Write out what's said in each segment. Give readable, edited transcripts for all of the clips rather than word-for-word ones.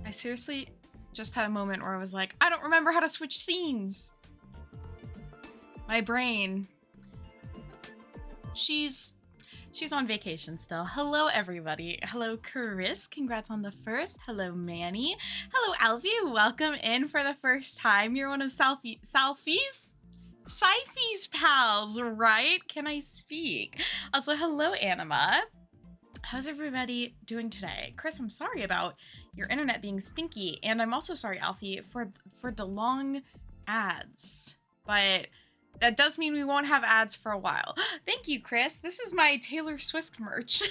I seriously just had a moment where I was like, I don't remember how to switch scenes. My brain. She's on vacation still. Hello, everybody. Hello, Chris. Congrats on the first. Hello, Manny. Hello, Alfie. Welcome in for the first time. You're one of Siphi's pals, right? Can I speak? Also, hello, Anima. How's everybody doing today? Chris, I'm sorry about your internet being stinky, and I'm also sorry, Alfie, for the long ads. But that does mean we won't have ads for a while. Thank you, Chris. This is my Taylor Swift merch.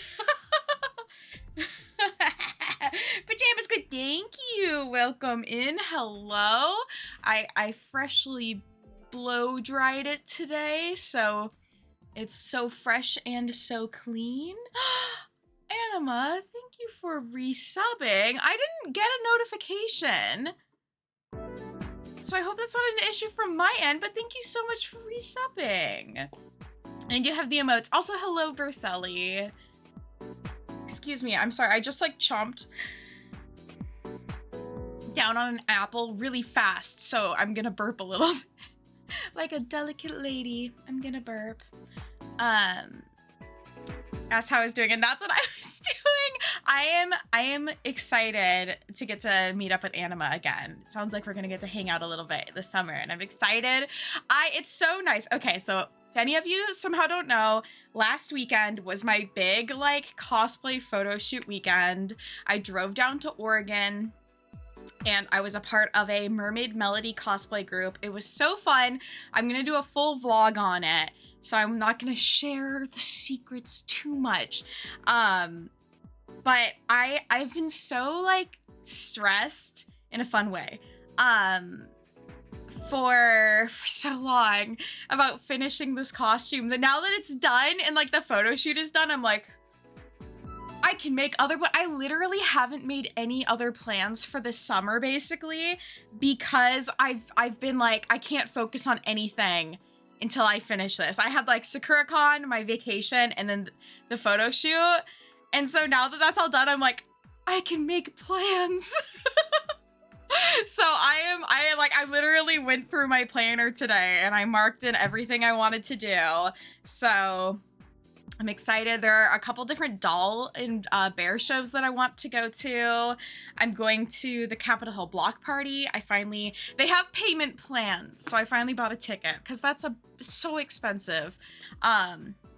Pajamas good, thank you. Welcome in. Hello. I freshly blow dried it today, so it's so fresh and so clean. Anima, thank you for resubbing. I didn't get a notification. So I hope that's not an issue from my end, but thank you so much for resubbing. And you have the emotes. Also, hello, Berselli. Excuse me, I'm sorry. I just like chomped down on an apple really fast, so I'm gonna burp a little bit. Like a delicate lady, I'm gonna burp. That's how I was doing, and that's what I was doing. I am excited to get to meet up with Anima again. It sounds like we're gonna get to hang out a little bit this summer, and I'm excited. It's so nice. Okay, so if any of you somehow don't know, last weekend was my big like cosplay photo shoot weekend. I drove down to Oregon and I was a part of a Mermaid Melody cosplay group. It was so fun. I'm gonna do a full vlog on it, so I'm not gonna share the secrets too much. But I've been so like stressed in a fun way for so long about finishing this costume that now that it's done and like the photo shoot is done, I'm like, I can make other, but I literally haven't made any other plans for this summer basically because I've been like, I can't focus on anything until I finish this. I had like SakuraCon, my vacation, and then the photo shoot. And so now that that's all done, I'm like, I can make plans. So I literally went through my planner today and I marked in everything I wanted to do. So I'm excited. There are a couple different doll and bear shows that I want to go to. I'm going to the Capitol Hill Block Party. They have payment plans, so I finally bought a ticket because that's so expensive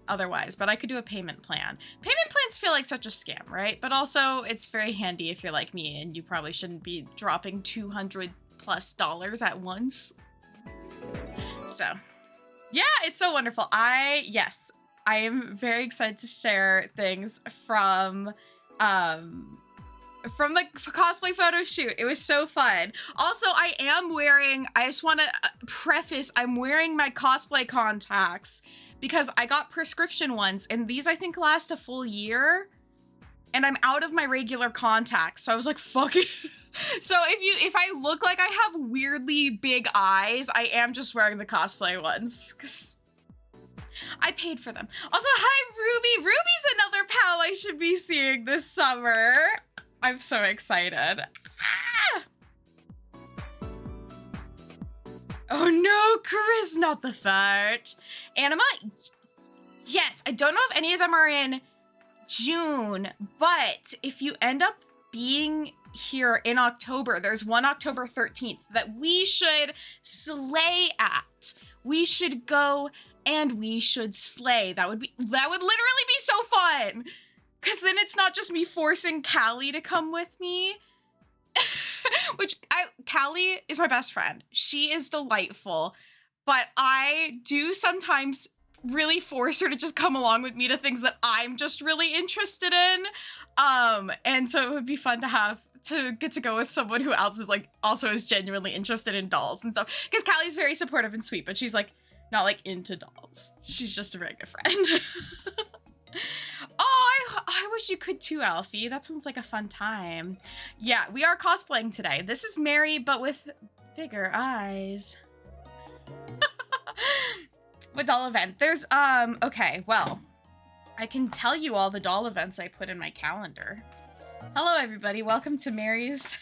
otherwise, but I could do a payment plan. Payment plans feel like such a scam, right? But also it's very handy if you're like me and you probably shouldn't be dropping $200+ at once. So yeah, it's so wonderful. I am very excited to share things from the cosplay photo shoot. It was so fun. Also, I just want to preface, I'm wearing my cosplay contacts because I got prescription ones and these I think last a full year and I'm out of my regular contacts. So I was like, fuck it. So if I look like I have weirdly big eyes, I am just wearing the cosplay ones because I paid for them. Also, hi, Ruby. Ruby's another pal I should be seeing this summer. I'm so excited. Ah! Oh no, Chris, not the fart. Anima? Yes, I don't know if any of them are in June, but if you end up being here in October, there's one October 13th that we should slay at. We should go and we should slay. That would literally be so fun. Cause then it's not just me forcing Callie to come with me. Callie is my best friend. She is delightful, but I do sometimes really force her to just come along with me to things that I'm just really interested in. And so it would be fun to get to go with someone who else is like also is genuinely interested in dolls and stuff. Because Callie's very supportive and sweet, but she's like not like into dolls. She's just a very good friend. Oh, I wish you could too, Alfie. That sounds like a fun time. Yeah, we are cosplaying today. This is Mary, but with bigger eyes. What doll event? There's, okay, well, I can tell you all the doll events I put in my calendar. Hello, everybody. Welcome to Mary's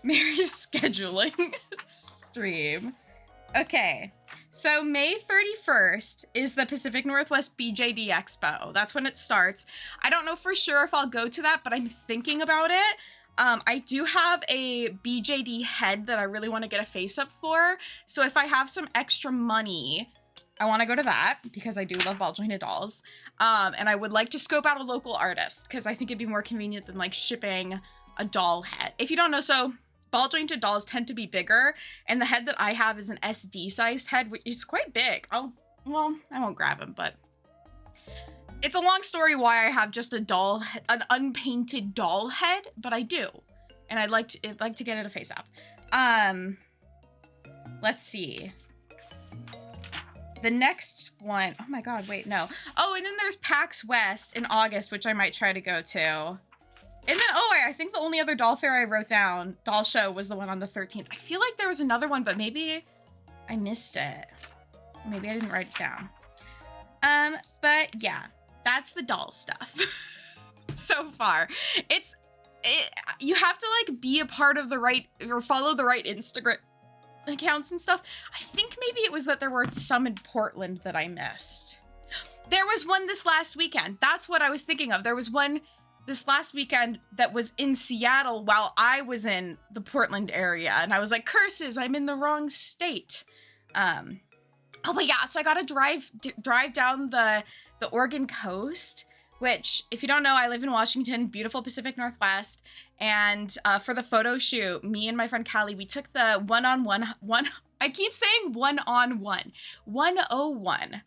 scheduling stream. Okay, so May 31st is the Pacific Northwest BJD Expo. That's when it starts. I don't know for sure if I'll go to that, but I'm thinking about it. I do have a BJD head that I really want to get a face up for. So if I have some extra money, I want to go to that because I do love ball jointed dolls. And I would like to scope out a local artist because I think it'd be more convenient than like shipping a doll head. If you don't know, so ball jointed dolls tend to be bigger, and the head that I have is an SD sized head, which is quite big. I won't grab him, but it's a long story why I have just an unpainted doll head, but I do, and I'd like to get it a face up. Let's see. The next one, oh my god, wait, no. Oh, and then there's PAX West in August, which I might try to go to. And then, oh, I think the only other doll fair I wrote down, doll show, was the one on the 13th. I feel like there was another one, but maybe I missed it. Maybe I didn't write it down. But yeah, that's the doll stuff so far. You have to like be a part of the right, or follow the right Instagram accounts and stuff. I think maybe it was that there were some in Portland that I missed. There was one this last weekend. That's what I was thinking of. There was one this last weekend that was in Seattle while I was in the Portland area. And I was like, curses, I'm in the wrong state. Oh, but yeah, so I got to drive down the Oregon coast, which, if you don't know, I live in Washington, beautiful Pacific Northwest. And for the photo shoot, me and my friend Callie, we took the 101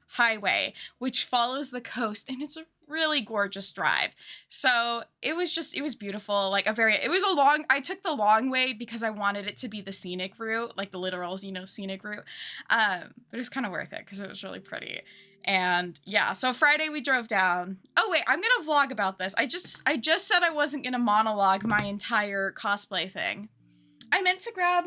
highway, which follows the coast, and it's a really gorgeous drive. So it was beautiful. Like I took the long way because I wanted it to be the scenic route, like the literal, scenic route. But it was kind of worth it because it was really pretty. And yeah, so Friday we drove down. Oh wait, I'm gonna vlog about this. I just said I wasn't gonna monologue my entire cosplay thing. I meant to grab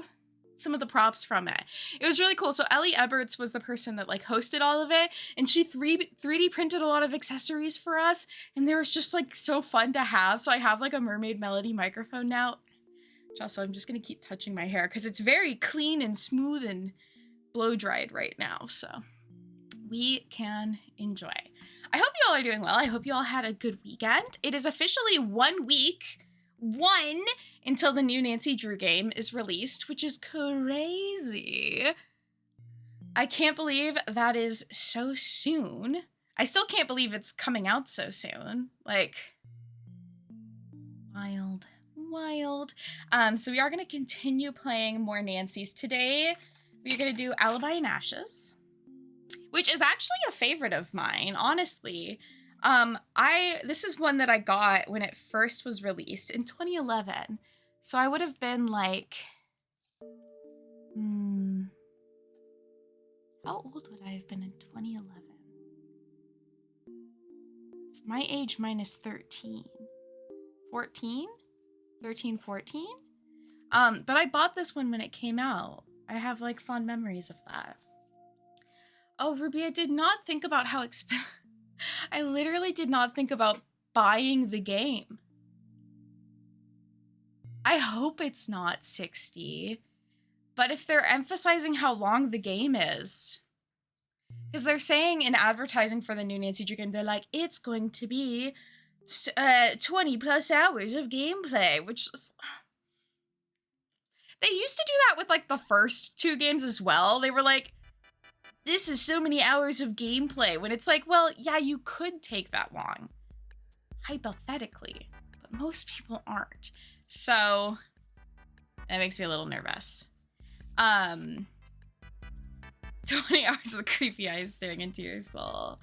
some of the props from it. It was really cool. So Ellie Eberts was the person that like hosted all of it, and she 3D printed a lot of accessories for us, and they were just like so fun to have. So I have like a Mermaid Melody microphone now, which also I'm just gonna keep touching my hair because it's very clean and smooth and blow dried right now, so we can enjoy. I hope you all are doing well. I hope you all had a good weekend. It is officially 1 week until the new Nancy Drew game is released, which is crazy. I can't believe that is so soon. I still can't believe it's coming out so soon. Like, wild. So we are going to continue playing more Nancy's today. We're going to do Alibi and Ashes, which is actually a favorite of mine, honestly. This is one that I got when it first was released in 2011. So I would have been like, how old would I have been in 2011? It's my age minus 13. 14? 13, 14? But I bought this one when it came out. I have like fond memories of that. Oh, Ruby, I did not think about how expensive. I literally did not think about buying the game. I hope it's not 60. But if they're emphasizing how long the game is, because they're saying in advertising for the new Nancy Drew game, they're like, it's going to be 20 plus hours of gameplay, which is... They used to do that with like the first 2 games as well. They were like, this is so many hours of gameplay, when it's like, well, yeah, you could take that long, hypothetically, but most people aren't. So that makes me a little nervous. 20 hours of the creepy eyes staring into your soul.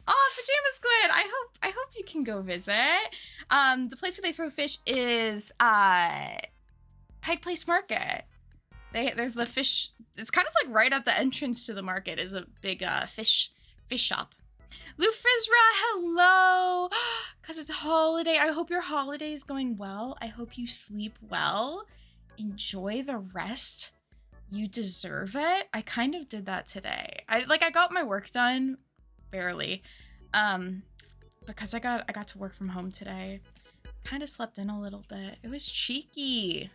Oh, Pajama Squid! I hope you can go visit. The place where they throw fish is Pike Place Market. There's the fish. It's kind of like right at the entrance to the market is a big fish shop. Lou Frizra, hello! Because it's a holiday. I hope your holiday is going well. I hope you sleep well. Enjoy the rest. You deserve it. I kind of did that today. I got my work done, barely, because I got to work from home today. Kind of slept in a little bit. It was cheeky,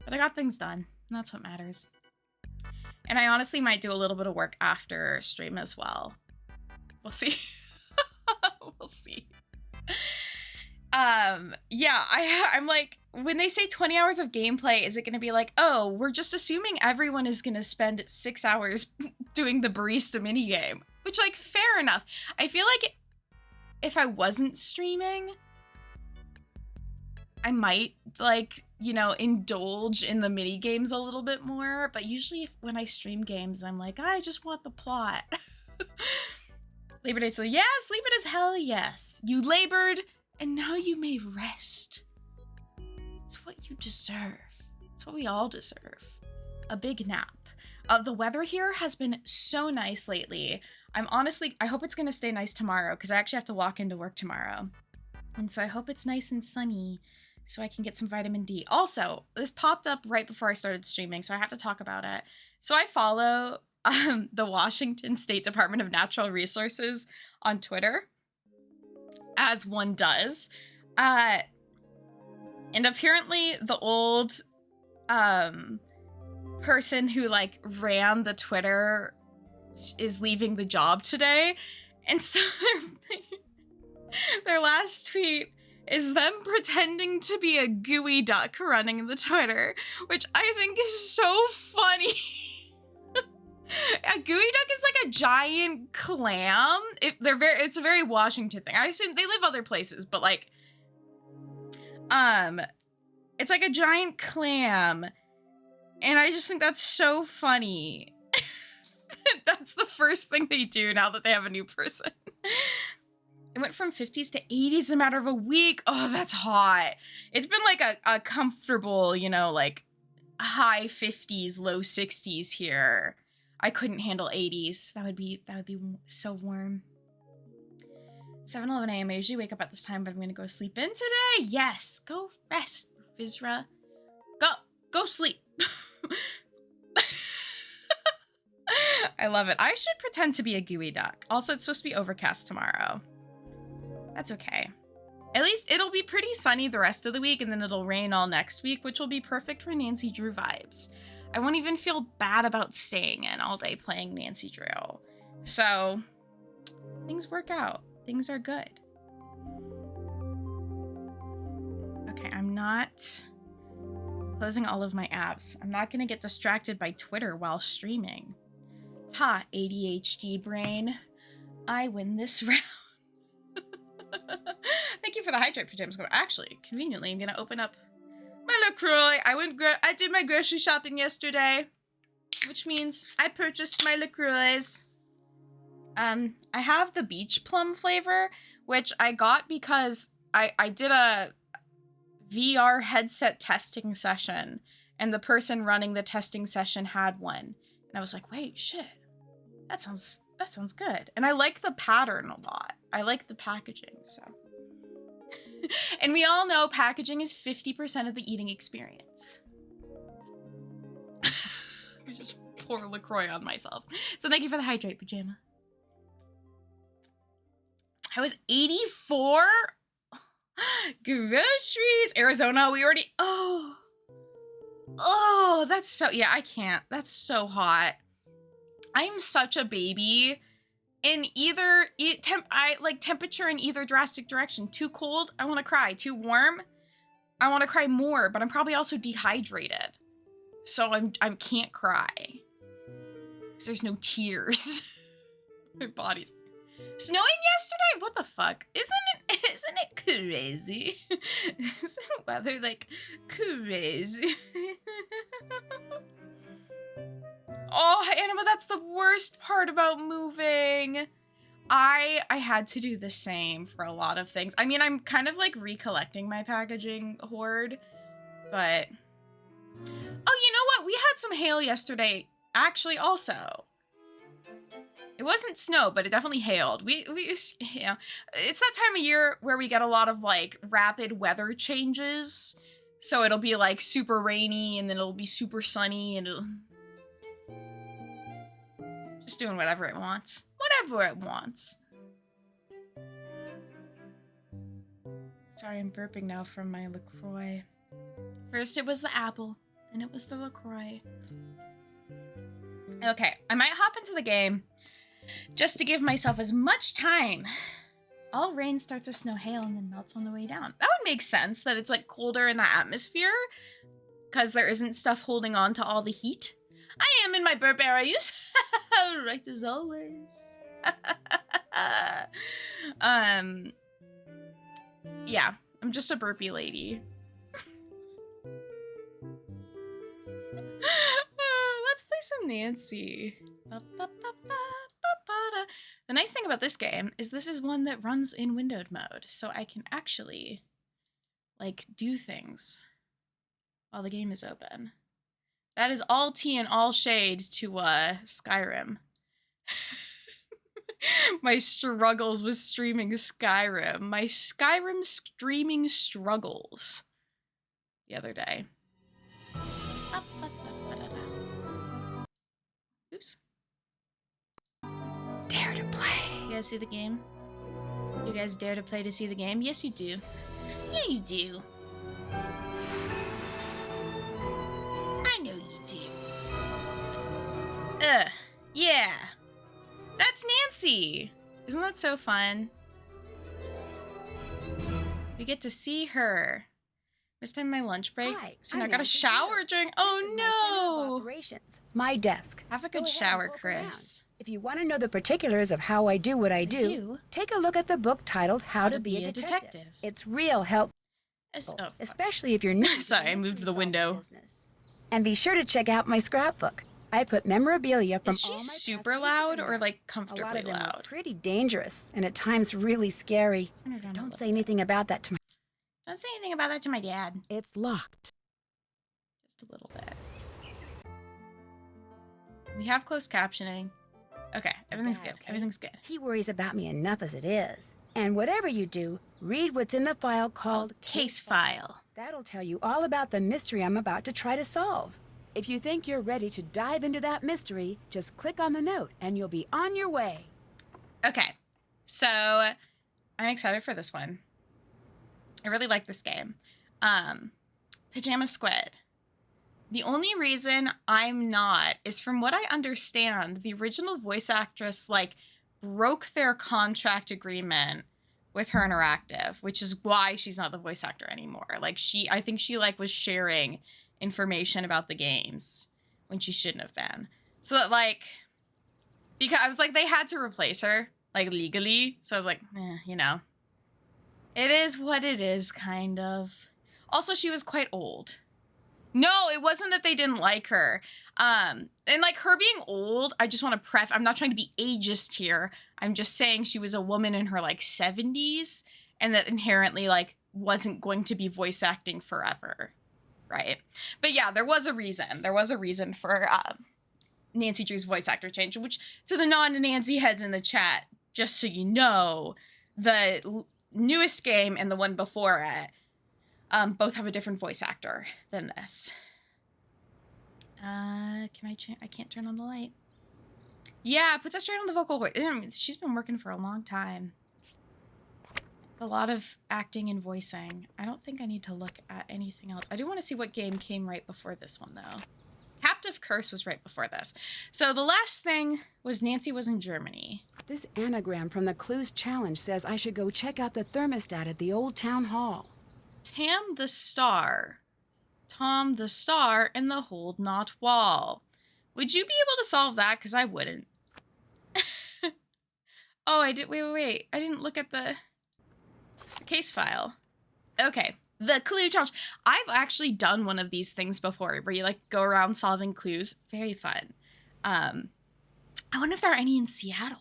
but I got things done, and that's what matters. And I honestly might do a little bit of work after stream as well. We'll see. We'll see. Yeah, I'm like, when they say 20 hours of gameplay, is it going to be like, oh, we're just assuming everyone is going to spend 6 hours doing the barista minigame? Which, like, fair enough. I feel like if I wasn't streaming, I might, like, you know, indulge in the mini games a little bit more. But usually when I stream games, I'm like, I just want the plot. Labor Day, so yes, leave it as hell yes. You labored, and now you may rest. It's what you deserve. It's what we all deserve. A big nap. The weather here has been so nice lately. I hope it's gonna stay nice tomorrow, because I actually have to walk into work tomorrow. And so I hope it's nice and sunny. so I can get some vitamin D. Also, this popped up right before I started streaming, so I have to talk about it. So I follow the Washington State Department of Natural Resources on Twitter, as one does. And apparently the old person who like ran the Twitter is leaving the job today. And so their last tweet is them pretending to be a gooey duck running the Twitter, which I think is so funny. A gooey duck is like a giant clam. It's a very Washington thing. I assume they live other places, but like, it's like a giant clam. And I just think that's so funny. That's the first thing they do now that they have a new person. It went from 50s to 80s in a matter of a week. Oh, that's hot. It's been like a comfortable, you know, like high 50s, low 60s here. I couldn't handle 80s. That would be so warm. 7:11 a.m. I usually wake up at this time, but I'm going to go sleep in today. Yes, go rest, Vizra. Go sleep. I love it. I should pretend to be a gooey duck. Also, it's supposed to be overcast tomorrow. That's okay. At least it'll be pretty sunny the rest of the week, and then it'll rain all next week, which will be perfect for Nancy Drew vibes. I won't even feel bad about staying in all day playing Nancy Drew. So, things work out. Things are good. Okay, I'm not closing all of my apps. I'm not going to get distracted by Twitter while streaming. Ha, ADHD brain. I win this round. Thank you for the hydrate pajamas. Actually, conveniently, I'm going to open up my LaCroix. I did my grocery shopping yesterday, which means I purchased my LaCroix. I have the beach plum flavor, which I got because I did a VR headset testing session, and the person running the testing session had one. And I was like, wait, shit, that sounds good. And I like the pattern a lot. I like the packaging, so. And we all know packaging is 50% of the eating experience. I just pour LaCroix on myself. So thank you for the hydrate pajama. I was 84? Groceries! Arizona, we already, oh, that's so, yeah, I can't. That's so hot. I'm such a baby. In either I like temperature in either drastic direction. Too cold, I want to cry. Too warm, I want to cry more, but I'm probably also dehydrated. So I can't cry. Because there's no tears. My body's snowing yesterday? What the fuck? Isn't it crazy? Isn't weather like crazy? Oh, Anima, that's the worst part about moving. I had to do the same for a lot of things. I mean, I'm kind of like recollecting my packaging hoard, but oh, you know what? We had some hail yesterday, actually, also. It wasn't snow, but it definitely hailed. We you know, it's that time of year where we get a lot of like rapid weather changes. So it'll be like super rainy, and then it'll be super sunny, and it'll just doing whatever it wants. Whatever it wants. Sorry, I'm burping now from my LaCroix. First it was the apple, then it was the LaCroix. Okay, I might hop into the game just to give myself as much time. All rain starts as snow, hail, and then melts on the way down. That would make sense, that it's like colder in the atmosphere because there isn't stuff holding on to all the heat. I am in my burp areas. Right as always. Yeah, I'm just a burpy lady. Let's play some Nancy. The nice thing about this game is this is one that runs in windowed mode, so I can actually, like, do things while the game is open. That is all tea and all shade to Skyrim. My struggles with streaming Skyrim. My Skyrim streaming struggles. the other day. Oops. Dare to play. You guys see the game? You guys dare to play to see the game? Yes, you do. Yeah, you do. I know you do. Yeah. That's Nancy. Isn't that so fun? We get to see her. This time my lunch break. Hi, So now I I'm got a Nancy shower here. during. This Oh is my center of no! operations, my desk. Have a Go good ahead shower, and poke around. Chris. If you want to know the particulars of how I do what I do, take a look at the book titled How to Be a Detective. It's real helpful, especially if you're new. Sorry, I moved the window. Business. And be sure to check out my scrapbook. I put memorabilia from Is she all my super past loud cases in or there. like A comfortably lot of them loud? are pretty dangerous and at times really scary. Don't say anything about that to my. Don't say anything about that to my dad. It's locked. Just a little bit. We have closed captioning. Okay, everything's good. Okay. Everything's good. He worries about me enough as it is. And whatever you do, read what's in the file called Case file. That'll tell you all about the mystery I'm about to try to solve. If you think you're ready to dive into that mystery, just click on the note and you'll be on your way. Okay, so I'm excited for this one. I really like this game. Pajama Squid. The only reason I'm not is from what I understand, the original voice actress like broke their contract agreement with Her Interactive, which is why she's not the voice actor anymore. Like I think she like was sharing information about the games when she shouldn't have been. So that like, because I was like, they had to replace her like legally. So I was like, you know, it is what it is kind of. Also, she was quite old. No, it wasn't that they didn't like her. And like her being old, I just want to I'm not trying to be ageist here. I'm just saying she was a woman in her like 70s and that inherently like wasn't going to be voice acting forever. Right. But yeah, there was a reason. There was a reason for Nancy Drew's voice actor change, which to the non-Nancy heads in the chat, just so you know, the newest game and the one before it both have a different voice actor than this. I can't turn on the light. Yeah, it puts us straight on the vocal voice. She's been working for a long time. It's a lot of acting and voicing. I don't think I need to look at anything else. I do want to see what game came right before this one, though. Captive Curse was right before this. So the last thing was Nancy was in Germany. This anagram from the Clues Challenge says I should go check out the thermostat at the old town hall. Tam the Star. Tom the Star and the Hold Not Wall. Would you be able to solve that? Because I wouldn't. Oh, I did. Wait. I didn't look at the case file. Okay. The clue challenge. I've actually done one of these things before where you like go around solving clues. Very fun. I wonder if there are any in Seattle.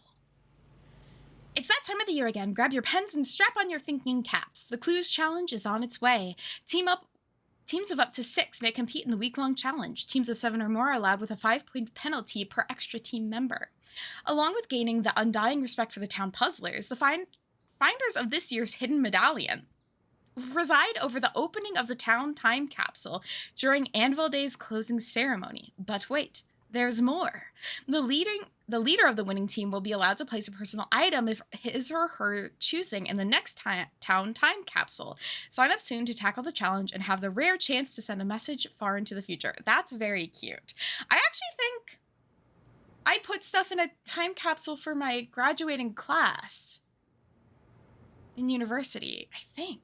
It's that time of the year again. Grab your pens and strap on your thinking caps. The Clues Challenge is on its way. Teams of up to 6 may compete in the week-long challenge. Teams of 7 or more are allowed with a 5-point penalty per extra team member. Along with gaining the undying respect for the town puzzlers, the finders of this year's hidden medallion reside over the opening of the town time capsule during Anvil Day's closing ceremony. But wait, there's more. The leader of the winning team will be allowed to place a personal item of his or her choosing in the next town time capsule. Sign up soon to tackle the challenge and have the rare chance to send a message far into the future. That's very cute. I actually think I put stuff in a time capsule for my graduating class in university, I think.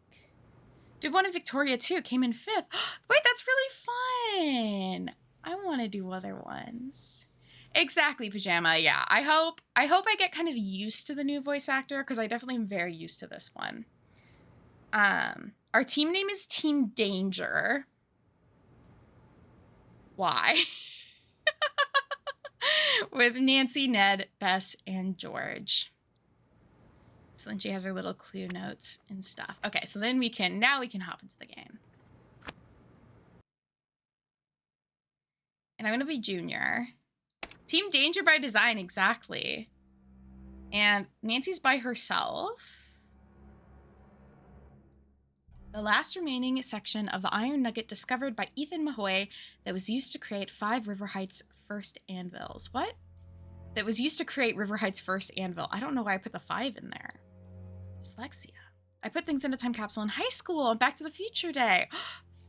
Did one in Victoria too, came in 5th. Wait, that's really fun. I want to do other ones. Exactly, Pajama. Yeah, I hope I get kind of used to the new voice actor because I definitely am very used to this one. Our team name is Team Danger. Why? With Nancy, Ned, Bess, and George. So then she has her little clue notes and stuff. Okay, so then we can hop into the game. And I'm gonna be Junior. Team Danger by design, exactly. And Nancy's by herself. The last remaining section of the iron nugget discovered by Ethan Mahoy that was used to create 5 River Heights' first anvils. What? That was used to create River Heights' first anvil. I don't know why I put the 5 in there. Dyslexia. I put things in a time capsule in high school on Back to the Future Day.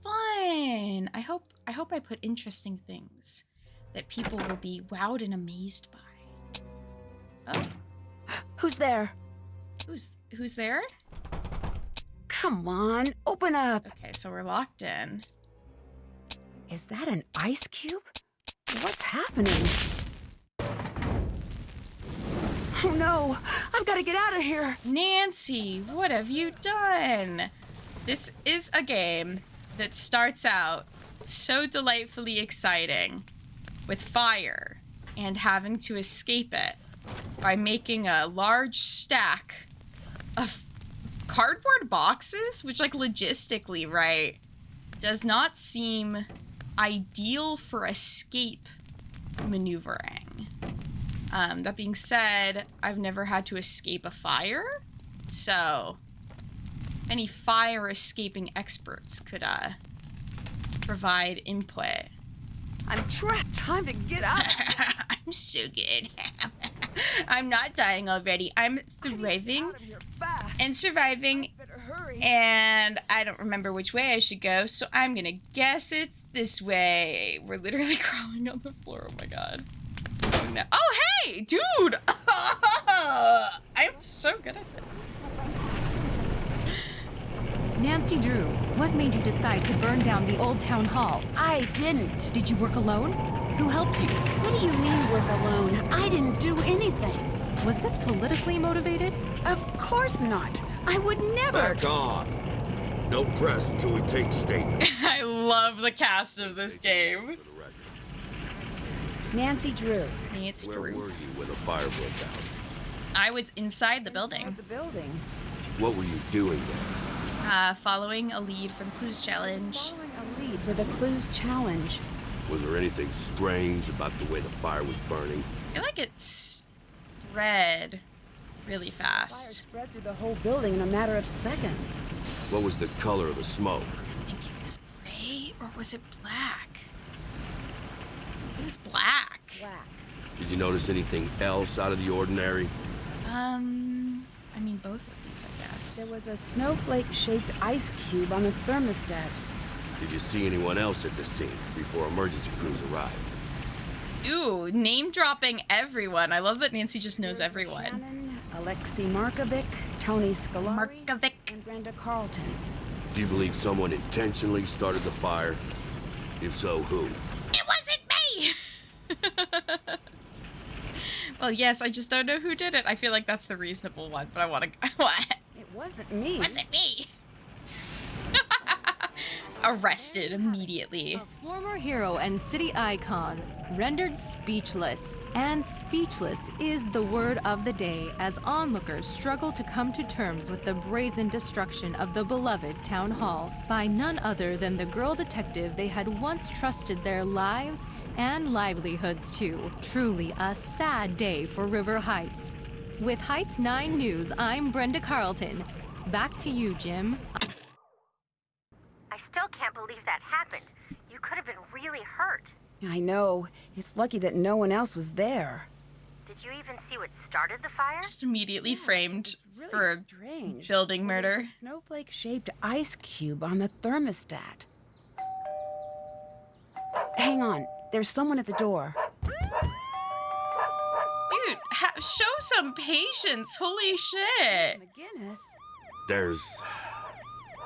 Fun! I hope I put interesting things that people will be wowed and amazed by. Oh. Who's there? Who's there? Come on, open up. Okay, so we're locked in. Is that an ice cube? What's happening? Oh no, I've got to get out of here. Nancy, what have you done? This is a game that starts out so delightfully exciting with fire and having to escape it by making a large stack of cardboard boxes, which, like, logistically, right, does not seem ideal for escape maneuvering. That being said, I've never had to escape a fire, so any fire escaping experts could provide input. I'm trapped. Time to get out. I'm so good. I'm not dying already. I'm thriving and surviving, and I don't remember which way I should go, so I'm gonna guess it's this way. We're literally crawling on the floor. Oh my god. Oh, no. Oh hey, dude! I'm so good at this. Nancy Drew, what made you decide to burn down the old town hall? I didn't. Did you work alone? Who helped you? What do you mean work alone? I didn't do anything. Was this politically motivated? Of course not. I would never. Back off. No press until we take statement. I love the cast of this game. Nancy Drew. Nancy Where Drew. were you when the fire broke out? I was inside the building. Inside the building. What were you doing there? Following a lead for the clues challenge. Following a lead for the clues challenge. Was there anything strange about the way the fire was burning? I feel like it spread really Fire fast. spread through the whole building in a matter of seconds. What was the color of the smoke? I think it was gray, or was it black? It was black. Black. Did you notice anything else out of the ordinary? I mean, both of these, I guess. There was a snowflake-shaped ice cube on the thermostat. Did you see anyone else at the scene before emergency crews arrived? Ooh, name dropping everyone. I love that Nancy just knows everyone. Shannon, Alexei Markovic, Tony Scolari, Markovic. and Brenda Carlton. Do you believe someone intentionally started the fire? If so, who? It wasn't me! Well, yes, I just don't know who did it. I feel like that's the reasonable one, but I want to... What? It wasn't me. It wasn't me. Arrested immediately. A former hero and city icon, rendered speechless. And speechless is the word of the day as onlookers struggle to come to terms with the brazen destruction of the beloved town hall by none other than the girl detective they had once trusted their lives and livelihoods to. Truly a sad day for River Heights. With Heights 9 News, I'm Brenda Carlton. Back to you, Jim. I still can't believe that happened. You could have been really hurt. I know. It's lucky that no one else was there. Did you even see what started the fire? Just immediately framed It's really for strange. building There was murder. a snowflake-shaped ice cube on the thermostat. Hang on. There's someone at the door. Dude, show some patience. Holy shit. McGinnis? There's...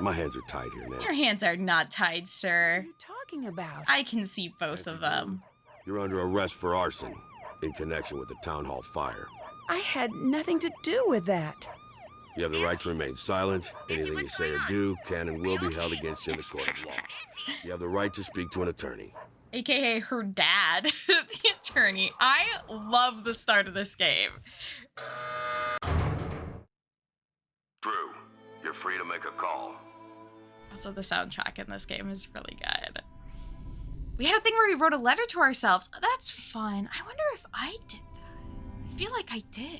My hands are tied here, Your Nancy. hands are not tied, What sir. are you talking about? I can see both of them. You're under arrest for arson in connection with the town hall fire. I had nothing to do with that. You have the right to remain silent. Anything you say or do can and will be held against you in the court of law. You have the right to speak to an attorney. AKA her dad, the attorney. I love the start of this game. Drew, you're free to make a call. Also, the soundtrack in this game is really good. We had a thing where we wrote a letter to ourselves. That's fun. I wonder if I did that. I feel like I did.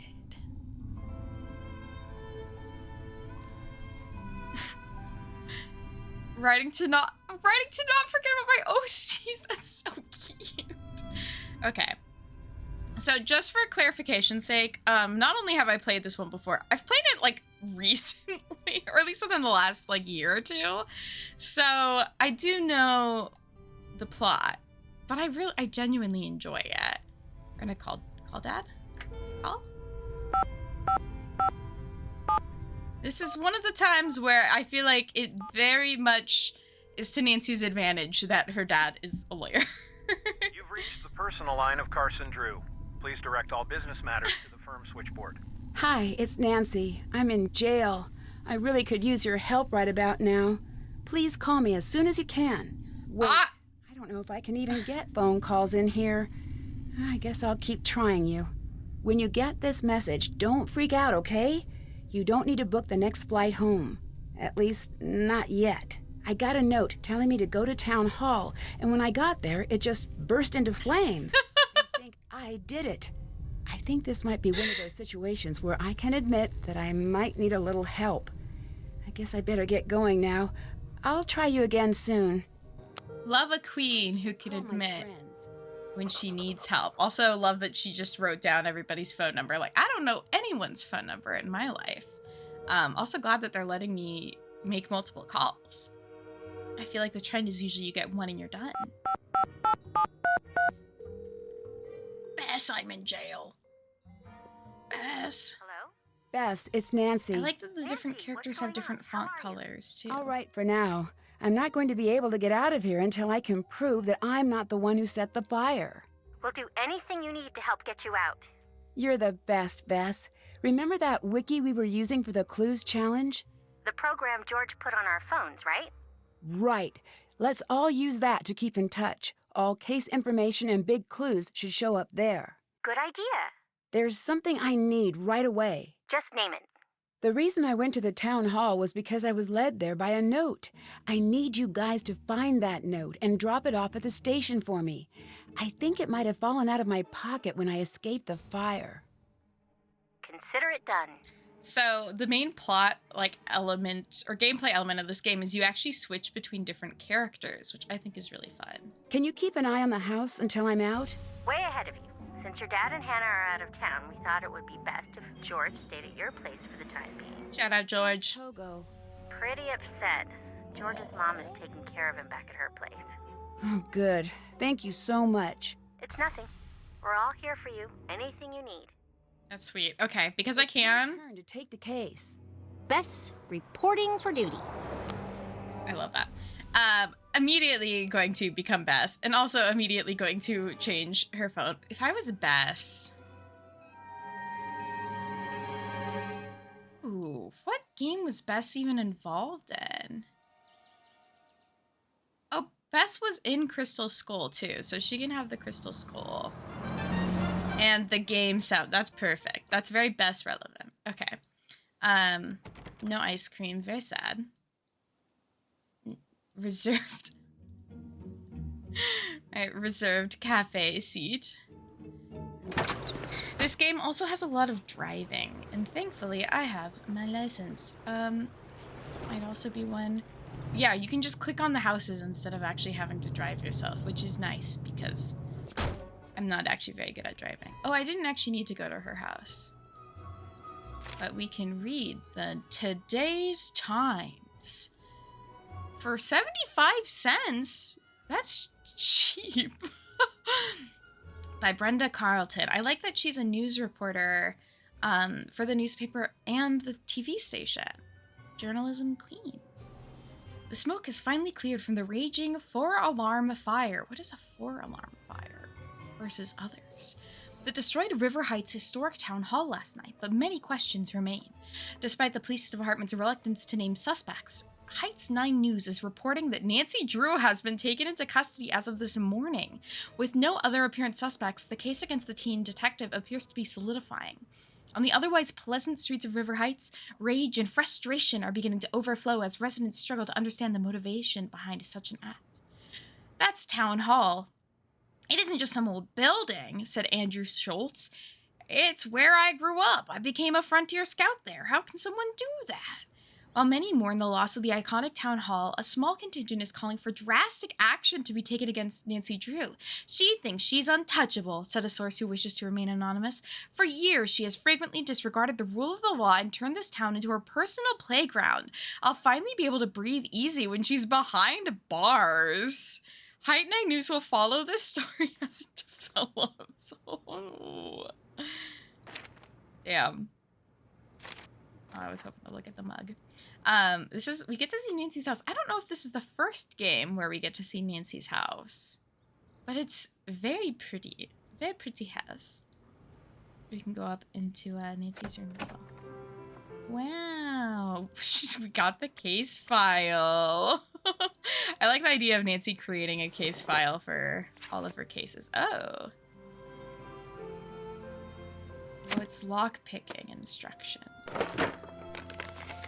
Writing to not forget about my OCs. That's so cute. Okay. So just for clarification's sake, not only have I played this one before, I've played it like recently, or at least within the last like year or two. So I do know the plot, but I genuinely enjoy it. We're gonna call Dad. Call. This is one of the times where I feel like it very much is to Nancy's advantage that her dad is a lawyer. You've reached the personal line of Carson Drew. Please direct all business matters to the firm switchboard. Hi, it's Nancy. I'm in jail. I really could use your help right about now. Please call me as soon as you can. Wait, I don't know if I can even get phone calls in here. I guess I'll keep trying you. When you get this message, don't freak out, okay? You don't need to book the next flight home. At least, not yet. I got a note telling me to go to town hall, and when I got there, it just burst into flames. I think I did it. I think this might be one of those situations where I can admit that I might need a little help. I guess I better get going now. I'll try you again soon. Love a queen who can admit when she needs help. Also love that she just wrote down everybody's phone number. Like, I don't know anyone's phone number in my life. Also glad that they're letting me make multiple calls. I feel like the trend is usually you get one and you're done. Bess, I'm in jail. Bess. Hello? Bess, it's Nancy. I like that the different Nancy, characters what's have going different on? How font are you? colors, too. All right for now. I'm not going to be able to get out of here until I can prove that I'm not the one who set the fire. We'll do anything you need to help get you out. You're the best, Bess. Remember that wiki we were using for the clues challenge? The program George put on our phones, right? Right. Let's all use that to keep in touch. All case information and big clues should show up there. Good idea. There's something I need right away. Just name it. The reason I went to the town hall was because I was led there by a note. I need you guys to find that note and drop it off at the station for me. I think it might have fallen out of my pocket when I escaped the fire. Consider it done. So the main plot, like, element or gameplay element of this game is you actually switch between different characters, which I think is really fun. Can you keep an eye on the house until I'm out? Way ahead of you. Since your dad and Hannah are out of town, we thought it would be best if George stayed at your place for the time being. Shout out, George. Togo. Pretty upset. George's mom is taking care of him back at her place. Oh, good. Thank you so much. It's nothing. We're all here for you. Anything you need. That's sweet. Okay, because I It's my can. turn to take the case. Bess reporting for duty. I love that. Immediately going to become Bess, and also immediately going to change her phone. If I was Bess... Ooh, what game was Bess even involved in? Oh, Bess was in Crystal Skull too, so she can have the Crystal Skull. And the game sound, that's perfect. That's very Bess relevant. Okay. No ice cream, very sad. Reserved. Alright, reserved cafe seat. This game also has a lot of driving, and thankfully I have my license. Might also be one. Yeah, you can just click on the houses instead of actually having to drive yourself, which is nice because I'm not actually very good at driving. Oh, I didn't actually need to go to her house. But we can read the Today's Times. For 75 cents? That's cheap. By Brenda Carlton. I like that she's a news reporter for the newspaper and the TV station. Journalism queen. The smoke has finally cleared from the raging 4-alarm fire. What is a 4-alarm fire versus others? That destroyed River Heights Historic Town Hall last night, but many questions remain. Despite the police department's reluctance to name suspects, Heights 9 News is reporting that Nancy Drew has been taken into custody as of this morning. With no other apparent suspects, the case against the teen detective appears to be solidifying. On the otherwise pleasant streets of River Heights, rage and frustration are beginning to overflow as residents struggle to understand the motivation behind such an act. That's Town Hall. It isn't just some old building, said Andrew Schultz. It's where I grew up. I became a frontier scout there. How can someone do that? While many mourn the loss of the iconic town hall, a small contingent is calling for drastic action to be taken against Nancy Drew. She thinks she's untouchable, said a source who wishes to remain anonymous. For years, she has frequently disregarded the rule of the law and turned this town into her personal playground. I'll finally be able to breathe easy when she's behind bars. Heightening news will follow this story as it develops. Oh. Damn. Oh, I was hoping to look at the mug. We get to see Nancy's house. I don't know if this is the first game where we get to see Nancy's house, but it's very pretty. Very pretty house. We can go up into Nancy's room as well. Wow. We got the case file. I like the idea of Nancy creating a case file for all of her cases. Oh. Oh, it's lock-picking instructions.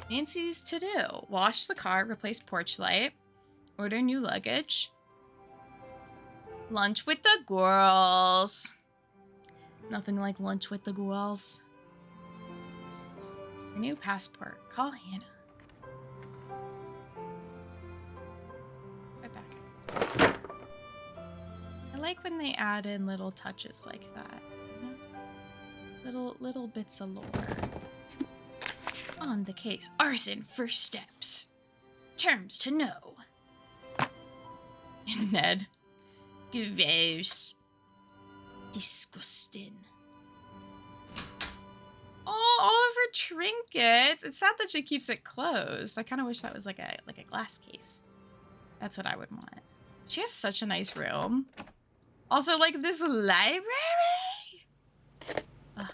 Nancy's to-do. Wash the car, replace porch light, order new luggage, lunch with the girls. Nothing like lunch with the girls. Renew passport. Call Hannah. Right back. I like when they add in little touches like that. You know? Little bits of lore. On the case. Arson, first steps. Terms to know. Ned. Gross. Disgusting. Oh, all of her trinkets. It's sad that she keeps it closed. I kind of wish that was like a glass case. That's what I would want. She has such a nice room. Also, like this library. Ugh.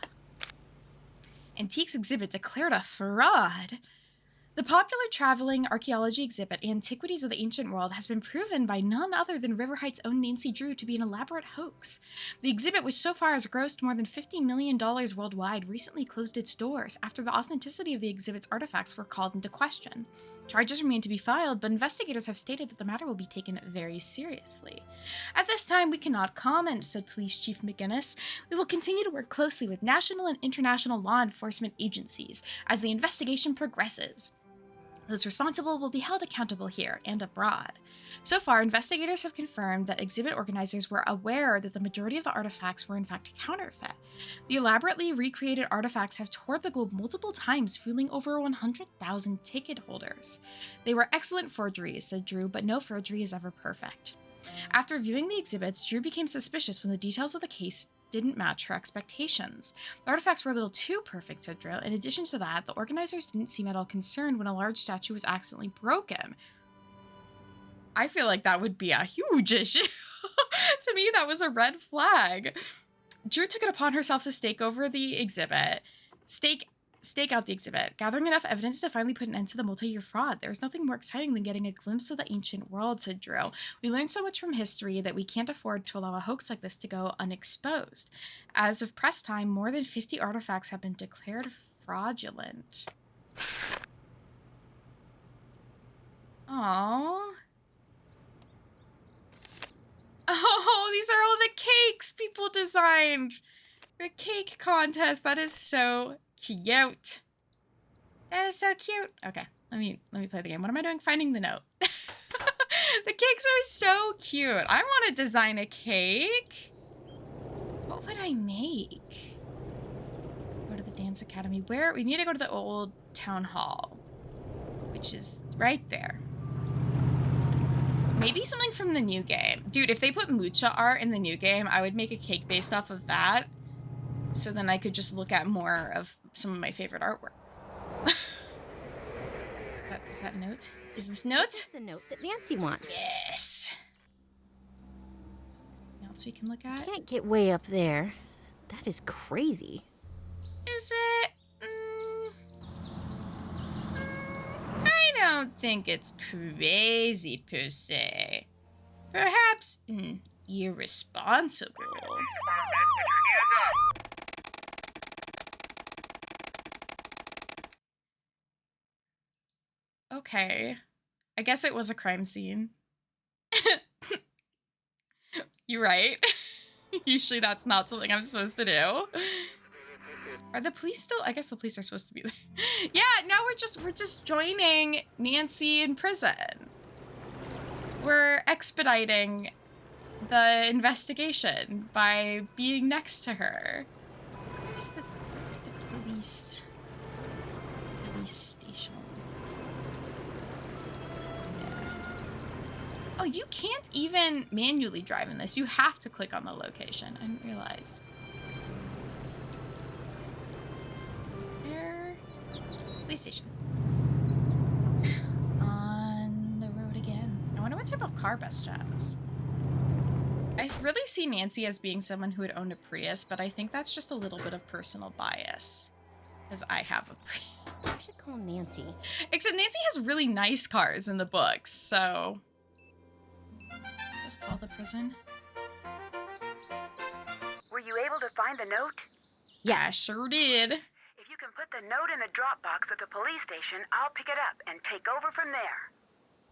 Antiques exhibit declared a fraud. The popular traveling archaeology exhibit, Antiquities of the Ancient World, has been proven by none other than River Heights' own Nancy Drew to be an elaborate hoax. The exhibit, which so far has grossed more than $50 million worldwide, recently closed its doors after the authenticity of the exhibit's artifacts were called into question. Charges remain to be filed, but investigators have stated that the matter will be taken very seriously. At this time, we cannot comment, said Police Chief McGinnis. We will continue to work closely with national and international law enforcement agencies as the investigation progresses. Those responsible will be held accountable here and abroad. So far, investigators have confirmed that exhibit organizers were aware that the majority of the artifacts were in fact counterfeit. The elaborately recreated artifacts have toured the globe multiple times, fooling over 100,000 ticket holders. They were excellent forgeries, said Drew, but no forgery is ever perfect. After viewing the exhibits, Drew became suspicious when the details of the case didn't match her expectations. The artifacts were a little too perfect, said Drew. In addition to that, the organizers didn't seem at all concerned when a large statue was accidentally broken. I feel like that would be a huge issue. To me, that was a red flag. Drew took it upon herself to stake out the exhibit, gathering enough evidence to finally put an end to the multi-year fraud. There's nothing more exciting than getting a glimpse of the ancient world, said Drew. We learned so much from history that we can't afford to allow a hoax like this to go unexposed. As of press time, more than 50 artifacts have been declared fraudulent. Aww. Oh, these are all the cakes people designed for a cake contest. That is so cute. That is so cute. Okay, let me play the game. What am I doing? Finding the note. The cakes are so cute. I want to design a cake. What would I make? Go to the dance academy. Where? We need to go to the old town hall, which is right there. Maybe something from the new game. Dude, if they put Mucha art in the new game, I would make a cake based off of that. So then I could just look at more of some of my favorite artwork. Is that note? Is this note? This is the note that Nancy wants. Yes. Anything else we can look at? Can't get way up there. That is crazy. Is it? I don't think it's crazy per se. Perhaps irresponsible. Okay. I guess it was a crime scene. You're right. Usually that's not something I'm supposed to do. Are the police still? I guess the police are supposed to be there. Yeah, no, we're just joining Nancy in prison. We're expediting the investigation by being next to her. Where's the police station? Yeah. Oh, you can't even manually drive in this. You have to click on the location. I didn't realize. Where? Police station. On the road again. I wonder what type of car Best has. I really see Nancy as being someone who would own a Prius, but I think that's just a little bit of personal bias. Because I have a Prius. I should call Nancy. Except Nancy has really nice cars in the books, so... Just call the prison. Were you able to find the note? Yeah, I sure did. If you can put the note in the drop box at the police station, I'll pick it up and take over from there.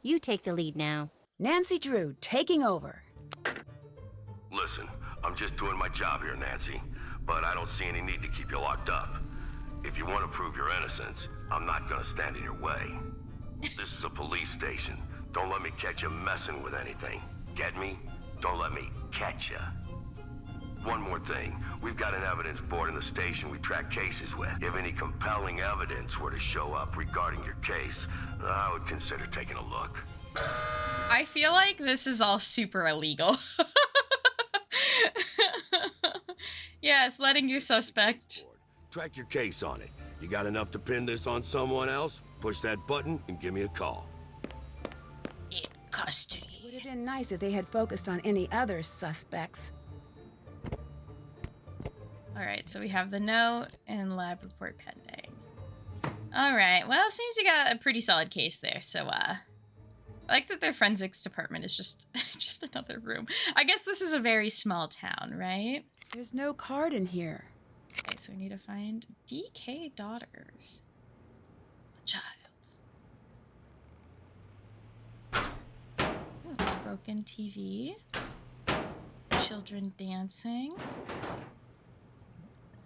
You take the lead now. Nancy Drew, taking over. Listen, I'm just doing my job here, Nancy, but I don't see any need to keep you locked up. If you want to prove your innocence, I'm not gonna stand in your way. This is a police station. Don't let me catch you messing with anything. Get me? Don't let me catch ya. One more thing. We've got an evidence board in the station we track cases with. If any compelling evidence were to show up regarding your case, I would consider taking a look. I feel like this is all super illegal. Yes, letting your suspect... Track your case on it. You got enough to pin this on someone else? Push that button and give me a call. in custody. Would have been nice if they had focused on any other suspects. Alright, so we have the note and lab report pending. Alright, well, seems you got a pretty solid case there, so, I like that their forensics department is just just another room. I guess this is a very small town, right? There's no card in here. Okay, so we need to find DK daughters. A child. Ooh, broken TV. Children dancing.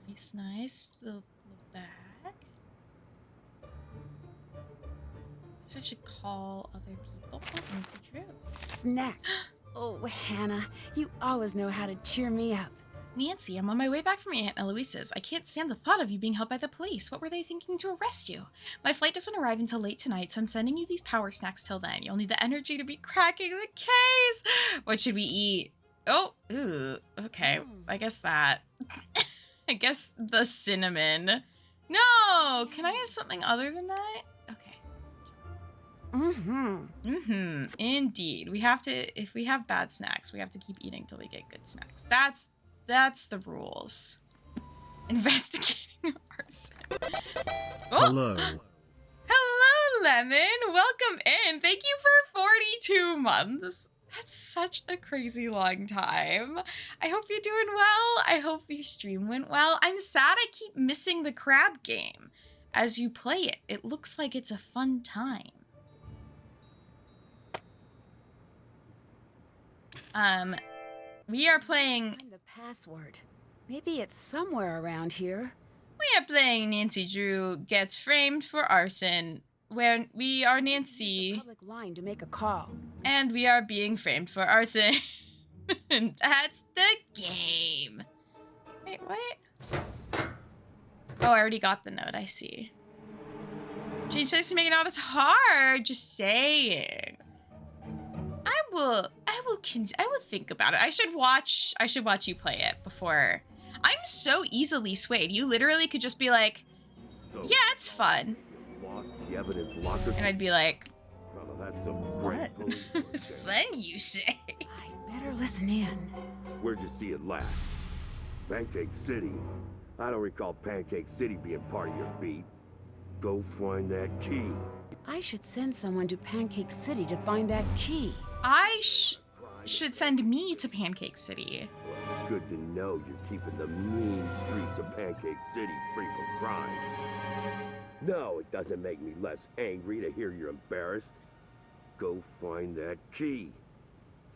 Nice, nice. The bag. Guess I should call other people. Oh, Nancy Drew. Snack. Oh, Hannah, you always know how to cheer me up. Nancy, I'm on my way back from Aunt Eloise's. I can't stand the thought of you being held by the police. What were they thinking to arrest you? My flight doesn't arrive until late tonight, so I'm sending you these power snacks till then. You'll need the energy to be cracking the case. What should we eat? Oh, ooh, okay. I guess that. I guess the cinnamon. No, can I have something other than that? Okay. Indeed. We have to, if we have bad snacks, we have to keep eating till we get good snacks. That's the rules. Investigating arson. Oh. Hello. Hello, Lemon. Welcome in. Thank you for 42 months. That's such a crazy long time. I hope you're doing well. I hope your stream went well. I'm sad I keep missing the crab game as you play it. It looks like it's a fun time. We are playing... Find the password. Maybe it's somewhere around here. We are playing Nancy Drew Gets Framed for Arson, where we are Nancy... Public line to make a call. And we are being framed for arson. And that's the game. Wait, what? Oh, I already got the note, I see. Change text to make it not as hard, just saying. I will think about it. I should watch you play it before. I'm so easily swayed. You literally could just be like, yeah, it's fun. And I'd be like, what? Fun, you say? I better listen in. Where'd you see it last? Pancake City. I don't recall Pancake City being part of your beat. Go find that key. I should send someone to Pancake City to find that key. I should send me to Pancake City. Good to know you're keeping the mean streets of Pancake City free from crime. No, it doesn't make me less angry to hear you're embarrassed. Go find that key.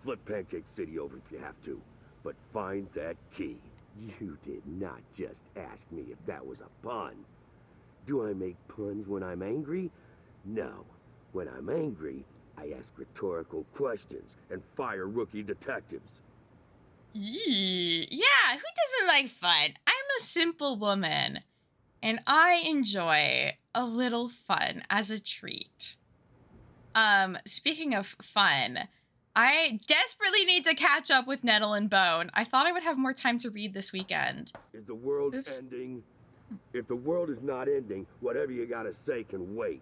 Flip Pancake City over if you have to, but find that key. You did not just ask me if that was a pun. Do I make puns when I'm angry? No. When I'm angry, I ask rhetorical questions and fire rookie detectives. Yeah, who doesn't like fun? I'm a simple woman, and I enjoy a little fun as a treat. Speaking of fun, I desperately need to catch up with Nettle and Bone. I thought I would have more time to read this weekend. Is the world ending? If the world is not ending, whatever you gotta say can wait.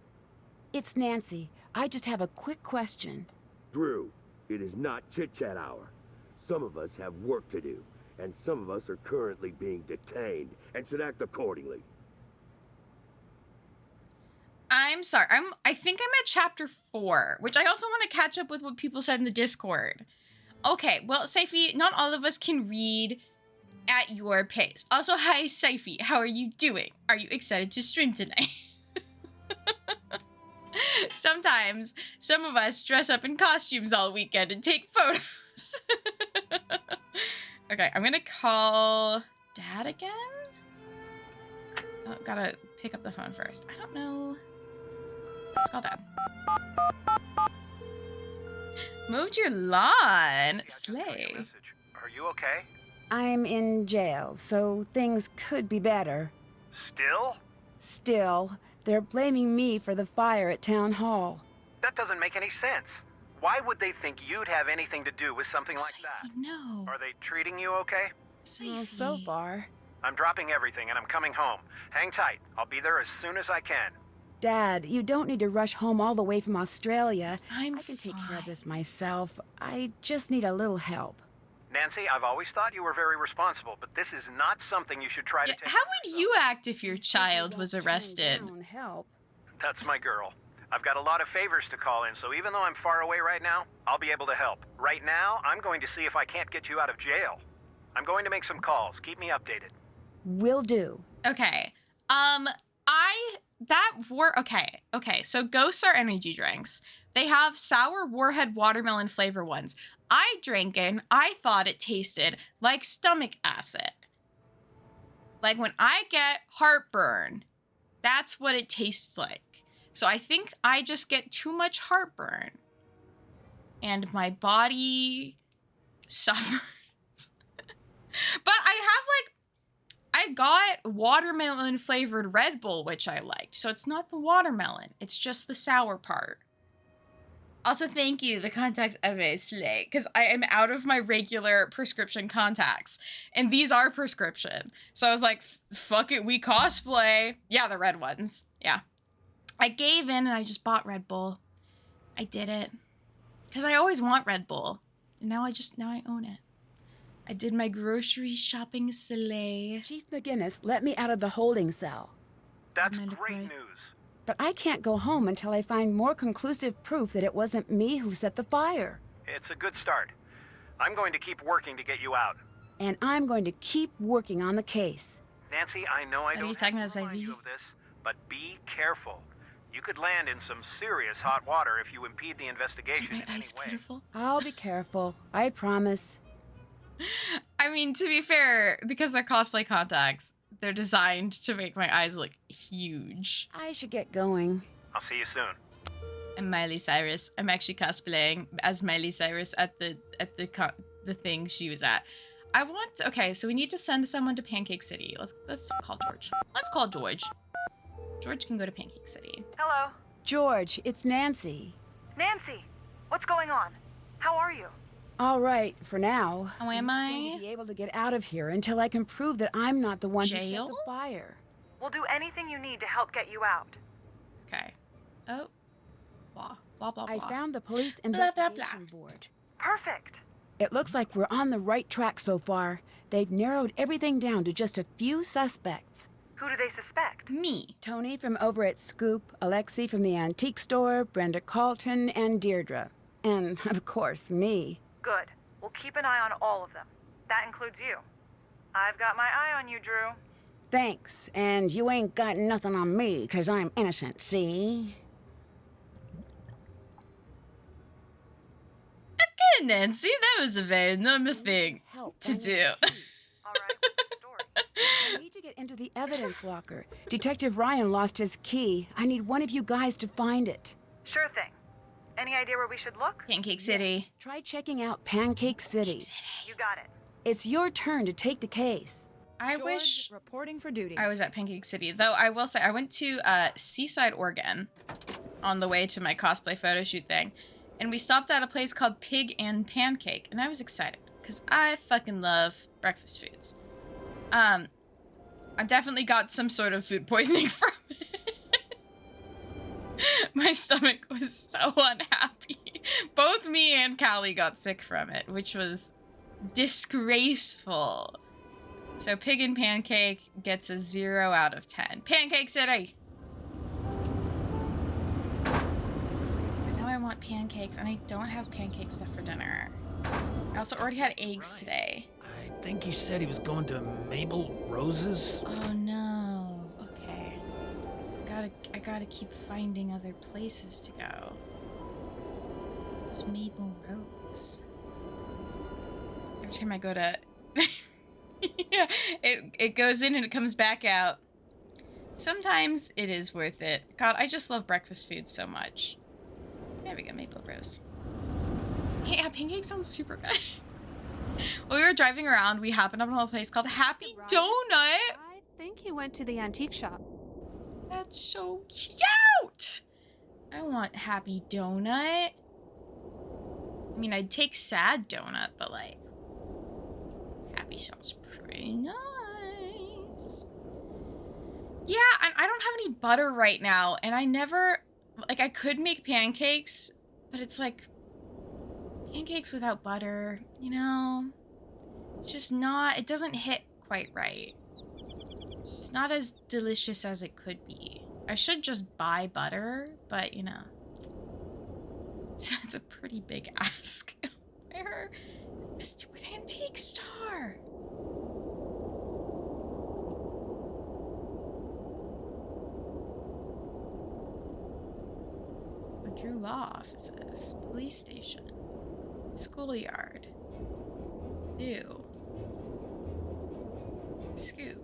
It's Nancy. I just have a quick question. Drew, it is not chit-chat hour. Some of us have work to do, and some of us are currently being detained and should act accordingly. I'm sorry. I think I'm at chapter 4, which I also want to catch up with what people said in the Discord. Okay, well, Saifi, not all of us can read at your pace. Also, hi, Saifi. How are you doing? Are you excited to stream tonight? Sometimes, some of us dress up in costumes all weekend and take photos. Okay, I'm gonna call Dad again? Oh, gotta pick up the phone first. I don't know. Let's call Dad. Moved your lawn. Slay. Are you okay? I'm in jail, so things could be better. Still? Still, they're blaming me for the fire at Town Hall. That doesn't make any sense. Why would they think you'd have anything to do with something like that? No. Are they treating you okay? Well, so far. I'm dropping everything and I'm coming home. Hang tight. I'll be there as soon as I can. Dad, you don't need to rush home all the way from Australia. I can take care of this myself. I just need a little help. Nancy, I've always thought you were very responsible, but this is not something you should try to take. How would you act if your child was arrested? Help. That's my girl. I've got a lot of favors to call in, so even though I'm far away right now, I'll be able to help. Right now, I'm going to see if I can't get you out of jail. I'm going to make some calls. Keep me updated. Will do. Okay. Okay, so Ghosts are energy drinks. They have sour warhead watermelon flavor ones. I drank it and I thought it tasted like stomach acid. Like when I get heartburn, that's what it tastes like. So I think I just get too much heartburn and my body suffers. But I got watermelon flavored Red Bull, which I liked. So it's not the watermelon, it's just the sour part. Also, thank you, the contacts Eve Slay, because I am out of my regular prescription contacts, and these are prescription. So I was like, fuck it, we cosplay. Yeah, the red ones. Yeah. I gave in and I just bought Red Bull. I did it. Because I always want Red Bull. And now I own it. I did my grocery shopping sleigh. Chief McGinnis let me out of the holding cell. That's great news. But I can't go home until I find more conclusive proof that it wasn't me who set the fire. It's a good start. I'm going to keep working to get you out. And I'm going to keep working on the case. Nancy, I know I don't have talking to about remind Ivy? you of this, but be careful. You could land in some serious hot water if you impede the investigation in any way. Beautiful. I'll be careful. I promise. I mean, to be fair, because they're cosplay contacts, they're designed to make my eyes look huge. I should get going. I'll see you soon. I'm Miley Cyrus. I'm actually cosplaying as Miley Cyrus at the thing she was at. Okay, so we need to send someone to Pancake City. Let's call George. Let's call George. George can go to Pancake City. Hello? George, it's Nancy. Nancy, what's going on? How are you? All right, for now. How am I'm going I? to be able to get out of here until I can prove that I'm not the one who set Jail? the fire. We'll do anything you need to help get you out. Okay. Oh. Blah, blah, blah, blah. I found the police Blah, blah, investigation blah. board. Perfect. It looks like we're on the right track so far. They've narrowed everything down to just a few suspects. Who do they suspect? Me. Tony from over at Scoop, Alexi from the antique store, Brenda Carlton, and Deirdre. And, of course, me. Good. We'll keep an eye on all of them. That includes you. I've got my eye on you, Drew. Thanks, and you ain't got nothing on me, 'cause I'm innocent, see? Okay, Nancy, that was a very normal thing to do. All right. to get into the evidence locker. Detective Ryan lost his key. I need one of you guys to find it. Sure thing. Any idea where we should look? Pancake City. Try checking out Pancake City. You got it. It's your turn to take the case. I George, wish reporting for duty. I was at Pancake City. Though I will say, I went to Seaside, Oregon on the way to my cosplay photo shoot thing. And we stopped at a place called Pig and Pancake. And I was excited because I fucking love breakfast foods. I definitely got some sort of food poisoning from it. My stomach was so unhappy. Both me and Callie got sick from it, which was disgraceful. So Pig and Pancake gets a 0 out of 10. Pancake City! I know I want pancakes, and I don't have pancake stuff for dinner. I also already had eggs today. I think you said he was going to Mabel Rose's. Oh no. Okay. I gotta keep finding other places to go. There's Maple Rose. Every time I go to... yeah, it goes in and it comes back out. Sometimes it is worth it. God, I just love breakfast food so much. There we go, Maple Rose. Yeah, pancake sounds super good. While we were driving around, we happened upon a place called Happy Donut. I think he went to the antique shop. That's so cute! I want Happy Donut. I mean, I'd take Sad Donut, but like, Happy sounds pretty nice. Yeah, I don't have any butter right now, and I never, like, I could make pancakes, but it's like, pancakes without butter, you know? Just not, it doesn't hit quite right. It's not as delicious as it could be. I should just buy butter, but you know. It's a pretty big ask. Where is the stupid antique store? The Drew Law offices, police station, schoolyard, zoo, scoop.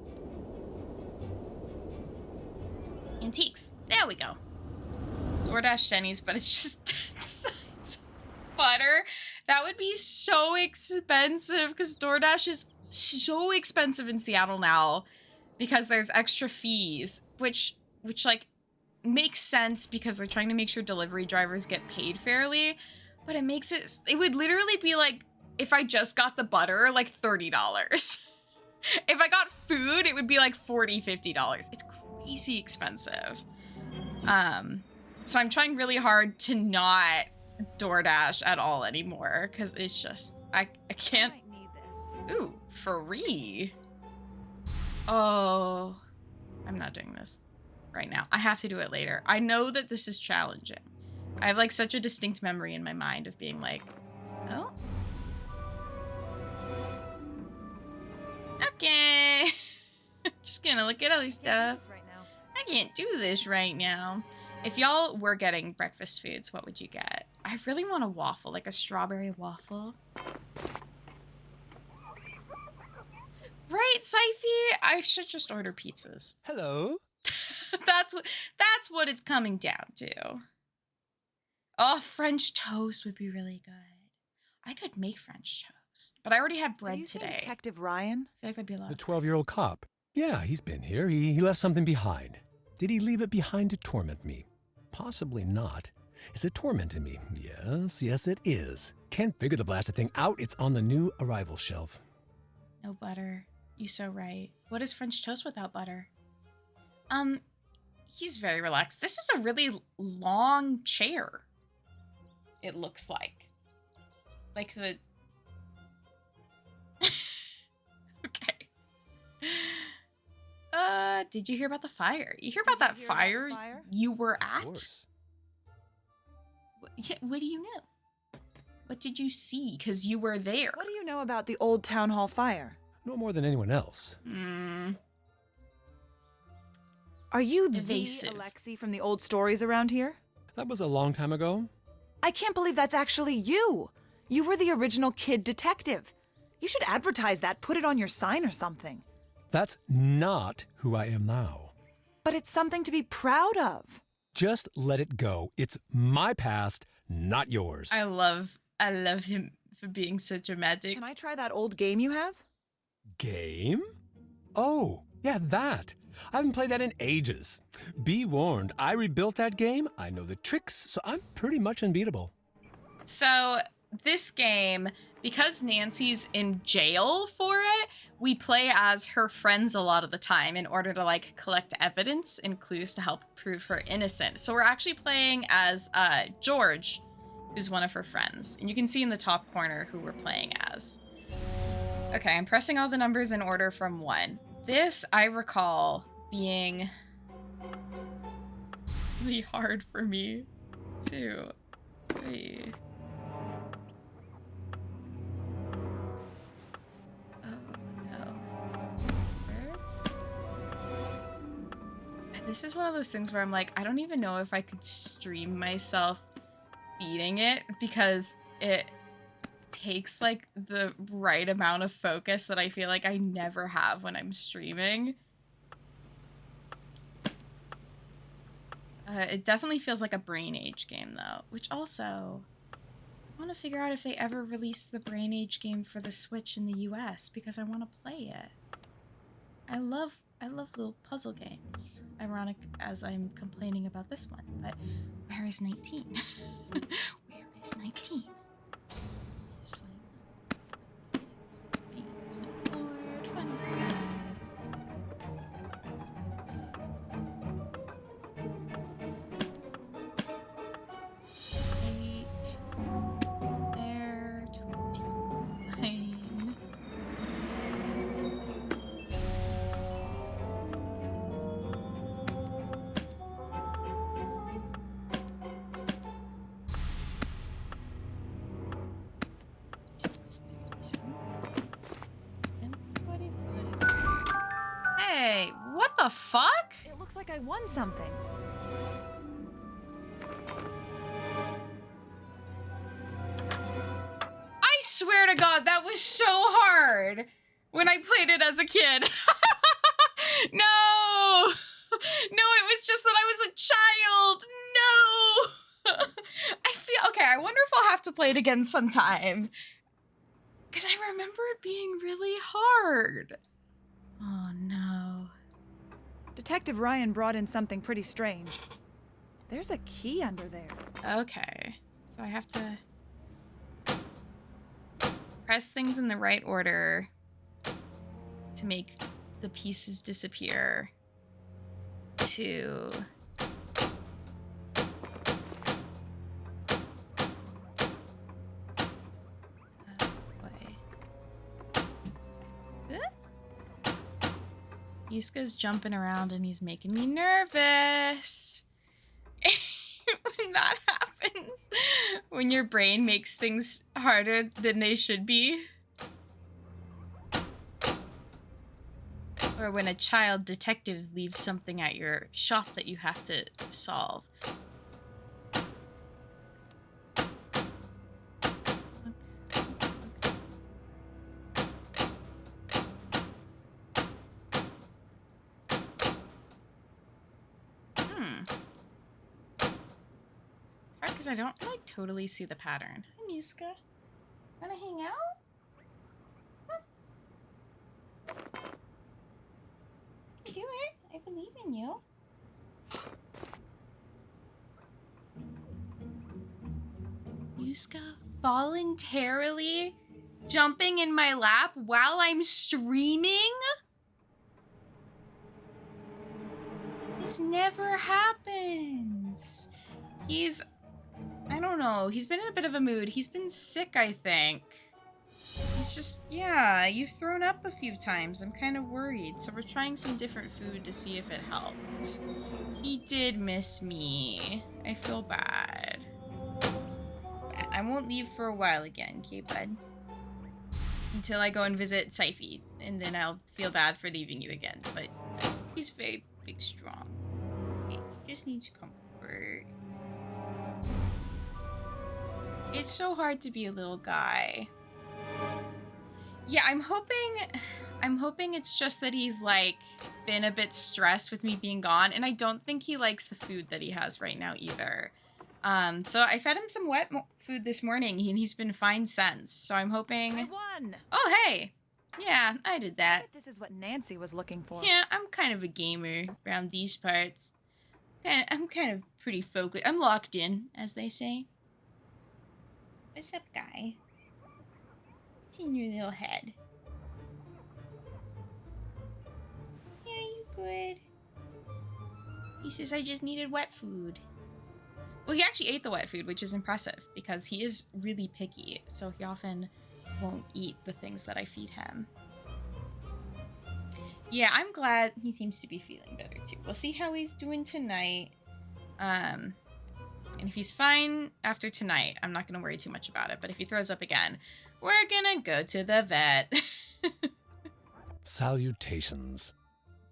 Antiques. There we go. DoorDash Denny's, but it's just 10 cents butter. That would be so expensive because DoorDash is so expensive in Seattle now because there's extra fees, which like makes sense because they're trying to make sure delivery drivers get paid fairly, but it would literally be like if I just got the butter, like $30. If I got food, it would be like $40, $50. It's crazy expensive. So I'm trying really hard to not DoorDash at all anymore because it's just I can't. I might need this. Ooh, free. Oh, I'm not doing this right now. I have to do it later. I know that this is challenging. I have like such a distinct memory in my mind of being like, oh, okay. Just gonna look at other stuff. I can't do this right now. If y'all were getting breakfast foods, what would you get? I really want a waffle, like a strawberry waffle. Right, Syfy? I should just order pizzas. Hello. That's what it's coming down to. Oh, French toast would be really good. I could make French toast, but I already had bread Did you say today. Detective Ryan? I feel like that'd be a lot. The 12-year-old cop. Yeah, he's been here. He left something behind. Did he leave it behind to torment me? Possibly not. Is it tormenting me? Yes, it is. Can't figure the blasted thing out. It's on the new arrival shelf. No butter. You so right. What is French toast without butter? He's very relaxed. This is a really long chair. It looks like. Like the... Okay. Did you hear about the fire? You hear about that fire you were Of at? course. What do you know? What did you see? Because you were there. What do you know about the old town hall fire? No more than anyone else. Are you Evasive. the Alexi from the old stories around here? That was a long time ago. I can't believe that's actually you. You were the original kid detective. You should advertise that, put it on your sign or something. That's not who I am now. But it's something to be proud of. Just let it go. It's my past, not yours. I love him for being so dramatic. Can I try that old game you have? Game? Oh, yeah, that. I haven't played that in ages. Be warned, I rebuilt that game. I know the tricks, so I'm pretty much unbeatable. So this game, because Nancy's in jail for it, we play as her friends a lot of the time in order to like collect evidence and clues to help prove her innocent. So we're actually playing as George, who's one of her friends. And you can see in the top corner who we're playing as. Okay, I'm pressing all the numbers in order from 1. This, I recall, being really hard for me. 2, 3. Oh, no. This is one of those things where I'm like, I don't even know if I could stream myself beating it because it takes like the right amount of focus that I feel like I never have when I'm streaming. It definitely feels like a Brain Age game though, which also I want to figure out if they ever released the Brain Age game for the Switch in the US because I want to play it. I love little puzzle games. Ironic as I'm complaining about this one, but where is 19? Where is 19? It's 21, 24, 25. There, 29. Hey, what the fuck? It looks like I won something. I swear to God, that was so hard when I played it as a kid. No! No, it was just that I was a child. No! I feel, okay, I wonder if I'll have to play it again sometime. Because I remember it being really hard. Oh, no. Detective Ryan brought in something pretty strange. There's a key under there. Okay, so I have to press things in the right order to make the pieces disappear to Yuska's jumping around and he's making me nervous. When that happens, when your brain makes things harder than they should be. Or when a child detective leaves something at your shop that you have to solve. I don't like totally see the pattern. Hi, Muska. Wanna hang out? Huh? You do it. I believe in you. Muska voluntarily jumping in my lap while I'm streaming? This never happens. I don't know. He's been in a bit of a mood. He's been sick, I think. He's just, yeah, you've thrown up a few times. I'm kind of worried. So we're trying some different food to see if it helped. He did miss me. I feel bad. I won't leave for a while again, okay, bud? Until I go and visit Syfy. And then I'll feel bad for leaving you again. But he's very big, strong. He just needs comfort. It's so hard to be a little guy. Yeah, I'm hoping I'm hoping it's just that he's, like, been a bit stressed with me being gone, and I don't think he likes the food that he has right now either. So I fed him some wet food this morning, and he's been fine since, so I'm hoping... I won! Oh, hey! Yeah, I did that. This is what Nancy was looking for. Yeah, I'm kind of a gamer around these parts. I'm kind of pretty focused. I'm locked in, as they say. What's up, guy? What's in your little head? Yeah, you good? He says I just needed wet food. Well, he actually ate the wet food, which is impressive, because he is really picky, so he often won't eat the things that I feed him. Yeah, I'm glad he seems to be feeling better, too. We'll see how he's doing tonight. And if he's fine after tonight, I'm not going to worry too much about it, but if he throws up again, we're going to go to the vet. Salutations.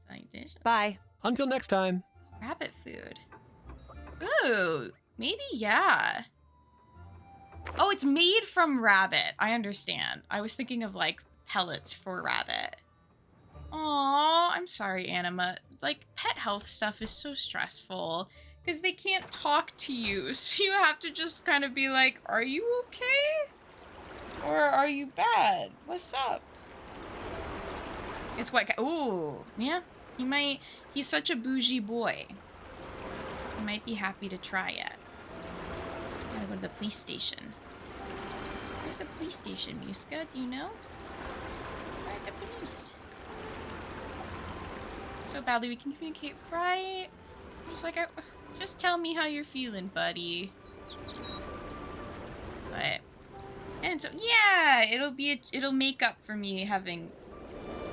Salutations. Bye. Until next time. Rabbit food. Ooh, maybe, yeah. Oh, it's made from rabbit. I understand. I was thinking of, like, pellets for rabbit. Aw, I'm sorry, Anima. Like, pet health stuff is so stressful because they can't talk to you. So you have to just kind of be like, are you okay? Or are you bad? What's up? It's what? Ooh, yeah. He's such a bougie boy. He might be happy to try it. Gotta go to the police station. Where's the police station, Muska? Do you know? Where's the police? So badly we can communicate, right? I'm just like, just tell me how you're feeling, buddy. But, and so, yeah, it'll make up for me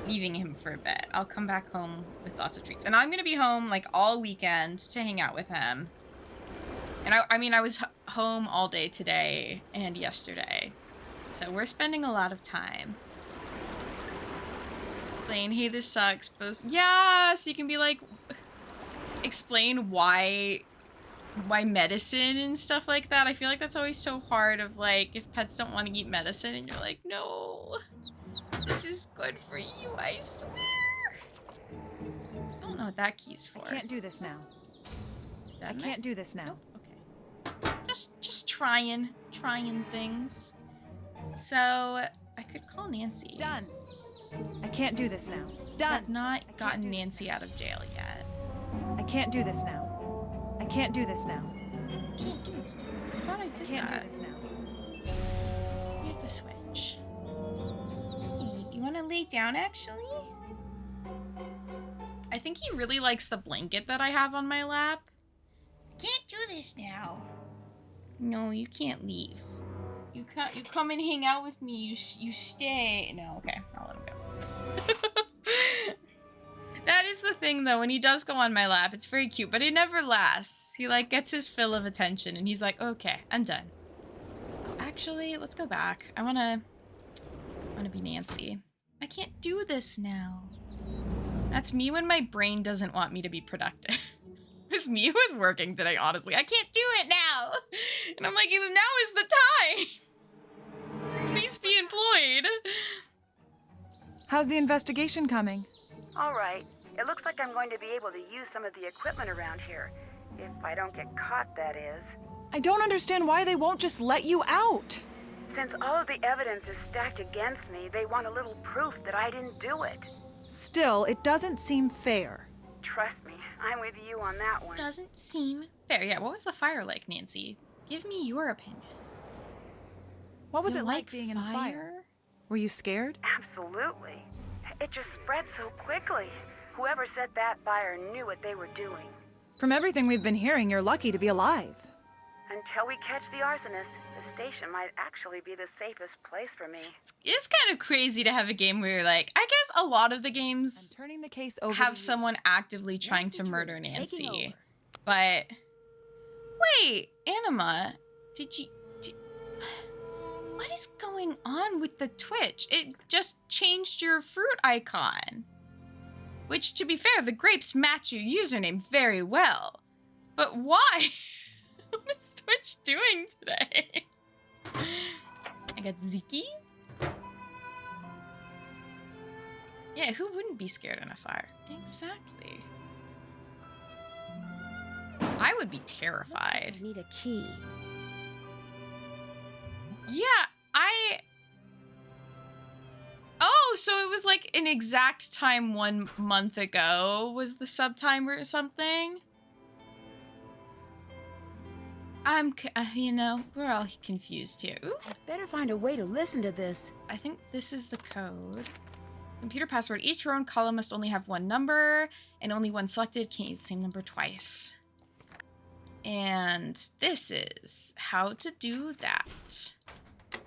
leaving him for a bit. I'll come back home with lots of treats. And I'm gonna be home, like, all weekend to hang out with him. And I mean, I was home all day today and yesterday. So we're spending a lot of time. Explain, hey, this sucks, but yeah, so you can be like, explain why medicine and stuff like that. I feel like that's always so hard of like, if pets don't want to eat medicine and you're like, no, this is good for you, I swear. I don't know what that key's for. I can't do this now. I can't do this now. Nope. Okay. Just trying things. So I could call Nancy. Done. I can't do this now. Done. I've not gotten Nancy out of jail yet. I can't do this now. I can't do this now. Can't do this now. I thought I did Can't that. do this now. You have to switch. Hey, you want to lay down, actually? I think he really likes the blanket that I have on my lap. Can't do this now. No, you can't leave. You come and hang out with me. You stay. No, okay, I'll let him go. That is the thing, though. When he does go on my lap, it's very cute, but it never lasts. He like gets his fill of attention, and he's like, "Okay, I'm done." Oh, actually, let's go back. I wanna be Nancy. I can't do this now. That's me when my brain doesn't want me to be productive. It's me with working today, honestly. I can't do it now. And I'm like, now is the time. Please be employed. How's the investigation coming? All right. It looks like I'm going to be able to use some of the equipment around here. If I don't get caught, that is. I don't understand why they won't just let you out. Since all of the evidence is stacked against me, they want a little proof that I didn't do it. Still, it doesn't seem fair. Trust me, I'm with you on that one. Doesn't seem fair. Yeah, what was the fire like, Nancy? Give me your opinion. What was You it like being in the fire? Were you scared? Absolutely. It just spread so quickly. Whoever set that fire knew what they were doing. From everything we've been hearing, you're lucky to be alive. Until we catch the arsonist, the station might actually be the safest place for me. It's kind of crazy to have a game where you're like, I guess a lot of the games turning the case over have someone actively trying to murder Nancy. But wait, Anima, what is going on with the Twitch? It just changed your fruit icon. Which, to be fair, the grapes match your username very well. But why? What is Twitch doing today? I got Ziki. Yeah, who wouldn't be scared in a fire? Exactly. I would be terrified. I need a key. Yeah, Oh, so it was like an exact time 1 month ago was the sub time or something? You know, we're all confused here. Ooh. I better find a way to listen to this. I think this is the code. Computer password. Each row and column must only have one number, and only one selected can't use the same number twice. And this is how to do that.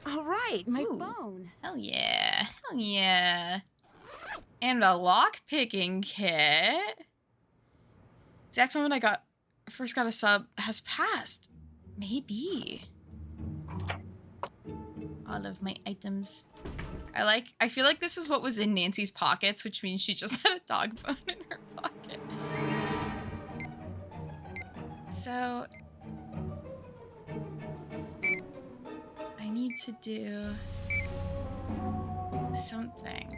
All right, my Ooh. phone. Hell yeah. Hell yeah. And a lock-picking kit. Exact moment I first got a sub has passed. Maybe. All of my items. I feel like this is what was in Nancy's pockets, which means she just had a dog bone in her pocket. So I need to do something.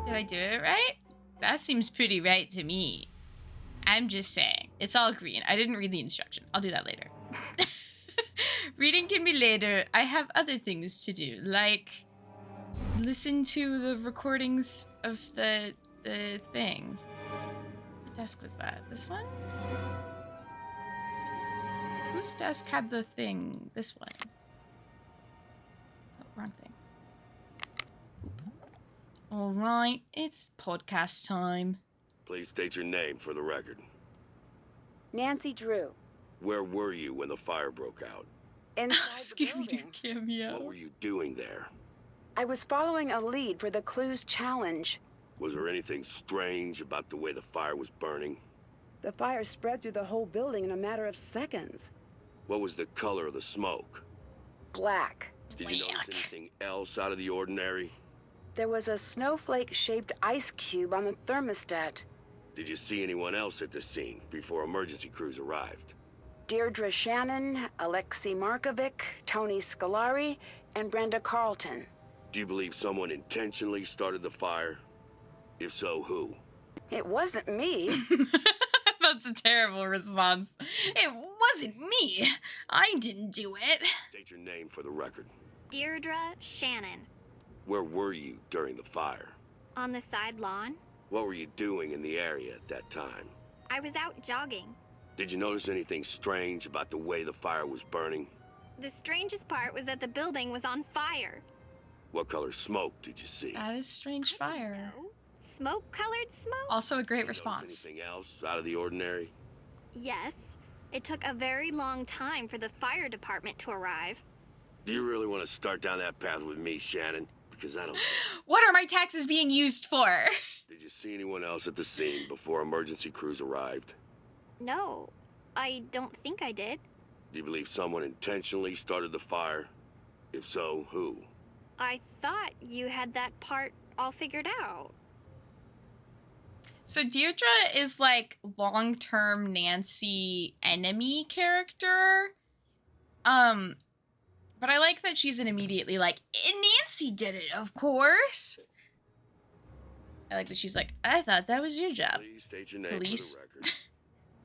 Did I do it right? That seems pretty right to me. I'm just saying. It's all green. I didn't read the instructions. I'll do that later. Reading can be later. I have other things to do, like listen to the recordings of the thing. What desk was that? This one? Whose desk had the thing? This one. Oh, wrong thing. All right, it's podcast time. Please state your name for the record. Nancy Drew. Where were you when the fire broke out? Inside the Scooby-Doo building. cameo. What were you doing there? I was following a lead for the Clues Challenge. Was there anything strange about the way the fire was burning? The fire spread through the whole building in a matter of seconds. What was the color of the smoke? Black. Did you notice anything else out of the ordinary? There was a snowflake-shaped ice cube on the thermostat. Did you see anyone else at the scene before emergency crews arrived? Deirdre Shannon, Alexei Markovic, Tony Scolari, and Brenda Carlton. Do you believe someone intentionally started the fire? If so, who? It wasn't me. That's a terrible response. It wasn't me. I didn't do it. State your name for the record. Deirdre Shannon. Where were you during the fire? On the side lawn. What were you doing in the area at that time? I was out jogging. Did you notice anything strange about the way the fire was burning? The strangest part was that the building was on fire. What color smoke did you see? That is strange fire. No. Smoke-colored smoke? Also a great Did you notice response. anything else out of the ordinary? Yes. It took a very long time for the fire department to arrive. Do you really want to start down that path with me, Shannon? Because I don't... What are my taxes being used for? Did you see anyone else at the scene before emergency crews arrived? No, I don't think I did. Do you believe someone intentionally started the fire? If so, who? I thought you had that part all figured out. So Deirdre is like long-term Nancy enemy character. But I like that she's immediately like, Nancy did it, of course. I like that she's like, I thought that was your job. Please state your name Police. for the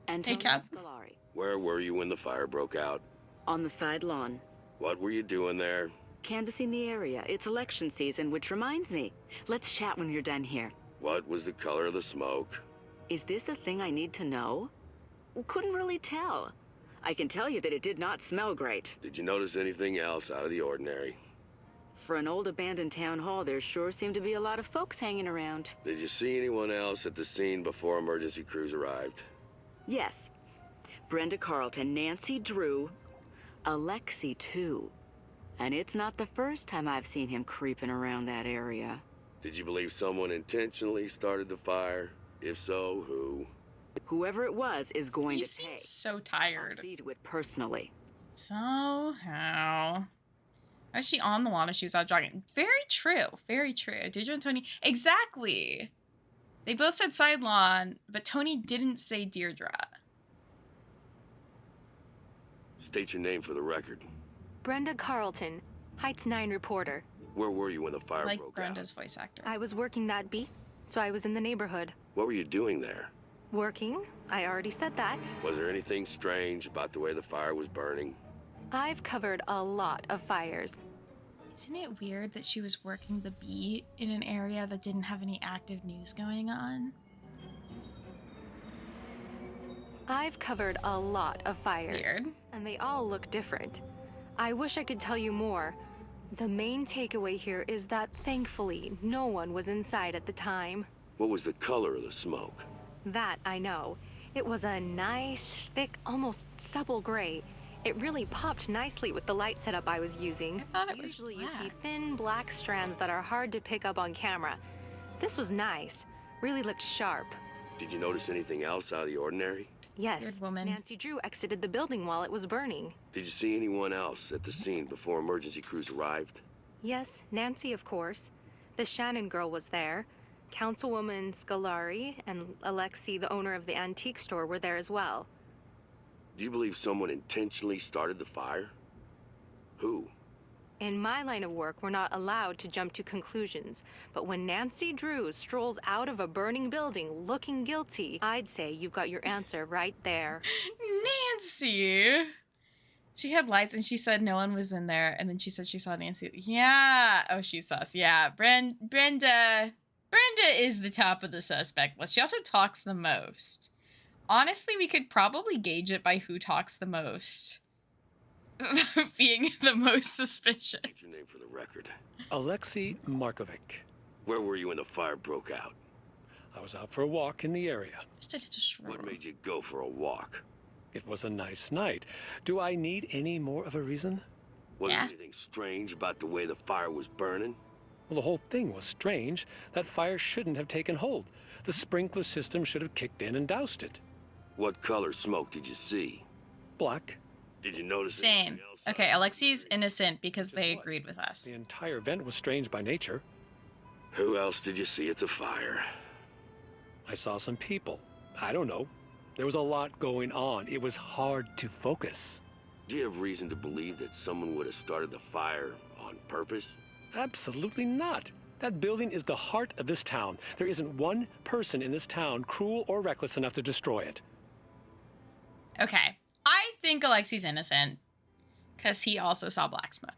record. Hey, Cap. Scolari. Where were you when the fire broke out? On the side lawn. What were you doing there? Canvassing the area. It's election season, which reminds me. Let's chat when you're done here. What was the color of the smoke? Is this the thing I need to know? Couldn't really tell. I can tell you that it did not smell great. Did you notice anything else out of the ordinary? For an old abandoned town hall, there sure seemed to be a lot of folks hanging around. Did you see anyone else at the scene before emergency crews arrived? Yes. Brenda Carlton, Nancy Drew, Alexei too. And it's not the first time I've seen him creeping around that area. Did you believe someone intentionally started the fire? If so, who? Whoever it was is going He to pay. seems so I'll tired. see to it personally. So how? Why was she on the lawn if she was out jogging? Very true. Very true. Deirdre and Tony. Exactly. They both said side lawn, but Tony didn't say Deirdre. State your name for the record. Brenda Carlton, Heights 9 reporter. Where were you when the fire Like broke Brenda's voice actor. I was working that beat, so I was in the neighborhood. What were you doing there? Working? I already said that. Was there anything strange about the way the fire was burning? I've covered a lot of fires. Isn't it weird that she was working the beat in an area that didn't have any active news going on? I've covered a lot of fires. Weird. And they all look different. I wish I could tell you more. The main takeaway here is that thankfully no one was inside at the time. What was the color of the smoke? That I know. It was a nice, thick, almost supple gray. It really popped nicely with the light setup I was using. I thought it was Usually black. you see thin black strands that are hard to pick up on camera. This was nice. Really looked sharp. Did you notice anything else out of the ordinary? Yes, Weird woman. Nancy Drew exited the building while it was burning. Did you see anyone else at the scene before emergency crews arrived? Yes, Nancy, of course. The Shannon girl was there. Councilwoman Scolari and Alexi, the owner of the antique store, were there as well. Do you believe someone intentionally started the fire? Who? In my line of work, we're not allowed to jump to conclusions. But when Nancy Drew strolls out of a burning building looking guilty, I'd say you've got your answer right there. Nancy! She had lights and she said no one was in there. And then she said she saw Nancy. Yeah. Oh, she's sus. Yeah. Brenda is the top of the suspect list. She also talks the most. Honestly, we could probably gauge it by who talks the most. Being the most suspicious. State your name for the record. Alexei Markovic. Where were you when the fire broke out? I was out for a walk in the area. Just a little stroll. What made you go for a walk? It was a nice night. Do I need any more of a reason? Was Yeah. there anything strange about the way the fire was burning? Well, the whole thing was strange. That fire shouldn't have taken hold. The sprinkler system should have kicked in and doused it. What color smoke did you see? Black. Did you notice Same. anything else? Okay, Alexi's innocent because they agreed with us. The entire event was strange by nature. Who else did you see at the fire? I saw some people. I don't know. There was a lot going on. It was hard to focus. Do you have reason to believe that someone would have started the fire on purpose? Absolutely not. That building is the heart of this town. There isn't one person in this town cruel or reckless enough to destroy it. Okay. I think Alexi's innocent because he also saw black smoke.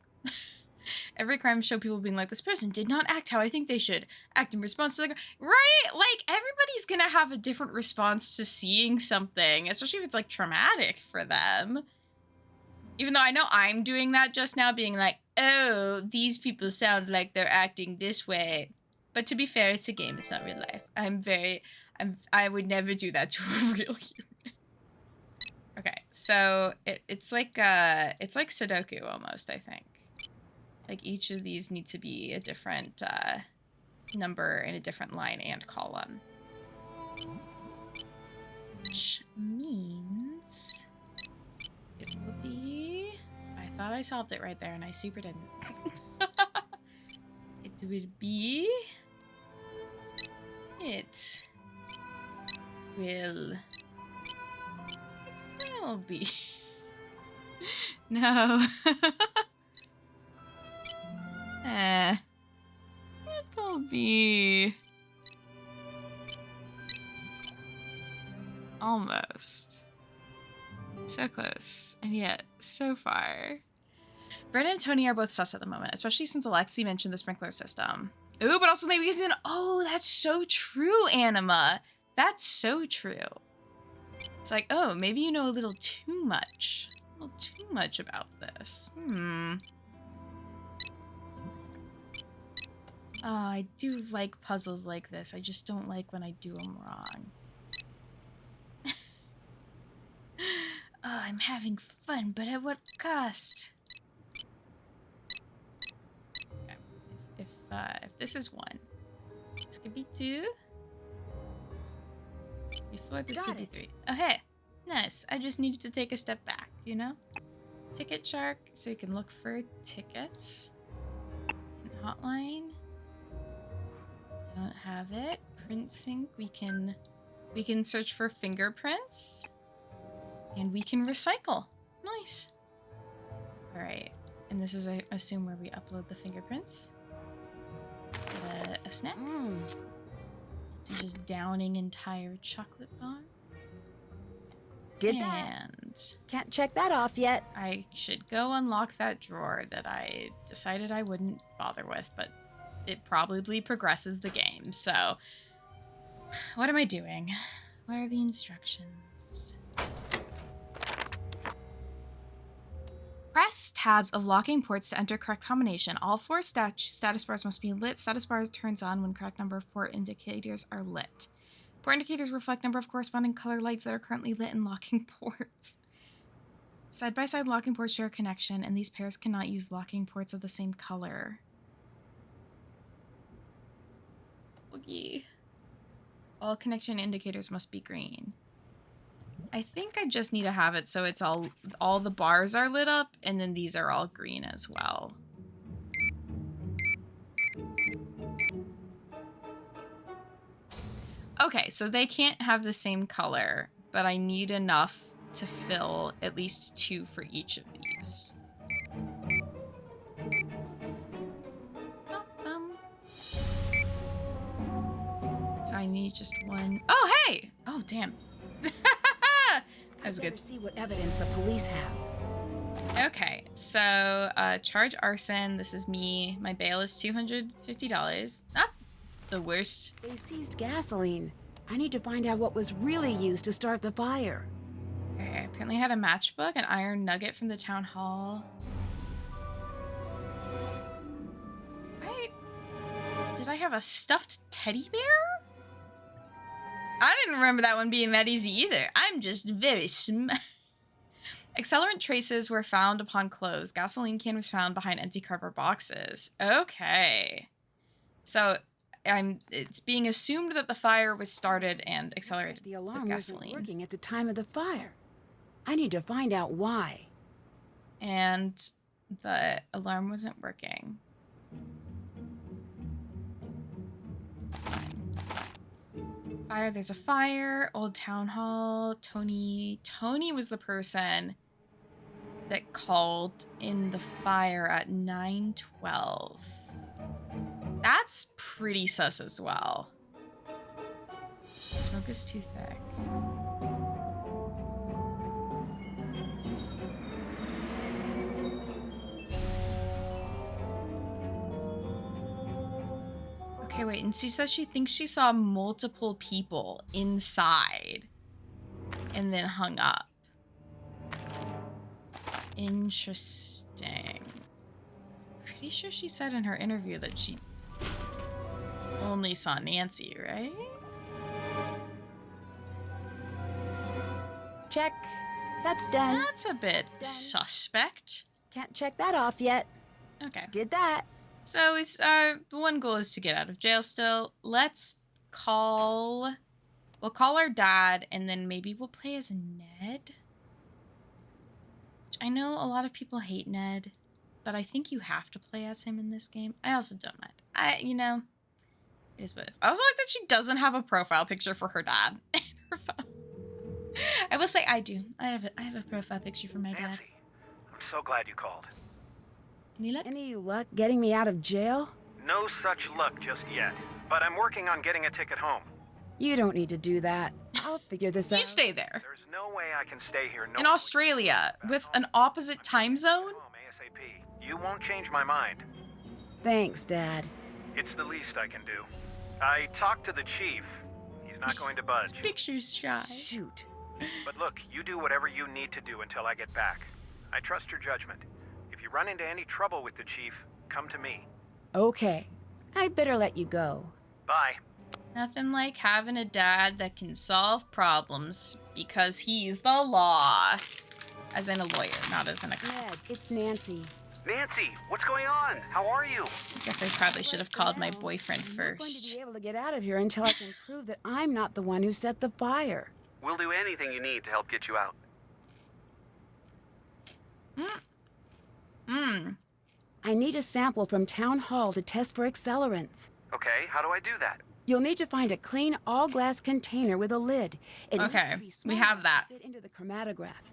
Every crime show people being like, this person did not act how I think they should act in response to the right? Like, everybody's gonna have a different response to seeing something, especially if it's like traumatic for them. Even though I know I'm doing that just now, being like, oh, these people sound like they're acting this way. But to be fair, it's a game, it's not real life. I would never do that to a real human. Okay, so it's like Sudoku almost, I think. Like each of these need to be a different number in a different line and column. Which means it will be... I thought I solved it right there and I super didn't. It will be... It will be... No. It'll be... Almost. So close, and yet so far. Brenda and Tony are both sus at the moment, especially since Alexi mentioned the sprinkler system. Ooh, but also maybe he's in... Oh, that's so true, Anima. That's so true. It's like, oh, maybe you know a little too much. A little too much about this. Oh, I do like puzzles like this. I just don't like when I do them wrong. Oh, I'm having fun, but at what cost? Okay. If this is 1, this could be 2. This could be 4, this could be 3. Oh, hey. Nice. I just needed to take a step back, you know? Ticket shark, so you can look for tickets. And hotline. Don't have it. Print sync. We can search for fingerprints. And we can recycle. Nice. Alright. And this is, I assume, where we upload the fingerprints. Let's get a snack. So just downing entire chocolate bars. Did that. Can't check that off yet. I should go unlock that drawer that I decided I wouldn't bother with, but it probably progresses the game, so... What am I doing? What are the instructions? Press tabs of locking ports to enter correct combination. All 4 status bars must be lit. Status bars turns on when correct number of port indicators are lit. Port indicators reflect number of corresponding color lights that are currently lit in locking ports. Side-by-side locking ports share a connection, and these pairs cannot use locking ports of the same color. Okay. All connection indicators must be green. I think I just need to have it so it's all the bars are lit up, and then these are all green as well. Okay, so they can't have the same color, but I need enough to fill at least 2 for each of these. So I need just 1. Oh, hey! Oh, damn. That was good. See what evidence the police have. Okay, so charge arson. This is me. My bail is $250. Not the worst. They seized gasoline. I need to find out what was really used to start the fire. Okay, apparently I had a matchbook, an iron nugget from the town hall. Right? Did I have a stuffed teddy bear? I didn't remember that one being that easy either. I'm just very Accelerant traces were found upon clothes. Gasoline can was found behind empty cardboard boxes. Okay. So it's being assumed that the fire was started and accelerated the alarm with gasoline. wasn't working at the time of the fire. I need to find out why. And the alarm wasn't working. Fire, there's a fire. Old town hall. Tony was the person that called in the fire at 9:12. That's pretty sus as well. Smoke is too thick. Okay, wait, and she says she thinks she saw multiple people inside and then hung up. Interesting. Pretty sure she said in her interview that she only saw Nancy, right? Check. That's done. That's a bit suspect. Can't check that off yet. Okay. Did that. So the one goal is to get out of jail still. We'll call our dad, and then maybe we'll play as Ned. I know a lot of people hate Ned, but I think you have to play as him in this game. I also don't mind. It is what it is. I also like that she doesn't have a profile picture for her dad in her phone. I will say I do. I have a profile picture for my dad. Nancy, I'm so glad you called. Any luck? Any luck getting me out of jail? No such luck just yet, but I'm working on getting a ticket home. You don't need to do that. I'll figure this out. You stay there. There's no way I can stay here. In Australia, with an opposite time zone? ASAP. You won't change my mind. Thanks, Dad. It's the least I can do. I talked to the chief. He's not going to budge. Picture's shy. Shoot. But look, you do whatever you need to do until I get back. I trust your judgment. If you run into any trouble with the chief, come to me. Okay. I better let you go. Bye. Nothing like having a dad that can solve problems because he's the law. As in a lawyer, not as in a cop. Ned, it's Nancy. Nancy, what's going on? How are you? I guess I probably should have called my boyfriend I'm not going to first. be able to get out of here until I can prove that I'm not the one who set the fire. We'll do anything you need to help get you out. I need a sample from Town Hall to test for accelerants. Okay, how do I do that? You'll need to find a clean, all-glass container with a lid. It needs to be small we have that. to fit into the chromatograph.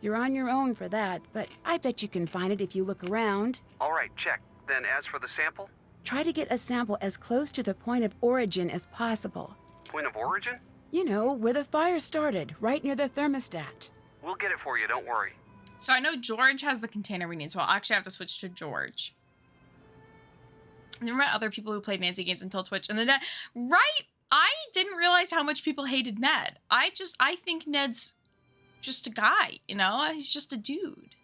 You're on your own for that, but I bet you can find it if you look around. All right, check. Then as for the sample? Try to get a sample as close to the point of origin as possible. Point of origin? You know, where the fire started, right near the thermostat. We'll get it for you, don't worry. So I know George has the container we need, so I'll actually have to switch to George. I never met other people who played Nancy games until Twitch. And then, right? I didn't realize how much people hated Ned. I think Ned's just a guy, you know? He's just a dude.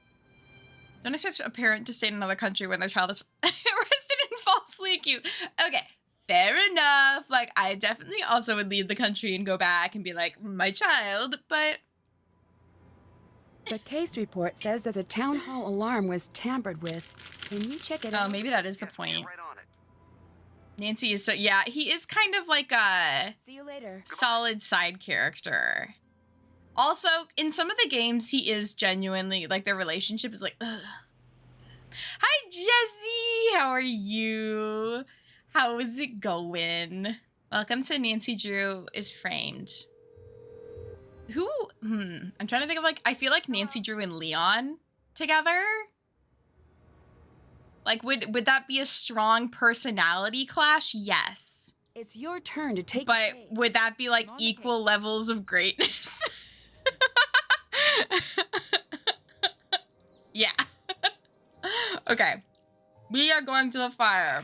Don't expect a parent to stay in another country when their child is arrested and falsely accused. Okay, fair enough. Like, I definitely also would leave the country and go back and be like, my child, but... The case report says that the town hall alarm was tampered with. Can you check it out? Oh, maybe that is the point. Nancy is so... Yeah, he is kind of like a... See you later. Solid side character. Also, in some of the games, he is genuinely... Like, their relationship is like... Ugh. Hi, Jesse! How are you? How is it going? Welcome to Nancy Drew is Framed. Who... I'm trying to think of, like... I feel like Nancy Drew and Leon together... Like, would that be a strong personality clash? Yes. It's your turn to take. But would that be like equal levels of greatness? Yeah. Okay. We are going to the fire.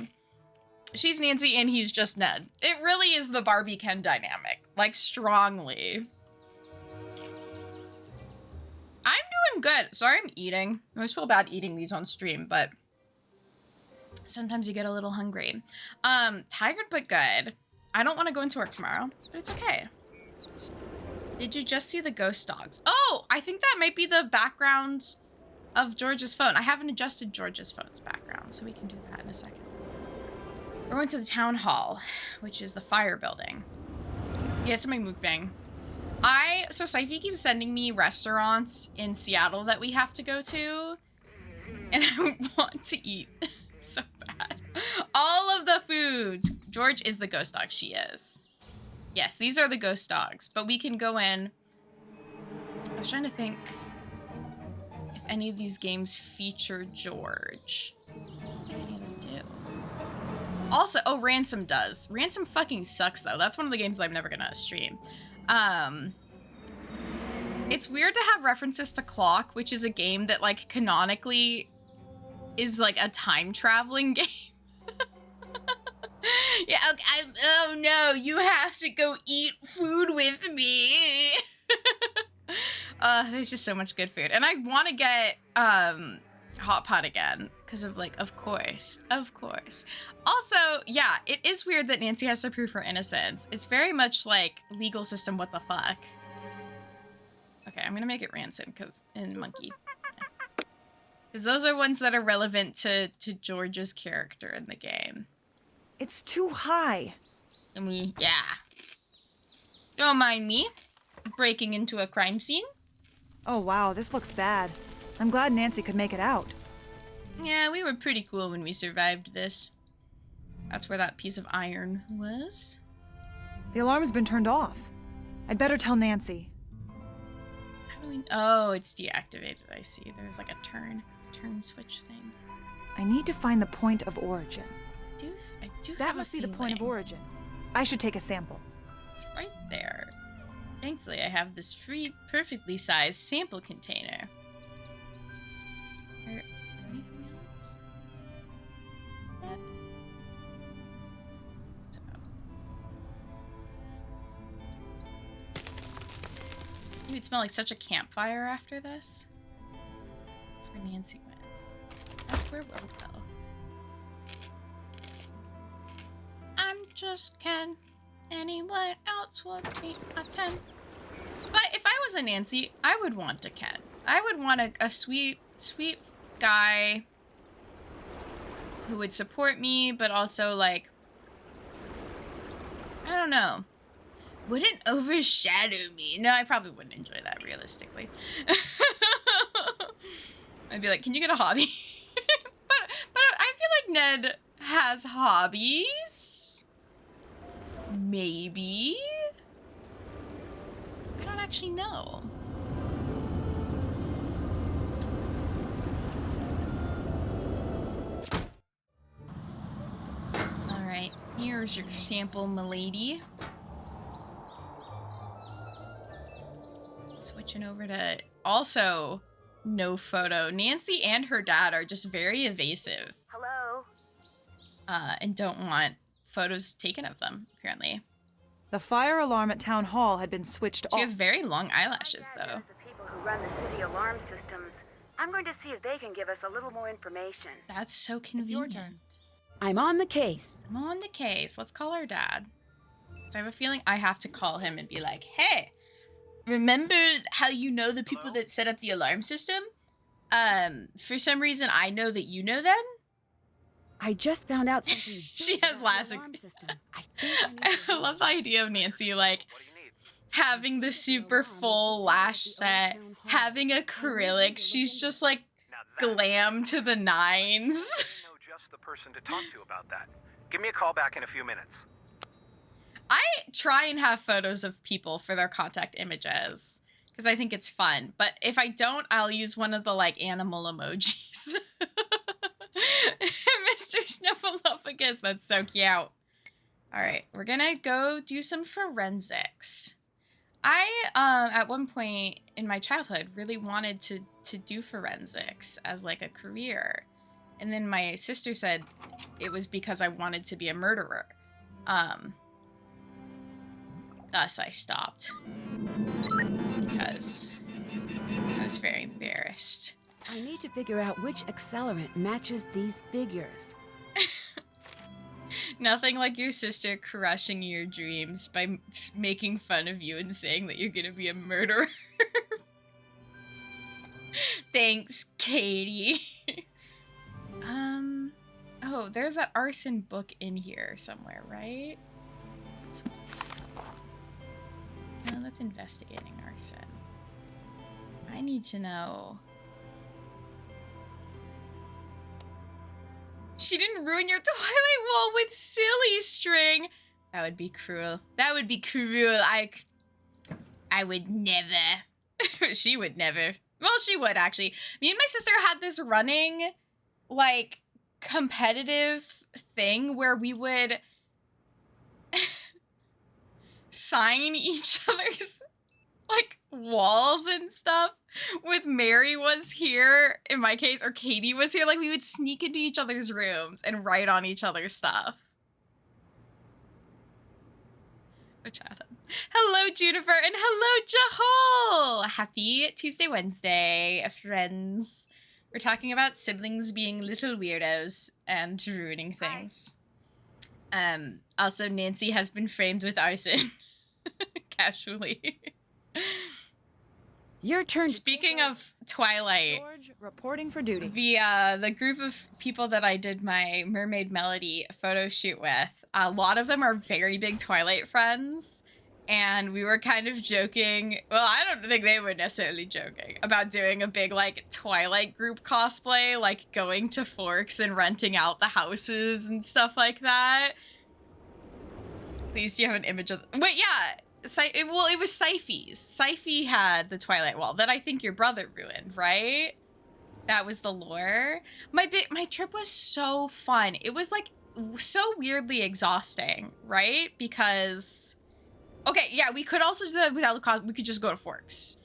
She's Nancy and he's just Ned. It really is the Barbie Ken dynamic. Like, strongly. I'm doing good. Sorry I'm eating. I always feel bad eating these on stream, but... Sometimes you get a little hungry. Tired but good. I don't want to go into work tomorrow, but it's okay. Did you just see the ghost dogs? Oh, I think that might be the background of George's phone. I haven't adjusted George's phone's background, so we can do that in a second. We're going to the town hall, which is the fire building. Yeah, it's my mukbang. So Saifi keeps sending me restaurants in Seattle that we have to go to, and I want to eat. So bad. All of the foods. George is the ghost dog. She is. Yes, these are the ghost dogs. But we can go in. I was trying to think if any of these games feature George. Any of them do. Also, oh, Ransom does. Ransom fucking sucks, though. That's one of the games that I'm never gonna stream. It's weird to have references to Clock, which is a game that, like, canonically... is like a time traveling game. Yeah, okay, oh no, you have to go eat food with me. There's just so much good food. And I want to get Hot Pot again because of like, of course. Also, yeah, it is weird that Nancy has to prove her innocence. It's very much like legal system, what the fuck. Okay, I'm gonna make it Ransom and Monkey. Because those are ones that are relevant to George's character in the game. It's too high. And yeah. Don't mind me breaking into a crime scene. Oh wow, this looks bad. I'm glad Nancy could make it out. Yeah, we were pretty cool when we survived this. That's where that piece of iron was. The alarm's been turned off. I'd better tell Nancy. How do we... Oh, it's deactivated, I see. There's like a turn switch thing. I need to find the point of origin. I do that must be the point of origin. I should take a sample. It's right there. Thankfully, I have this free, perfectly sized sample container. Anything else? So. You would smell like such a campfire after this. That's where Nancy went. That's where we'll go. I'm just Ken. Anyone else would be a 10. But if I was a Nancy, I would want a Ken. I would want a sweet, sweet guy who would support me, but also, like, I don't know. Wouldn't overshadow me. No, I probably wouldn't enjoy that, realistically. I'd be like, can you get a hobby? but I feel like Ned has hobbies. Maybe? I don't actually know. Where's your sample, milady? Switching over to also no photo. Nancy and her dad are just very evasive. Hello? And don't want photos taken of them, apparently. The fire alarm at Town Hall had been switched off. She has very long eyelashes, though. The people who run the city alarm systems. I'm going to see if they can give us a little more information. That's so convenient. It's your turn. I'm on the case. I'm on the case. Let's call our dad. So I have a feeling I have to call him and be like, hey, remember how you know the people that set up the alarm system? For some reason, I know that you know them. I just found out something. She has LASIK. I love the idea of Nancy, like, having the super full lash set, having acrylic. She's just, like, glam to the nines. I know just the person to talk to about that. Give me a call back in a few minutes. I try and have photos of people for their contact images, because I think it's fun. But if I don't, I'll use one of the, like, animal emojis. Mr. Snuffleupagus, that's so cute. All right, we're gonna go do some forensics. I, at one point in my childhood, really wanted to do forensics as, like, a career. And then my sister said it was because I wanted to be a murderer. Thus I stopped. Because I was very embarrassed. I need to figure out which accelerant matches these figures. Nothing like your sister crushing your dreams by making fun of you and saying that you're gonna be a murderer. Thanks, Katie. Oh, there's that arson book in here somewhere, right? No, that's investigating arson. I need to know. She didn't ruin your toilet wall with silly string. That would be cruel. That would be cruel. I would never. She would never. Well, she would, actually. Me and my sister had this running, like, competitive thing where we would sign each other's, like, walls and stuff. With Mary was here, in my case, or Katie was here, like, we would sneak into each other's rooms and write on each other's stuff. Hello, Juniper, and hello, Jahol! Happy Tuesday, Wednesday, friends. We're talking about siblings being little weirdos and ruining things. Also, Nancy has been framed with arson. Casually. Your turn. Speaking of Twilight, George, reporting for duty. The group of people that I did my Mermaid Melody photo shoot with, a lot of them are very big Twilight friends, and we were kind of joking. Well, I don't think they were necessarily joking about doing a big, like, Twilight group cosplay, like going to Forks and renting out the houses and stuff like that. Please, do you have an image of? Wait, yeah. Well, it was Syphi's. Syphi had the Twilight wall that I think your brother ruined, right? That was the lore. My trip was so fun. It was, like, so weirdly exhausting, right? Because, okay, yeah, we could also do that without the cost. We could just go to Forks.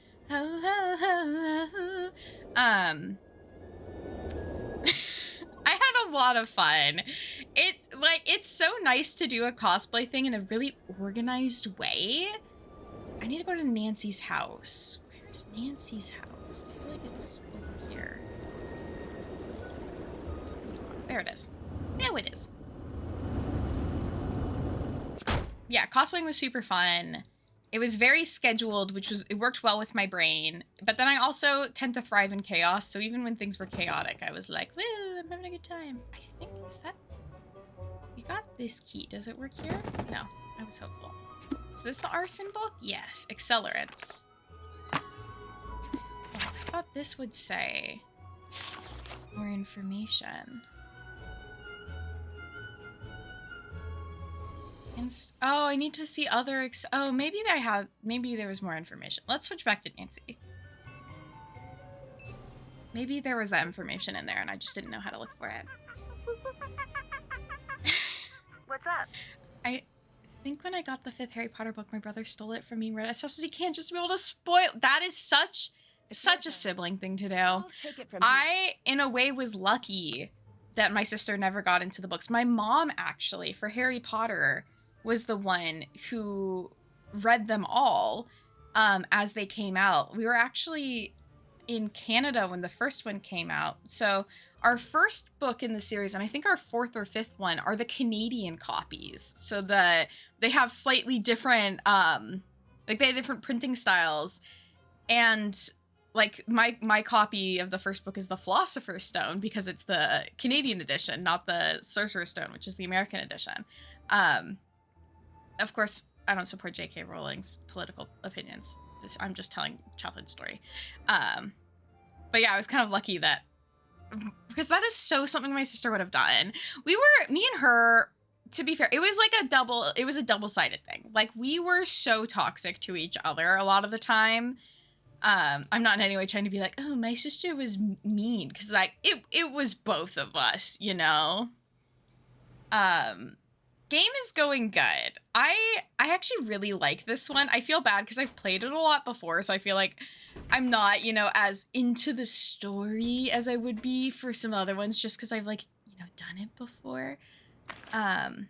I had a lot of fun. It's so nice to do a cosplay thing in a really organized way. I need to go to Nancy's house. Where's Nancy's house? I feel like it's over here. There it is. There it is. Yeah, cosplaying was super fun. It was very scheduled, it worked well with my brain. But then I also tend to thrive in chaos, so even when things were chaotic, I was like, woo, I'm having a good time. I think, is that... You got this key. Does it work here? No, I was hopeful. Is this the arson book? Yes, accelerants. Oh, I thought this would say more information. Oh, I need to see other oh, maybe there was more information. Let's switch back to Nancy. Maybe there was that information in there and I just didn't know how to look for it. What's up? I think when I got the 5th Harry Potter book, my brother stole it from me right as fast as he can just to be able to spoil. That is such a sibling thing to do. I'll take it from I, in a way, was lucky that my sister never got into the books. My mom, actually, for Harry Potter, was the one who read them all as they came out. We were actually in Canada when the first one came out. So our first book in the series, and I think our 4th or 5th one, are the Canadian copies. So they have slightly different, like they have different printing styles. And like my copy of the first book is the Philosopher's Stone because it's the Canadian edition, not the Sorcerer's Stone, which is the American edition. Of course, I don't support J.K. Rowling's political opinions. I'm just telling childhood story. But yeah, I was kind of lucky that, because that is so something my sister would have done. Me and her, to be fair, it was a double-sided thing. Like, we were so toxic to each other a lot of the time. I'm not in any way trying to be like, oh, my sister was mean, because like it was both of us, you know. Game is going good. I actually really like this one. I feel bad because I've played it a lot before, so I feel like I'm not, you know, as into the story as I would be for some other ones, just because I've, like, you know, done it before. Where am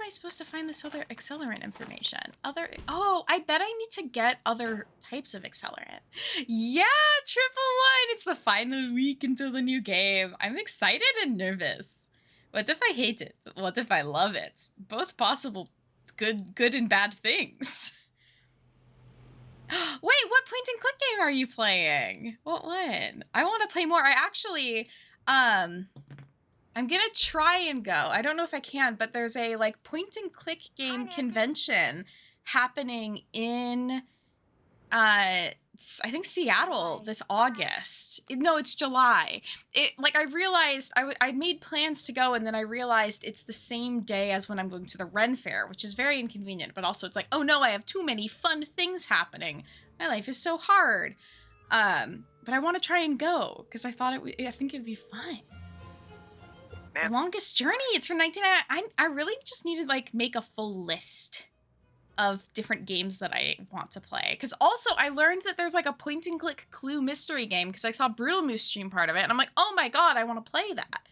I supposed to find this other accelerant information? Oh, I bet I need to get other types of accelerant. Yeah, 111! It's the final week until the new game. I'm excited and nervous. What if I hate it? What if I love it? Both possible good and bad things. Wait, what point and click game are you playing? What one? I want to play more. I actually, I'm gonna try and go. I don't know if I can, but there's a like point and click game convention happening in I think Seattle this August. No, it's July. I realized I made plans to go, and then I realized it's the same day as when I'm going to the Ren Fair, which is very inconvenient, but also it's like, oh no, I have too many fun things happening. My life is so hard. But I want to try and go because I think it'd be fun. The Longest Journey. It's for $19.99. I really just need to like make a full list of different games that I want to play. Because also I learned that there's like a point and click Clue mystery game because I saw Brutal Moose stream part of it, and I'm like, oh my god, I want to play that.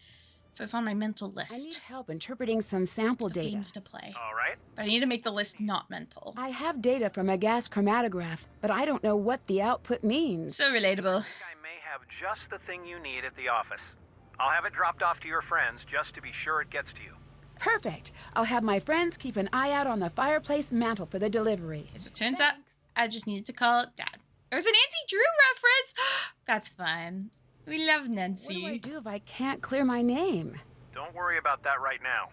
So it's on my mental list. I need help interpreting some sample data. Games to play. All right. But I need to make the list not mental. I have data from a gas chromatograph, but I don't know what the output means. So relatable. I think I may have just the thing you need at the office. I'll have it dropped off to your friends just to be sure it gets to you. Perfect. I'll have my friends keep an eye out on the fireplace mantle for the delivery. As it turns out, I just needed to call Dad. There's a Nancy Drew reference. That's fun. We love Nancy. What do I do if I can't clear my name? Don't worry about that right now.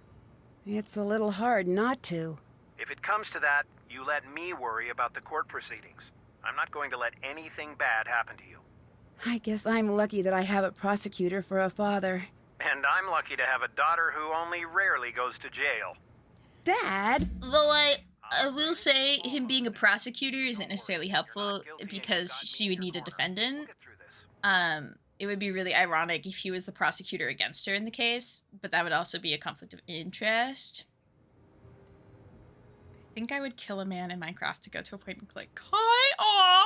It's a little hard not to. If it comes to that, you let me worry about the court proceedings. I'm not going to let anything bad happen to you. I guess I'm lucky that I have a prosecutor for a father. And I'm lucky to have a daughter who only rarely goes to jail. Dad? Though I will say him being a prosecutor isn't necessarily helpful because she would need a defendant. It would be really ironic if he was the prosecutor against her in the case, but that would also be a conflict of interest. I think I would kill a man in Minecraft to go to a point and click. Hi, aww!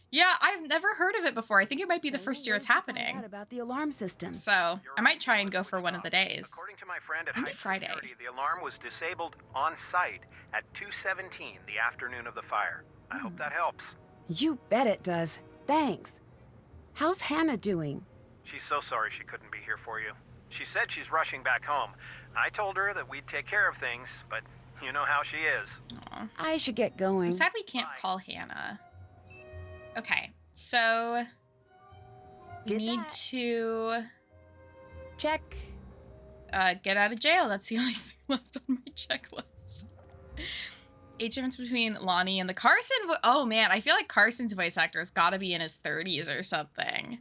Yeah, I've never heard of it before. I think it might be the first year it's happening. About the alarm system. So I might try and go for one of the days. According to my friend at Maybe High Friday. Security, the alarm was disabled on site at 2:17 the afternoon of the fire. I hope that helps. You bet it does. Thanks. How's Hannah doing? She's so sorry she couldn't be here for you. She said she's rushing back home. I told her that we'd take care of things, but you know how she is. Aww. I should get going. I'm sad we can't call Hannah. Okay, so we need to check. Get out of jail. That's the only thing left on my checklist. Age difference between Lonnie and the Carson. Oh man, I feel like Carson's voice actor has got to be in his 30s or something.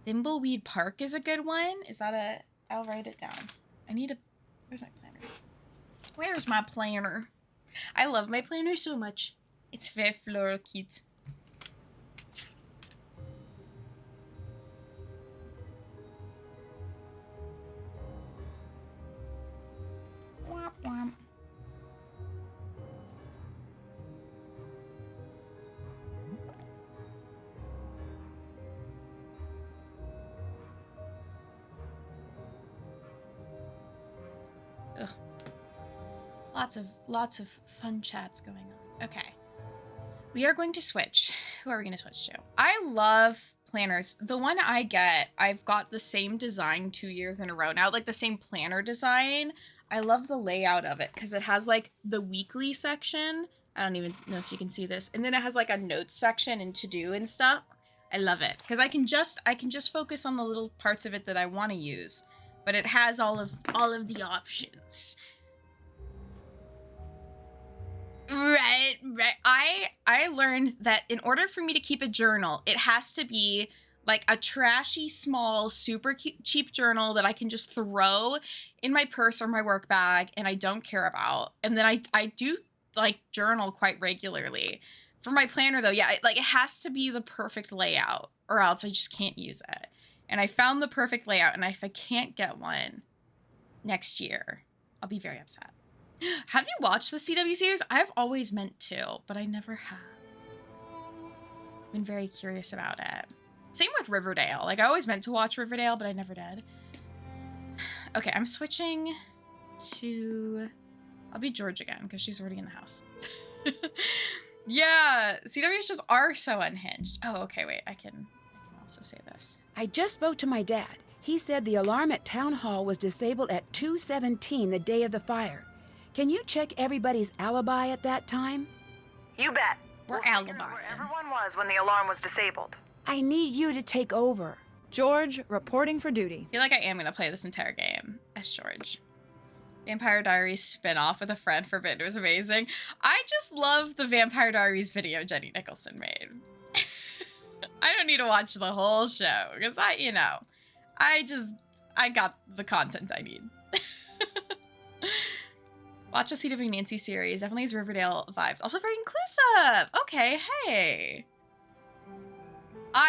Thimbleweed Park is a good one. Is that a? I'll write it down. I need a. Where's my planner? Where's my planner? I love my planner so much. It's very floral cute. womp. Ugh. Lots of fun chats going on. Okay. We are going to switch. Who are we going to switch to? I love planners. The one I get, I've got the same design 2 years in a row now, like the same planner design. I love the layout of it because it has like the weekly section. I don't even know if you can see this. And then it has like a notes section and to do and stuff. I love it because I can just focus on the little parts of it that I want to use, but it has all of the options. Right. I learned that in order for me to keep a journal, it has to be like a trashy, small, super cheap journal that I can just throw in my purse or my work bag and I don't care about. And then I do like journal quite regularly. For my planner though, yeah, it has to be the perfect layout or else I just can't use it. And I found the perfect layout, and if I can't get one next year, I'll be very upset. Have you watched the CW series? I've always meant to, but I never have. Been very curious about it. Same with Riverdale. Like, I always meant to watch Riverdale, but I never did. Okay, I'm switching to... I'll be George again, because she's already in the house. Yeah, CW shows are so unhinged. Oh, okay, wait, I can also say this. I just spoke to my dad. He said the alarm at Town Hall was disabled at 2:17 the day of the fire. Can you check everybody's alibi at that time? You bet. We're alibi. Where everyone was when the alarm was disabled. I need you to take over. George, reporting for duty. I feel like I am going to play this entire game as George. Vampire Diaries spin-off with a friend forbidden was amazing. I just love the Vampire Diaries video Jenny Nicholson made. I don't need to watch the whole show because I got the content I need. Watch a CW Nancy series. Definitely has Riverdale vibes. Also very inclusive. Okay, hey.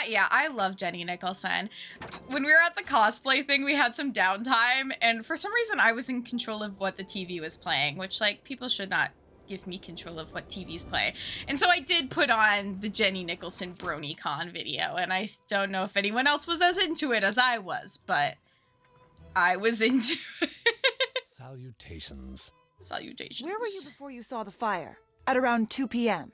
Yeah, I love Jenny Nicholson. When we were at the cosplay thing, we had some downtime, and for some reason I was in control of what the TV was playing, which, like, people should not give me control of what TVs play. And so I did put on the Jenny Nicholson BronyCon video, and I don't know if anyone else was as into it as I was, but I was into it. Salutations. Salutations. Where were you before you saw the fire? At around 2 p.m.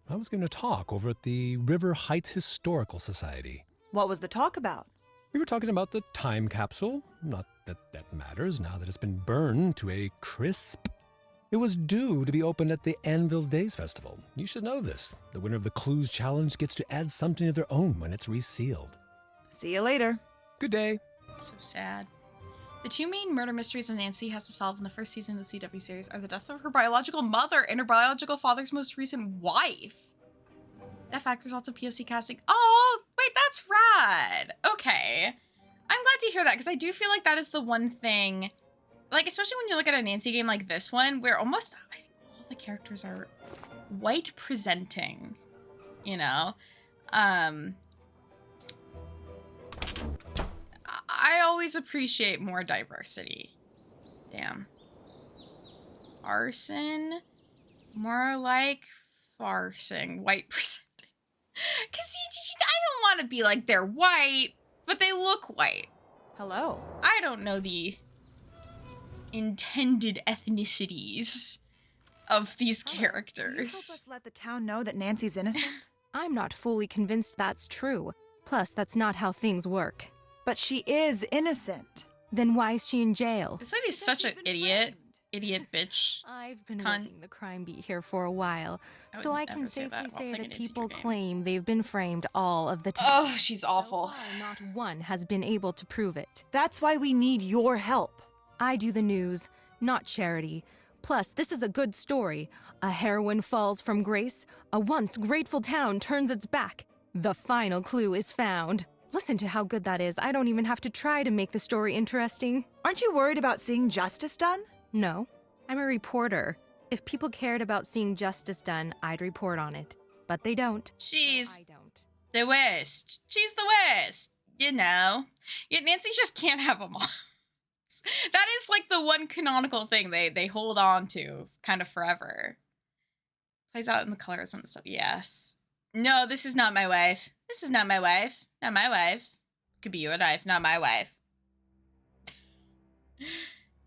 I was going to talk over at the River Heights Historical Society. What was the talk about? We were talking about the time capsule. Not that that matters now that it's been burned to a crisp. It was due to be opened at the Anvil Days Festival. You should know this. The winner of the Clues Challenge gets to add something of their own when it's resealed. See you later. Good day. So sad. The two main murder mysteries that Nancy has to solve in the first season of the CW series are the death of her biological mother and her biological father's most recent wife. That factors also POC casting. Oh, wait, that's rad. Okay. I'm glad to hear that, because I do feel like that is the one thing, like, especially when you look at a Nancy game like this one, where almost, I think all the characters are white presenting, you know? I always appreciate more diversity. Damn. Arson? More like farsing. White presenting. Because I don't want to be like they're white, but they look white. Hello. I don't know the intended ethnicities of these characters. Can you help us let the town know that Nancy's innocent? I'm not fully convinced that's true. Plus, that's not how things work. But she is innocent. Then why is she in jail? This lady's such an idiot. Idiot bitch. I've been cunt. working the crime beat here for a while, so I can safely say that people game. claim they've been framed all of the time. Oh, she's awful. So far, not one has been able to prove it. That's why we need your help. I do the news, not charity. Plus, this is a good story. A heroine falls from grace, a once grateful town turns its back. The final clue is found. Listen to how good that is. I don't even have to try to make the story interesting. Aren't you worried about seeing justice done? No, I'm a reporter. If people cared about seeing justice done, I'd report on it. But they don't. She's I don't. the worst. She's the worst. You know. Yet Nancy just can't have them all. That is like the one canonical thing they hold on to kind of forever. Plays out in the colors and stuff. Yes. No, this is not my wife. This is not my wife. Not my wife. Could be your wife, not my wife.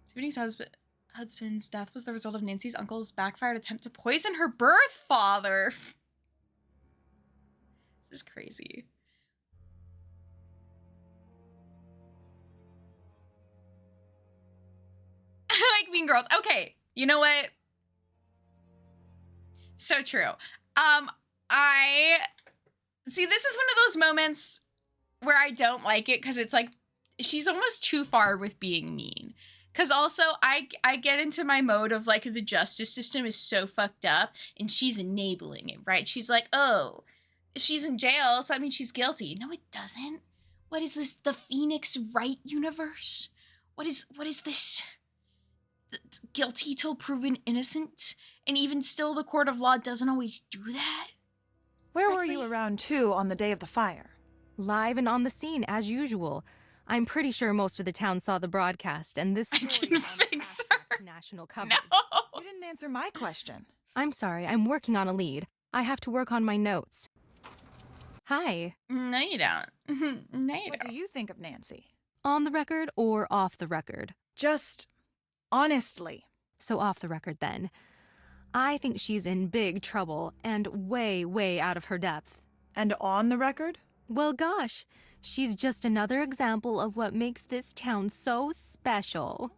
Tiffany's husband Hudson's death was the result of Nancy's uncle's backfired attempt to poison her birth father. This is crazy. I like Mean Girls. Okay, you know what? So true. I see, this is one of those moments where I don't like it because it's like she's almost too far with being mean. Because also I get into my mode of like the justice system is so fucked up and she's enabling it, right? She's like, oh, if she's in jail, so that means she's guilty. No, it doesn't. What is this? The Phoenix Wright universe? What is this? Guilty till proven innocent? And even still, the court of law doesn't always do that? Where were you around 2 on the day of the fire? Live and on the scene, as usual. I'm pretty sure most of the town saw the broadcast, and this story fix her. National coverage. No. You didn't answer my question. I'm sorry, I'm working on a lead. I have to work on my notes. Hi. No, you don't. No, you What don't. do you think of Nancy? On the record or off the record? Just honestly. So off the record, then. I think she's in big trouble and way, way out of her depth. And on the record? Well, gosh, she's just another example of what makes this town so special.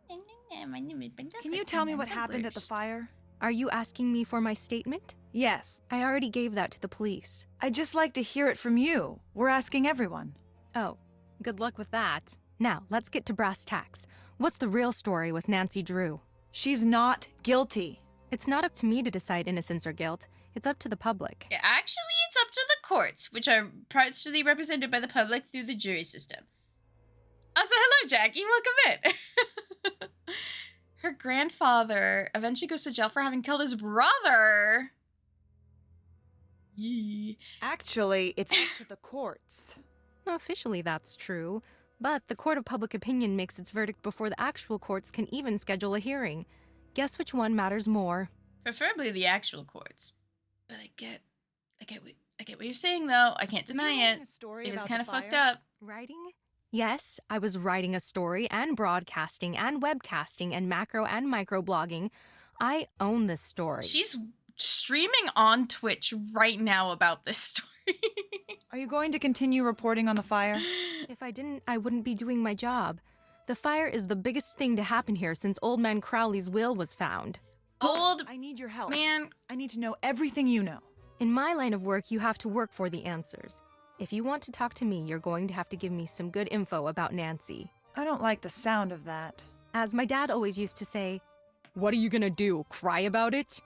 Can you tell me what happened at the fire? Are you asking me for my statement? Yes. I already gave that to the police. I'd just like to hear it from you. We're asking everyone. Oh, good luck with that. Now, let's get to brass tacks. What's the real story with Nancy Drew? She's not guilty. It's not up to me to decide innocence or guilt. It's up to the public. Yeah, actually, it's up to the courts, which are partially represented by the public through the jury system. Also, hello, Jackie. Welcome in. Her grandfather eventually goes to jail for having killed his brother. Yee. Actually, it's up to the courts. Officially, that's true. But the court of public opinion makes its verdict before the actual courts can even schedule a hearing. Guess which one matters more? Preferably the actual courts. But I get what you're saying, though. I can't deny it. It is kind of fucked up. Writing? Yes, I was writing a story and broadcasting and webcasting and macro and micro blogging. I own this story. She's streaming on Twitch right now about this story. Are you going to continue reporting on the fire? If I didn't, I wouldn't be doing my job. The fire is the biggest thing to happen here since Old Man Crowley's will was found. I need your help. Man. I need to know everything you know. In my line of work, you have to work for the answers. If you want to talk to me, you're going to have to give me some good info about Nancy. I don't like the sound of that. As my dad always used to say, "What are you gonna do, cry about it?"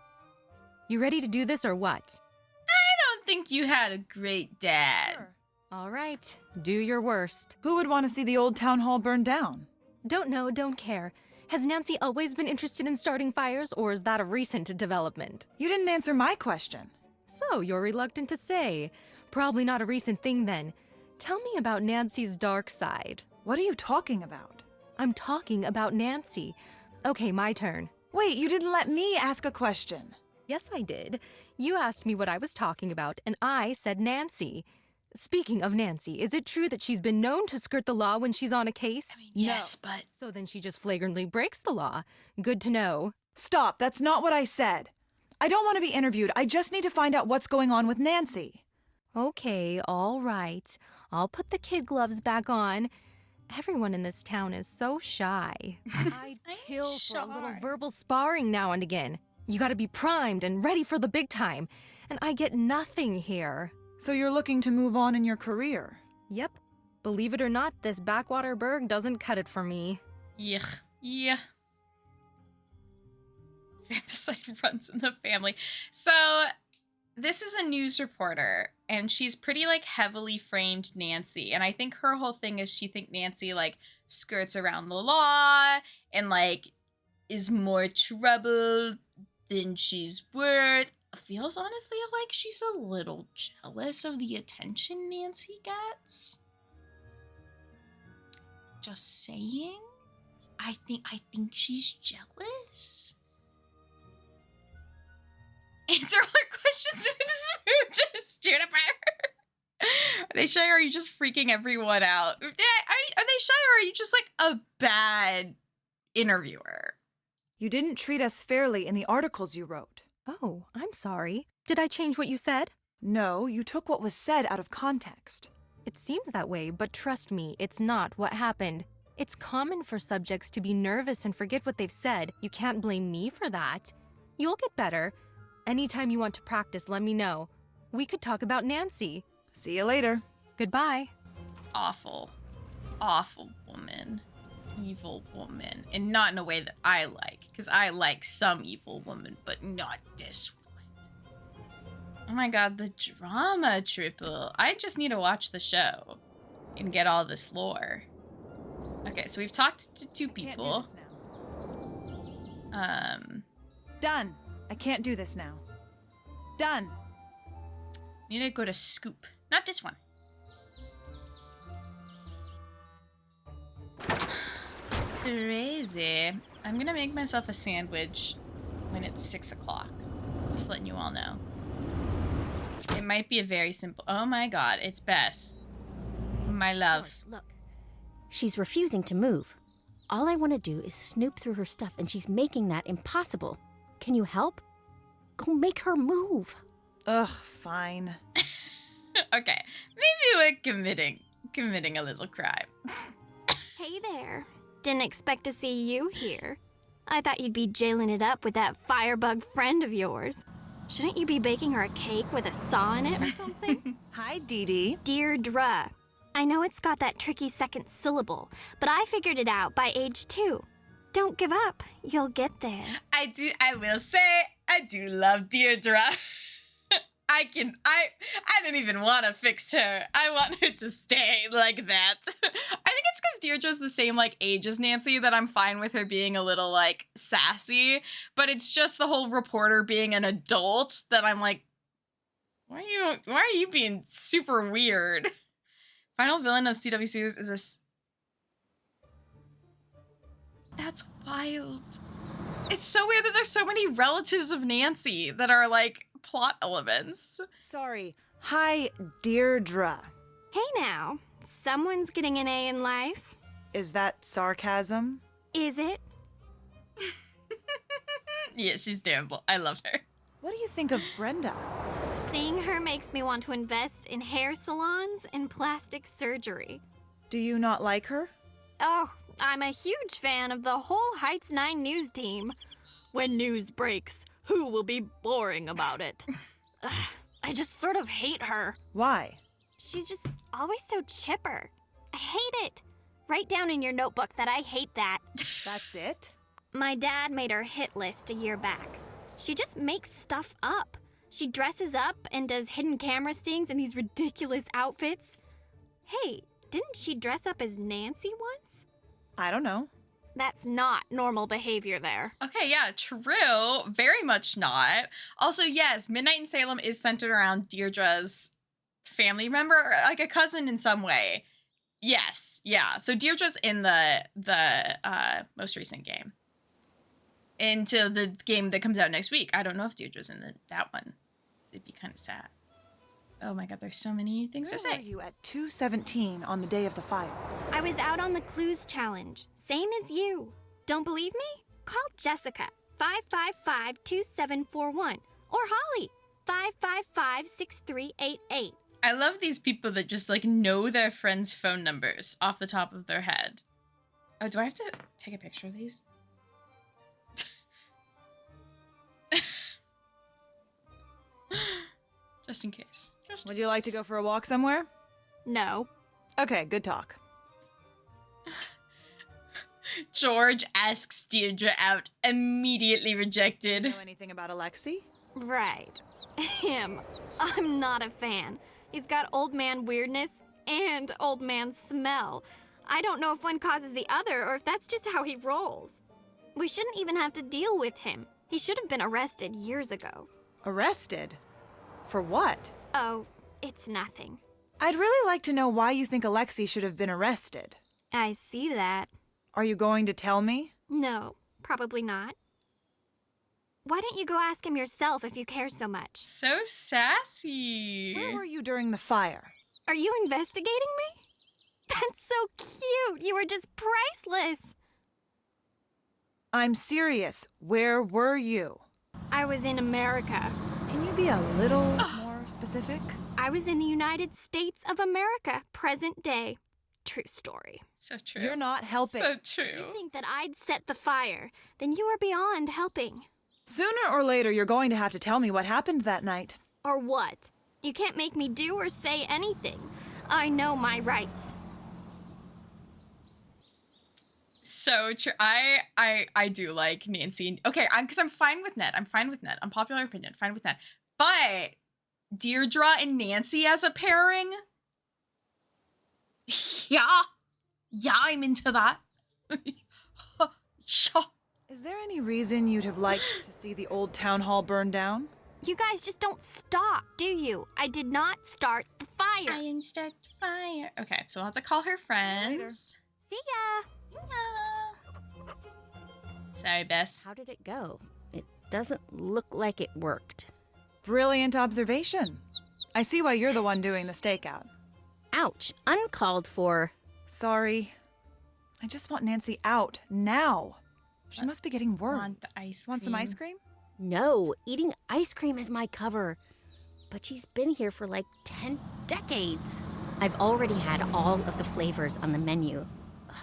You ready to do this or what? I don't think you had a great dad. Sure. All right, do your worst. Who would want to see the old town hall burned down? Don't know, don't care. Has Nancy always been interested in starting fires, or is that a recent development? You didn't answer my question. So you're reluctant to say. Probably not a recent thing then. Tell me about Nancy's dark side. What are you talking about? I'm talking about Nancy. Okay, my turn. Wait, you didn't let me ask a question. Yes, I did. You asked me what I was talking about, and I said Nancy. Speaking of Nancy, is it true that she's been known to skirt the law when she's on a case? Yes, but... So then she just flagrantly breaks the law. Good to know. Stop, that's not what I said. I don't want to be interviewed. I just need to find out what's going on with Nancy. Okay, all right. I'll put the kid gloves back on. Everyone in this town is so shy. I'd kill for a little verbal sparring now and again. You gotta be primed and ready for the big time. And I get nothing here. So you're looking to move on in your career? Yep. Believe it or not, this backwater burg doesn't cut it for me. Yuck. Yeah. Femicide runs in the family. So, this is a news reporter, and she's pretty, like, heavily framed Nancy. And I think her whole thing is she thinks Nancy, like, skirts around the law and, like, is more trouble than she's worth. Feels honestly like she's a little jealous of the attention Nancy gets. Just saying. I think she's jealous. Answer all her questions with smooches, Juniper. Are they shy or are you just freaking everyone out? Are they shy or are you just like a bad interviewer? You didn't treat us fairly in the articles you wrote. Oh, I'm sorry. Did I change what you said? No, you took what was said out of context. It seems that way, but trust me, it's not what happened. It's common for subjects to be nervous and forget what they've said. You can't blame me for that. You'll get better. Anytime you want to practice, let me know. We could talk about Nancy. See you later. Goodbye. Awful. Awful woman. Evil woman. And not in a way that I like, because I like some evil woman, but not this one. Oh my god, the drama triple. I just need to watch the show and get all this lore. Okay, so we've talked to two people. Done. I can't do this now. Done. Need to go to Scoop. Not this one. Crazy. I'm gonna make myself a sandwich when it's 6 o'clock. Just letting you all know. It might be a very simple... Oh my god, it's Bess. My love. George, look. She's refusing to move. All I want to do is snoop through her stuff, and she's making that impossible. Can you help? Go make her move. Ugh, fine. Okay, maybe we're committing a little crime. Hey there. Didn't expect to see you here. I thought you'd be jailing it up with that firebug friend of yours. Shouldn't you be baking her a cake with a saw in it or something? Hi, Dee Dee. Deirdre. I know it's got that tricky second syllable, but I figured it out by age 2. Don't give up. You'll get there. I will say, I do love Deirdre. I don't even want to fix her. I want her to stay like that. I think it's because Deirdre's the same, like, age as Nancy that I'm fine with her being a little, like, sassy. But it's just the whole reporter being an adult that I'm like, why are you being super weird? Final villain of CW series is That's wild. It's so weird that there's so many relatives of Nancy that are, like, plot elements. Sorry. Hi, Deirdre. Hey now. Someone's getting an A in life. Is that sarcasm? Is it? Yeah, she's terrible. I love her. What do you think of Brenda? Seeing her makes me want to invest in hair salons and plastic surgery. Do you not like her? Oh, I'm a huge fan of the whole Heights 9 news team. When news breaks, who will be boring about it? Ugh, I just sort of hate her. Why? She's just always so chipper. I hate it. Write down in your notebook that I hate that. That's it? My dad made her hit list a year back. She just makes stuff up. She dresses up and does hidden camera stings in these ridiculous outfits. Hey, didn't she dress up as Nancy once? I don't know. That's not normal behavior there. Okay, yeah, true. Very much not. Also, yes, Midnight in Salem is centered around Deirdre's family member, or like a cousin in some way. Yes, yeah. So Deirdre's in the most recent game. Into the game that comes out next week. I don't know if Deirdre's in that one. It'd be kind of sad. Oh my god, there's so many things to say. Where were you at 2:17 on the day of the fire? I was out on the clues challenge, same as you. Don't believe me? Call Jessica, 555-2741, or Holly, 555-6388. I love these people that just, like, know their friends' phone numbers off the top of their head. Oh, do I have to take a picture of these? Just in case. Would you like to go for a walk somewhere? No. Okay, good talk. George asks Deirdre out, immediately rejected. Know anything about Alexi? Right. Him. I'm not a fan. He's got old man weirdness and old man smell. I don't know if one causes the other or if that's just how he rolls. We shouldn't even have to deal with him. He should have been arrested years ago. Arrested? For what? Oh, it's nothing. I'd really like to know why you think Alexi should have been arrested. I see that. Are you going to tell me? No, probably not. Why don't you go ask him yourself if you care so much? So sassy. Where were you during the fire? Are you investigating me? That's so cute. You were just priceless. I'm serious. Where were you? I was in America. Can you be a little more specific? I was in the United States of America, present day. True story. So true. You're not helping. So If true. you think that I'd set the fire, then you are beyond helping. Sooner or later, you're going to have to tell me what happened that night. Or what? You can't make me do or say anything. I know my rights. So true. I do like Nancy. Okay, because I'm fine with Ned. I'm fine with Ned. Unpopular opinion, fine with Ned. But Deirdre and Nancy as a pairing? Yeah. Yeah, I'm into that. Yeah. Is there any reason you'd have liked to see the old town hall burn down? You guys just don't stop, do you? I did not start the fire. I didn't start the fire. Okay, so we'll have to call her friends. See ya. See ya. Sorry, Bess. How did it go? It doesn't look like it worked. Brilliant observation. I see why you're the one doing the stakeout. Ouch. Uncalled for. Sorry. I just want Nancy out now. She must be getting worried. Want the ice cream? Want some ice cream? No, eating ice cream is my cover. But she's been here for like 10 decades. I've already had all of the flavors on the menu. Ugh,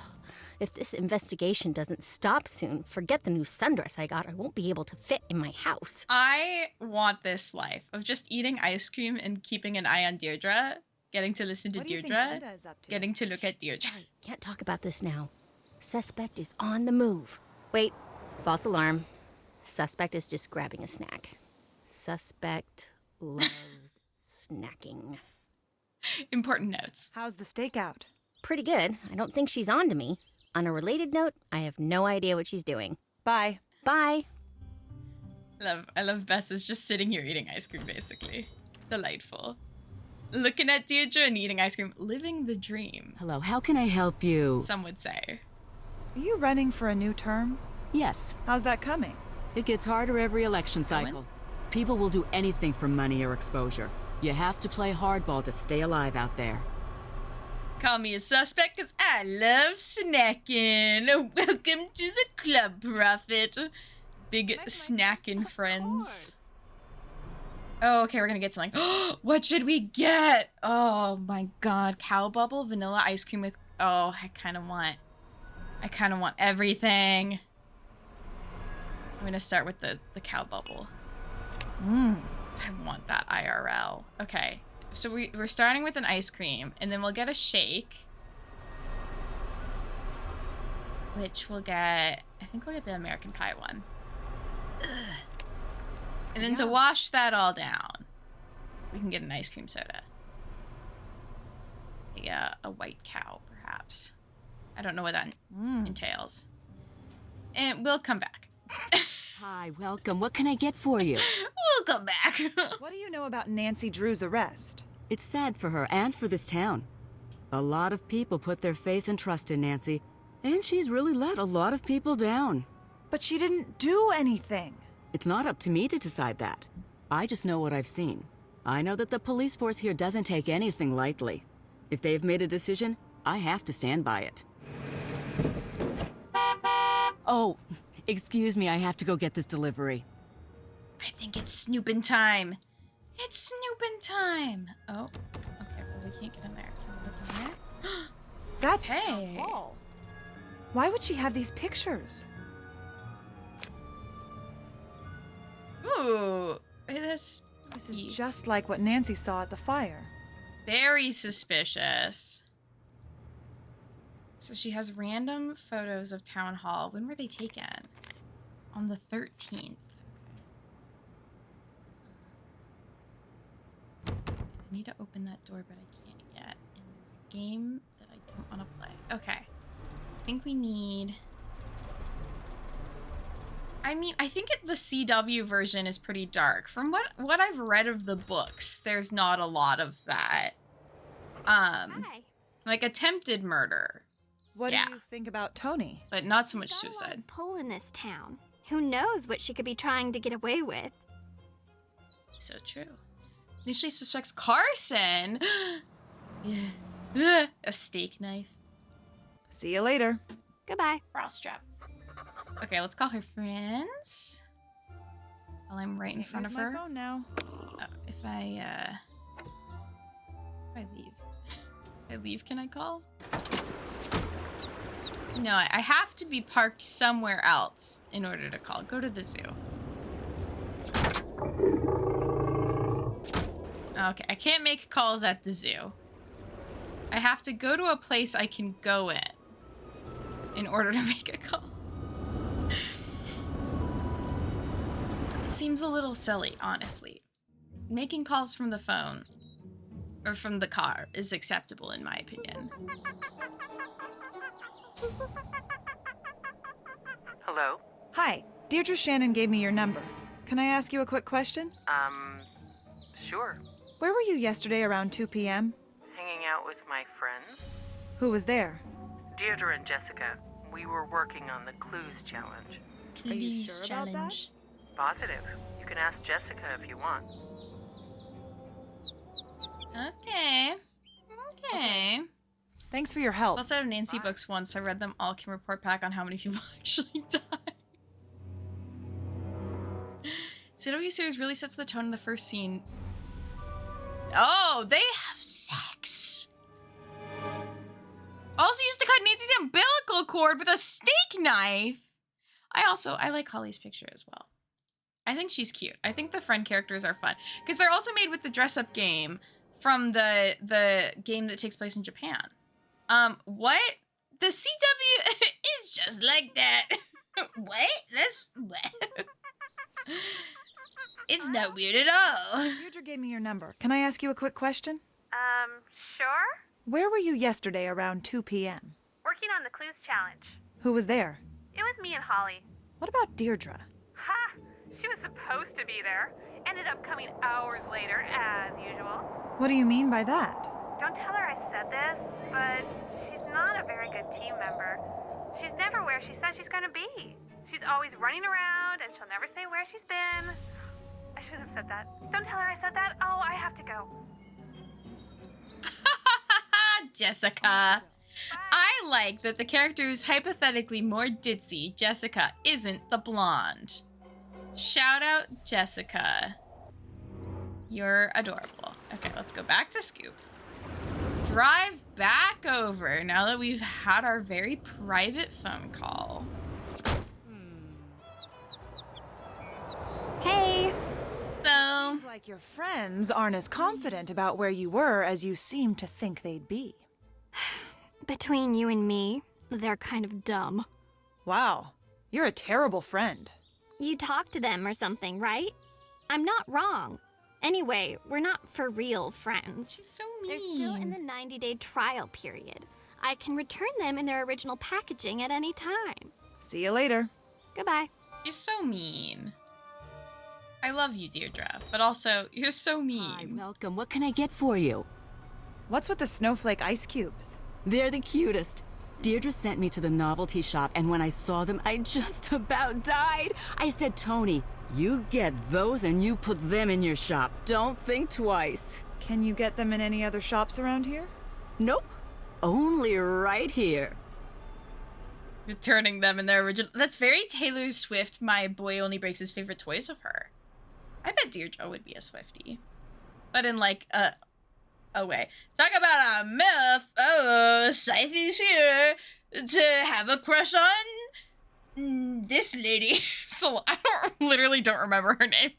if this investigation doesn't stop soon, forget the new sundress I got. I won't be able to fit in my house. I want this life of just eating ice cream and keeping an eye on Deirdre, getting to listen to What do you think Deirdre, Brenda is up to? getting to look at Deirdre. Sorry, can't talk about this now. Suspect is on the move. Wait, false alarm. Suspect is just grabbing a snack. Suspect loves snacking. Important notes. How's the stakeout? Pretty good. I don't think she's on to me. On a related note, I have no idea what she's doing. Bye. Bye. I love Bess is just sitting here eating ice cream, basically. Delightful. Looking at Deirdre and eating ice cream. Living the dream, Hello, how can I help you? some would say. Are you running for a new term? Yes, How's that coming? it gets harder every election cycle. People will do anything for money or exposure. You have to play hardball to stay alive out there. Call me a suspect because I love snacking. Welcome to the club, Prophet. Big snacking friends. Oh, okay, we're gonna get something. What should we get? Oh my god, cow bubble, vanilla ice cream with. Oh, I kind of want everything. I'm gonna start with the cow bubble. I want that IRL. Okay, so we're starting with an ice cream, and then we'll get a shake. Which we'll get, I think we'll get the American Pie one. Ugh. And then to wash that all down, we can get an ice cream soda. Yeah, a white cow, perhaps. I don't know what that entails. And we'll come back. Hi, welcome. What can I get for you? We'll come back. What do you know about Nancy Drew's arrest? It's sad for her and for this town. A lot of people put their faith and trust in Nancy, and she's really let a lot of people down. But she didn't do anything. It's not up to me to decide that. I just know what I've seen. I know that the police force here doesn't take anything lightly. If they've made a decision, I have to stand by it. Oh, excuse me, I have to go get this delivery. I think it's snooping time. It's snooping time. Oh, okay, well, we can't get in there. Can we get in there? That's Hey. town hall. Why would she have these pictures? Ooh, this This is just like what Nancy saw at the fire. very suspicious. So she has random photos of town hall. When were they taken? On the 13th. I need to open that door, but I can't yet. And there's a game that I don't want to play. Okay. I think we need... I mean, I think the CW version is pretty dark. From what I've read of the books, there's not a lot of that. Hi. Like attempted murder. What do you think about Tony? But not so much suicide. Pull in this town. Who knows what she could be trying to get away with? So true. Initially suspects Carson. Yeah. A steak knife. See you later. Goodbye. Bra strap. Okay, let's call her friends. While I'm right in front of her. My phone now. If I leave. If I leave, can I call? No, I have to be parked somewhere else in order to call. Go to the zoo. Okay, I can't make calls at the zoo. I have to go to a place I can go in order to make a call. It seems a little silly, honestly. Making calls from the phone or from the car is acceptable in my opinion. Hello? Hi, Deirdre Shannon gave me your number. Can I ask you a quick question? Sure. Where were you yesterday around 2 p.m.? Hanging out with my friends. Who was there? Deirdre and Jessica. We were working on the clues challenge. Are you sure about that? Positive. You can ask Jessica if you want. Okay. Okay. Thanks for your help. Also, Nancy books once. I read them all. Can report back on how many people actually died. CW series really sets the tone in the first scene. Oh, they have sex. Also used to cut Nancy's umbilical cord with a steak knife. I like Holly's picture as well. I think she's cute. I think the friend characters are fun because they're also made with the dress-up game from the game that takes place in Japan. What? The CW is just like that. What? What? It's not weird at all. Deirdre gave me your number. Can I ask you a quick question? Sure? Where were you yesterday around 2 p.m.? Working on the clues challenge. Who was there? It was me and Holly. What about Deirdre? Ha! She was supposed to be there. Ended up coming hours later, as usual. What do you mean by that? Don't tell her I said this, but she's not a very good team member. She's never where she says she's gonna be. She's always running around, and she'll never say where she's been. I shouldn't have said that. Don't tell her I said that. Oh, I have to go. Jessica. I like that the character who's hypothetically more ditzy, Jessica, isn't the blonde. Shout out Jessica. You're adorable. Okay, let's go back to Scoop. Drive back over now that we've had our very private phone call. Hey. So, seems like your friends aren't as confident about where you were as you seem to think they'd be. Between you and me, they're kind of dumb. Wow, you're a terrible friend. You talked to them or something, right? I'm not wrong. Anyway, we're not for real friends. She's so mean. They're still in the 90-day trial period. I can return them in their original packaging at any time. See you later. Goodbye. You're so mean. I love you, Deirdre, but also, you're so mean. Hi, welcome. What can I get for you? What's with the snowflake ice cubes? They're the cutest. Deirdre sent me to the novelty shop, and when I saw them, I just about died. I said, Tony, you get those and you put them in your shop. Don't think twice. Can you get them in any other shops around here? Nope. Only right here. Returning them in their original... That's very Taylor Swift, my boy only breaks his favorite toys of her. I bet Deirdre would be a Swiftie. But in like a way. Talk about a MILF. Oh, Scythy's here to have a crush on this lady. So I literally don't remember her name.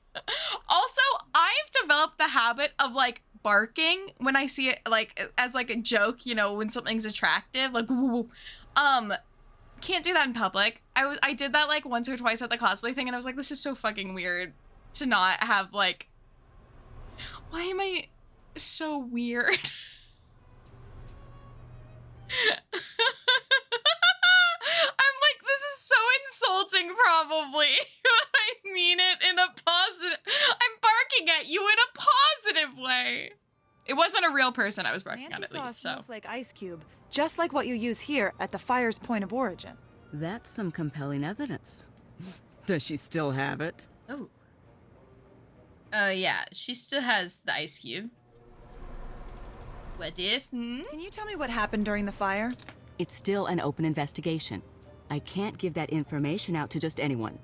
Also, I've developed the habit of like barking when I see it like as like a joke, you know, when something's attractive, like woo. Can't do that in public. I did that like once or twice at the cosplay thing and I was like, this is so fucking weird to not have like, why am I so weird? I'm like, this is so insulting probably. I mean it in a positive, I'm barking at you in a positive way. It wasn't a real person I was barking Nancy at, at saw least, a so. snowflake ice cube, just like what you use here at the fire's point of origin. That's some compelling evidence. Does she still have it? Oh. Yeah, she still has the ice cube. What if? Can you tell me what happened during the fire? It's still an open investigation. I can't give that information out to just anyone.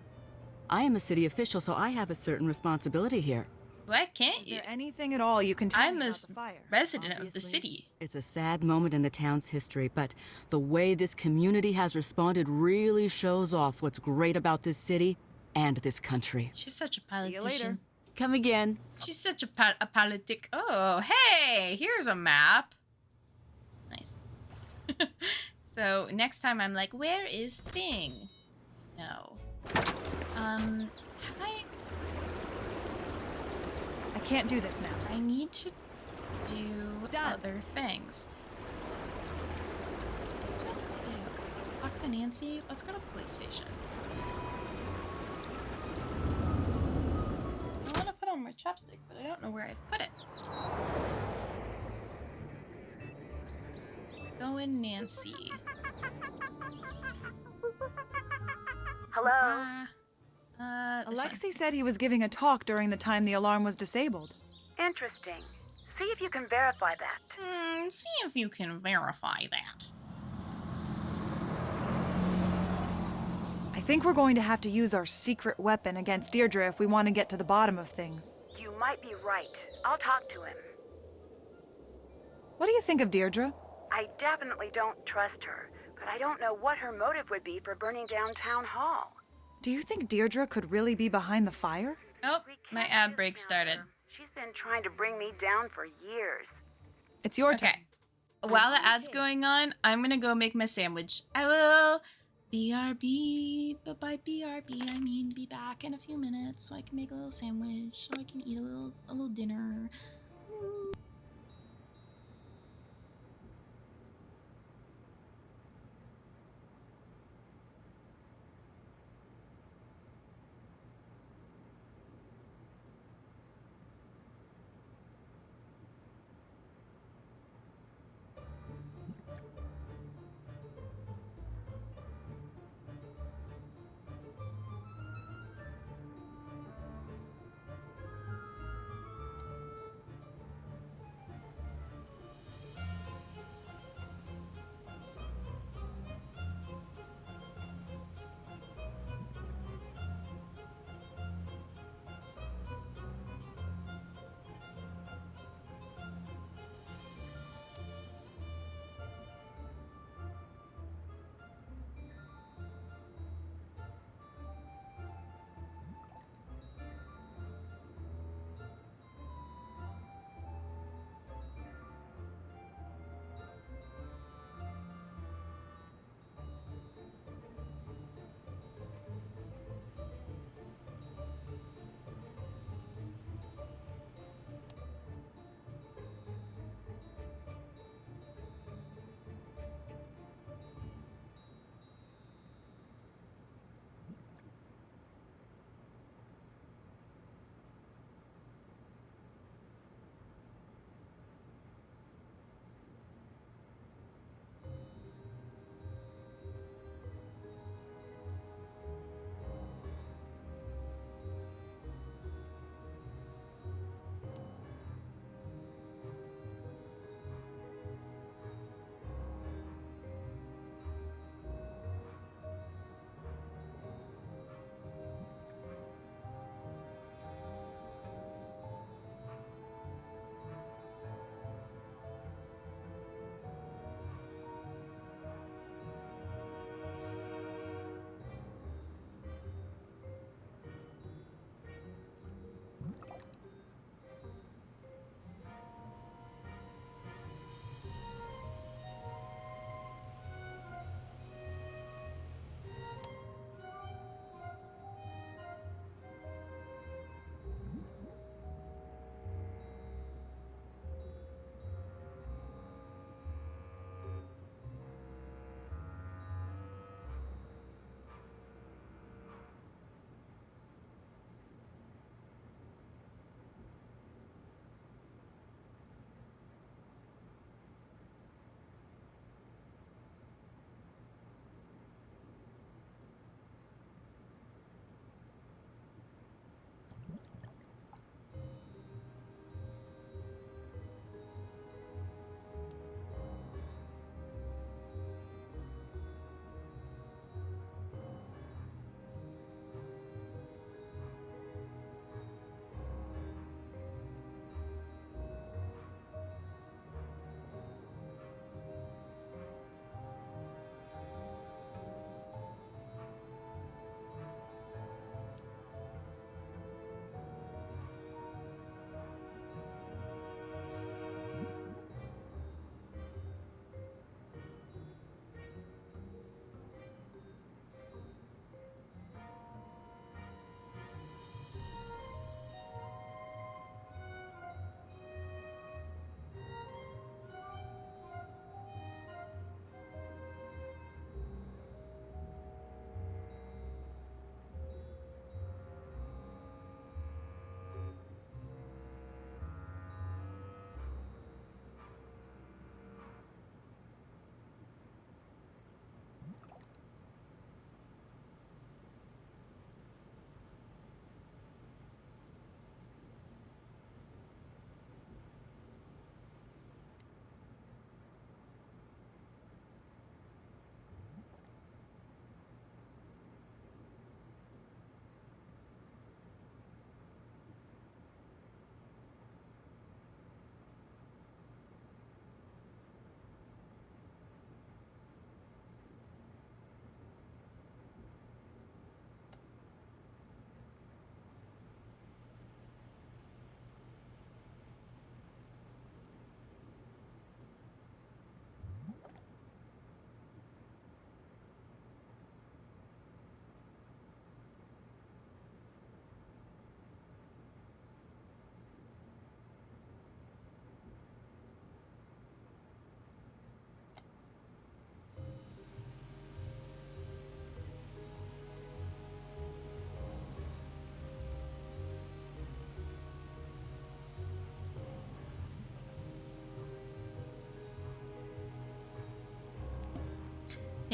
I am a city official, so I have a certain responsibility here. Why can't you? Is there anything at all you can tell me about the fire? Resident of the city. It's a sad moment in the town's history, but the way this community has responded really shows off what's great about this city and this country. She's such a See you later. politician. Come again. She's such a politic. Oh, hey, here's a map. Nice. So next time I'm like, where is thing? No. Have I can't do this now. I need to do other things. What do I need to do? Talk to Nancy? Let's go to the police station. I want to put on my chapstick, but I don't know where I've put it. Go in, Nancy. Hello? Alexei said he was giving a talk during the time the alarm was disabled. Interesting. See if you can verify that. See if you can verify that. I think we're going to have to use our secret weapon against Deirdre if we want to get to the bottom of things. You might be right. I'll talk to him. What do you think of Deirdre? I definitely don't trust her, but I don't know what her motive would be for burning down Town Hall. Do you think Deirdre could really be behind the fire? Oh, my ad break started. She's been trying to bring me down for years. It's your turn. Okay. While the ad's going on, I'm gonna go make my sandwich. I will BRB, but by BRB I mean be back in a few minutes so I can make a little sandwich, so I can eat a little dinner.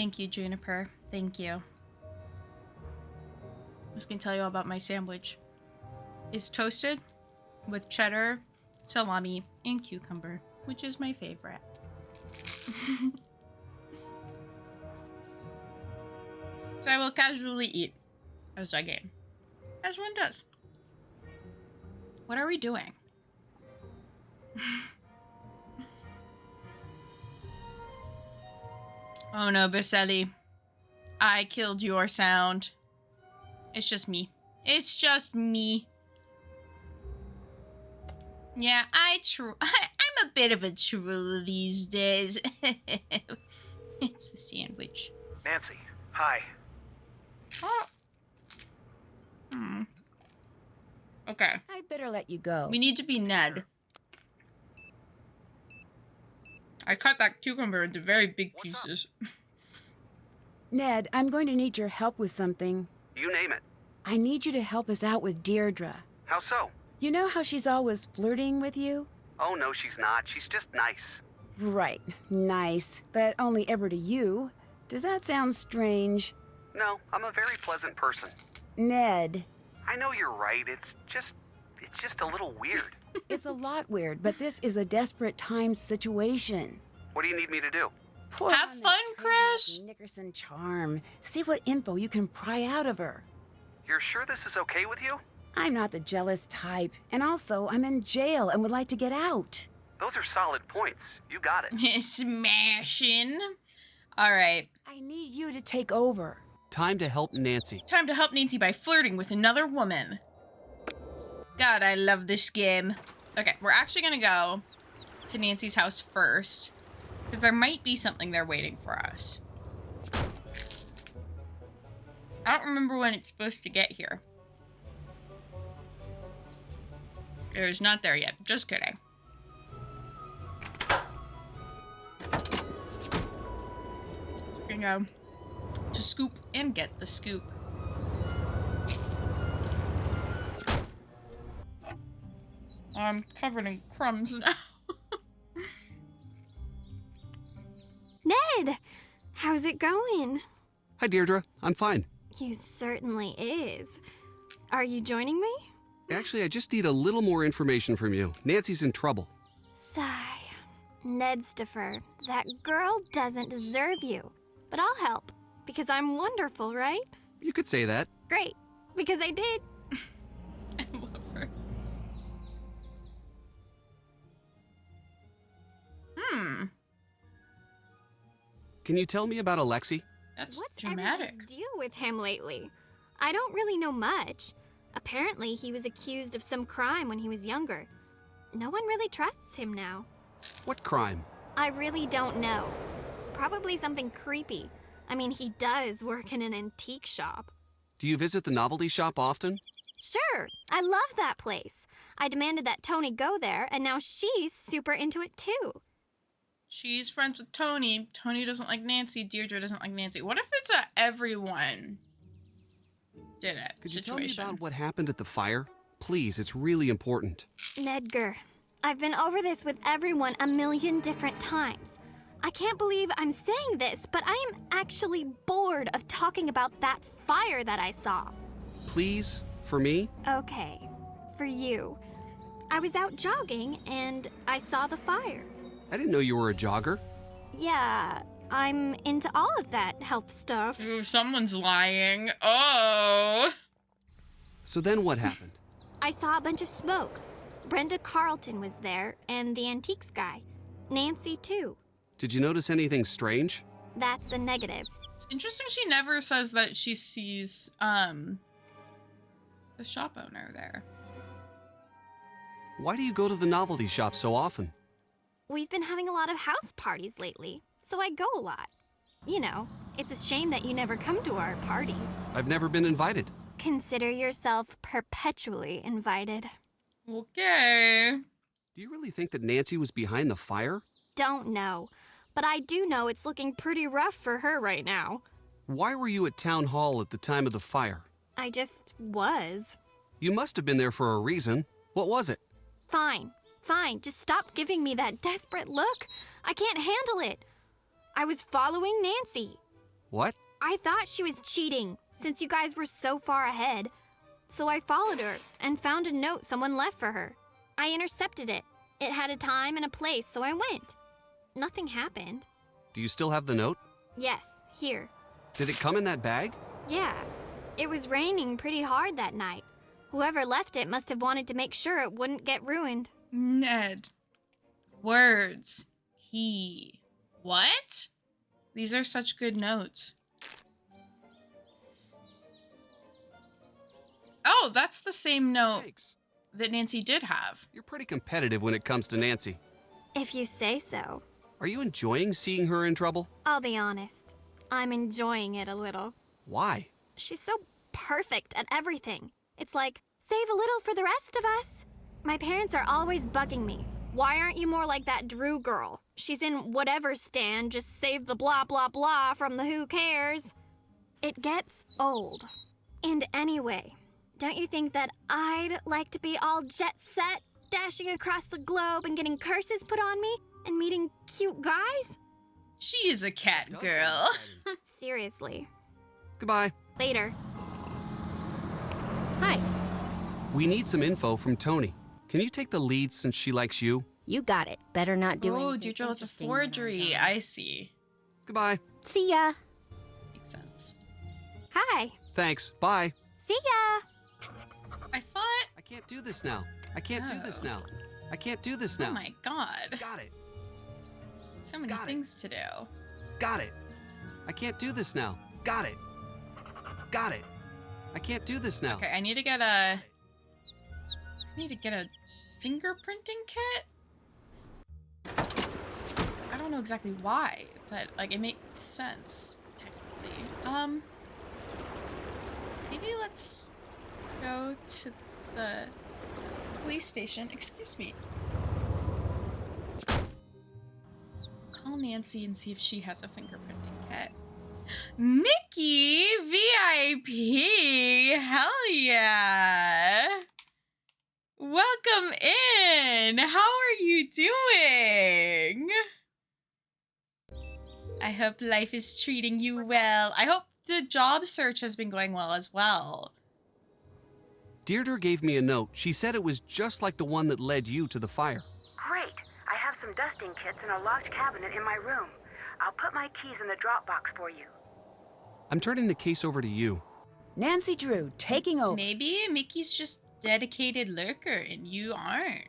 Thank you, Juniper. Thank you. I'm just gonna tell you all about my sandwich. It's toasted with cheddar, salami, and cucumber, which is my favorite. So I will casually eat as I game. As one does. What are we doing? Oh no, Baselli. I killed your sound. It's just me. It's just me. Yeah, I'm a bit of a troll these days. It's the sandwich. Nancy, hi. Oh. Okay. I'd better let you go. We need to be Ned. I cut that cucumber into very big pieces. Ned, I'm going to need your help with something. You name it. I need you to help us out with Deirdre. How so? You know how she's always flirting with you? Oh, no, she's not. She's just nice. Right. Nice. But only ever to you. Does that sound strange? No, I'm a very pleasant person. Ned. I know you're right. It's just a little weird. It's a lot weird, but this is a desperate time situation. What do you need me to do? Have fun, Chris. Nickerson charm. See what info you can pry out of her. You're sure this is okay with you? I'm not the jealous type, and also I'm in jail and would like to get out. Those are solid points. You got it. Smashing. All right. I need you to take over. Time to help Nancy. Time to help Nancy by flirting with another woman. God, I love this game. Okay, we're actually gonna go to Nancy's house first, because there might be something there waiting for us. I don't remember when it's supposed to get here. It's not there yet. Just kidding. So we're gonna go to scoop and get the scoop. I'm covered in crumbs now. Ned! How's it going? Hi, Deirdre. I'm fine. You certainly is. Are you joining me? Actually, I just need a little more information from you. Nancy's in trouble. Sigh. Nedstifer, that girl doesn't deserve you. But I'll help, because I'm wonderful, right? You could say that. Great, because I did. I love her. Can you tell me about Alexi? That's What's dramatic. everyone's deal with him lately? I don't really know much. Apparently, he was accused of some crime when he was younger. No one really trusts him now. What crime? I really don't know. Probably something creepy. I mean, he does work in an antique shop. Do you visit the novelty shop often? Sure, I love that place. I demanded that Tony go there, and now she's super into it too. She's friends with Tony. Tony doesn't like Nancy. Deirdre doesn't like Nancy. What if it's a everyone did it Could you situation? tell me about what happened at the fire? Please, it's really important. Nedgar, I've been over this with everyone a million different times. I can't believe I'm saying this, but I am actually bored of talking about that fire that I saw. Please, for me? Okay, for you. I was out jogging and I saw the fire. I didn't know you were a jogger. Yeah, I'm into all of that health stuff. Ooh, someone's lying. Oh. So then what happened? I saw a bunch of smoke. Brenda Carlton was there, and the antiques guy. Nancy, too. Did you notice anything strange? That's a negative. It's interesting she never says that she sees, the shop owner there. Why do you go to the novelty shop so often? We've been having a lot of house parties lately, so I go a lot. You know, it's a shame that you never come to our parties. I've never been invited. Consider yourself perpetually invited. Okay. Do you really think that Nancy was behind the fire? Don't know, but I do know it's looking pretty rough for her right now. Why were you at town hall at the time of the fire? I just was. You must have been there for a reason. What was it? Fine, just stop giving me that desperate look. I can't handle it. I was following Nancy. What? I thought she was cheating, since you guys were so far ahead. So I followed her and found a note someone left for her. I intercepted it. It had a time and a place, so I went. Nothing happened. Do you still have the note? Yes, here. Did it come in that bag? Yeah. It was raining pretty hard that night. Whoever left it must have wanted to make sure it wouldn't get ruined. Ned. Words. He. What? These are such good notes. Oh, that's the same note that Nancy did have. You're pretty competitive when it comes to Nancy. If you say so. Are you enjoying seeing her in trouble? I'll be honest. I'm enjoying it a little. Why? She's so perfect at everything. It's like, save a little for the rest of us. My parents are always bugging me. Why aren't you more like that Drew girl? She's in whatever stand, just save the blah blah blah from the who cares. It gets old. And anyway, don't you think that I'd like to be all jet set, dashing across the globe and getting curses put on me and meeting cute guys? She's a cat girl. Seriously. Goodbye. Later. Hi. We need some info from Tony. Can you take the lead since she likes you? You got it. Better not do Oh, anything Deirdre with the interesting when I'm forgery. gone. I see. Goodbye. See ya. Makes sense. Hi. Thanks. Bye. See ya. I thought... I can't do this now. I can't do this now. I can't do this now. Oh my god. Got it. So many things to do. Got it. I can't do this now. Got it. Got it. I can't do this now. Okay, I need to get a... fingerprinting kit? I don't know exactly why, but, like, it makes sense, technically. Maybe let's go to the police station. Excuse me. Call Nancy and see if she has a fingerprinting kit. Mickey! VIP! Hell yeah! Welcome in! How are you doing? I hope life is treating you well. I hope the job search has been going well as well. Deirdre gave me a note. She said it was just like the one that led you to the fire. Great. I have some dusting kits in a locked cabinet in my room. I'll put my keys in the drop box for you. I'm turning the case over to you. Nancy Drew, taking over. Maybe Mickey's just dedicated lurker and you aren't,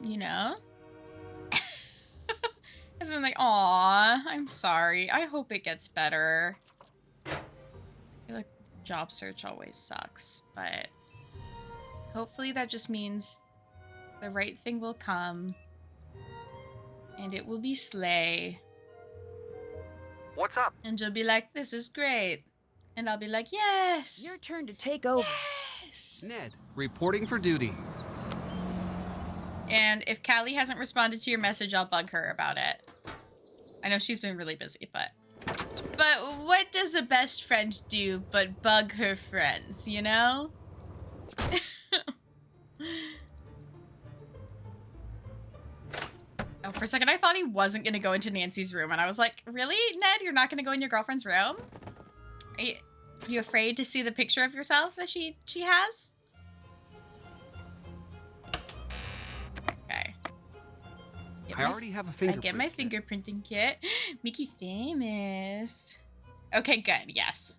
you know? It's been like, aw, I'm sorry. I hope it gets better. I feel like job search always sucks, but hopefully that just means the right thing will come and it will be slay. What's up? And you'll be like, this is great. And I'll be like, yes. Your turn to take over. Yes. Ned, reporting for duty. And if Callie hasn't responded to your message, I'll bug her about it. I know she's been really busy, but what does a best friend do but bug her friends, you know? Oh, for a second I thought he wasn't gonna go into Nancy's room, and I was like, really, Ned? You're not gonna go in your girlfriend's room? Are you afraid to see the picture of yourself that she has? Okay. I already have a fingerprint. I get my fingerprinting kit. Mickey famous. Okay, good. Yes.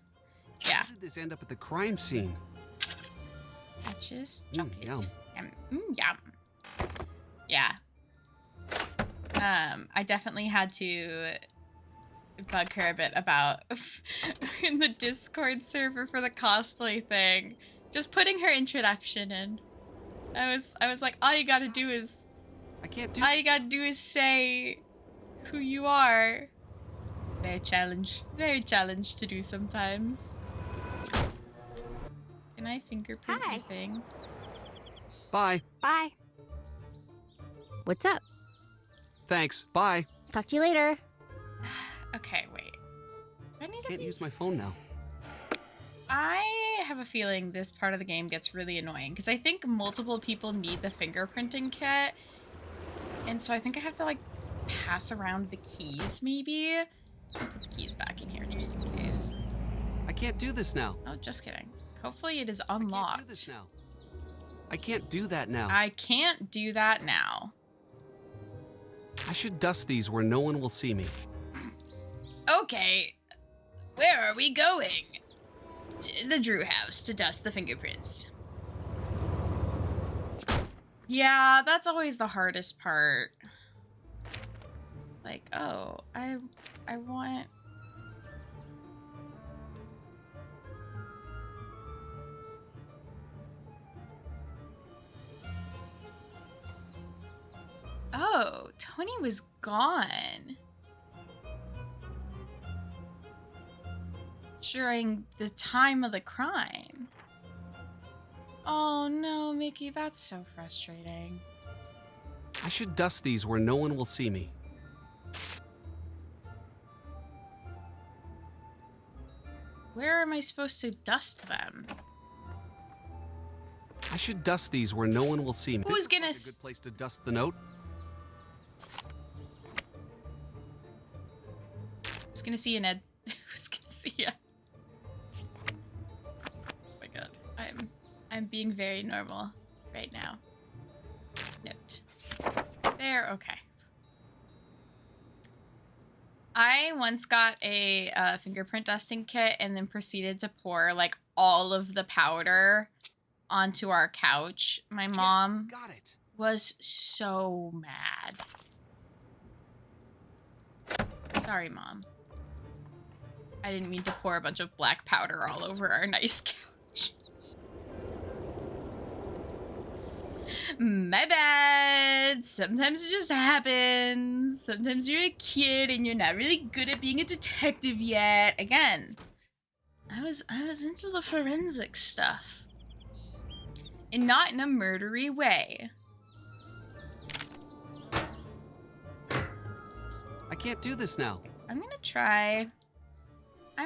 Yeah. How did this end up at the crime scene? Just Yum. Yum. Yum. Yeah. I definitely had to bug her a bit about in the Discord server for the cosplay thing. Just putting her introduction in. I was like, all you gotta do is all you gotta do is say who you are. Very challenge to do sometimes. Can I fingerprint your thing? Bye. Bye. What's up? Thanks. Bye. Talk to you later. Okay, wait. Do I need Can't use my phone now. I have a feeling this part of the game gets really annoying because I think multiple people need the fingerprinting kit. And so I think I have to like pass around the keys maybe. Put the keys back in here just in case. I can't do this now. Oh, just kidding. Hopefully it is unlocked. I can't do this now. I can't do that now. I can't do that now. I should dust these where no one will see me. Okay. Where are we going? To the Drew house to dust the fingerprints. Yeah, that's always the hardest part. Like, oh, I want... Oh, Tony was gone during the time of the crime. Oh no, Mickey, that's so frustrating. I should dust these where no one will see me. Where am I supposed to dust them? I should dust these where no one will see me. Who's gonna... Like a good place to dust the note? Who's gonna see you, Ned? Who's gonna see you? Oh my god. I'm being very normal right now. Note. There, okay. I once got a fingerprint dusting kit and then proceeded to pour like all of the powder onto our couch. My mom was so mad. Sorry, Mom. I didn't mean to pour a bunch of black powder all over our nice couch. My bad. Sometimes it just happens. Sometimes you're a kid and you're not really good at being a detective yet. Again, I was into the forensic stuff. And not in a murdery way. I can't do this now. I'm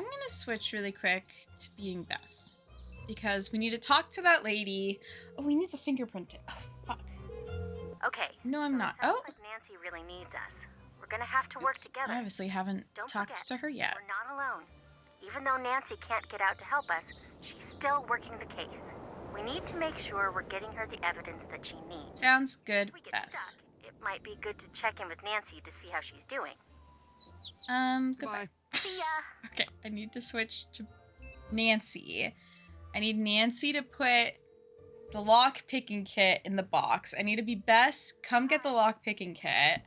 gonna switch really quick to being Bess. Because we need to talk to that lady. Oh, we need the fingerprint. Oh, fuck. Okay. No, I'm not. Sounds Oh! like Nancy really needs us. We're gonna have to work together. I obviously haven't Don't talked forget, to her yet. We're not alone. Even though Nancy can't get out to help us, she's still working the case. We need to make sure we're getting her the evidence that she needs. Sounds good, If we get Bess. stuck, it might be good to check in with Nancy to see how she's doing. Goodbye. See ya. Okay, I need to switch to Nancy. I need Nancy to put the lock-picking kit in the box. I need to be Bess. Come get the lock-picking kit.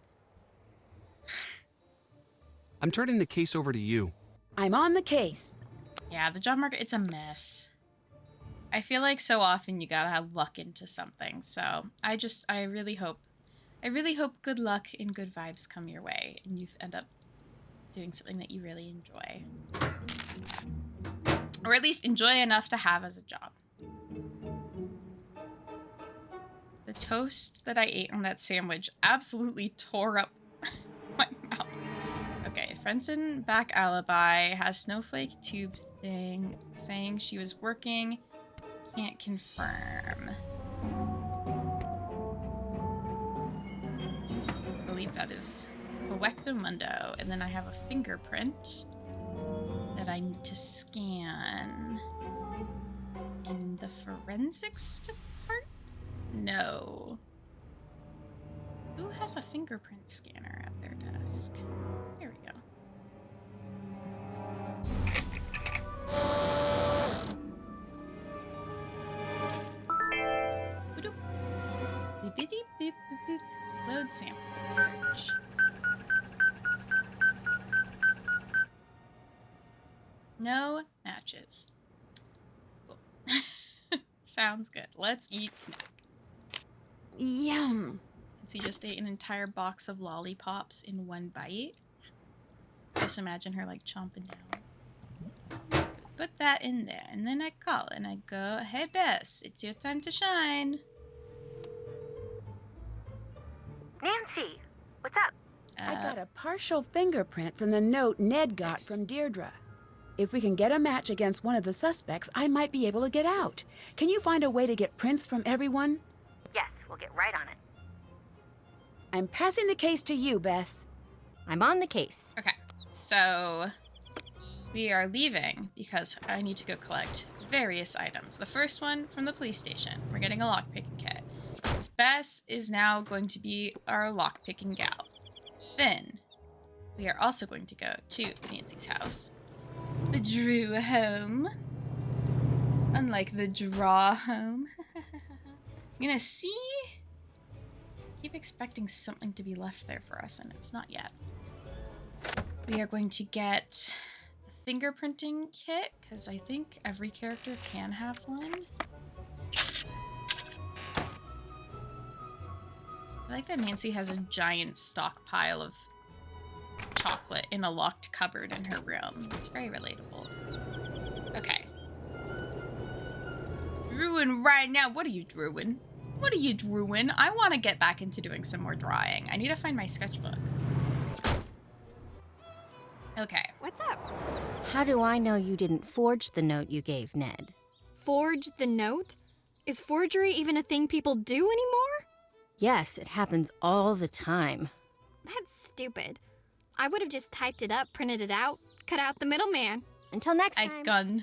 I'm turning the case over to you. I'm on the case. Yeah, the job market, it's a mess. I feel like so often you gotta have luck into something. So I really hope good luck and good vibes come your way and you end up doing something that you really enjoy. Or at least enjoy enough to have as a job. The toast that I ate on that sandwich absolutely tore up my mouth. Okay, Frenson back alibi has snowflake tube thing saying she was working. Can't confirm. I believe that is correctamundo. And then I have a fingerprint that I need to scan in the forensics department? No. Who has a fingerprint scanner at their desk? Here we go. Boop. Beep, beep, beep, beep, beep. Load sample. Search. No matches. Cool. Sounds good. Let's eat snack. Yum. So you just ate an entire box of lollipops in one bite. Just imagine her like chomping down. Put that in there, and then I call and I go, "Hey Bess, it's your time to shine." Nancy, what's up? I got a partial fingerprint from the note Ned got from Deirdre. If we can get a match against one of the suspects, I might be able to get out. Can you find a way to get prints from everyone? Yes, we'll get right on it. I'm passing the case to you, Bess. I'm on the case. Okay, so we are leaving because I need to go collect various items. The first one from the police station. We're getting a lockpicking kit. Bess is now going to be our lockpicking gal. Then we are also going to go to Nancy's house. The Drew home. Unlike the draw home. I'm gonna see. Keep expecting something to be left there for us, and it's not yet. We are going to get the fingerprinting kit, because I think every character can have one. I like that Nancy has a giant stockpile of chocolate in a locked cupboard in her room. It's very relatable. Okay. Drewing right now. What are you drewing? What are you drewing? I want to get back into doing some more drawing. I need to find my sketchbook. Okay. What's up? How do I know you didn't forge the note you gave Ned? Forge the note? Is forgery even a thing people do anymore? Yes, it happens all the time. That's stupid. I would have just typed it up, printed it out, cut out the middleman. Until next time. Bye.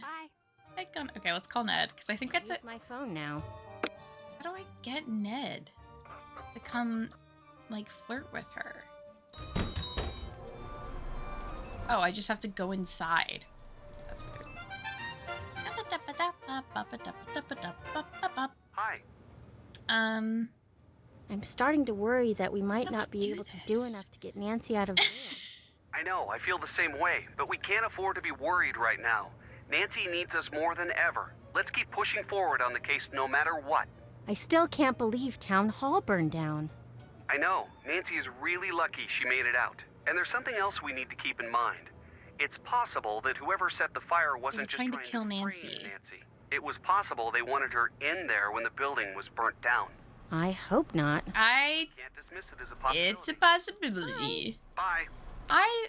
Okay, let's call Ned, because I think that's Use my phone now. How do I get Ned to come, like, flirt with her? Oh, I just have to go inside. That's weird. Hi. I'm starting to worry that we might not be able to do enough to get Nancy out of jail. I know, I feel the same way, but we can't afford to be worried right now. Nancy needs us more than ever. Let's keep pushing forward on the case no matter what. I still can't believe Town Hall burned down. I know, Nancy is really lucky she made it out. And there's something else we need to keep in mind. It's possible that whoever set the fire wasn't just trying to kill Nancy. It was possible they wanted her in there when the building was burnt down. I hope not. I can't dismiss it as a possibility. It's a possibility. Bye. I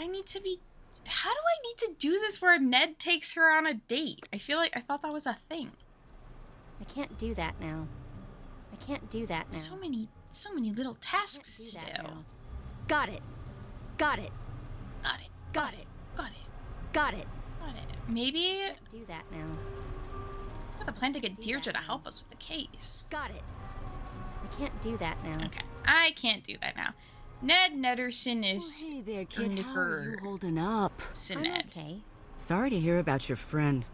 need to be... How do I need to do this where Ned takes her on a date? I thought that was a thing. I can't do that now. I can't do that now. So many little tasks to do. Got it. Got it. Got it. Got it. Got it. Got it. Got it. Maybe... I can't do that now. I have a plan to get Deirdre to help us with the case. Got it. I can't do that now. Okay. I can't do that now. Ned Nederson is... Oh, hey there, kid. How are you holding up? I'm okay. Sorry to hear about your friend.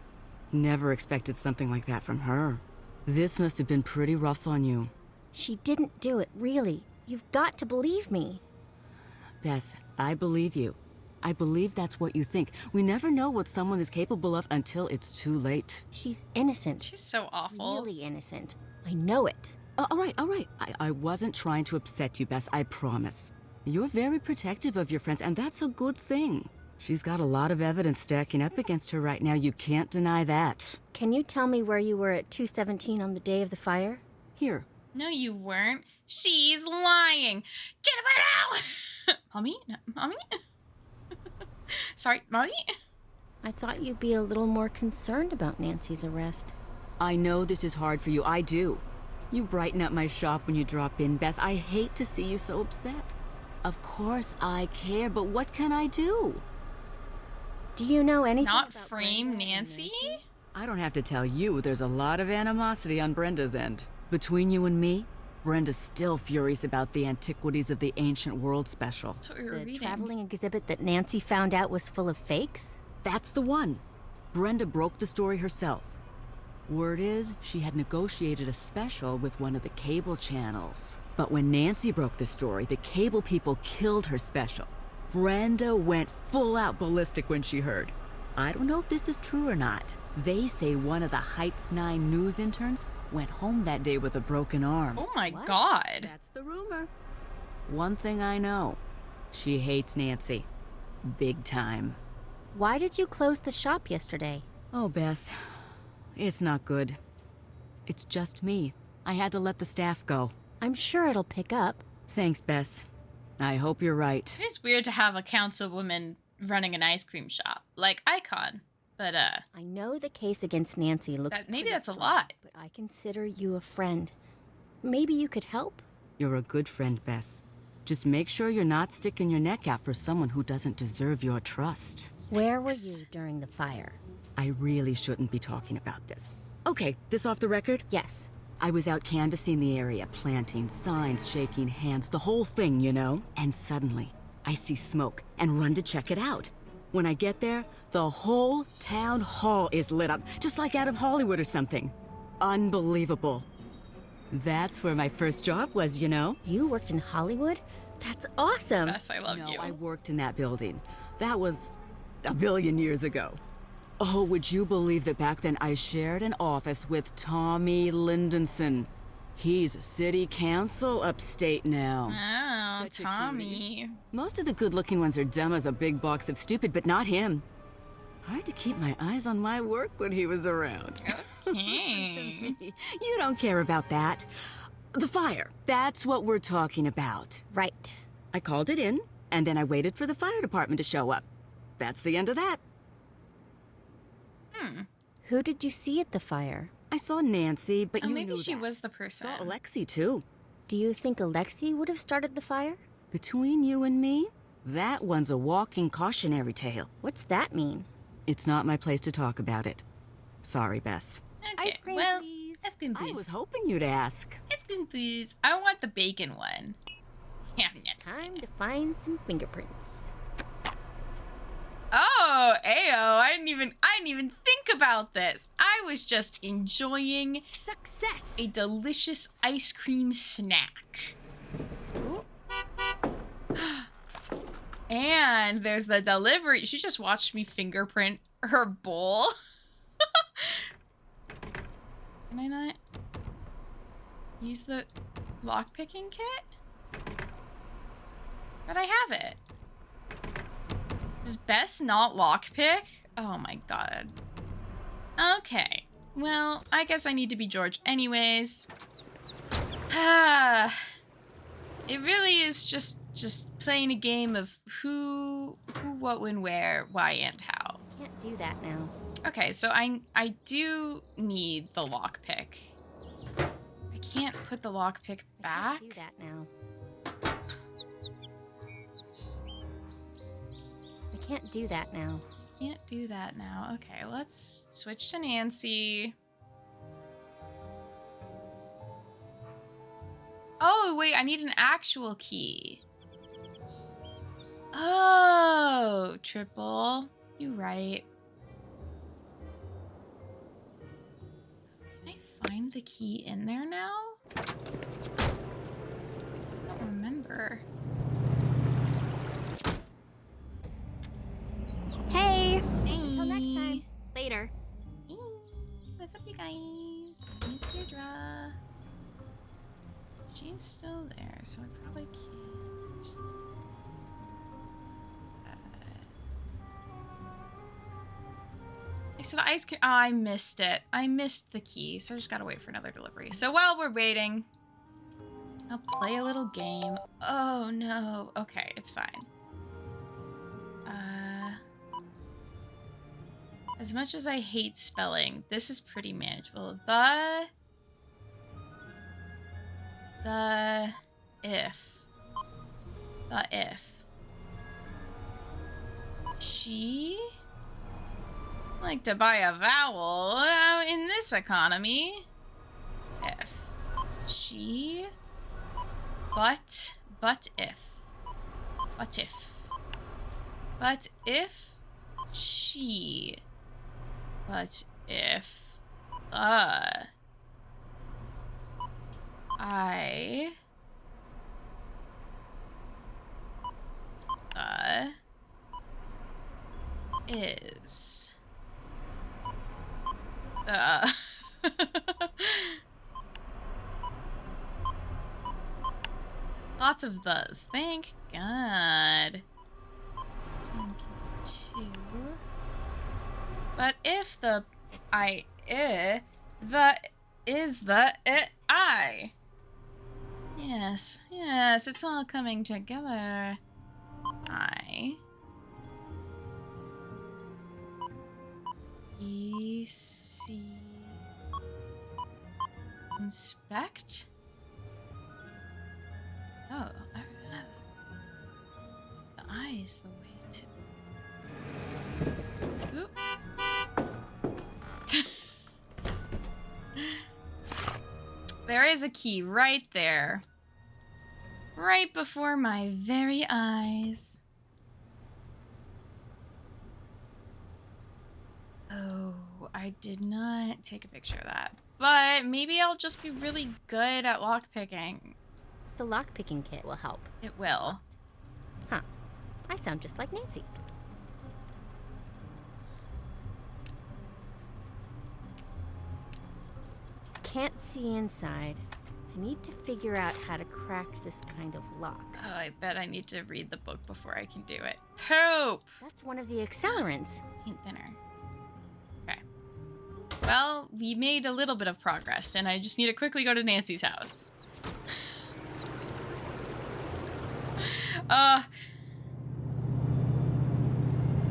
Never expected something like that from her. This must have been pretty rough on you. She didn't do it, really. You've got to believe me. Bess, I believe you. I believe that's what you think. We never know what someone is capable of until it's too late. She's innocent. She's so awful. Really innocent. I know it. All right. I wasn't trying to upset you, Bess, I promise. You're very protective of your friends, and that's a good thing. She's got a lot of evidence stacking up against her right now. You can't deny that. Can you tell me where you were at 2:17 on the day of the fire? Here. No, you weren't. She's lying. Jennifer, no! Mommy? No, Mommy? Sorry, Mommy? I thought you'd be a little more concerned about Nancy's arrest. I know this is hard for you. I do. You brighten up my shop when you drop in, Bess. I hate to see you so upset. Of course I care, but what can I do? Do you know anything Not about frame Nancy? I don't have to tell you, there's a lot of animosity on Brenda's end. Between you and me, Brenda's still furious about the Antiquities of the Ancient World special. That's what we were The reading. traveling exhibit that Nancy found out was full of fakes? That's the one. Brenda broke the story herself. Word is, she had negotiated a special with one of the cable channels. But when Nancy broke the story, the cable people killed her special. Brenda went full out ballistic when she heard. I don't know if this is true or not. They say one of the Heights 9 news interns went home that day with a broken arm. Oh my God. That's the rumor. One thing I know, she hates Nancy. Big time. Why did you close the shop yesterday? Oh, Bess, it's not good. It's just me. I had to let the staff go. I'm sure it'll pick up. Thanks, Bess. I hope you're right. It is weird to have a councilwoman running an ice cream shop, like Icon, but I know the case against Nancy looks maybe pretty that's a strong, lot. but I consider you a friend. Maybe you could help? You're a good friend, Bess. Just make sure you're not sticking your neck out for someone who doesn't deserve your trust. Where were you during the fire? I really shouldn't be talking about this. Okay, this off the record? Yes. I was out canvassing the area, planting signs, shaking hands, the whole thing, you know? And suddenly, I see smoke and run to check it out. When I get there, the whole town hall is lit up, just like out of Hollywood or something. Unbelievable. That's where my first job was, you know? You worked in Hollywood? That's awesome. Yes, I love you. No, I worked in that building. That was a billion years ago. Oh, would you believe that back then I shared an office with Tommy Lindenson? He's city council upstate now. Oh, Such a Tommy. cutie. Most of the good-looking ones are dumb as a big box of stupid, but not him. Hard to keep my eyes on my work when he was around. Okay. You don't care about that. The fire, that's what we're talking about. Right. I called it in, and then I waited for the fire department to show up. That's the end of that. Who did you see at the fire? I saw Nancy, but Oh, you maybe knew she that. was the person. Saw Alexi, too. Do you think Alexi would have started the fire? Between you and me, that one's a walking cautionary tale. What's that mean? It's not my place to talk about it. Sorry, Bess. Okay, Ice cream, well, please. ice cream, please. I was hoping you'd ask. Ice cream, please. I want the bacon one. Yeah. Time to find some fingerprints. Oh, Ayo, I didn't even think about this. I was just enjoying Success! a delicious ice cream snack. Ooh. And there's the delivery. She just watched me fingerprint her bowl. Can I not use the lockpicking kit? But I have it. Does Bess not lockpick? Oh my god. Okay. Well, I guess I need to be George anyways. It really is just playing a game of who, what, when, where, why, and how. Can't do that now. Okay, so I do need the lockpick. I can't put the lockpick back. Can't do that now. I can't do that now. Can't do that now. Okay, let's switch to Nancy. Oh, wait, I need an actual key. Oh, Triple. You right. Can I find the key in there now? I don't remember. Hey! Hey. Until next time. Later. Hey. What's up, you guys? Miss Deirdre. She's still there, so I probably can't. So the ice cream. Oh, I missed it. I missed the key, so I just gotta wait for another delivery. So while we're waiting, I'll play a little game. Oh no. Okay, it's fine. As much as I hate spelling, this is pretty manageable. The if. She like to buy a vowel in this economy. If. She. But if. But if. But if she. But if I is lots of those. Thank God. This one can two. But if the I is the I. Yes, it's all coming together. I see inspect. Oh, is the way to... Oop. There is a key right there. Right before my very eyes. Oh, I did not take a picture of that. But maybe I'll just be really good at lockpicking. The lockpicking kit will help. It will. Huh. I sound just like Nancy. Can't see inside. I need to figure out how to crack this kind of lock. Oh, I bet I need to read the book before I can do it. Poop! That's one of the accelerants. Paint thinner. Okay. Well, we made a little bit of progress, and I just need to quickly go to Nancy's house.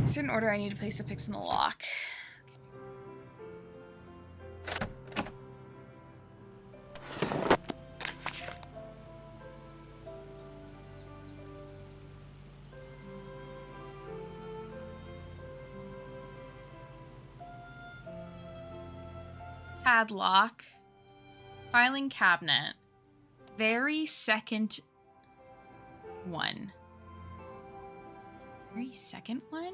Is there an order I need to place the picks in the lock? Padlock, filing cabinet, very second one. Very second one?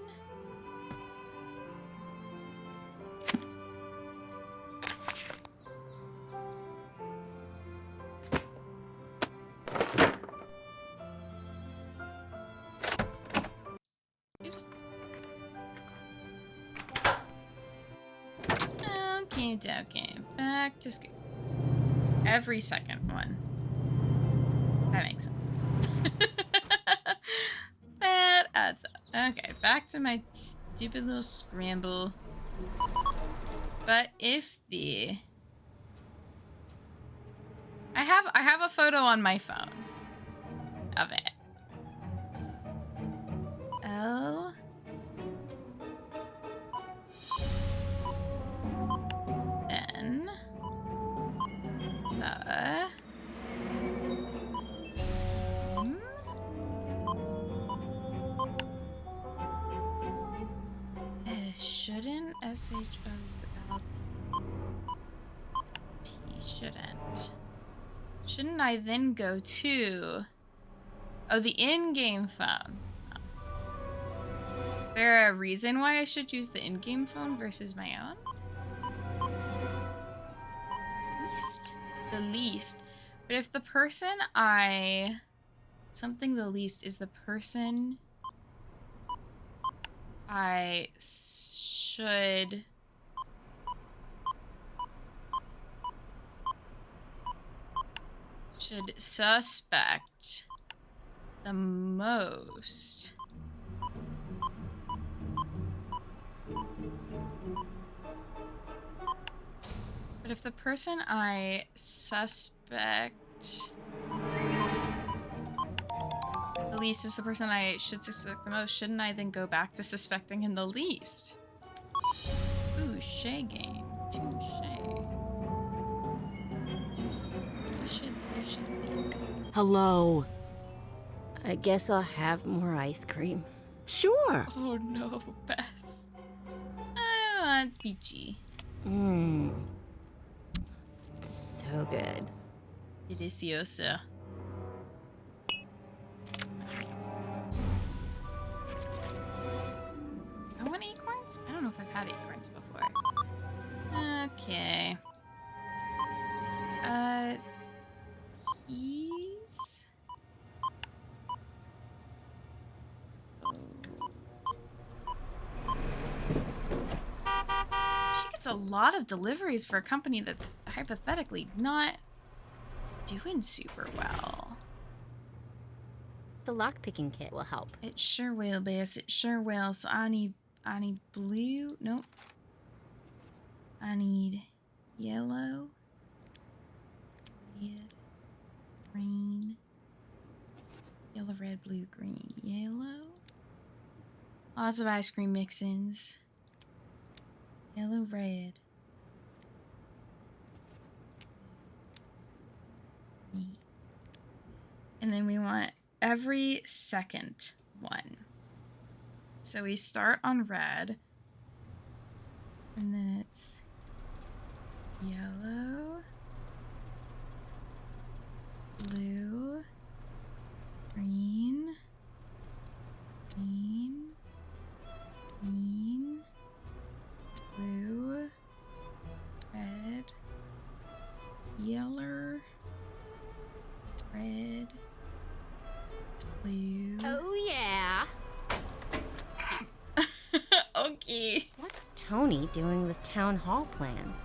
Oops. Okay, back to school. Every second one. That makes sense. That adds up. Okay, back to my stupid little scramble. But if the... I have a photo on my phone of it. Oh. Then the shouldn't T shouldn't. Shouldn't I then go to the in-game phone? Is there a reason why I should use the in-game phone versus my own? The least. But if the person the least is the person I should suspect the most. But if the person I suspect the least is the person I should suspect the most, shouldn't I then go back to suspecting him the least? Touche game. Touche. You should leave. Hello. I guess I'll have more ice cream. Sure. Oh no, Bess. I want peachy. So good. Delicioso. I want acorns? I don't know if I've had acorns before. Okay. Keys? She gets a lot of deliveries for a company that's hypothetically not doing super well. The lockpicking kit will help. It sure will, Bass. It sure will. So I need blue. Nope. I need yellow. Red. Green. Yellow, red, blue, green, yellow. Lots of ice cream mix-ins. Yellow, red. And then we want every second one. So we start on red. And then it's yellow, blue, green, green, green, blue, red, yellow, red, blue. Oh, yeah. Okay. What's Tony doing with town hall plans?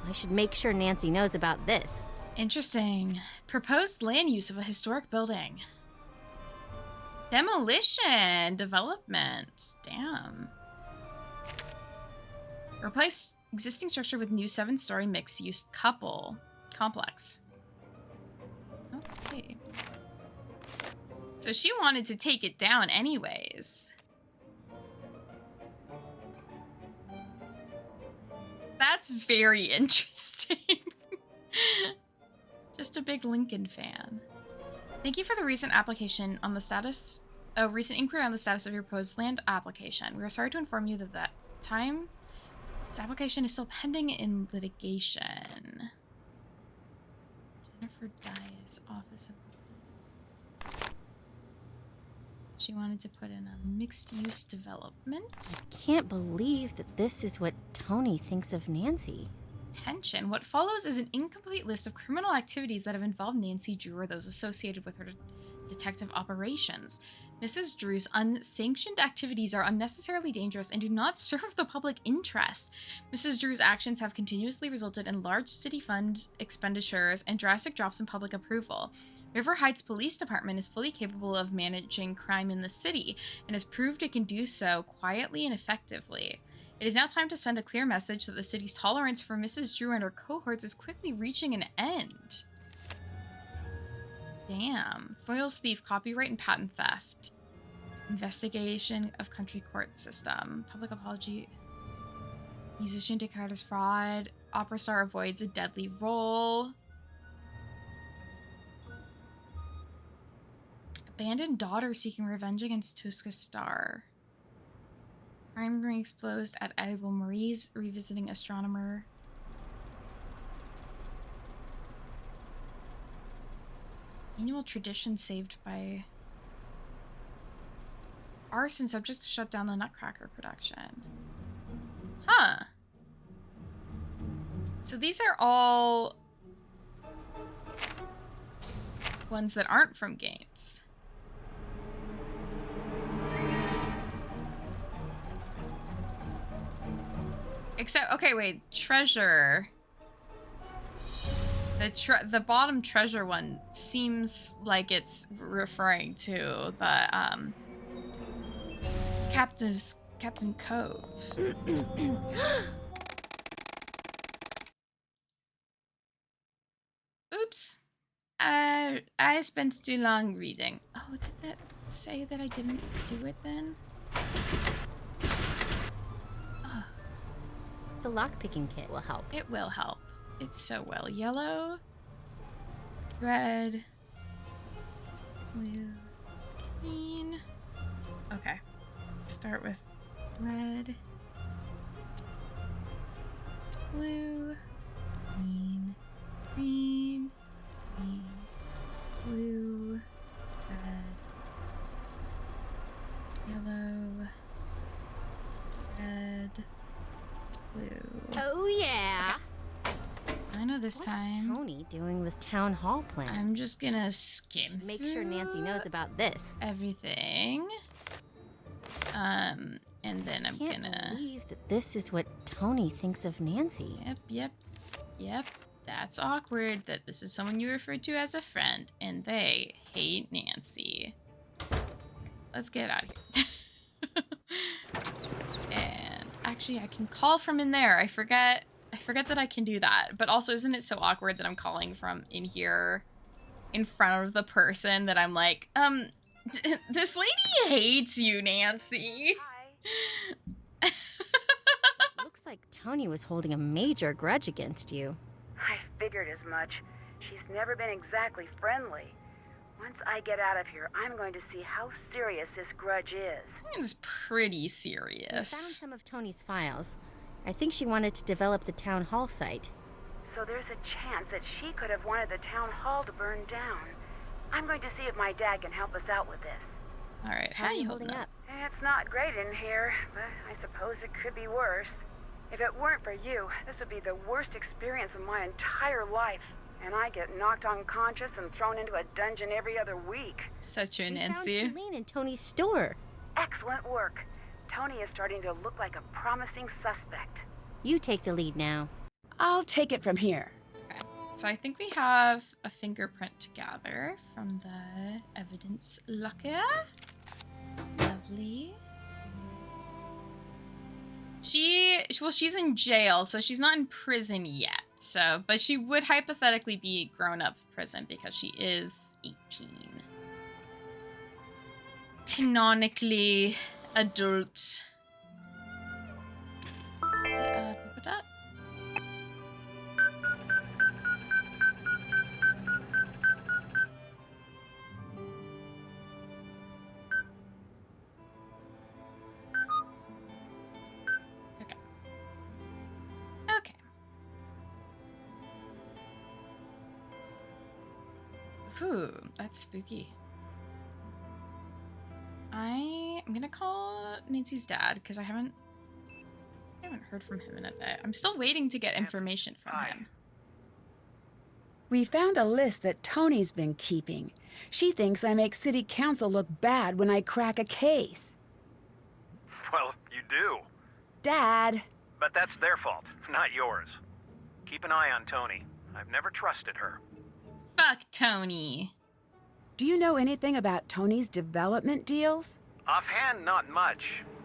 I should make sure Nancy knows about this. Interesting. Proposed land use of a historic building. Demolition. Development. Damn. Replace existing structure with new 7-story mixed-use complex. Okay. So she wanted to take it down anyways. That's very interesting. Just a big Lincoln fan. Thank you for the recent application on the status, recent inquiry on the status of your proposed land application. We are sorry to inform you that this application is still pending in litigation. Jennifer Dyer's office of... She wanted to put in a mixed-use development. Can't believe that this is what Tony thinks of Nancy. Tension. What follows is an incomplete list of criminal activities that have involved Nancy Drew or those associated with her detective operations. Mrs. Drew's unsanctioned activities are unnecessarily dangerous and do not serve the public interest. Mrs. Drew's actions have continuously resulted in large city fund expenditures and drastic drops in public approval. River Heights Police Department is fully capable of managing crime in the city and has proved it can do so quietly and effectively. It is now time to send a clear message that the city's tolerance for Mrs. Drew and her cohorts is quickly reaching an end. Damn. Foils thief, copyright and patent theft. Investigation of country court system. Public apology. Musician declared as fraud. Opera star avoids a deadly role. Abandoned daughter seeking revenge against Tuska Star. Crime ring exposed at Abel Marie's revisiting astronomer. Annual tradition saved by arson subject to shut down the Nutcracker production. Huh. So these are all ones that aren't from games. Except, okay, wait, treasure. The bottom treasure one seems like it's referring to the Captain Cove. Oops. I spent too long reading. Oh, did that say that I didn't do it then? The lockpicking kit will help. It will help. It's so well. Yellow, red, blue, green. Okay. Start with red, blue, green, green, green, blue, red, yellow, red, blue. Oh, yeah. Okay. I know this time. What's Tony doing with town hall plans? I'm just gonna skim Make sure Nancy knows about this. Everything. And then I'm Can't gonna believe that this is what Tony thinks of Nancy. Yep. That's awkward that this is someone you refer to as a friend and they hate Nancy. Let's get out of here. And actually I can call from in there. I forget that I can do that. But also, isn't it so awkward that I'm calling from in here in front of the person that I'm like, this lady hates you, Nancy. It looks like Tony was holding a major grudge against you. I figured as much. She's never been exactly friendly. Once I get out of here, I'm going to see how serious this grudge is. It's pretty We serious. found some of Tony's files. I think she wanted to develop the town hall site. So there's a chance that she could have wanted the town hall to burn down. I'm going to see if my dad can help us out with this. All right, How are you holding up? It's not great in here, but I suppose it could be worse. If it weren't for you, this would be the worst experience of my entire life. And I get knocked unconscious and thrown into a dungeon every other week. Such a We Nancy. found Tulane in Tony's store. Excellent work. Tony is starting to look like a promising suspect. You take the lead now. I'll take it from here. Okay. So I think we have a fingerprint to gather from the evidence locker. Lovely. She's in jail, so she's not in prison yet. So, but she would hypothetically be grown-up prison because she is 18. Canonically adult. Put up. Okay. Ooh, that's spooky. I'm gonna call Nancy's dad because I haven't heard from him in a bit. I'm still waiting to get information from him. We found a list that Tony's been keeping. She thinks I make city council look bad when I crack a case. Well, you do. Dad! But that's their fault, not yours. Keep an eye on Tony. I've never trusted her. Fuck Tony. Do you know anything about Tony's development deals? Offhand, not much.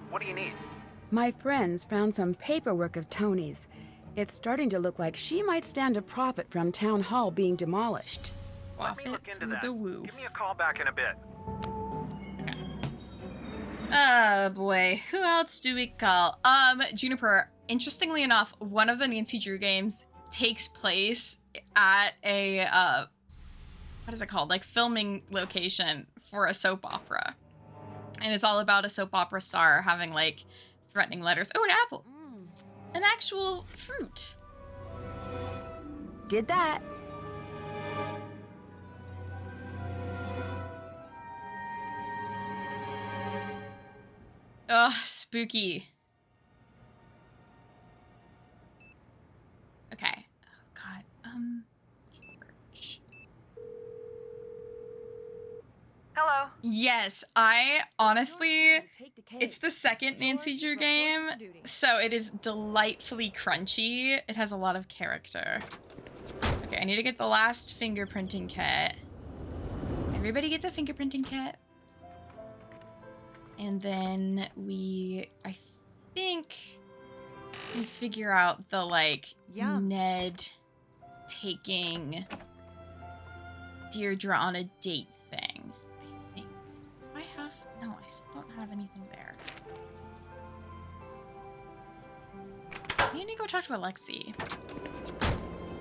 What do you need? My friends found some paperwork of Tony's. It's starting to look like she might stand to profit from Town Hall being demolished. Let me look into that. Give me a call back in a bit. Oh boy, who else do we call? Juniper, interestingly enough, one of the Nancy Drew games takes place at a, what is it called? Like filming location for a soap opera. And it's all about a soap opera star having like threatening letters. Oh, an apple. An actual fruit. Did that. Ugh, spooky. Okay. Oh god. George. Hello. Yes, I honestly, it's the second Nancy Drew game, so it is delightfully crunchy. It has a lot of character. Okay, I need to get the last fingerprinting kit. Everybody gets a fingerprinting kit. And then I think, we figure out the, like, Ned taking Deirdre on a date thing. I think. Do I have? No, I still don't have anything there. I need to go talk to Alexi.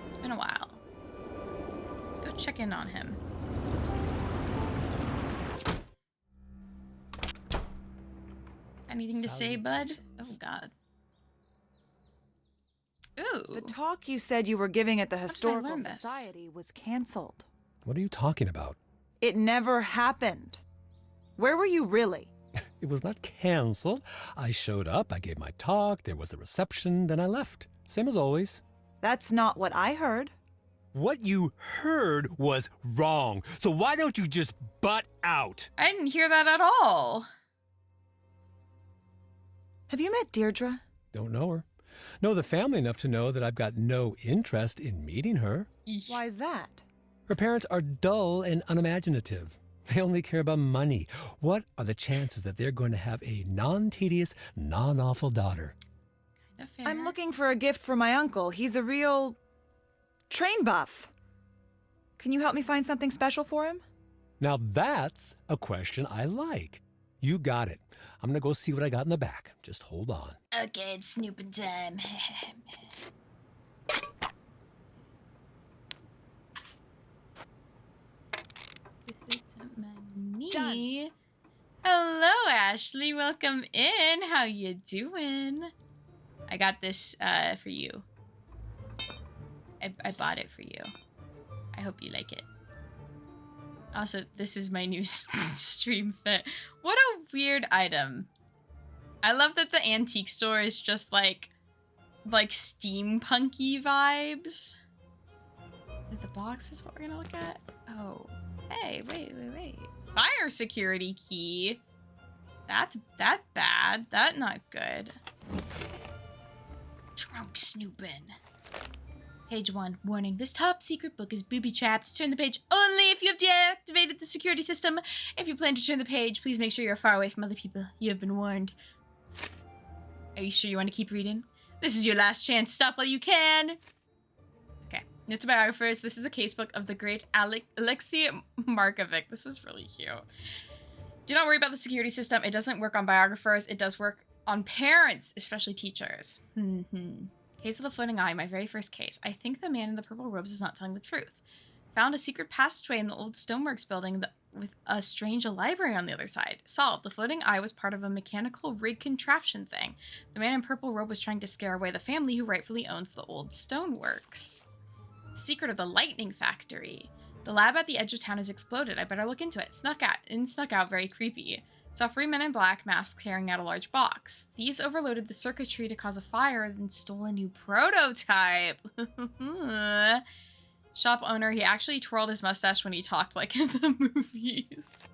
It's been a while. Let's go check in on him. Anything to say, bud? Oh, God. Ooh. The talk you said you were giving at the did I Historical learn this? Society was canceled. What are you talking about? It never happened. Where were you really? It was not canceled. I showed up, I gave my talk, there was the reception, then I left. Same as always. That's not what I heard. What you heard was wrong. So why don't you just butt out? I didn't hear that at all. Have you met Deirdre? Don't know her. Know the family enough to know that I've got no interest in meeting her. Why is that? Her parents are dull and unimaginative. They only care about money. What are the chances that they're going to have a non-tedious, non-awful daughter? I'm looking for a gift for my uncle. He's a real train buff. Can you help me find something special for him? Now that's a question I like. You got it. I'm gonna go see what I got in the back. Just hold on. Okay, it's snooping time. Ashley. Hello, Ashley. Welcome in. How you doing? I got this for you. I bought it for you. I hope you like it. Also, this is my new stream fit. What a weird item. I love that the antique store is just like steampunky vibes. The box is what we're gonna look at. Oh, hey, wait. Fire security key. That's bad. That's not good. Trunk snooping. Page 1. Warning. This top secret book is booby-trapped. Turn the page only if you have deactivated the security system. If you plan to turn the page, please make sure you're far away from other people. You have been warned. Are you sure you want to keep reading? This is your last chance. Stop while you can. Okay. Note to biographers. This is the casebook of the great Alexei Markovic. This is really cute. Do not worry about the security system. It doesn't work on biographers. It does work on parents, especially teachers. Case of the Floating Eye, my very first case. I think the man in the purple robes is not telling the truth. Found a secret passageway in the old stoneworks building with a strange library on the other side. Solved. The floating eye was part of a mechanical rig contraption thing. The man in purple robe was trying to scare away the family who rightfully owns the old stoneworks. Secret of the lightning factory. The lab at the edge of town has exploded. I better look into it. Snuck out very creepy. Saw 3 men in black masks carrying out a large box. Thieves overloaded the circuitry to cause a fire, then stole a new prototype. Shop owner, he actually twirled his mustache when he talked like in the movies.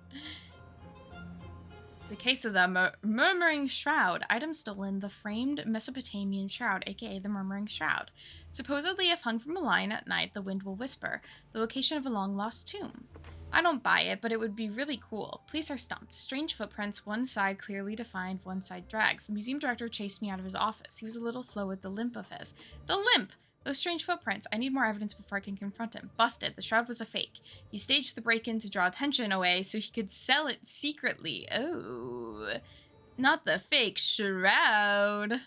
The case of the Murmuring Shroud. Item stolen, the framed Mesopotamian shroud, aka the Murmuring Shroud. Supposedly, if hung from a line at night, the wind will whisper. The location of a long-lost tomb. I don't buy it, but it would be really cool. Police are stumped. Strange footprints, one side clearly defined, one side drags. The museum director chased me out of his office. He was a little slow with the limp of his. The limp! Those strange footprints. I need more evidence before I can confront him. Busted. The shroud was a fake. He staged the break-in to draw attention away so he could sell it secretly. Oh. Not the fake shroud.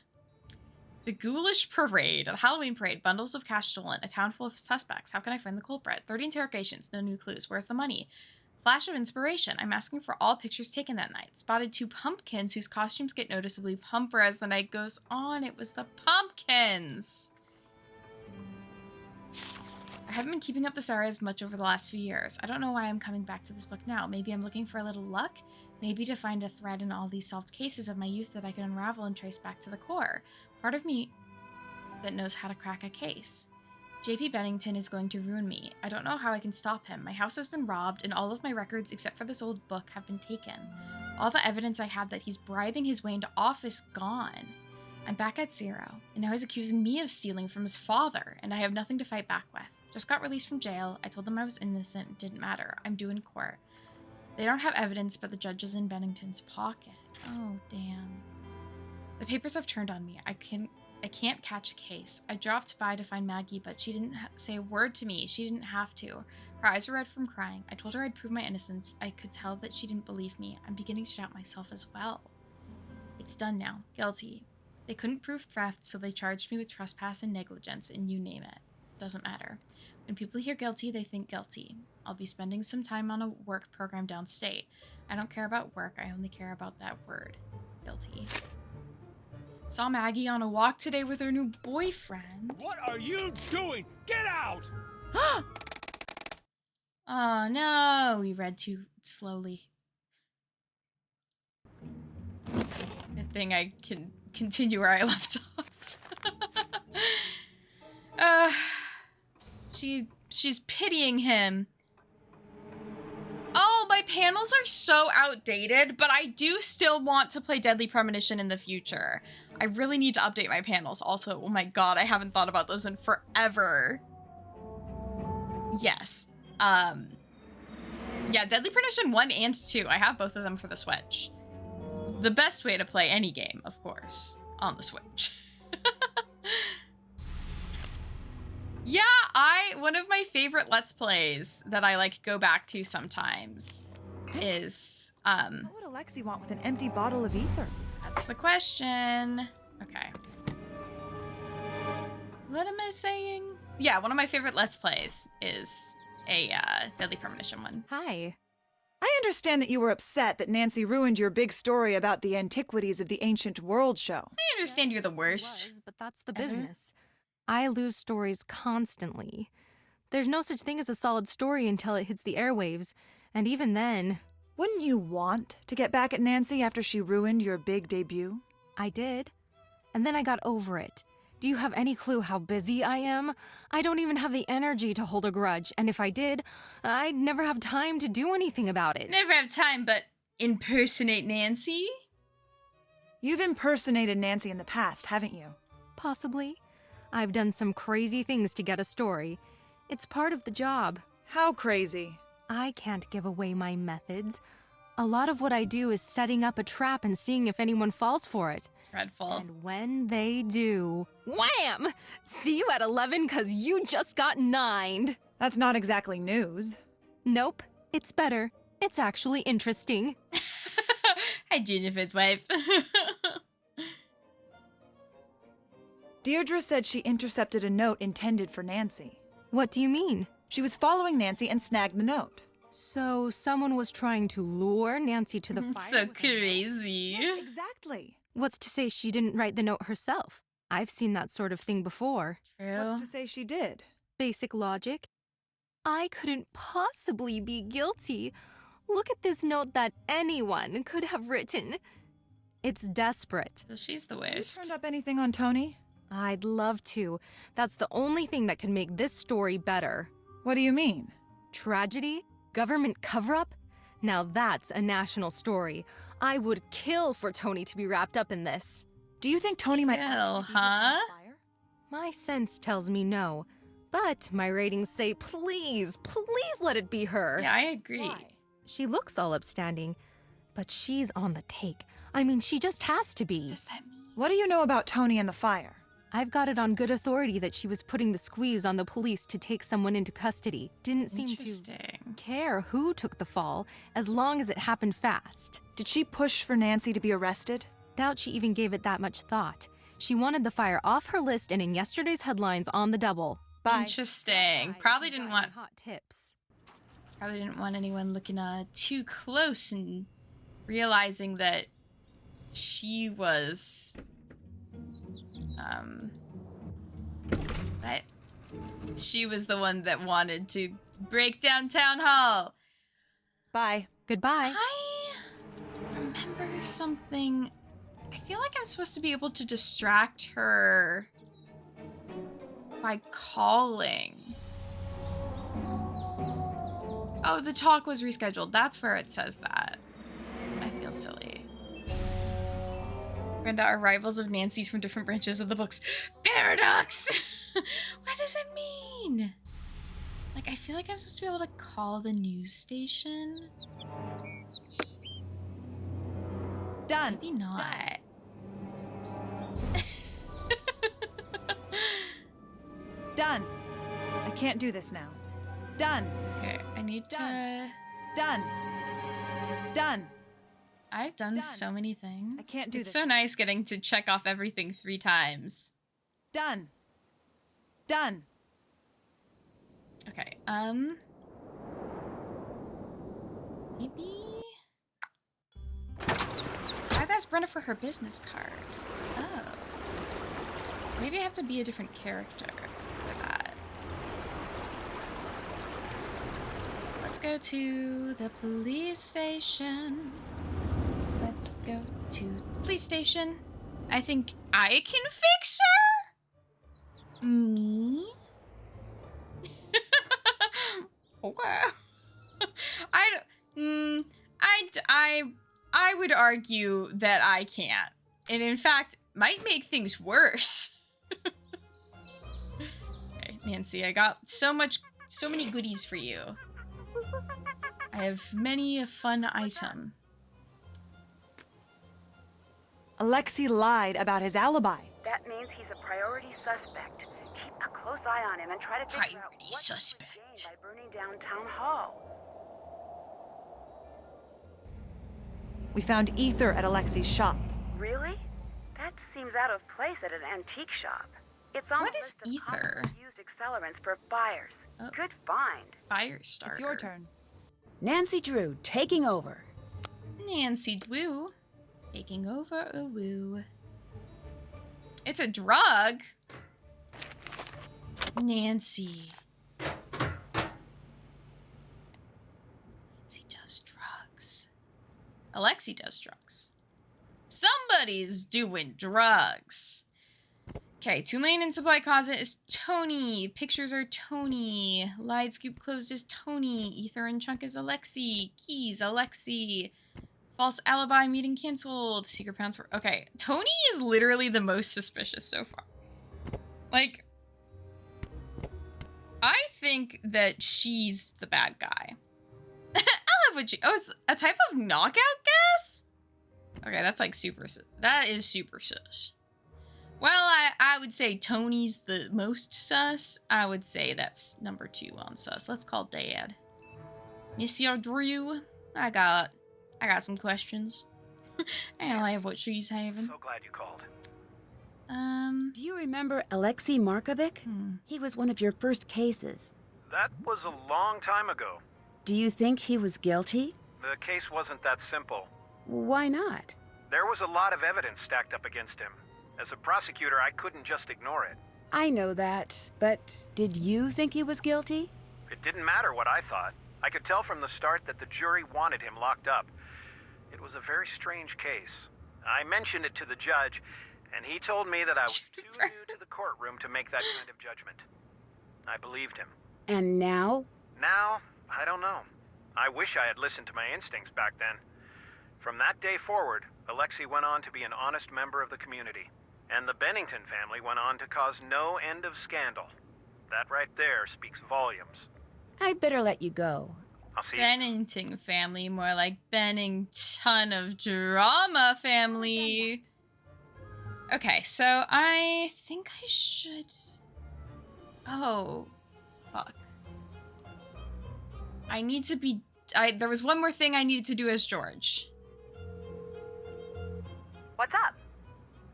The Ghoulish Parade. The Halloween Parade. Bundles of cash stolen. A town full of suspects. How can I find the culprit? 30 interrogations. No new clues. Where's the money? Flash of inspiration. I'm asking for all pictures taken that night. Spotted 2 pumpkins whose costumes get noticeably plumper as the night goes on. It was the pumpkins. I haven't been keeping up this area as much over the last few years. I don't know why I'm coming back to this book now. Maybe I'm looking for a little luck? Maybe to find a thread in all these solved cases of my youth that I can unravel and trace back to the core. Part of me that knows how to crack a case. J.P. Bennington is going to ruin me. I don't know how I can stop him. My house has been robbed, and all of my records, except for this old book, have been taken. All the evidence I had that he's bribing his way into office gone. I'm back at 0, and now he's accusing me of stealing from his father, and I have nothing to fight back with. Just got released from jail. I told them I was innocent. It didn't matter. I'm due in court. They don't have evidence, but the judge is in Bennington's pocket. Oh, damn. The papers have turned on me. I can't catch a case. I dropped by to find Maggie, but she didn't say a word to me. She didn't have to. Her eyes were red from crying. I told her I'd prove my innocence. I could tell that she didn't believe me. I'm beginning to doubt myself as well. It's done now. Guilty. They couldn't prove theft, so they charged me with trespass and negligence, and you name it. Doesn't matter. When people hear guilty, they think guilty. I'll be spending some time on a work program downstate. I don't care about work. I only care about that word. Guilty. Saw Maggie on a walk today with her new boyfriend. What are you doing? Get out! Oh no, we read too slowly. Good thing I can continue where I left off. She's pitying him. Oh, my panels are so outdated, but I do still want to play Deadly Premonition in the future. I really need to update my panels. Also, oh my god, I haven't thought about those in forever. Yes. Yeah, Deadly Premonition 1 and 2. I have both of them for the Switch. The best way to play any game, of course, on the Switch. Yeah, one of my favorite Let's Plays that I like go back to sometimes is What would Alexei want with an empty bottle of ether? That's the question. Okay. What am I saying? Yeah, one of my favorite Let's Plays is a Deadly Premonition one. Hi. I understand that you were upset that Nancy ruined your big story about the antiquities of the ancient world show. I understand you're the worst. But that's the business. I lose stories constantly. There's no such thing as a solid story until it hits the airwaves, and even then... Wouldn't you want to get back at Nancy after she ruined your big debut? I did. And then I got over it. Do you have any clue how busy I am? I don't even have the energy to hold a grudge, and if I did, I'd never have time to do anything about it. Never have time but impersonate Nancy? You've impersonated Nancy in the past, haven't you? Possibly. I've done some crazy things to get a story. It's part of the job. How crazy? I can't give away my methods. A lot of what I do is setting up a trap and seeing if anyone falls for it. Dreadful. And when they do, wham! See you at 11 'cause you just got 9'd. That's not exactly news. Nope, it's better. It's actually interesting. Hi, Jennifer's wife. Deirdre said she intercepted a note intended for Nancy. What do you mean? She was following Nancy and snagged the note. So someone was trying to lure Nancy to the fire? So crazy. Yes, exactly. What's to say she didn't write the note herself? I've seen that sort of thing before. True. What's to say she did? Basic logic. I couldn't possibly be guilty. Look at this note that anyone could have written. It's desperate. So she's the Have you worst. turned up anything on Tony? I'd love to. That's the only thing that could make this story better. What do you mean? Tragedy? Government cover-up? Now that's a national story. I would kill for Tony to be wrapped up in this. Do you think Tony might Kill, huh? My sense tells me no. But my ratings say please let it be her. Yeah, I agree. Why? She looks all upstanding, but she's on the take. I mean, she just has to be. What does that mean? What do you know about Tony and the fire? I've got it on good authority that she was putting the squeeze on the police to take someone into custody. Didn't seem to care who took the fall, as long as it happened fast. Did she push for Nancy to be arrested? Doubt she even gave it that much thought. She wanted the fire off her list and in yesterday's headlines on the double. Bye. Interesting. Probably didn't want hot tips. Probably didn't want anyone looking too close and realizing that she was that she was the one that wanted to break down town hall. Bye. Goodbye. I remember something. I feel like I'm supposed to be able to distract her by calling. Oh, the talk was rescheduled. That's where it says that. I feel silly. Brenda are rivals of Nancy's from different branches of the books. Paradox! What does it mean? Like, I feel like I'm supposed to be able to call the news station. Done. Maybe not. Done. I can't do this now. Done. Okay, I need to... Done. Done. I've done so many things. I can't do It's this. so nice getting to check off everything 3 times. Done. Done. Okay, maybe... I've asked Brenda for her business card. Oh. Maybe I have to be a different character for that. Let's go to the police station. Let's go to the police station. I think I can fix her? Me? Okay. I would argue that I can't. And in fact, might make things worse. Okay, Nancy, I got so many goodies for you. I have many a fun item. Alexei lied about his alibi. That means he's a priority suspect. Keep a close eye on him and try to figure out what suspect. he was gained by burning down Town Hall. We found ether at Alexei's shop. Really? That seems out of place at an antique shop. It's on What the is list of ether? possibly used accelerants for fires. Oh. Good find. Fire starter. It's your turn. Nancy Drew, taking over. Nancy Drew, taking over a woo. It's a drug? Nancy. Nancy does drugs. Alexi does drugs. Somebody's doing drugs. Okay, Tulane in supply closet is Tony. Pictures are Tony. Lied scoop closed is Tony. Ether and chunk is Alexi. Keys, Alexi. False alibi meeting canceled. Secret pounds for... Okay, Tony is literally the most suspicious so far. Like, I think that she's the bad guy. I love what she... Oh, it's a type of knockout gas? Okay, that's like super... That is super sus. Well, I would say Tony's the most sus. I would say that's number 2 on sus. Let's call Dad. Monsieur Drew, I got some questions. And I have what she's having. So glad you called. Do you remember Alexei Markovic? He was one of your first cases. That was a long time ago. Do you think he was guilty? The case wasn't that simple. Why not? There was a lot of evidence stacked up against him. As a prosecutor, I couldn't just ignore it. I know that, but did you think he was guilty? It didn't matter what I thought. I could tell from the start that the jury wanted him locked up. It was a very strange case. I mentioned it to the judge, and he told me that I was too new to the courtroom to make that kind of judgment. I believed him. And now? Now, I don't know. I wish I had listened to my instincts back then. From that day forward, Alexei went on to be an honest member of the community. And the Bennington family went on to cause no end of scandal. That right there speaks volumes. I'd better let you go. I'll see you. Bennington family, more like Bennington of drama family. Okay, so I think I should... Oh, fuck. I need to be... There was one more thing I needed to do as George. What's up?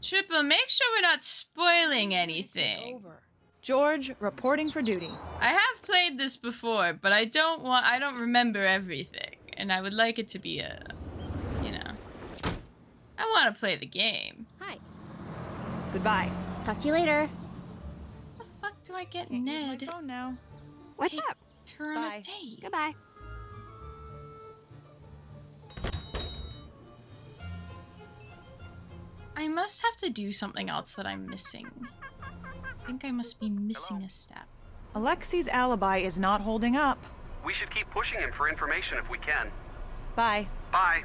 Triple, make sure we're not spoiling anything. George, reporting for duty. I have played this before, but I don't remember everything. And I would like it to be a, you know. I want to play the game. Hi. Goodbye. Talk to you later. How the fuck do I get Ned? My phone now. What's up? Turn on a date. Goodbye. I must have to do something else that I'm missing. I think I must be missing a step. Alexei's alibi is not holding up. We should keep pushing him for information if we can. Bye. Bye.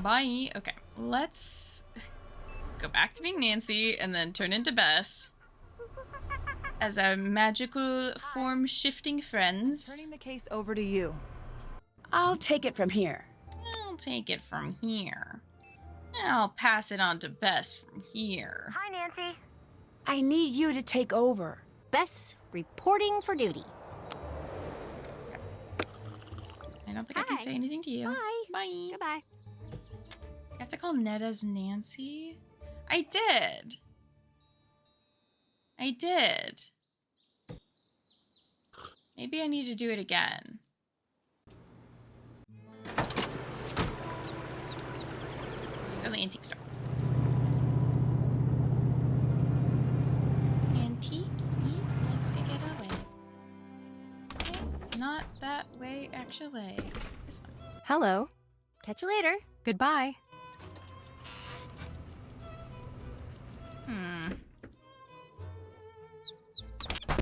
Bye. Okay, let's go back to being Nancy and then turn into Bess as our magical form-shifting friends. Turning the case over to you. I'll take it from here. I'll take it from here. I'll pass it on to Bess from here. Hi, Nancy. I need you to take over. Bess, reporting for duty. I don't think I can say anything to you. Bye. Bye. Goodbye. I have to call Ned as Nancy? I did. Maybe I need to do it again. Go to the antique store. Antique? Let's get away. Not that way, actually. This one. Hello. Catch you later. Goodbye.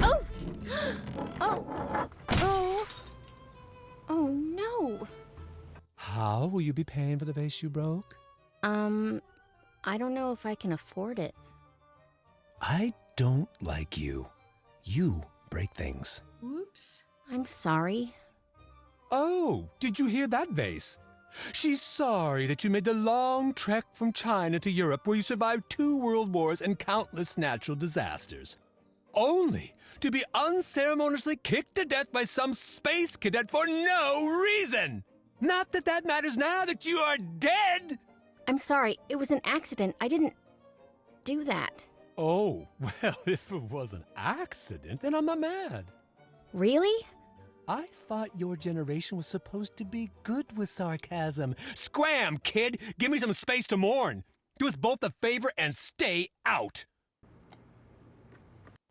Oh! Oh! Oh! Oh no! How will you be paying for the vase you broke? I don't know if I can afford it. I don't like you. You break things. Oops. I'm sorry. Oh, did you hear that vase? She's sorry that you made the long trek from China to Europe where you survived 2 world wars and countless natural disasters. Only to be unceremoniously kicked to death by some space cadet for no reason! Not that that matters now that you are dead! I'm sorry. It was an accident. I didn't do that. Oh, well, if it was an accident, then I'm not mad. Really? I thought your generation was supposed to be good with sarcasm. Scram, kid! Give me some space to mourn. Do us both a favor and stay out.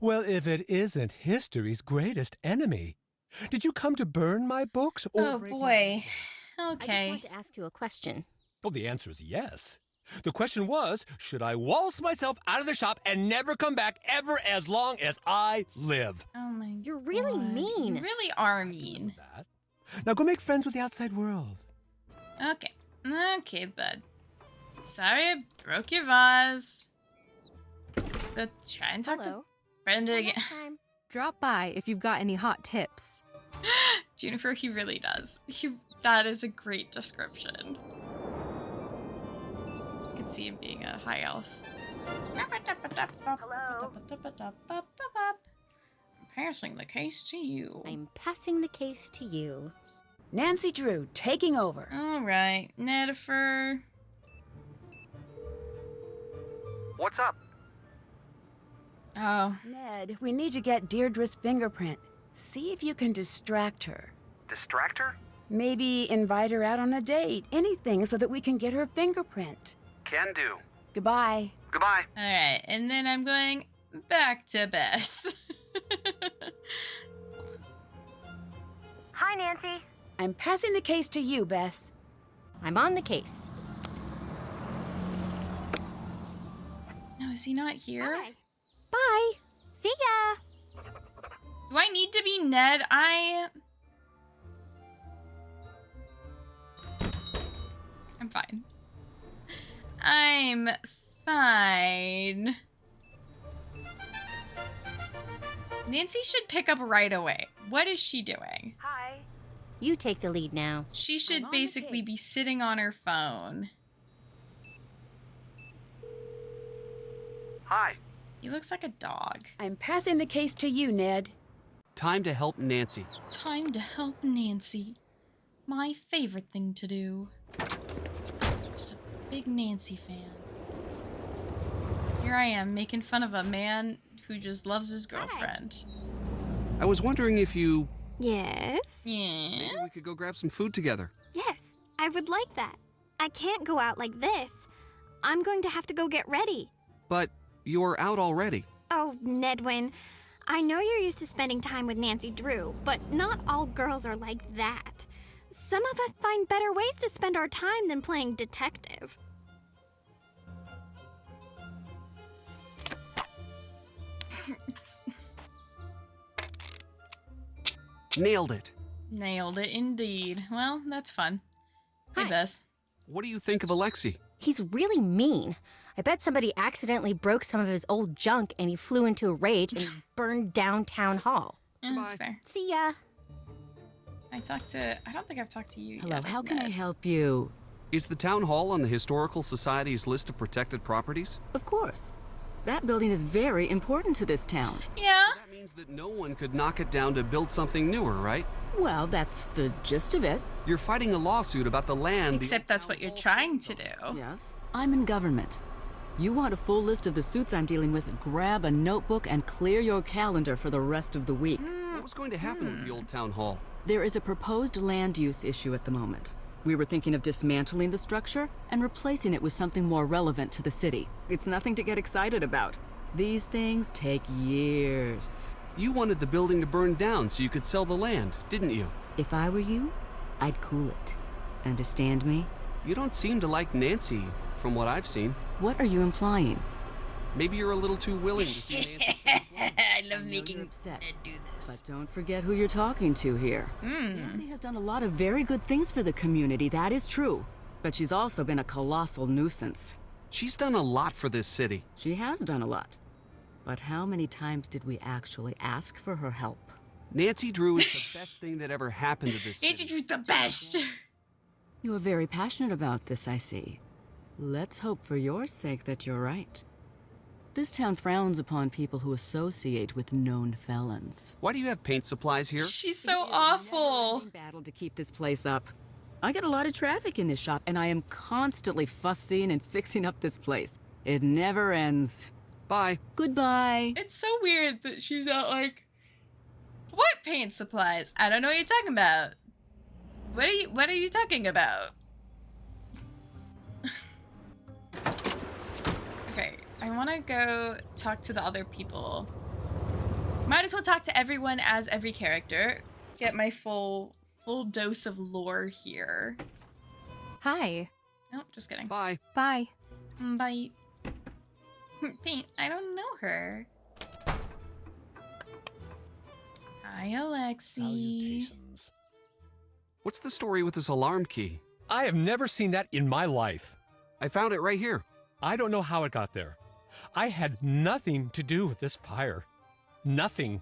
Well, if it isn't history's greatest enemy. Did you come to burn my books or Oh boy. Okay. I just want to ask you a question. Well, the answer is yes. The question was, should I waltz myself out of the shop and never come back ever as long as I live? Oh my You're really mean. You really are mean. Now go make friends with the outside world. Okay. Okay, bud. Sorry I broke your vase. Go try and talk to Brenda again. Drop by if you've got any hot tips. Juniper, he really does. That is a great description. I could see him being a high elf. Hello? I'm passing the case to you. I'm passing the case to you. Nancy Drew, taking over. Alright, Nedifer. What's up? Oh. Ned, we need to get Deirdre's fingerprint. See if you can distract her. Distract her? Maybe invite her out on a date. Anything so that we can get her fingerprint. Can do. Goodbye. Goodbye. Alright, and then I'm going back to Bess. Hi, Nancy. I'm passing the case to you, Bess. I'm on the case. No, is he not here? Hi. Bye. See ya. Do I need to be Ned? I'm fine. I'm fine. Nancy should pick up right away. What is she doing? Hi. You take the lead now. She should basically be sitting on her phone. Hi. He looks like a dog. I'm passing the case to you, Ned. Time to help Nancy. Time to help Nancy. My favorite thing to do. Just a big Nancy fan. Here I am, making fun of a man who just loves his girlfriend. I was wondering if you... Yes? Yeah? Maybe we could go grab some food together. Yes, I would like that. I can't go out like this. I'm going to have to go get ready. But you're out already. Oh, Nedwin, I know you're used to spending time with Nancy Drew, but not all girls are like that. Some of us find better ways to spend our time than playing detective. Nailed it. Nailed it indeed. Well, that's fun. Hey, Bess. What do you think of Alexei? He's really mean. I bet somebody accidentally broke some of his old junk and he flew into a rage and burned down town hall. Yeah, that's fair. See ya. I don't think I've talked to you Hello, yet. how can I help you? Is the town hall on the Historical Society's list of protected properties? Of course. That building is very important to this town. Yeah. That means that no one could knock it down to build something newer, right? Well, that's the gist of it. You're fighting a lawsuit about the land. Except that's what you're trying to do. Yes. I'm in government. You want a full list of the suits I'm dealing with, grab a notebook and clear your calendar for the rest of the week. What was going to happen with the old town hall? There is a proposed land use issue at the moment. We were thinking of dismantling the structure and replacing it with something more relevant to the city. It's nothing to get excited about. These things take years. You wanted the building to burn down so you could sell the land, didn't you? If I were you, I'd cool it. Understand me? You don't seem to like Nancy, from what I've seen. What are you implying? Maybe you're a little too willing to see Nancy. I love making Ned do this. But don't forget who you're talking to here. Nancy has done a lot of very good things for the community, that is true. But she's also been a colossal nuisance. She's done a lot for this city. She has done a lot. But how many times did we actually ask for her help? Nancy Drew is the best thing that ever happened to this city. Nancy Drew's the best! You are very passionate about this, I see. Let's hope for your sake that you're right. This town frowns upon people who associate with known felons. Why do you have paint supplies here? She's so awful. Battle to keep this place up. I get a lot of traffic in this shop, and I am constantly fussing and fixing up this place. It never ends. Bye. Goodbye. It's so weird that she's not like, What paint supplies? I don't know what you're talking about. What are you talking about? Okay, I want to go talk to the other people. Might as well talk to everyone as every character. Get my full dose of lore here. Hi. Nope, just kidding. Bye. Bye. Bye. Paint, I don't know her. Hi, Alexi. Salutations. What's the story with this alarm key? I have never seen that in my life. I found it right here. I don't know how it got there. I had nothing to do with this fire. Nothing.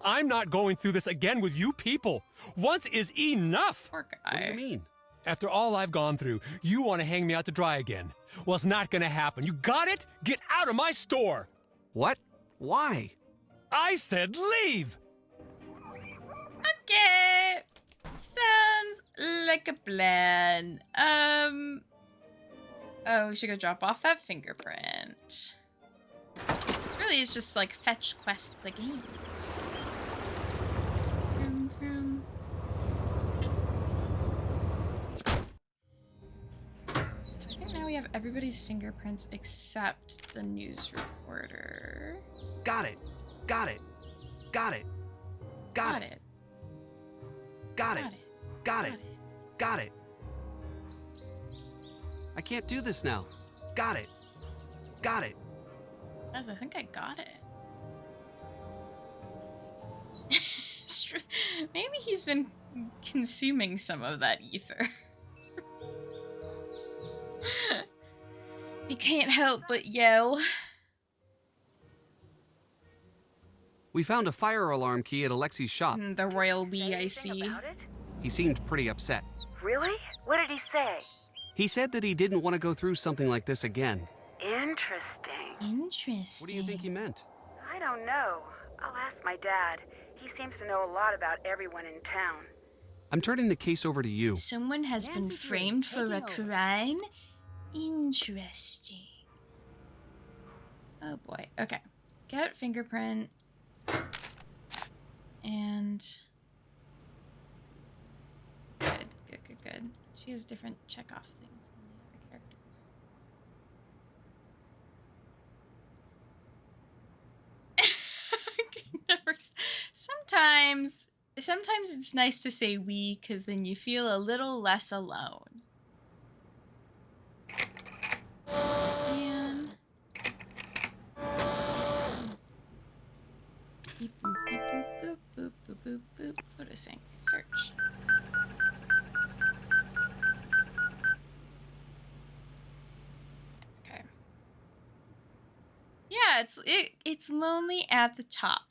I'm not going through this again with you people. Once is enough. Poor guy. What do you mean? After all I've gone through, you want to hang me out to dry again. Well, it's not going to happen. You got it? Get out of my store. What? Why? I said leave. Okay. Sounds like a plan. Oh, we should go drop off that fingerprint. This really is just like fetch quest the game. So I think now we have everybody's fingerprints except the news reporter. Got it. Got it. Got it. Got it. Got it. Got it. Got it. I can't do this now. Got it. Got it. Guys, I think I got it. Maybe he's been consuming some of that ether. He can't help but yell. We found a fire alarm key at Alexi's shop. The royal we, I see. He seemed pretty upset. Really? What did he say? He said that he didn't want to go through something like this again. Interesting. Interesting. What do you think he meant? I don't know. I'll ask my dad. He seems to know a lot about everyone in town. I'm turning the case over to you. Someone has been framed for a crime? Interesting. Oh boy. Okay. Get fingerprint. And... Good. She has different check-off things than the other characters. Sometimes it's nice to say we, because then you feel a little less alone. Scan. Beep, boop, beep, boop, boop, boop, boop, boop, boop. Photo sync. Search. Okay. Yeah, it's lonely at the top.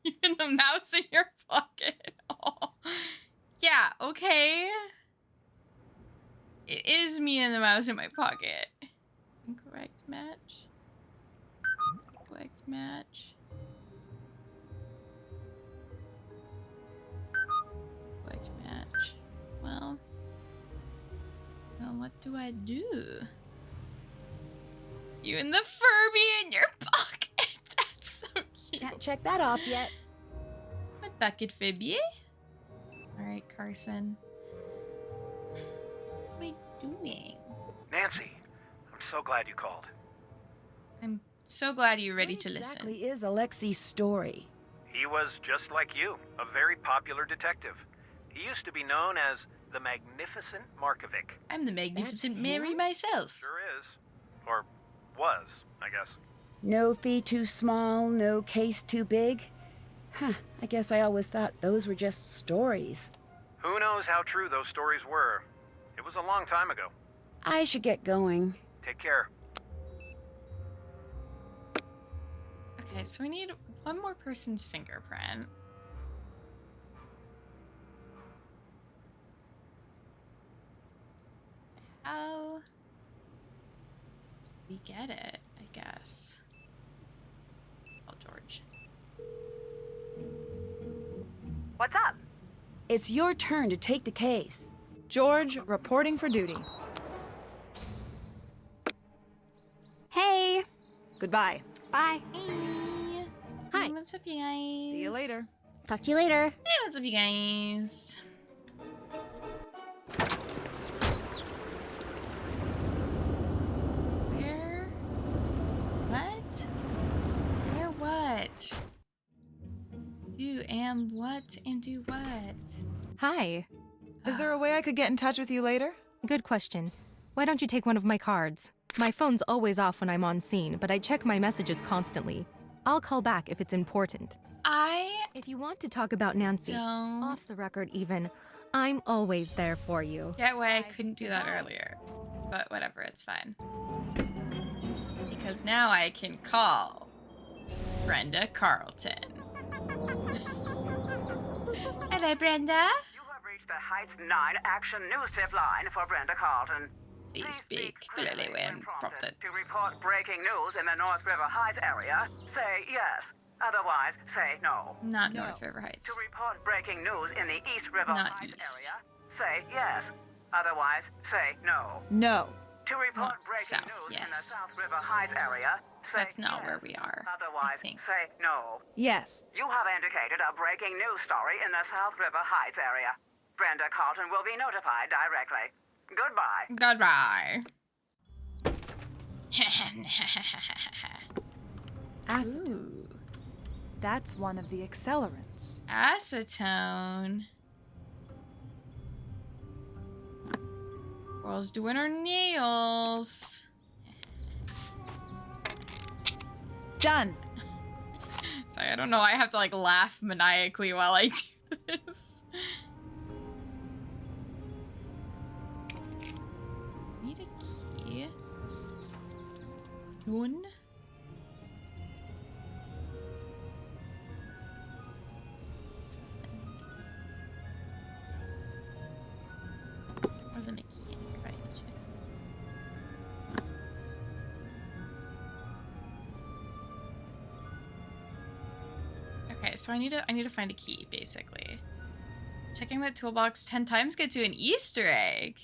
Even the mouse in your pocket. Oh. Yeah, okay. It is me and the mouse in my pocket. Incorrect match. Incorrect match. Incorrect match. Well, what do I do? You and the Furby in your pocket. That's so cute. Can't check that off yet. My bucket Fibby. Alright, Carson. What am I doing? Nancy, I'm so glad you called. I'm so glad you're ready to listen. What exactly is Alexi's story? He was just like you, a very popular detective. He used to be known as the Magnificent Markovic. I'm the Magnificent Mary myself. Sure is. Or was, I guess. No fee too small, no case too big. Huh, I guess I always thought those were just stories. Who knows how true those stories were? It was a long time ago. I should get going. Take care. Okay, so we need one more person's fingerprint. How do we get it, I guess? Oh, George. What's up? It's your turn to take the case. George, reporting for duty. Hey. Goodbye. Bye. Hey. Hi. What's up, you guys? See you later. Talk to you later. Hey, what's up, you guys? Where? What? Where what? Do what? Hi. Is there a way I could get in touch with you later? Good question. Why don't you take one of my cards? My phone's always off when I'm on scene, but I check my messages constantly. I'll call back if it's important. If you want to talk about Nancy, off the record even, I'm always there for you. Get why I couldn't do that earlier. But whatever, it's fine. Because now I can call Brenda Carlton. Hello, Brenda. You have reached the Heights 9 Action News Tip line for Brenda Carlton. Please speak clearly when prompted. To report breaking news in the North River Heights area, say yes. Otherwise, say no. Not North River Heights. To report breaking news in the East River Not Heights East. area, say yes. Otherwise, say no. No. To report Well, breaking south, news in the yes. South River Heights area, say That's not yes. where we are. Otherwise, say no. Yes. You have indicated a breaking news story in the South River Heights area. Brenda Carlton will be notified directly. Goodbye. Goodbye. Acid. Ooh. That's one of the accelerants. Acetone. Girl's doing her nails. Done. Sorry, I don't know. I have to like laugh maniacally while I do this. Need a key. Done. Wasn't a key in here by any chance? Okay, so I need to find a key, basically. Checking that toolbox 10 times gets you an Easter egg.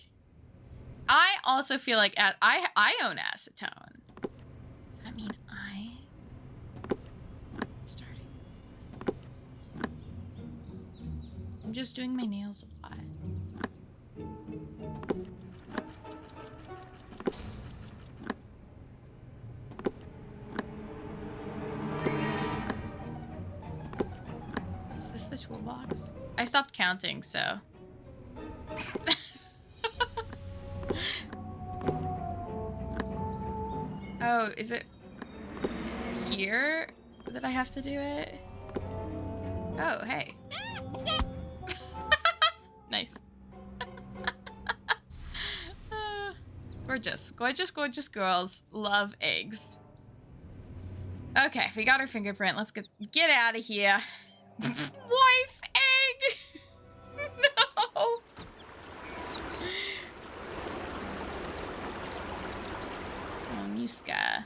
I also feel like I own acetone. Does that mean I starting? I'm just doing my nails a lot. Is this the toolbox? I stopped counting, so. Oh, is it here that I have to do it? Oh, hey. Nice. Gorgeous. Gorgeous, gorgeous girls love eggs. Okay, we got our fingerprint. Let's get out of here. Wife egg! No! Oh, Muska.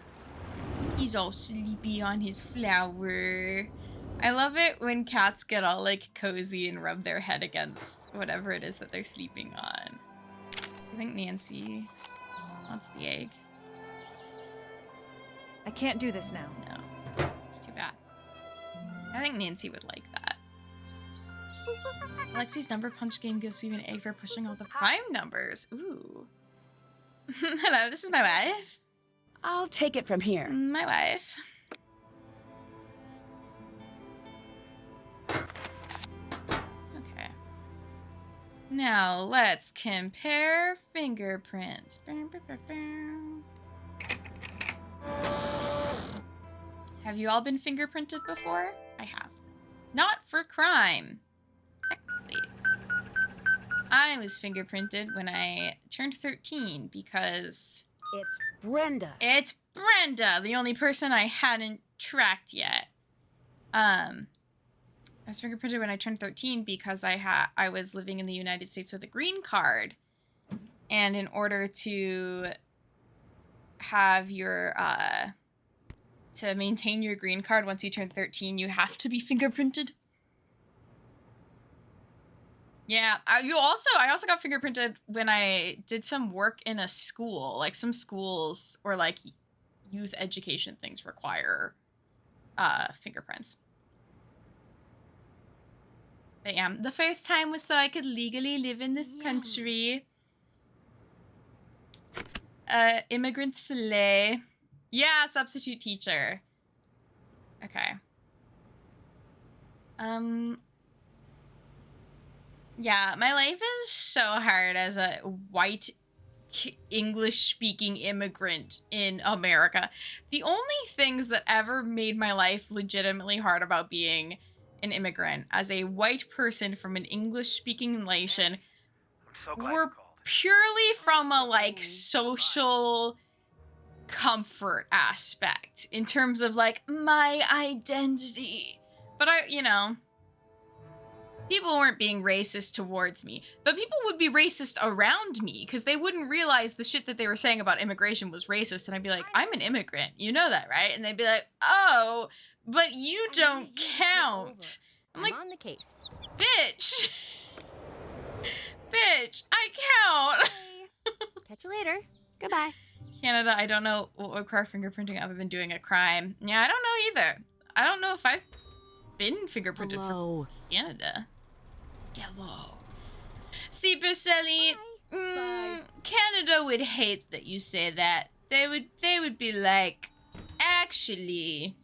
He's all sleepy on his flower. I love it when cats get all like cozy and rub their head against whatever it is that they're sleeping on. I think Nancy wants the egg. I can't do this now. No, it's too bad. I think Nancy would like that. Alexi's number punch game gives you an egg for pushing all the prime numbers. Ooh. Hello, this is my wife. I'll take it from here. My wife. Okay. Now let's compare fingerprints. Have you all been fingerprinted before? I have. Not for crime. Technically. I was fingerprinted when I turned 13 because... It's Brenda. It's Brenda, the only person I hadn't tracked yet. I was fingerprinted when I turned 13 because I was living in the United States with a green card. And in order to have your, to maintain your green card once you turn 13, you have to be fingerprinted. Yeah, I also got fingerprinted when I did some work in a school. Like some schools or like youth education things require fingerprints. But yeah, the first time was so I could legally live in this country. Immigrant slay. Yeah, substitute teacher. Okay. Yeah, my life is so hard as a white English-speaking immigrant in America. The only things that ever made my life legitimately hard about being an immigrant as a white person from an English-speaking nation were purely from a, like, social comfort aspect in terms of, like, my identity. But you know, people weren't being racist towards me, but people would be racist around me because they wouldn't realize the shit that they were saying about immigration was racist. And I'd be like, I'm an immigrant. You know that, right? And they'd be like, oh, but you don't count. I'm like, on the case. Bitch. Bitch, I count. Catch you later. Goodbye. Canada, I don't know what would require fingerprinting other than doing a crime. Yeah, I don't know either. I don't know if I've been fingerprinted for Canada. Hello. See, Baselli, Canada would hate that you say that. They would be like, actually,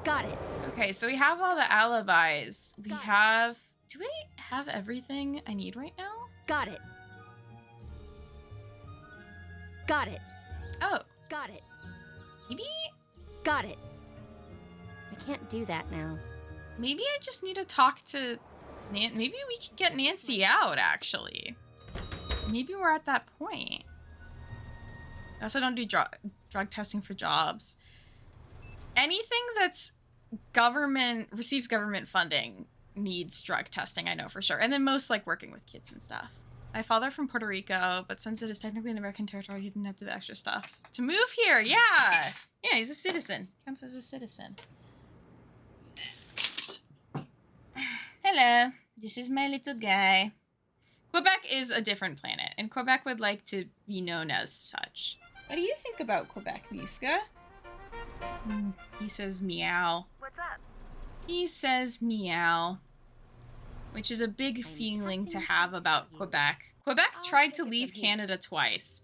Got it. Okay, so we have all the alibis. Do we have everything I need right now? Got it. Got it. Oh. Got it. Maybe? Got it. I can't do that now. Maybe I just need to talk to maybe we can get Nancy out, actually. Maybe we're at that point. I also don't do drug testing for jobs. Anything that's receives government funding needs drug testing, I know for sure. And then most, like, working with kids and stuff. My father from Puerto Rico, but since it is technically an American territory, he didn't have to do the extra stuff to move here. Yeah. Yeah, he's a citizen. Counts as a citizen. Hello. This is my little guy. Quebec is a different planet, and Quebec would like to be known as such. What do you think about Quebec, Miska? He says meow. What's up? He says meow. Which is a big feeling to have about Quebec. Quebec tried to leave Canada twice.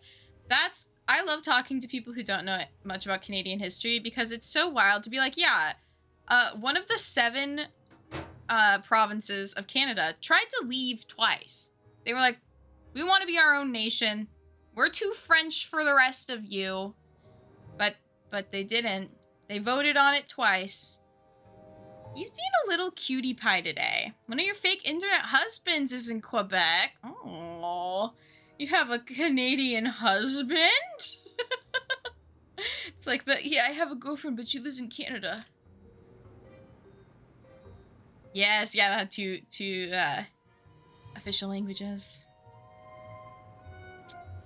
I love talking to people who don't know much about Canadian history because it's so wild to be like, yeah, one of the 7 provinces of Canada tried to leave twice. They were like, we want to be our own nation. We're too French for the rest of you. But they didn't. They voted on it twice. He's being a little cutie pie today. One of your fake internet husbands is in Quebec. Oh, you have a Canadian husband? It's like yeah, I have a girlfriend, but she lives in Canada. Yes, yeah, that two official languages.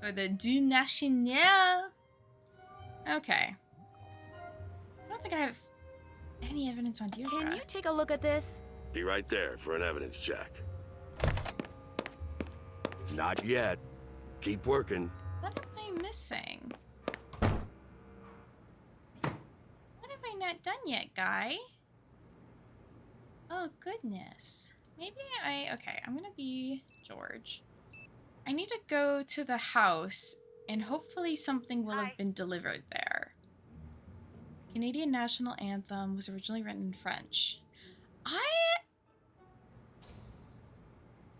For the du national. Okay. I don't think I have any evidence on Deirdre. Can you take a look at this? Be right there for an evidence check. Not yet. Keep working. What am I missing? What have I not done yet, guy? Oh, goodness. Maybe okay, I'm gonna be George. I need to go to the house, and hopefully something will have been delivered there. Canadian national anthem was originally written in French.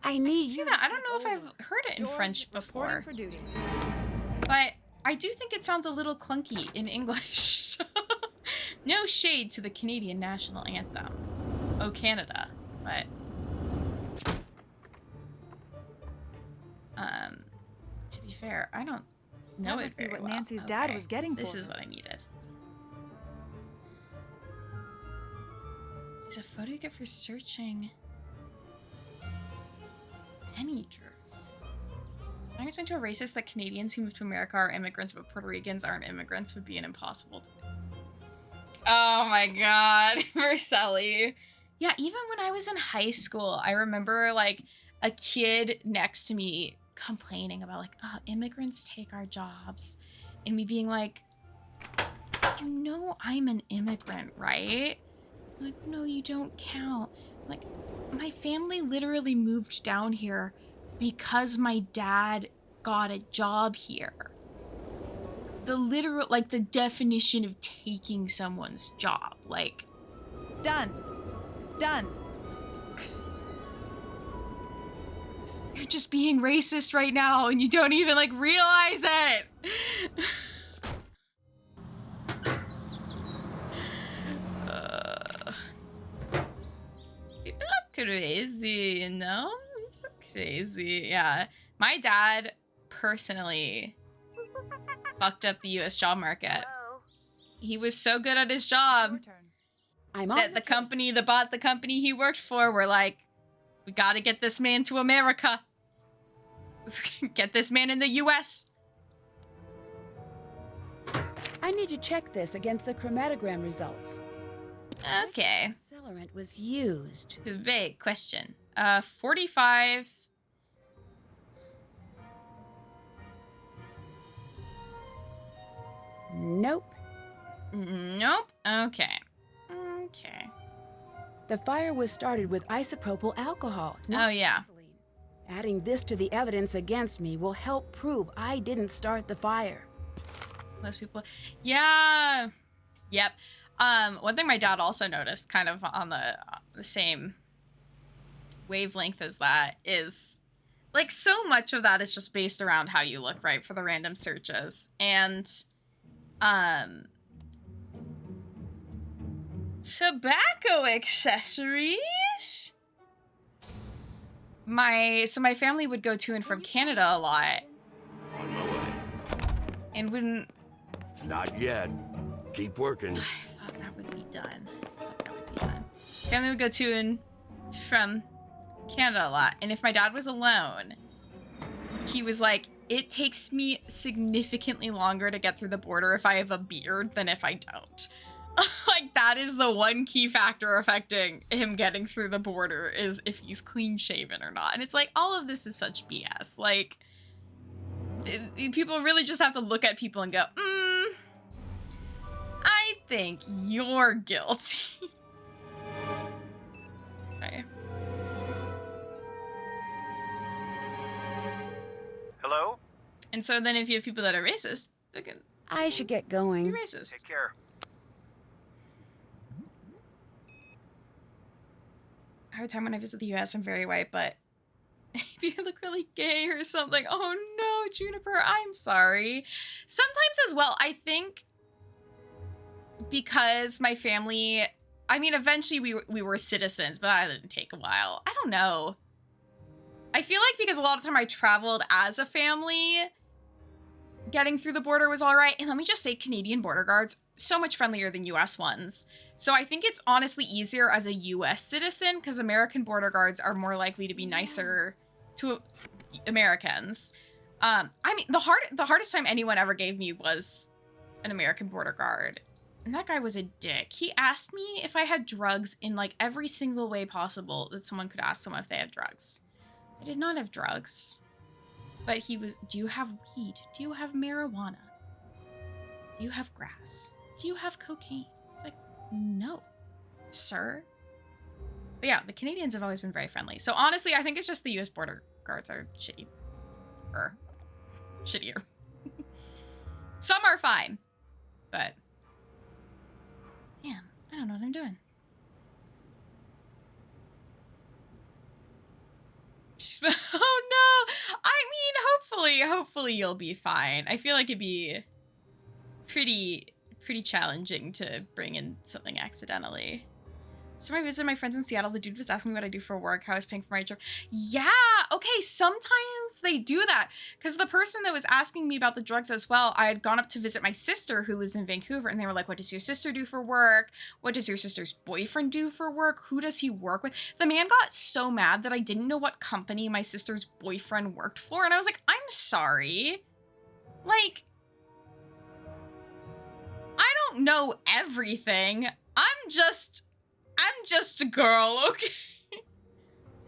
I need see that. I don't know if I've heard it in French before. But I do think it sounds a little clunky in English. No shade to the Canadian national anthem. Oh, Canada. But to be fair, I don't know that it must be very what well. Nancy's dad was getting for This her. is what I needed. Is a photo you get for searching any truth? I'm going to explain to a racist that Canadians who move to America are immigrants, but Puerto Ricans aren't immigrants would be an impossible. Oh my god, Marcelli. Yeah, even when I was in high school, I remember like a kid next to me complaining about like, oh, immigrants take our jobs. And me being like, you know I'm an immigrant, right? Like, no, you don't count. Like, my family literally moved down here because my dad got a job here. The literal, like, the definition of taking someone's job. Like, done. Done. You're just being racist right now and you don't even, like, realize it. People are crazy, you know? It's so crazy. Yeah. My dad personally fucked up the US job market. Hello? He was so good at his job that the company that bought the company he worked for were like, we gotta get this man to America. Get this man in the US. I need to check this against the chromatogram results. Okay. What accelerant was used? Vague question. 45. Nope. Nope. Okay. Okay. The fire was started with isopropyl alcohol. Oh, yeah. Gasoline. Adding this to the evidence against me will help prove I didn't start the fire. Most people. Yeah. Yep. One thing my dad also noticed, kind of on the same wavelength as that, is like so much of that is just based around how you look, right, for the random searches. And tobacco accessories. My family would go to and from Canada a lot. On my way. And wouldn't. Not yet. Keep working. I thought that would be done. Family would go to and from Canada a lot. And if my dad was alone, he was like, it takes me significantly longer to get through the border if I have a beard than if I don't. Like, that is the one key factor affecting him getting through the border, is if he's clean shaven or not. And it's like, all of this is such BS. Like, people really just have to look at people and go, I think you're guilty. Okay. Hello? And so then if you have people that are racist, they can I should get going. be racist. Take care. Every time when I visit the US, I'm very white, but maybe I look really gay or something. Oh no, Juniper, I'm sorry. Sometimes as well, I think because my family, I mean, eventually we were citizens, but that didn't take a while. I don't know. I feel like because a lot of the time I traveled as a family, getting through the border was all right. And let me just say, Canadian border guards, so much friendlier than US ones. So I think it's honestly easier as a US citizen because American border guards are more likely to be nicer to Americans. I mean, the hardest time anyone ever gave me was an American border guard. And that guy was a dick. He asked me if I had drugs in like every single way possible that someone could ask someone if they had drugs. I did not have drugs. But he was, do you have weed? Do you have marijuana? Do you have grass? Do you have cocaine? It's like, no, sir. But yeah, the Canadians have always been very friendly. So honestly, I think it's just the US border guards are shitty. Shittier. Some are fine. But damn, I don't know what I'm doing. Oh no! I mean, hopefully you'll be fine. I feel like it'd be pretty challenging to bring in something accidentally. So when I visited my friends in Seattle, the dude was asking me what I do for work, how I was paying for my trip. Yeah, okay, sometimes they do that. Because the person that was asking me about the drugs as well, I had gone up to visit my sister who lives in Vancouver, and they were like, what does your sister do for work? What does your sister's boyfriend do for work? Who does he work with? The man got so mad that I didn't know what company my sister's boyfriend worked for, and I was like, I'm sorry. Like, I don't know everything. I'm just a girl, okay?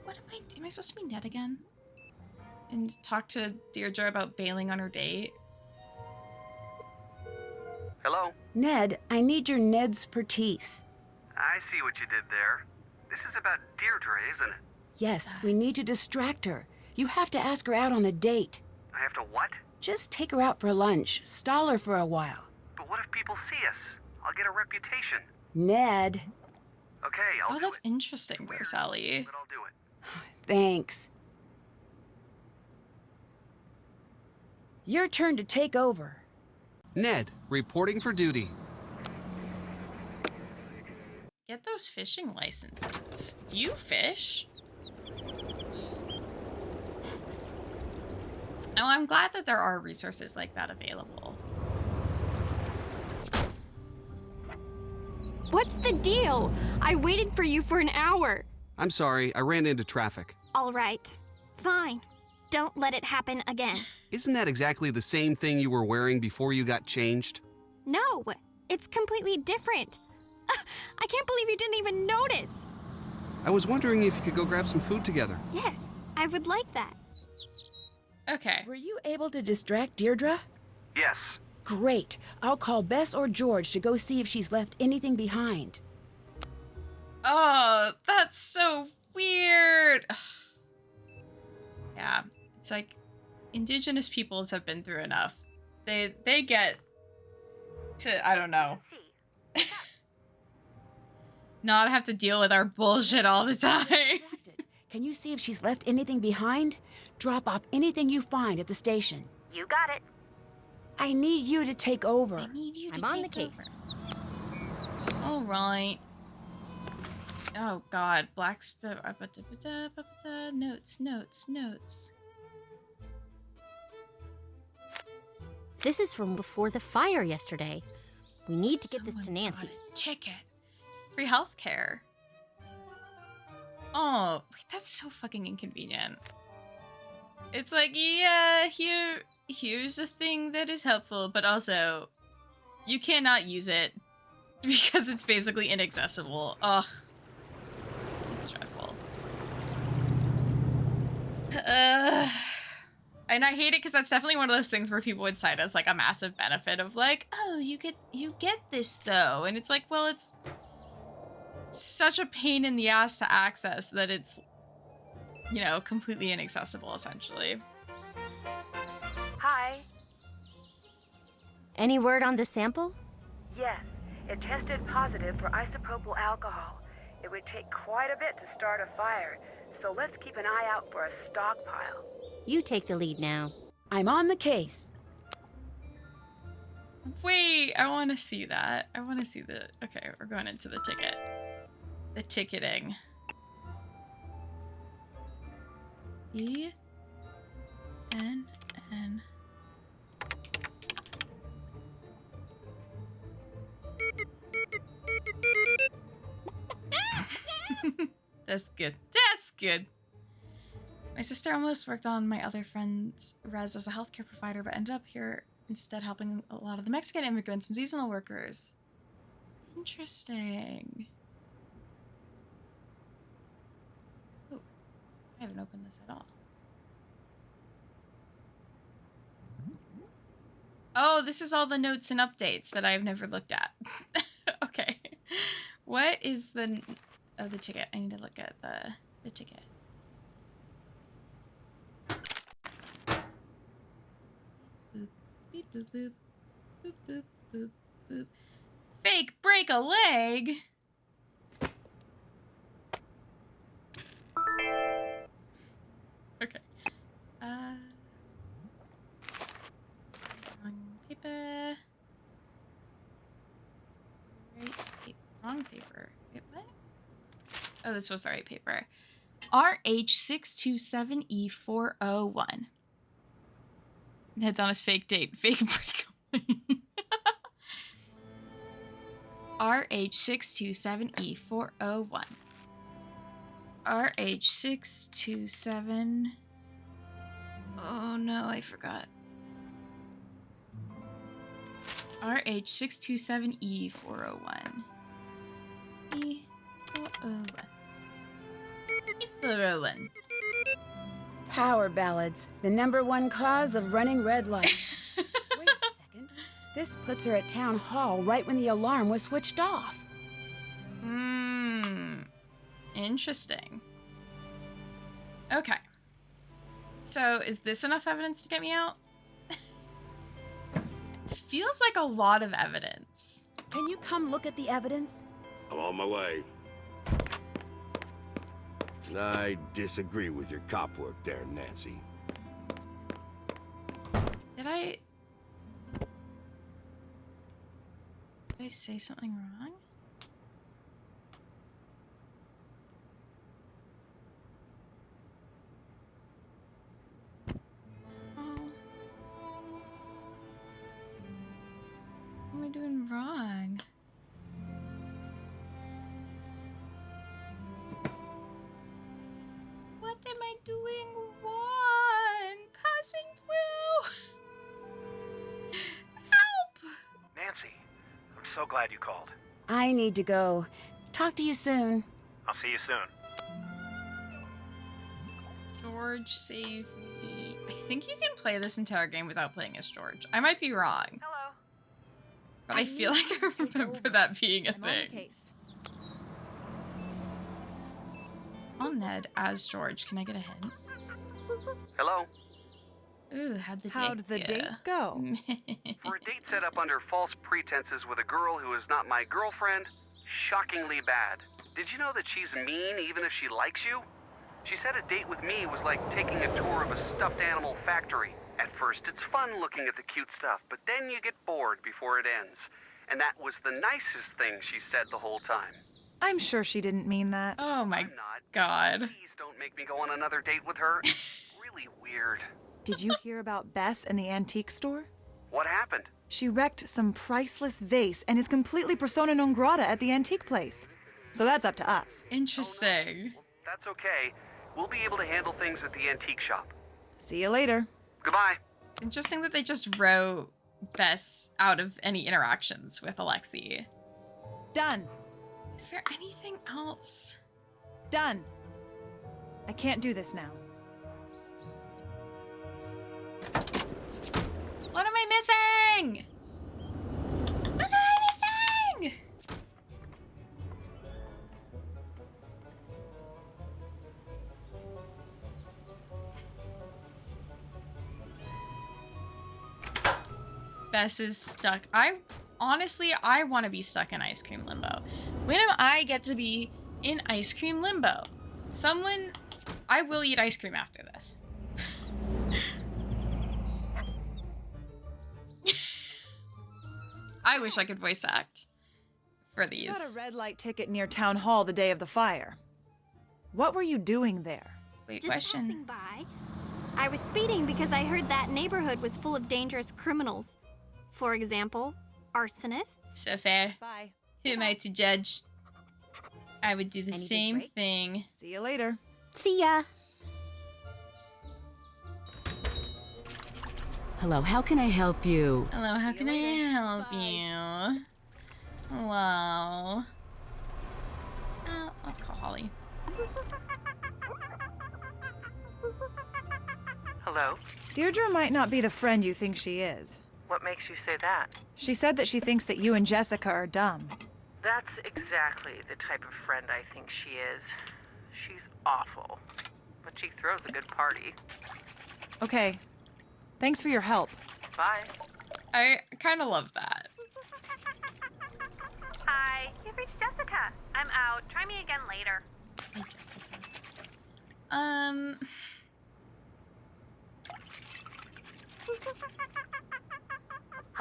What am I supposed to be Ned again? And talk to Deirdre about bailing on her date? Hello? Ned, I need your Ned's expertise. I see what you did there. This is about Deirdre, isn't it? Yes, we need to distract her. You have to ask her out on a date. I have to what? Just take her out for lunch. Stall her for a while. But what if people see us? I'll get a reputation. Ned. Okay, I'll do that's it. interesting, Bruce Ellie. But I'll do it. Thanks. Your turn to take over. Ned, reporting for duty. Get those fishing licenses. Do you fish? Oh, I'm glad that there are resources like that available. What's the deal? I waited for you for an hour. I'm sorry, I ran into traffic. All right. Fine. Don't let it happen again. Isn't that exactly the same thing you were wearing before you got changed? No, it's completely different. I can't believe you didn't even notice. I was wondering if you could go grab some food together. Yes, I would like that. Okay. Were you able to distract Deirdre? Yes. Great. I'll call Bess or George to go see if she's left anything behind. Oh, that's so weird. Yeah, it's like indigenous peoples have been through enough. They get to, I don't know, not have to deal with our bullshit all the time. Can you see if she's left anything behind? Drop off anything you find at the station. You got it. I need you to take over. I need you to I'm on the case. All right. Oh God, notes. This is from before the fire yesterday. We need to get this to Nancy. Ticket. Free healthcare. Oh, wait, that's so fucking inconvenient. It's like, yeah, here's a thing that is helpful, but also you cannot use it because it's basically inaccessible. Ugh. It's dreadful. And I hate it because that's definitely one of those things where people would cite as like a massive benefit of like, oh, you get this though. And it's like, well, it's such a pain in the ass to access that it's, you know, completely inaccessible essentially. Hi. Any word on the sample? Yes, it tested positive for isopropyl alcohol. It would take quite a bit to start a fire, so let's keep an eye out for a stockpile. You take the lead now. I'm on the case. Wait, I want to see that. I want to see the... Okay, we're going into the ticket. The ticketing. E N N. That's good. That's good. My sister almost worked on my other friend's res as a healthcare provider, but ended up here instead helping a lot of the Mexican immigrants and seasonal workers. Interesting. Ooh, I haven't opened this at all. Oh, this is all the notes and updates that I've never looked at. Okay. What is the... Oh, the ticket. I need to look at the ticket. Boop, beep, boop, boop. Boop, boop, boop, boop. Fake break a leg? Okay. Wrong paper. Wrong paper. Wait, what? Oh, this was the right paper. RH627E401. Heads on his fake date. Fake break. RH627E401. RH627... Oh no, I forgot. RH627E401. E401. Power ballads, the #1 cause of running red lights. Wait a second. This puts her at town hall right when the alarm was switched off. Interesting. Okay. So, is this enough evidence to get me out? This feels like a lot of evidence. Can you come look at the evidence? I'm on my way. I disagree with your cop work there, Nancy. Did I say something wrong? What am I doing wrong? What am I doing wrong? Passing through. Help! Nancy, I'm so glad you called. I need to go. Talk to you soon. I'll see you soon. George, save me. I think you can play this entire game without playing as George. I might be wrong. Hello. But I feel like I remember that being a thing. Call Ned as George. Can I get a hint? Hello? Ooh, how'd the date go? For a date set up under false pretenses with a girl who is not my girlfriend, shockingly bad. Did you know that she's mean even if she likes you? She said a date with me was like taking a tour of a stuffed animal factory. At first, it's fun looking at the cute stuff, but then you get bored before it ends. And that was the nicest thing she said the whole time. I'm sure she didn't mean that. Oh my god. Please don't make me go on another date with her. It's really weird. Did you hear about Bess and the antique store? What happened? She wrecked some priceless vase and is completely persona non grata at the antique place. So that's up to us. Interesting. Oh, no. Well, that's okay. We'll be able to handle things at the antique shop. See you later. Goodbye. Interesting that they just wrote Bess out of any interactions with Alexei. Done. Is there anything else? Done. I can't do this now. What am I missing? What am I missing? Bess is stuck. I want to be stuck in ice cream limbo. When am I get to be in ice cream limbo? I will eat ice cream after this. I wish I could voice act for these. You got a red light ticket near Town Hall the day of the fire. What were you doing there? Wait, Just question. passing by. I was speeding because I heard that neighborhood was full of dangerous criminals. For example, arsonists. So fair. Bye. Who am I to judge? I would do the same thing. See you later. See ya. Hello, how can I help you? Hello, how can I help you? Hello. Let's call Holly. Hello? Deirdre might not be the friend you think she is. What makes you say that? She said that she thinks that you and Jessica are dumb. That's exactly the type of friend I think she is. She's awful, but she throws a good party. Okay. Thanks for your help. Bye. I kind of love that. Hi, you've reached Jessica. I'm out. Try me again later. Hi, Jessica.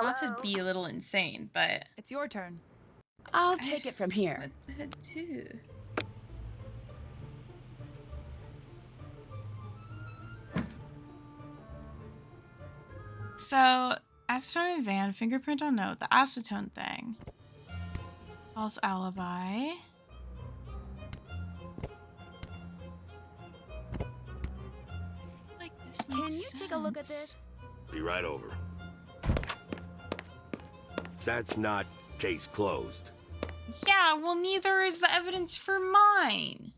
Not to be a little insane, but It's your turn. I'll take it from here. what to do? So, acetone and van, fingerprint on note, the acetone thing. False alibi. Like this makes Can you take a look at this? Be right over. That's not case closed. Yeah, well, neither is the evidence for mine.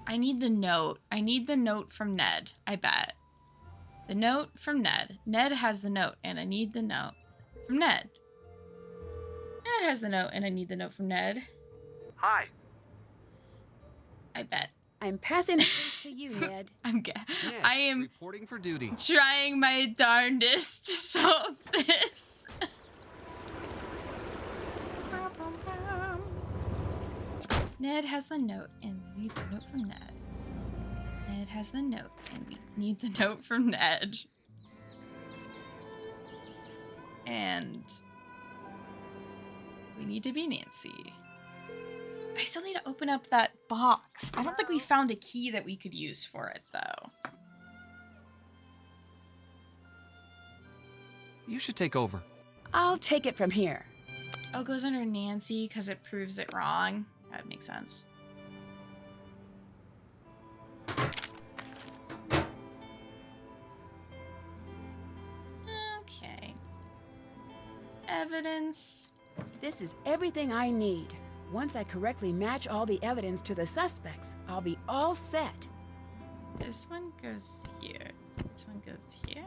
I need the note. I need the note from Ned, I bet. The note from Ned. Ned has the note, and I need the note from Ned. Ned has the note, and I need the note from Ned. Hi. I bet. I'm passing the message to you, Ned. I am reporting for duty. Trying my darndest to solve this. Ned has the note, and we need the note from Ned. Ned has the note, and we need the note from Ned. And we need to be Nancy. I still need to open up that box. I don't think we found a key that we could use for it, though. You should take over. I'll take it from here. Oh, it goes under Nancy because it proves it wrong. That makes sense. Okay. Evidence. This is everything I need. Once I correctly match all the evidence to the suspects, I'll be all set. This one goes here. This one goes here.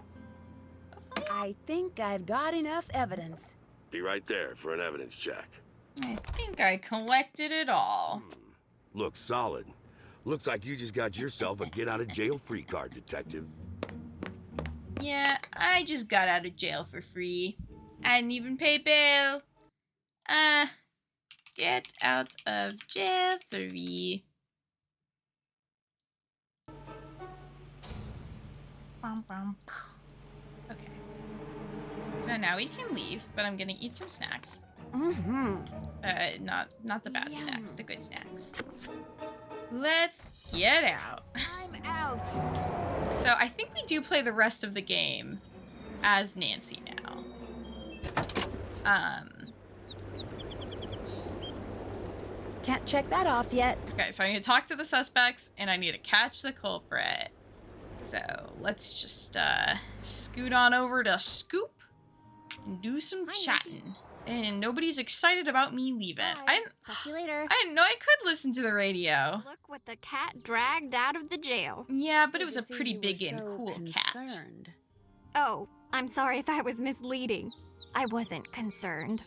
I think I've got enough evidence. Be right there for an evidence check. I think I collected it all. Looks solid. Looks like you just got yourself a get-out-of-jail-free card, Detective. Yeah, I just got out of jail for free. I didn't even pay bail. Get out of jail free. Okay. So now we can leave, but I'm gonna eat some snacks. Not the bad snacks, the good snacks. Let's get out. I'm out. So I think we do play the rest of the game as Nancy now. Can't check that off yet. Okay, so I need to talk to the suspects and I need to catch the culprit. So let's just scoot on over to Scoop and do some chatting. And nobody's excited about me leaving. Talk to you later. I didn't know I could listen to the radio. Look what the cat dragged out of the jail. Yeah, but it was a pretty big and cool cat. Oh, I'm sorry if I was misleading. I wasn't concerned.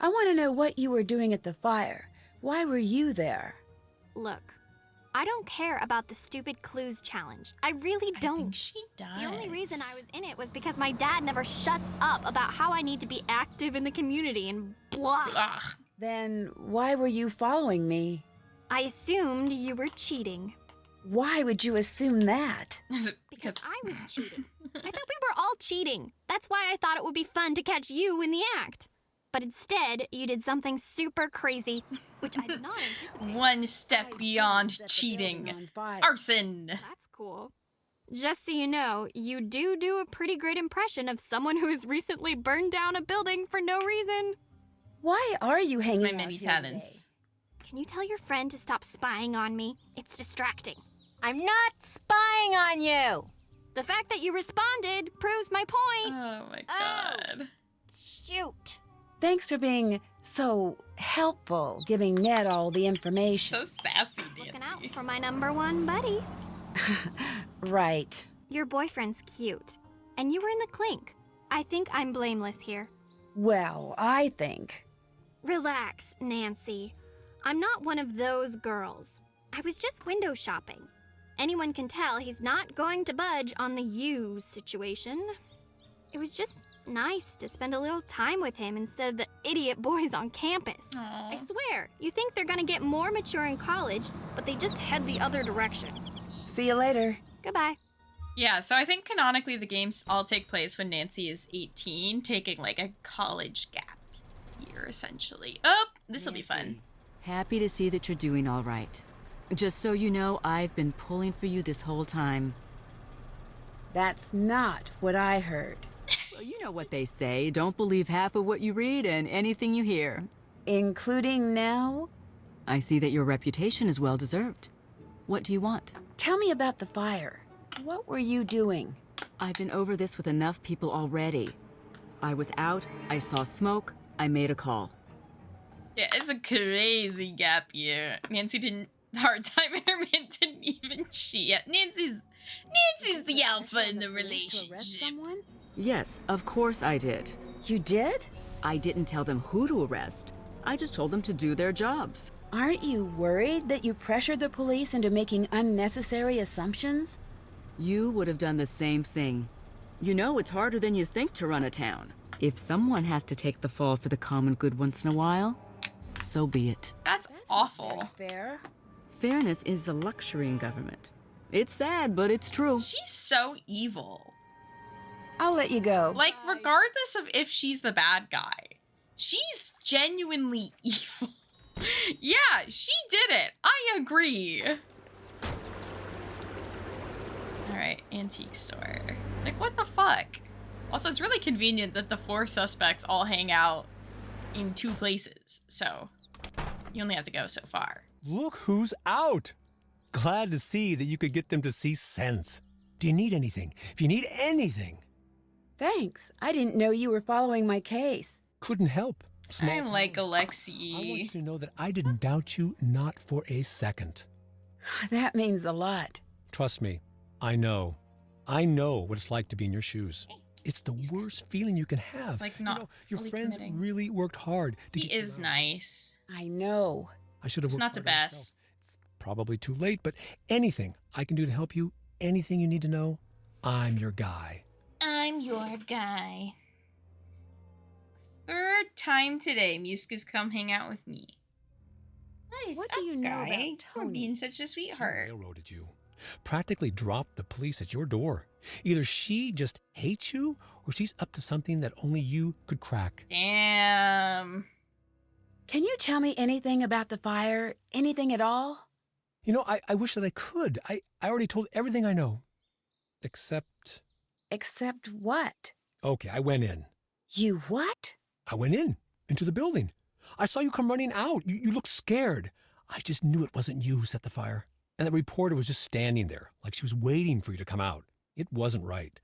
I want to know what you were doing at the fire. Why were you there? Look, I don't care about the stupid clues challenge. I really don't. I think she does. The only reason I was in it was because my dad never shuts up about how I need to be active in the community and blah. Then why were you following me? I assumed you were cheating. Why would you assume that? Because I was cheating. I thought we were all cheating. That's why I thought it would be fun to catch you in the act. But instead, you did something super crazy, which I did not anticipate. One step beyond cheating. Arson. That's cool. Just so you know, you do a pretty great impression of someone who has recently burned down a building for no reason. Why are you hanging out my many here talents. today? Can you tell your friend to stop spying on me? It's distracting. I'm not spying on you. The fact that you responded proves my point. Oh my god. Shoot. Thanks for being so helpful, giving Ned all the information. So sassy, Nancy. Looking out for my #1 buddy. Right. Your boyfriend's cute, and you were in the clink. I think I'm blameless here. Well, I think. Relax, Nancy. I'm not one of those girls. I was just window shopping. Anyone can tell he's not going to budge on the you situation. It was just nice to spend a little time with him instead of the idiot boys on campus. Aww. I swear, you think they're gonna get more mature in college, but they just head the other direction. See you later. Goodbye. Yeah, so I think canonically the games all take place when Nancy is 18, taking like a college gap year, essentially. Oh, this'll be fun. Happy to see that you're doing all right. Just so you know, I've been pulling for you this whole time. That's not what I heard. Well, you know what they say. Don't believe half of what you read and anything you hear. Including now? I see that your reputation is well deserved. What do you want? Tell me about the fire. What were you doing? I've been over this with enough people already. I was out, I saw smoke, I made a call. Yeah, it's a crazy gap year. Nancy didn't, hard time interment didn't even cheat yet. Nancy's the alpha in the relationship. To arrest someone? Yes, of course I did. You did? I didn't tell them who to arrest. I just told them to do their jobs. Aren't you worried that you pressured the police into making unnecessary assumptions? You would have done the same thing. You know, it's harder than you think to run a town. If someone has to take the fall for the common good once in a while, so be it. That's awful. Fair. Fairness is a luxury in government. It's sad, but it's true. She's so evil. I'll let you go. Like, regardless of if she's the bad guy, she's genuinely evil. Yeah, she did it. I agree. Alright, antique store. Like, what the fuck? Also, it's really convenient that the 4 suspects all hang out in 2 places, so you only have to go so far. Look who's out! Glad to see that you could get them to see sense. Do you need anything? If you need anything. Thanks. I didn't know you were following my case. Couldn't help. I like Alexei. I want you to know that I didn't doubt you, not for a second. That means a lot. Trust me, I know. I know what it's like to be in your shoes. It's the worst feeling you can have. It's like not, you know, your fully friends committing. really worked hard to get He is nice. I know. I should have It's worked not the harder myself. best. It's probably too late, but anything I can do to help you, anything you need to know, I'm your guy. I'm your guy. 3rd time today, Muska's come hang out with me. Nice. What do you know guy. about For Tony? being such a She sweetheart. railroaded you. Practically dropped the police at your door. Either she just hates you, or she's up to something that only you could crack. Damn. Can you tell me anything about the fire? Anything at all? You know, I wish that I could. I already told everything I know. Except... Except what? Okay, I went in. You what? I went in, into the building. I saw you come running out. You looked scared. I just knew it wasn't you who set the fire. And the reporter was just standing there, like she was waiting for you to come out. It wasn't right.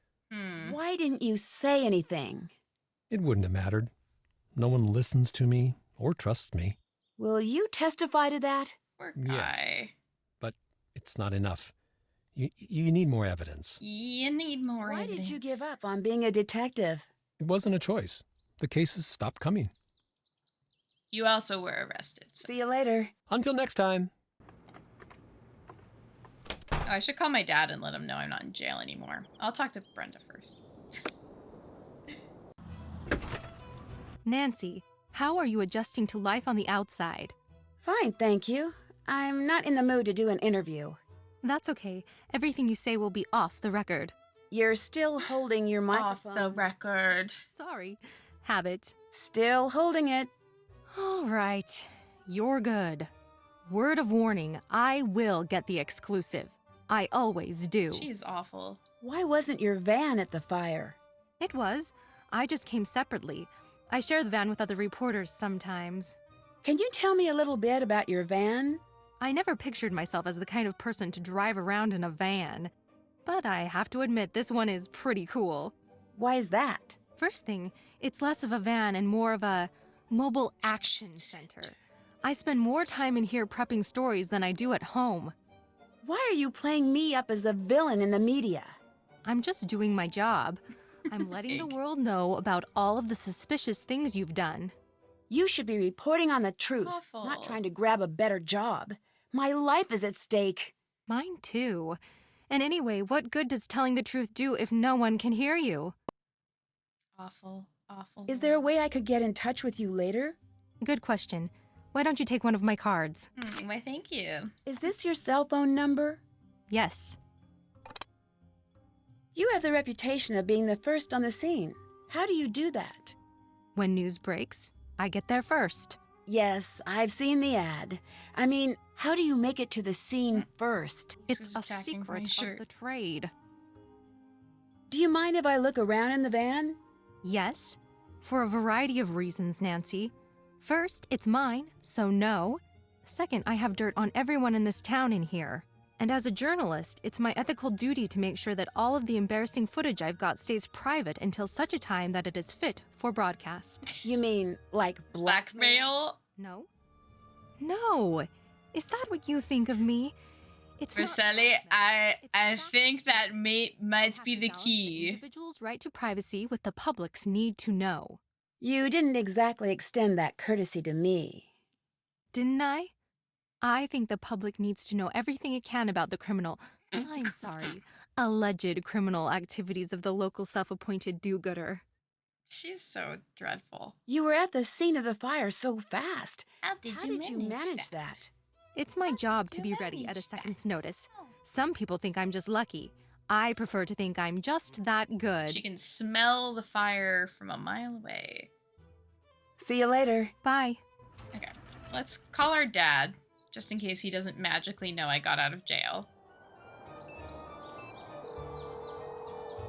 Why didn't you say anything? It wouldn't have mattered. No one listens to me or trusts me. Will you testify to that? Poor guy. But it's not enough. You need more evidence. You need more Why evidence. did you give up on being a detective? It wasn't a choice. The cases stopped coming. You also were arrested. So. See you later. Until next time. Oh, I should call my dad and let him know I'm not in jail anymore. I'll talk to Brenda first. Nancy, how are you adjusting to life on the outside? Fine, thank you. I'm not in the mood to do an interview. That's okay. Everything you say will be off the record. You're still holding your microphone. Off the record. Sorry. Habit. Still holding it. All right. You're good. Word of warning, I will get the exclusive. I always do. She's awful. Why wasn't your van at the fire? It was. I just came separately. I share the van with other reporters sometimes. Can you tell me a little bit about your van? I never pictured myself as the kind of person to drive around in a van. But I have to admit, this one is pretty cool. Why is that? First thing, it's less of a van and more of a mobile action center. I spend more time in here prepping stories than I do at home. Why are you playing me up as the villain in the media? I'm just doing my job. I'm letting the world know about all of the suspicious things you've done. You should be reporting on the truth, Awful. not trying to grab a better job. My life is at stake. Mine too. And anyway, what good does telling the truth do if no one can hear you? Awful. Awful. Is there a way I could get in touch with you later? Good question. Why don't you take one of my cards? Why, thank you. Is this your cell phone number? Yes. You have the reputation of being the first on the scene. How do you do that? When news breaks, I get there first. Yes, I've seen the ad. I mean, how do you make it to the scene first? It's a attacking my secret shirt. of the trade. Do you mind if I look around in the van? Yes, for a variety of reasons, Nancy. First, it's mine, so no. Second, I have dirt on everyone in this town in here. And as a journalist, it's my ethical duty to make sure that all of the embarrassing footage I've got stays private until such a time that it is fit for broadcast. You mean, like blackmail? No. No. Is that what you think of me? It's not Roselli, blackmail. It's I fact think that checking. might I have be to the balance key. individual's right to privacy with the public's need to know. You didn't exactly extend that courtesy to me. Didn't I? I think the public needs to know everything it can about the I'm sorry, alleged criminal activities of the local self-appointed do-gooder. She's so dreadful. You were at the scene of the fire so fast. How did you manage that? It's my job to be ready at a second's notice. Some people think I'm just lucky. I prefer to think I'm just that good. She can smell the fire from a mile away. See you later. Bye. Okay, let's call our dad, just in case he doesn't magically know I got out of jail.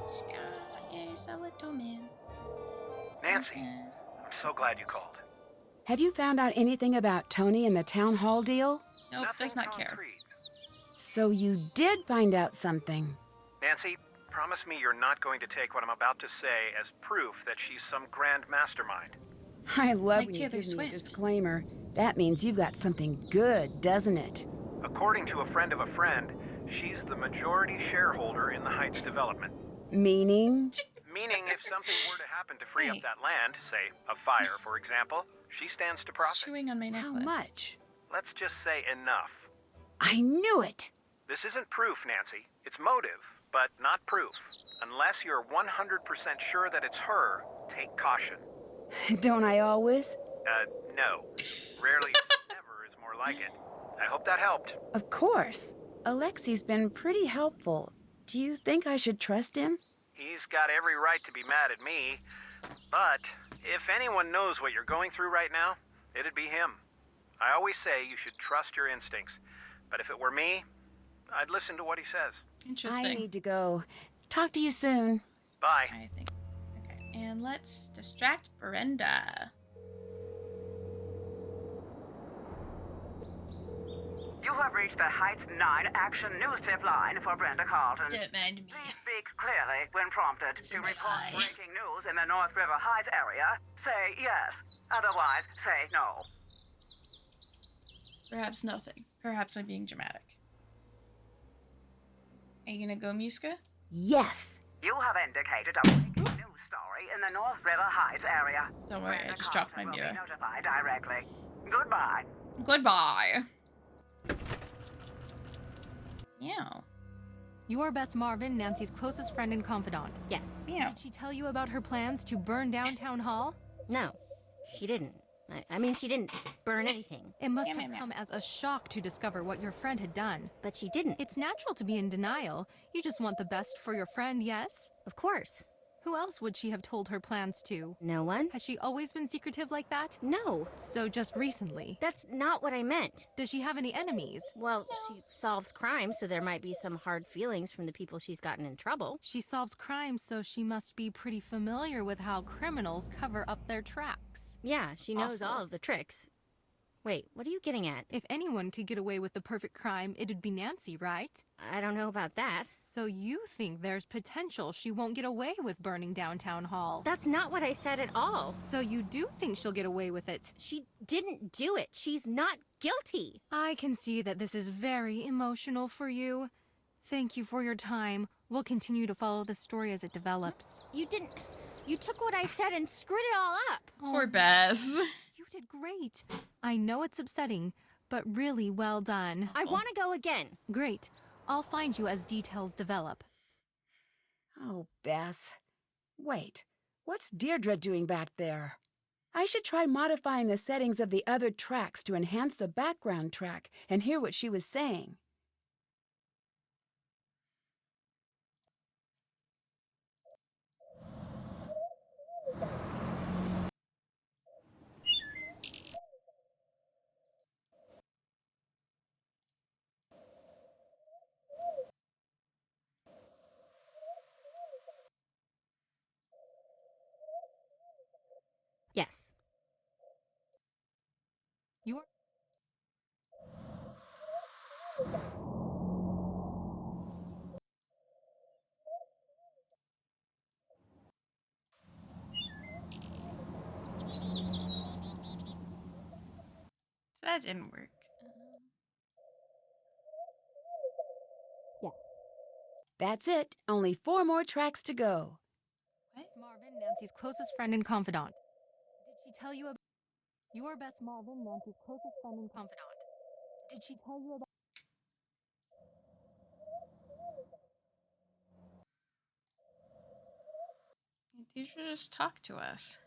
Scott is a little man. Nancy, I'm so glad you called. Have you found out anything about Tony and the town hall deal? Nope, does not care. So you did find out something. Nancy, promise me you're not going to take what I'm about to say as proof that she's some grand mastermind. I love Like when you Taylor give me a Swift. disclaimer. That means you've got something good, doesn't it? According to a friend of a friend, she's the majority shareholder in the Heights development. Meaning? Meaning if something were to happen to free up that land, say a fire, for example, she stands to profit. Chewing on my necklace. How much? Let's just say enough. I knew it! This isn't proof, Nancy. It's motive, but not proof. Unless you're 100% sure that it's her, take caution. Don't I always? No. Rarely, never is more like it. I hope that helped. Of course. Alexi's been pretty helpful. Do you think I should trust him? He's got every right to be mad at me. But if anyone knows what you're going through right now, it'd be him. I always say you should trust your instincts. But if it were me, I'd listen to what he says. Interesting. I need to go. Talk to you soon. Bye. I think. Okay, and let's distract Brenda. You have reached the Heights 9 Action News Tip line for Brenda Carlton. Don't mind me. Please speak clearly when prompted. To report breaking news in the North River Heights area, say yes. Otherwise, say no. Perhaps nothing. Perhaps I'm being dramatic. Are you gonna go, Muska? Yes. You have indicated a breaking news story in the North River Heights area. Don't worry, I just dropped my Will be mirror. notified directly. Goodbye. Goodbye. Yeah. Your best Marvin, Nancy's closest friend and confidant. Yes. Yeah. Did she tell you about her plans to burn down Town Hall? No, she didn't. I mean, she didn't burn anything. It must have come as a shock to discover what your friend had done. But she didn't. It's natural to be in denial. You just want the best for your friend, yes? Of course. Who else would she have told her plans to? No one? Has she always been secretive like that? No. So just recently? That's not what I meant. Does she have any enemies? Well, she solves crimes, so there might be some hard feelings from the people she's gotten in trouble. She solves crimes, so she must be pretty familiar with how criminals cover up their tracks. Yeah, she knows all of the tricks. Wait, what are you getting at? If anyone could get away with the perfect crime, it'd be Nancy, right? I don't know about that. So you think there's potential she won't get away with burning down Town Hall? That's not what I said at all. So you do think she'll get away with it? She didn't do it. She's not guilty. I can see that this is very emotional for you. Thank you for your time. We'll continue to follow the story as it develops. You didn't... You took what I said and screwed it all up. Poor Bess. You did great. I know it's upsetting, but really well done. I want to go again. Great. I'll find you as details develop. Oh, Bess. Wait, what's Deirdre doing back there? I should try modifying the settings of the other tracks to enhance the background track and hear what she was saying. Yes. You're... So that didn't work. Yeah. That's it. Only 4 more tracks to go. It's Marvin, Nancy's closest friend and confidant. she tell you about your best Marvin, Nancy's closest friend and confidant? Did she tell you about... You should just talk to us.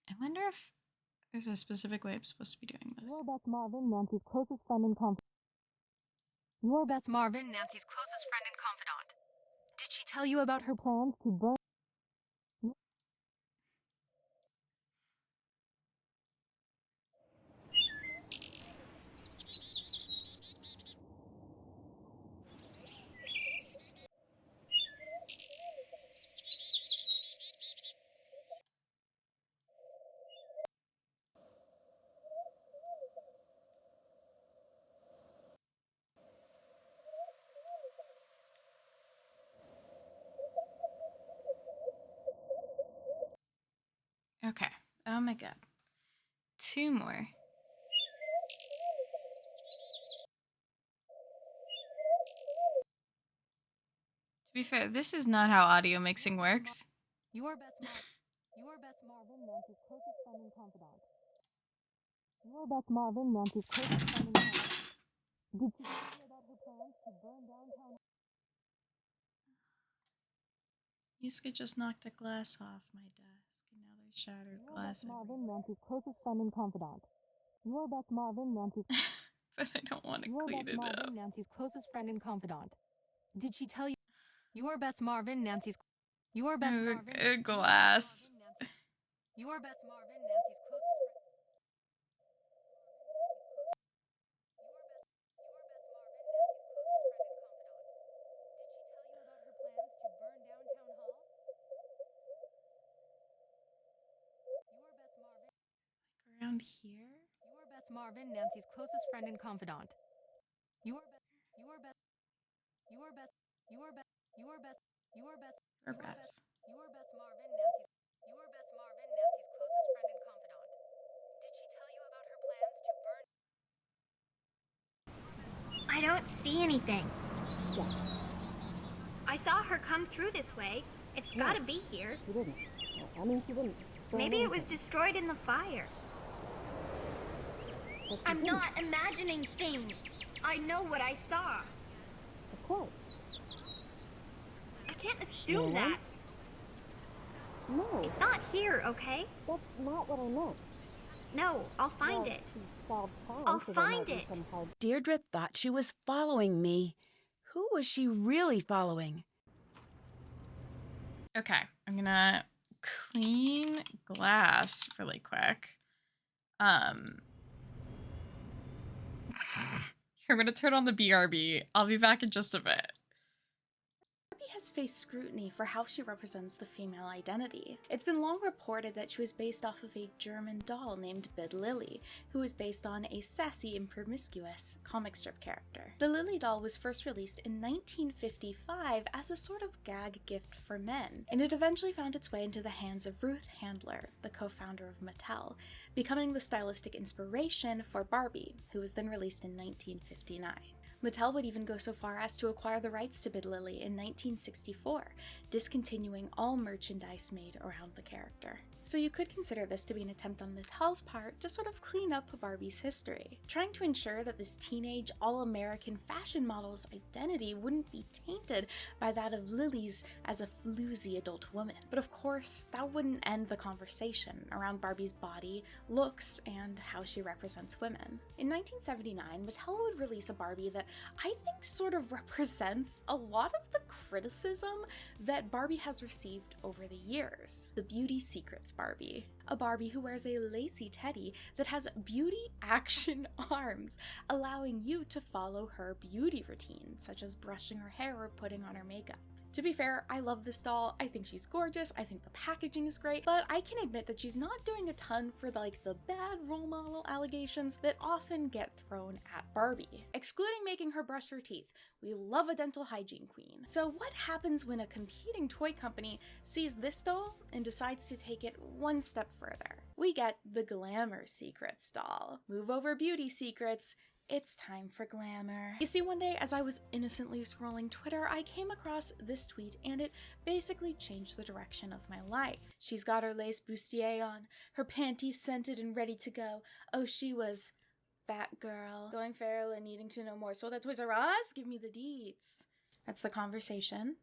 I wonder if there's a specific way I'm supposed to be doing this. Your best Marvin, Nancy's closest friend and confidant. Your best Marvin, Nancy's closest friend and confidant. Did she tell you about her plans to burn... Okay. Oh my god. 2 more. To be fair, this is not how audio mixing works. Your best Marvin, Nancy's closest friend and confidant. Your best Marvin, Nancy's closest friend and confidant. Did she tell you about her plans to burn downtown? Yusuke just knocked a glass off my desk, and now there's shattered glass Marvin, Nancy's closest friend and confidant. Your best Marvin, Nancy's... But I don't want to clean it up. Nancy's closest friend and confidant. Did she tell you... Your best Marvin, Nancy's... Your best Marvin... A glass. Your best Marvin, Nancy's closest friend... Around here? Your best Marvin, Nancy's closest friend and confidant. Your best Marvin, Nancy's... Your best Marvin, Nancy's closest friend and confidant. Did she tell you about her plans to burn... I don't see anything. I saw her come through this way. It's gotta be here. She didn't. I mean, she didn't. Maybe it was destroyed in the fire. I'm not imagining things. I know what I saw. Of course. I can't assume that. No. It's not here, okay? That's not what I meant. No, I'll find it. I'll find it. Deirdre thought she was following me. Who was she really following? Okay, I'm gonna clean glass really quick. I'm gonna turn on the BRB. I'll be back in just a bit. Barbie has faced scrutiny for how she represents the female identity. It's been long reported that she was based off of a German doll named Bid Lily, who was based on a sassy and promiscuous comic strip character. The Lily doll was first released in 1955 as a sort of gag gift for men, and it eventually found its way into the hands of Ruth Handler, the co-founder of Mattel, becoming the stylistic inspiration for Barbie, who was then released in 1959. Mattel would even go so far as to acquire the rights to Bid Lily in 1964, discontinuing all merchandise made around the character. So you could consider this to be an attempt on Mattel's part to sort of clean up Barbie's history, trying to ensure that this teenage, all-American fashion model's identity wouldn't be tainted by that of Lily's as a floozy adult woman. But of course, that wouldn't end the conversation around Barbie's body, looks, and how she represents women. In 1979, Mattel would release a Barbie that that I think sort of represents a lot of the criticism that Barbie has received over the years. The Beauty Secrets Barbie. A Barbie who wears a lacy teddy that has beauty action arms, allowing you to follow her beauty routine, such as brushing her hair or putting on her makeup. To be fair, I love this doll. I think she's gorgeous. I think the packaging is great, but I can admit that she's not doing a ton for the bad role model allegations that often get thrown at Barbie. Excluding making her brush her teeth, we love a dental hygiene queen. So what happens when a competing toy company sees this doll and decides to take it one step further? We get the Glamour Secrets doll. Move over Beauty Secrets. It's time for glamour. You see, one day as I was innocently scrolling Twitter, I came across this tweet and it basically changed the direction of my life. She's got her lace bustier on, her panties scented and ready to go. Oh, she was that girl. Going feral and needing to know more. So that Toys R Us? Give me the deets. That's the conversation.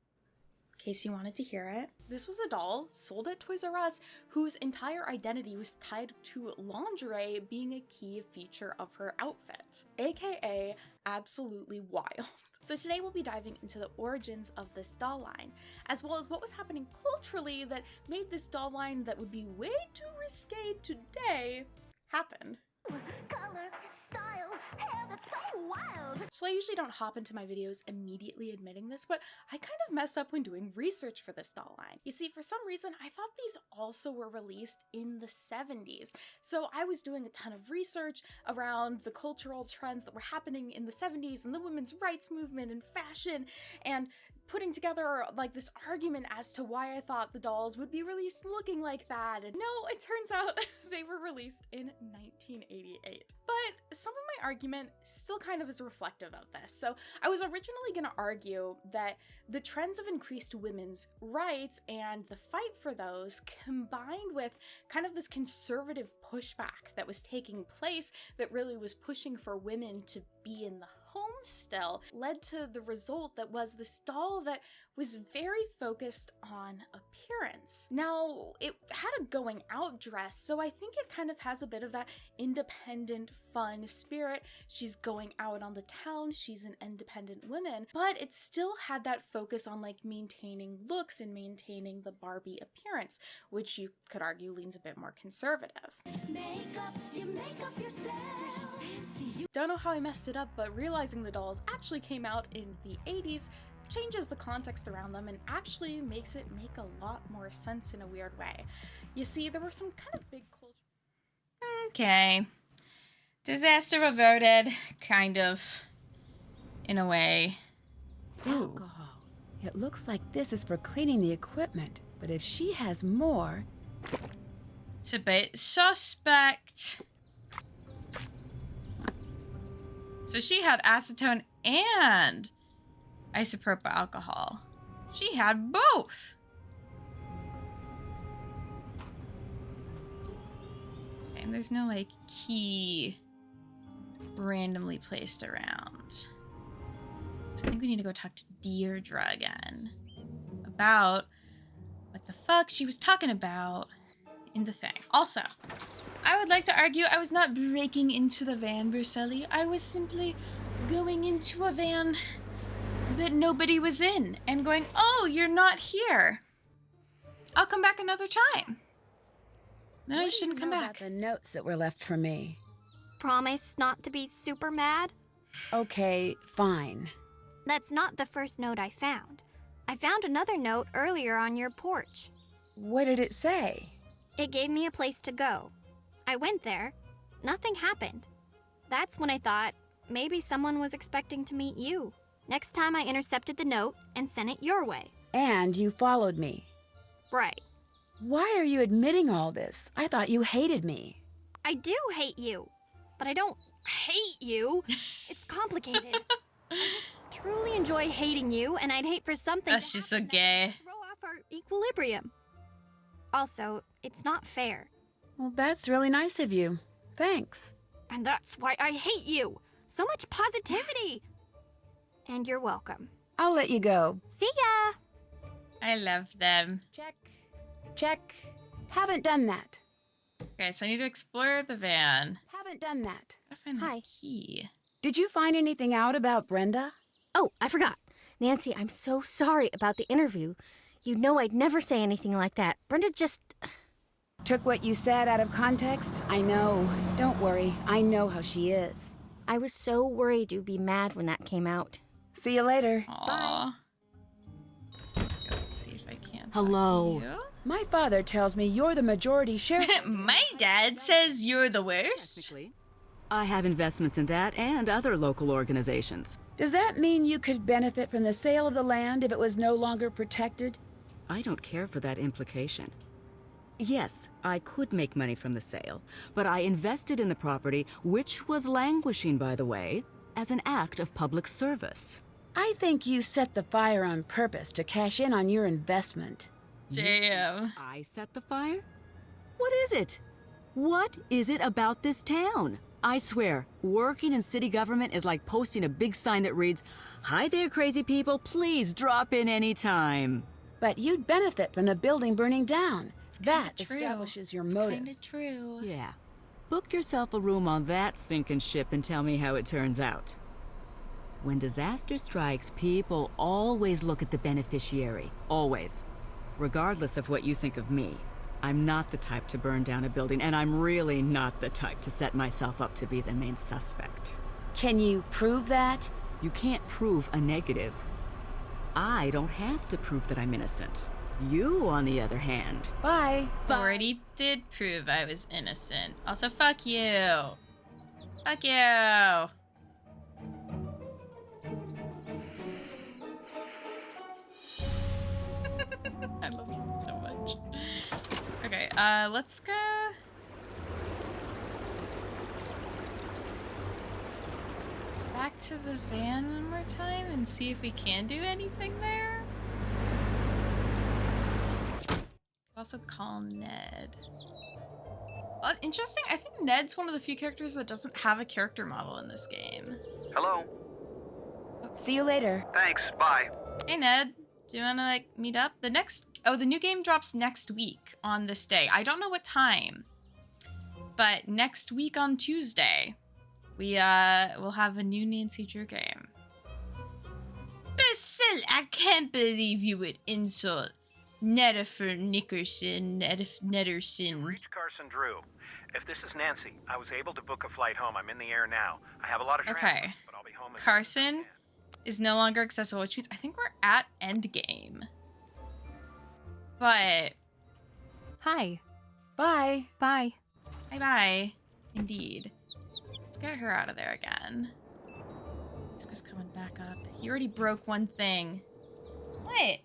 In case you wanted to hear it. This was a doll sold at Toys R Us whose entire identity was tied to lingerie being a key feature of her outfit, aka absolutely wild. So today we'll be diving into the origins of this doll line, as well as what was happening culturally that made this doll line that would be way too risque today happen. Color, style, hair that's so wild. So I usually don't hop into my videos immediately admitting this, but I kind of mess up when doing research for this doll line. You see, for some reason, I thought these also were released in the 70s. So I was doing a ton of research around the cultural trends that were happening in the 70s and the women's rights movement and fashion, and putting together this argument as to why I thought the dolls would be released looking like that. And no, it turns out they were released in 1988. But some of my argument still kind of is reflective of this. So I was originally going to argue that the trends of increased women's rights and the fight for those, combined with kind of this conservative pushback that was taking place that really was pushing for women to be in the home still, led to the result that was this doll that was very focused on appearance. Now, it had a going out dress, so I think it kind of has a bit of that independent, fun spirit. She's going out on the town, she's an independent woman, but it still had that focus on maintaining looks and maintaining the Barbie appearance, which you could argue leans a bit more conservative. You make up yourself. Don't know how I messed it up, but realizing the dolls actually came out in the 80s changes the context around them and actually makes it make a lot more sense in a weird way. You see, there were some kind of big culture. Okay. Disaster averted, kind of, in a way. Alcohol. It looks like this is for cleaning the equipment, but if she has more... It's a bit suspect. So she had acetone and isopropyl alcohol. She had both. Okay, and there's no key randomly placed around. So I think we need to go talk to Deirdre again about what the fuck she was talking about in the thing. Also, I would like to argue I was not breaking into the van, Brucelli. I was simply going into a van that nobody was in and going, oh, you're not here. I'll come back another time. Then I shouldn't come back. About the notes that were left for me. Promise not to be super mad? Okay, fine. That's not the first note I found. I found another note earlier on your porch. What did it say? It gave me a place to go. I went there. Nothing happened. That's when I thought maybe someone was expecting to meet you. Next time I intercepted the note and sent it your way. And you followed me. Right. Why are you admitting all this? I thought you hated me. I do hate you. But I don't hate you. It's complicated. I just truly enjoy hating you, and I'd hate for something to she's so gay. Throw off our equilibrium. Also, it's not fair. Well, that's really nice of you. Thanks. And that's why I hate you. So much positivity. And you're welcome. I'll let you go. See ya. I love them. Check. Check. Haven't done that. Okay, so I need to explore the van. Haven't done that. I find Hi. the key. Did you find anything out about Brenda? Oh, I forgot. Nancy, I'm so sorry about the interview. You know I'd never say anything like that. Brenda just... Took what you said out of context? I know. Don't worry. I know how she is. I was so worried you'd be mad when that came out. See you later. Aww. Bye. Let's see if I can. Hello. My father tells me you're the majority shareholder. My dad says you're the worst. Technically, I have investments in that and other local organizations. Does that mean you could benefit from the sale of the land if it was no longer protected? I don't care for that implication. Yes, I could make money from the sale, but I invested in the property, which was languishing, by the way, as an act of public service. I think you set the fire on purpose to cash in on your investment. Damn. I set the fire? What is it? What is it about this town? I swear, working in city government is like posting a big sign that reads, "Hi there, crazy people, please drop in anytime." But you'd benefit from the building burning down. That true. Establishes your motive. Kinda true. Yeah. Book yourself a room on that sinking ship and tell me how it turns out. When disaster strikes, people always look at the beneficiary. Always. Regardless of what you think of me. I'm not the type to burn down a building, and I'm really not the type to set myself up to be the main suspect. Can you prove that? You can't prove a negative. I don't have to prove that I'm innocent. You, on the other hand. Bye. Already did prove I was innocent. Also, fuck you. Fuck you. I love you so much. Okay, let's go. Back to the van one more time and see if we can do anything there. Also call Ned. Interesting, I think Ned's one of the few characters that doesn't have a character model in this game. Hello. See you later. Thanks, bye. Hey Ned, do you wanna like meet up? The new game drops next week on this day. I don't know what time, but next week on Tuesday, we'll have a new Nancy Drew game. Basil, I can't believe you would insult Nedifer Nickerson, Nederson. Reach Carson Drew. If this is Nancy, I was able to book a flight home. I'm in the air now. I have a lot of transport, but I'll be home. Carson is no longer accessible, which means I think we're at endgame. But hi. Bye. Bye. Bye. Indeed. Let's get her out of there again. Muska's coming back up. He already broke one thing. What?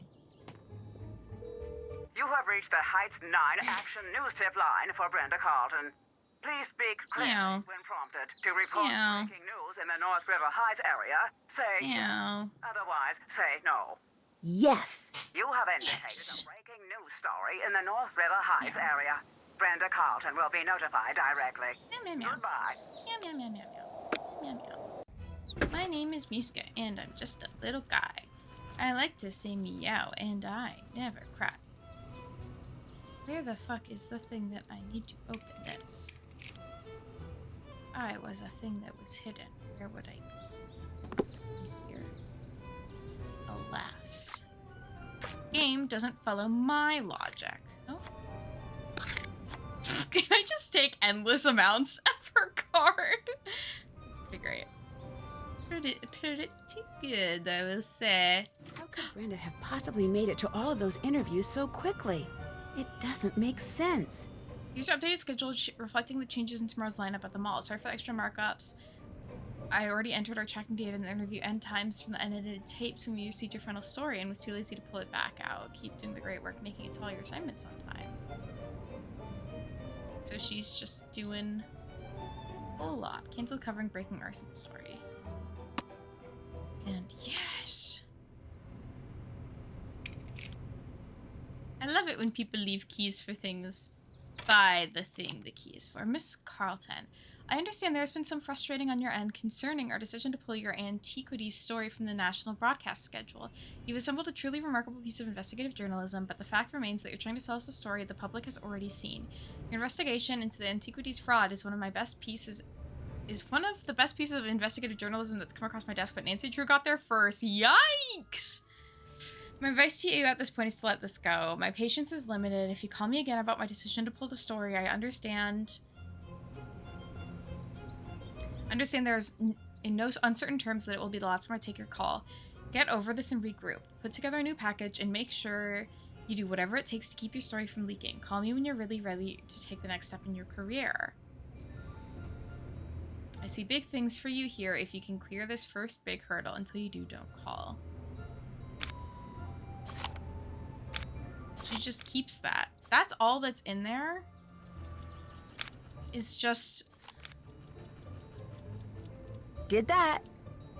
You have reached the Heights 9 Action News Tip line for Brenda Carlton. Please speak clearly when prompted. To report breaking news in the North River Heights area, say yes. Otherwise, say no. Yes. You have indicated a breaking news story in the North River Heights area. Brenda Carlton will be notified directly. Goodbye. My name is Muska, and I'm just a little guy. I like to say meow, and I never cry. Where the fuck is the thing that I need to open this? I was a thing that was hidden. Where would I be? Here. Alas. Game doesn't follow my logic. Oh. Can I just take endless amounts per card? That's pretty great. Pretty good, I will say. How could Brenda have possibly made it to all of those interviews so quickly? It doesn't make sense. User updated schedule reflecting the changes in tomorrow's lineup at the mall. Sorry for the extra markups. I already entered our tracking data in the interview end times from the unedited tapes when we received your final story and was too lazy to pull it back out. Keep doing the great work making it to all your assignments on time. So she's just doing a whole lot. Cancel covering breaking arson story. And yes! I love it when people leave keys for things by the thing the key is for. Miss Carlton, I understand there has been some frustrating on your end concerning our decision to pull your antiquities story from the national broadcast schedule. You've assembled a truly remarkable piece of investigative journalism, but the fact remains that you're trying to sell us a story the public has already seen. Your investigation into the antiquities fraud is one of my best pieces is one of the best pieces of investigative journalism that's come across my desk, but Nancy Drew got there first. Yikes! My advice to you at this point is to let this go. My patience is limited. If you call me again about my decision to pull the story, I understand. There's in no uncertain terms that it will be the last time I take your call. Get over this and regroup. Put together a new package and make sure you do whatever it takes to keep your story from leaking. Call me when you're really ready to take the next step in your career. I see big things for you here. If you can clear this first big hurdle, until you do, don't call. She just keeps that. That's all that's in there. Is just... Did that.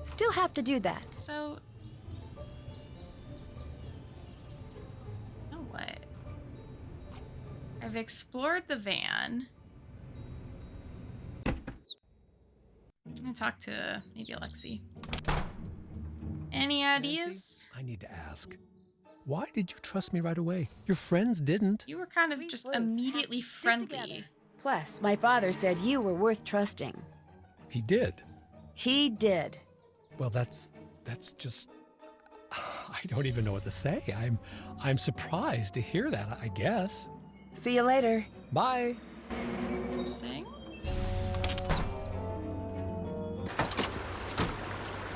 Still have to do that. So... Now what? I've explored the van. I'm gonna talk to maybe Alexi. Any ideas? Nancy, I need to ask. Why did you trust me right away? Your friends didn't. You were kind of just immediately friendly. Plus, my father said you were worth trusting. He did. He did. Well, that's just... I don't even know what to say. I'm surprised to hear that, I guess. See you later. Bye. Interesting.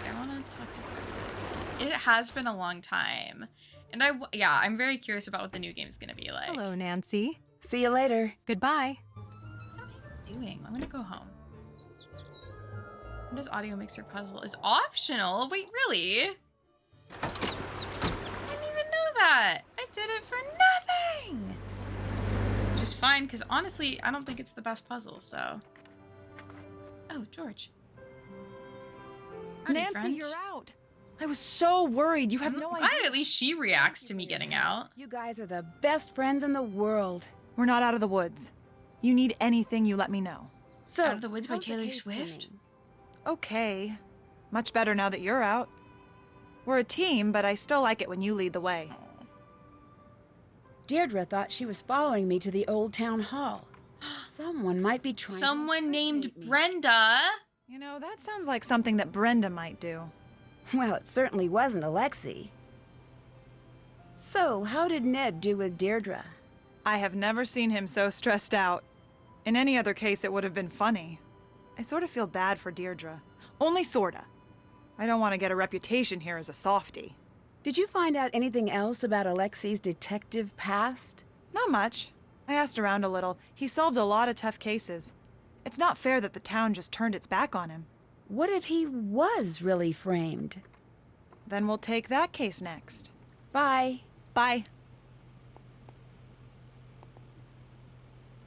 I want to talk to her. It has been a long time. And I'm very curious about what the new game is going to be like. Hello, Nancy. See you later. Goodbye. What am I doing? I'm going to go home. Windows Audio Mixer puzzle is optional? Wait, really? I didn't even know that. I did it for nothing. Which is fine, because honestly, I don't think it's the best puzzle, so. Oh, George. Howdy, Nancy, friend. you're out. I was so worried. You have no idea. Glad at least she reacts to me getting out. You guys are the best friends in the world. We're not out of the woods. You need anything, you let me know. So, Out of the Woods by Taylor Swift? Okay. Much better now that you're out. We're a team, but I still like it when you lead the way. Deirdre thought she was following me to the old town hall. Someone might be trying Someone named Brenda? You know, that sounds like something that Brenda might do. Well, it certainly wasn't Alexi. So, how did Ned do with Deirdre? I have never seen him so stressed out. In any other case, it would have been funny. I sort of feel bad for Deirdre. Only sorta. I don't want to get a reputation here as a softie. Did you find out anything else about Alexi's detective past? Not much. I asked around a little. He solved a lot of tough cases. It's not fair that the town just turned its back on him. What if he was really framed? Then we'll take that case next. Bye. Bye.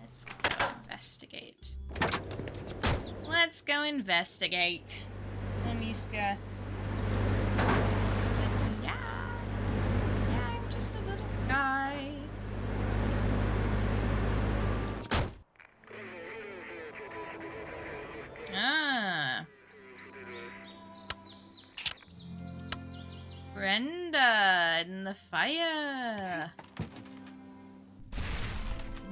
Let's go investigate. Let's go investigate. Anuska. Yeah, I'm just a little guy. Ah. Brenda in the fire.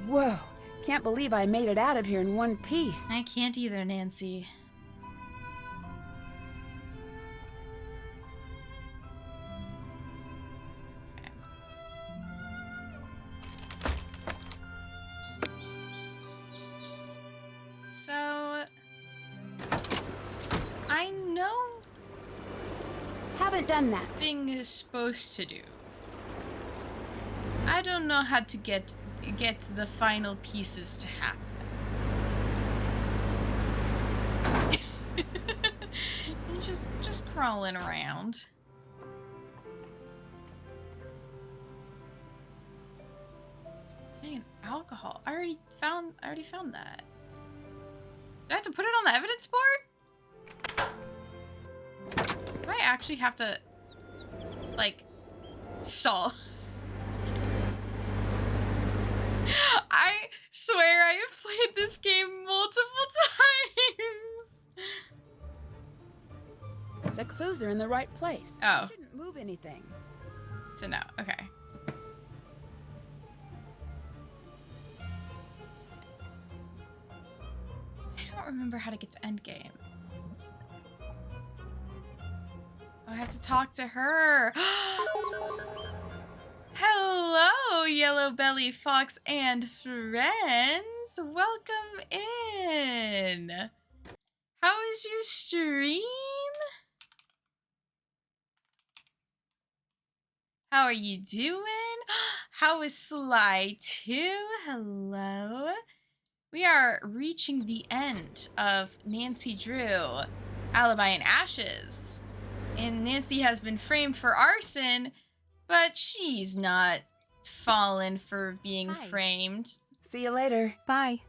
Whoa. Can't believe I made it out of here in one piece. I can't either, Nancy. So, I know Haven't done that. thing is supposed to do. I don't know how to get the final pieces to happen. And just crawling around. Man, alcohol. I already found that. Do I have to put it on the evidence board? Do I actually have to, like, solve? I swear I have played this game multiple times. The clues are in the right place. Oh. You shouldn't move anything. So no, okay. I don't remember how to get to endgame. I have to talk to her. Hello, Yellow Belly Fox and friends. Welcome in. How is your stream? How are you doing? How is Sly 2? Hello. We are reaching the end of Nancy Drew, Alibi in Ashes. And Nancy has been framed for arson, but she's not fallen for being framed. See you later. Bye.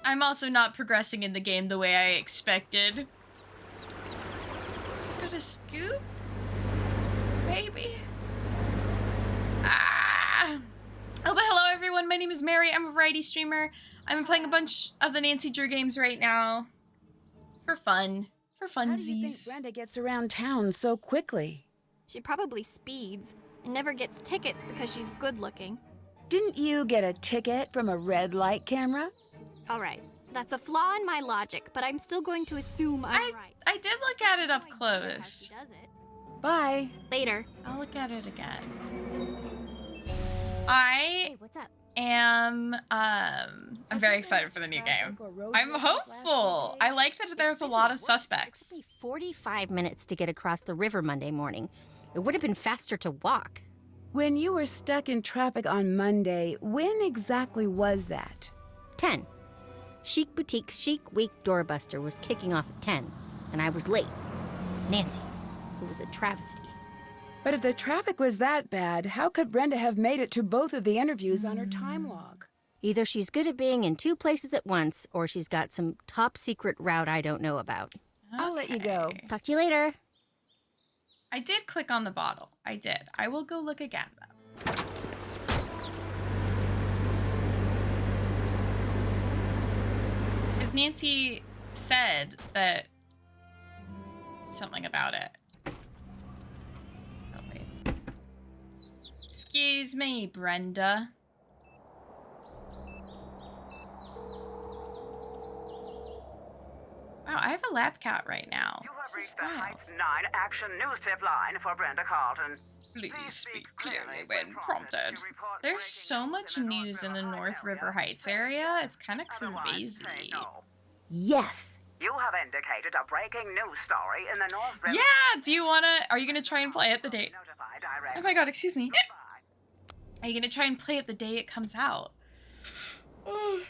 I'm also not progressing in the game the way I expected. Let's go to Scoop. Baby. Ah! Oh, but hello everyone, my name is Mary, I'm a variety streamer. I'm playing a bunch of the Nancy Drew games right now. For fun. For funsies. How do you think Brenda gets around town so quickly? She probably speeds and never gets tickets because she's good looking. Didn't you get a ticket from a red light camera? All right, that's a flaw in my logic, but I'm still going to assume I'm right. I did look at it up close. Bye. Later. I'll look at it again. Hey, what's up? I'm very excited for the new game. I'm hopeful. I like that there's a lot of suspects. It took me 45 minutes to get across the river Monday morning. It would have been faster to walk. When you were stuck in traffic on Monday, when exactly was that? 10. Chic Boutique's Chic Week doorbuster was kicking off at 10, and I was late. Nancy, it was a travesty. But if the traffic was that bad, how could Brenda have made it to both of the interviews on her time log? Either she's good at being in 2 places at once, or she's got some top secret route I don't know about. I'll let you go. Talk to you later. I did click on the bottle. I did. I will go look again, though. Because Nancy said that something about it. Oh, wait. Excuse me, Brenda. Wow, I have a lab cat right now. You have reached the Heights 9 Action News tip line for Brenda Carlton. Please speak clearly when prompted. There's so much news in the North River Heights area, it's kind of crazy. Yes. You have indicated a breaking news story in the North River. Yeah, do you wanna, are you gonna try and play it the day? Oh my god, excuse me. Are you gonna try and play it the day it comes out? Oh,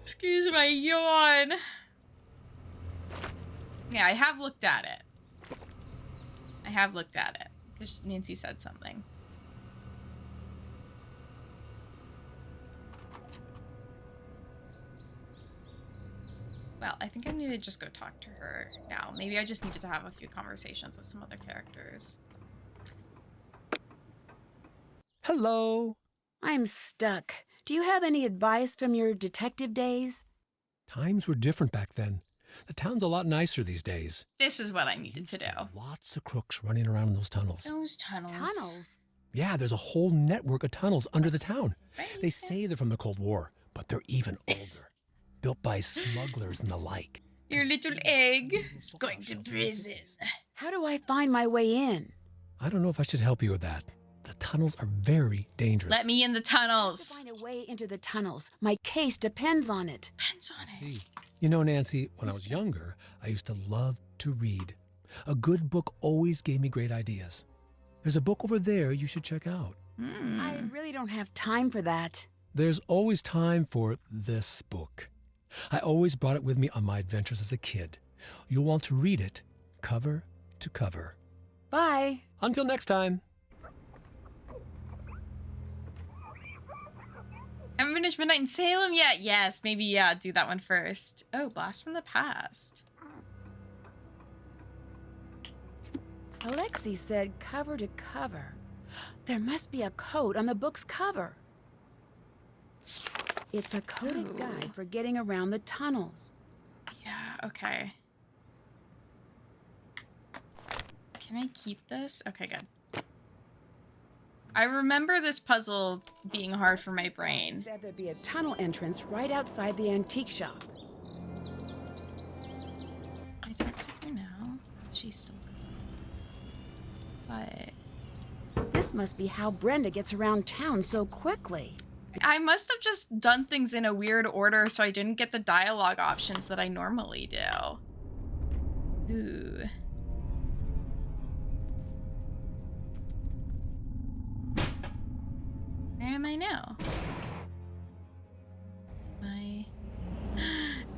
excuse my yawn. Yeah, I have looked at it. I have looked at it. Because Nancy said something. Well, I think I need to just go talk to her now. Maybe I just needed to have a few conversations with some other characters. Hello. I'm stuck. Do you have any advice from your detective days? Times were different back then. The town's a lot nicer these days. This is what I needed to do. Lots of crooks running around in those tunnels. Those tunnels. Tunnels? Yeah, there's a whole network of tunnels under the town. They say they're from the Cold War, but they're even older. Built by smugglers and the like. Your little egg is going to prison. How do I find my way in? I don't know if I should help you with that. The tunnels are very dangerous. Let me in the tunnels. I have to find a way into the tunnels. My case depends on it. Depends on it. You know, Nancy, when I was younger, I used to love to read. A good book always gave me great ideas. There's a book over there you should check out. I really don't have time for that. There's always time for this book. I always brought it with me on my adventures as a kid. You'll want to read it cover to cover. Bye. Until next time. Haven't finished Midnight in Salem yet? Yes, maybe, yeah, do that one first. Oh, Blast from the Past. Alexi said cover to cover. There must be a code on the book's cover. It's a coded guide for getting around the tunnels. Yeah, okay. Can I keep this? Okay, good. I remember this puzzle being hard for my brain. Said there'd be a tunnel entrance right outside the antique shop. I don't take her now. She's still good. But this must be how Brenda gets around town so quickly. I must have just done things in a weird order so I didn't get the dialogue options that I normally do. Ooh. Where am I now?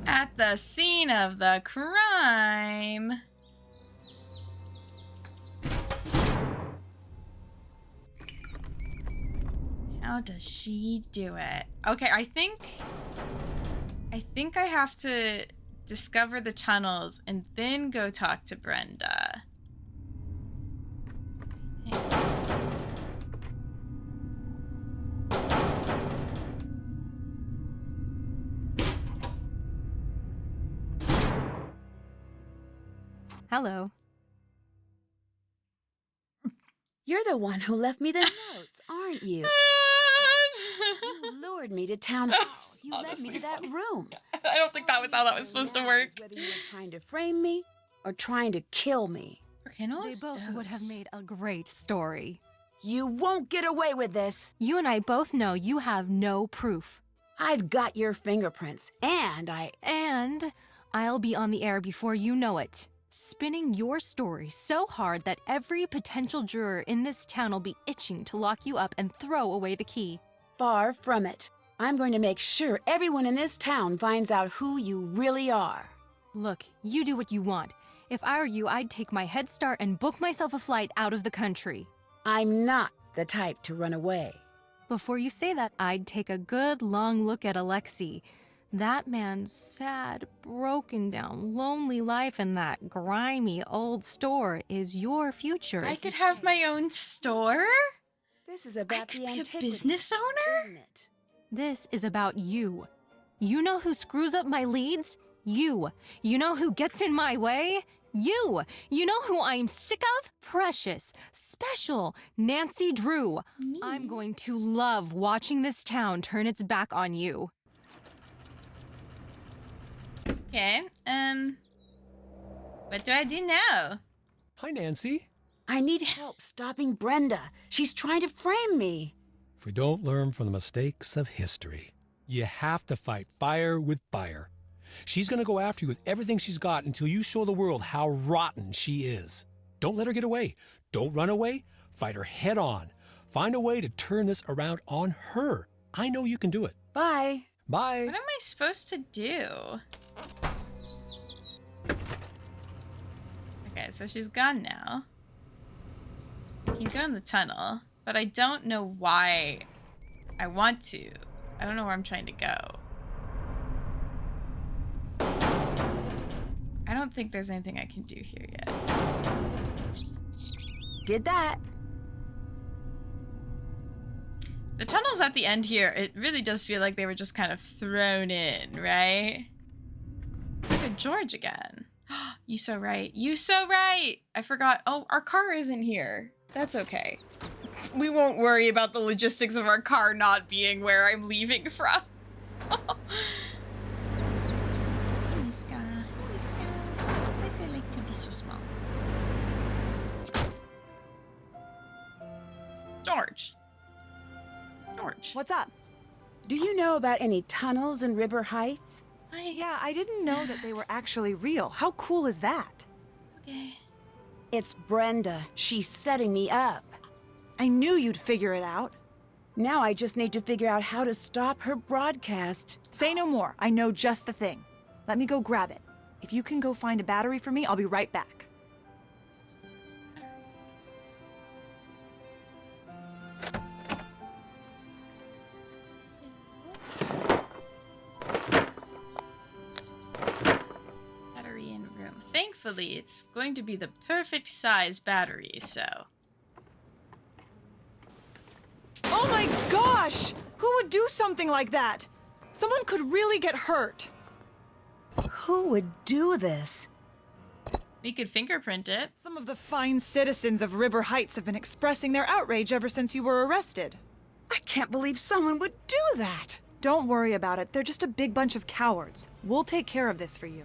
At the scene of the crime. How does she do it? Okay, I think I have to discover the tunnels and then go talk to Brenda. Hello. You're the one who left me the notes, aren't you? You lured me to town hall. You led me to that room. I don't think that was how that was supposed to work. Whether you were trying to frame me or trying to kill me. They both would have made a great story. You won't get away with this. You and I both know you have no proof. I've got your fingerprints, and I'll be on the air before you know it. Spinning your story so hard that every potential juror in this town will be itching to lock you up and throw away the key. Far from it. I'm going to make sure everyone in this town finds out who you really are. Look, you do what you want. If I were you, I'd take my head start and book myself a flight out of the country. I'm not the type to run away. Before you say that, I'd take a good long look at Alexei. That man's sad, broken down, lonely life in that grimy old store is your future. I could have my own store? This is about the antiquity, business owner? isn't it? This is about you. You know who screws up my leads? You. You know who gets in my way? You. You know who I'm sick of? Precious, special, Nancy Drew. I'm going to love watching this town turn its back on you. Okay, what do I do now? Hi, Nancy. I need help stopping Brenda. She's trying to frame me. If we don't learn from the mistakes of history, you have to fight fire with fire. She's gonna go after you with everything she's got until you show the world how rotten she is. Don't let her get away. Don't run away. Fight her head on. Find a way to turn this around on her. I know you can do it. Bye. Bye. What am I supposed to do? Okay, so she's gone now. You can go in the tunnel, but I don't know why I want to. I don't know where I'm trying to go. I don't think there's anything I can do here yet. Did that. The tunnels at the end here, it really does feel like they were just kind of thrown in, right? Look at George again. You so right. You so right. I forgot. Oh, our car isn't here. That's okay. We won't worry about the logistics of our car not being where I'm leaving from. Yuska, why does it like to be so small? George. George. What's up? Do you know about any tunnels in River Heights? Yeah, I didn't know that they were actually real. How cool is that? Okay. It's Brenda. She's setting me up. I knew you'd figure it out. Now I just need to figure out how to stop her broadcast. Say no more. I know just the thing. Let me go grab it. If you can go find a battery for me, I'll be right back. Battery in room. Thankfully, it's going to be the perfect size battery, so. Oh my gosh! Who would do something like that? Someone could really get hurt. Who would do this? We could fingerprint it. Some of the fine citizens of River Heights have been expressing their outrage ever since you were arrested. I can't believe someone would do that. Don't worry about it. They're just a big bunch of cowards. We'll take care of this for you.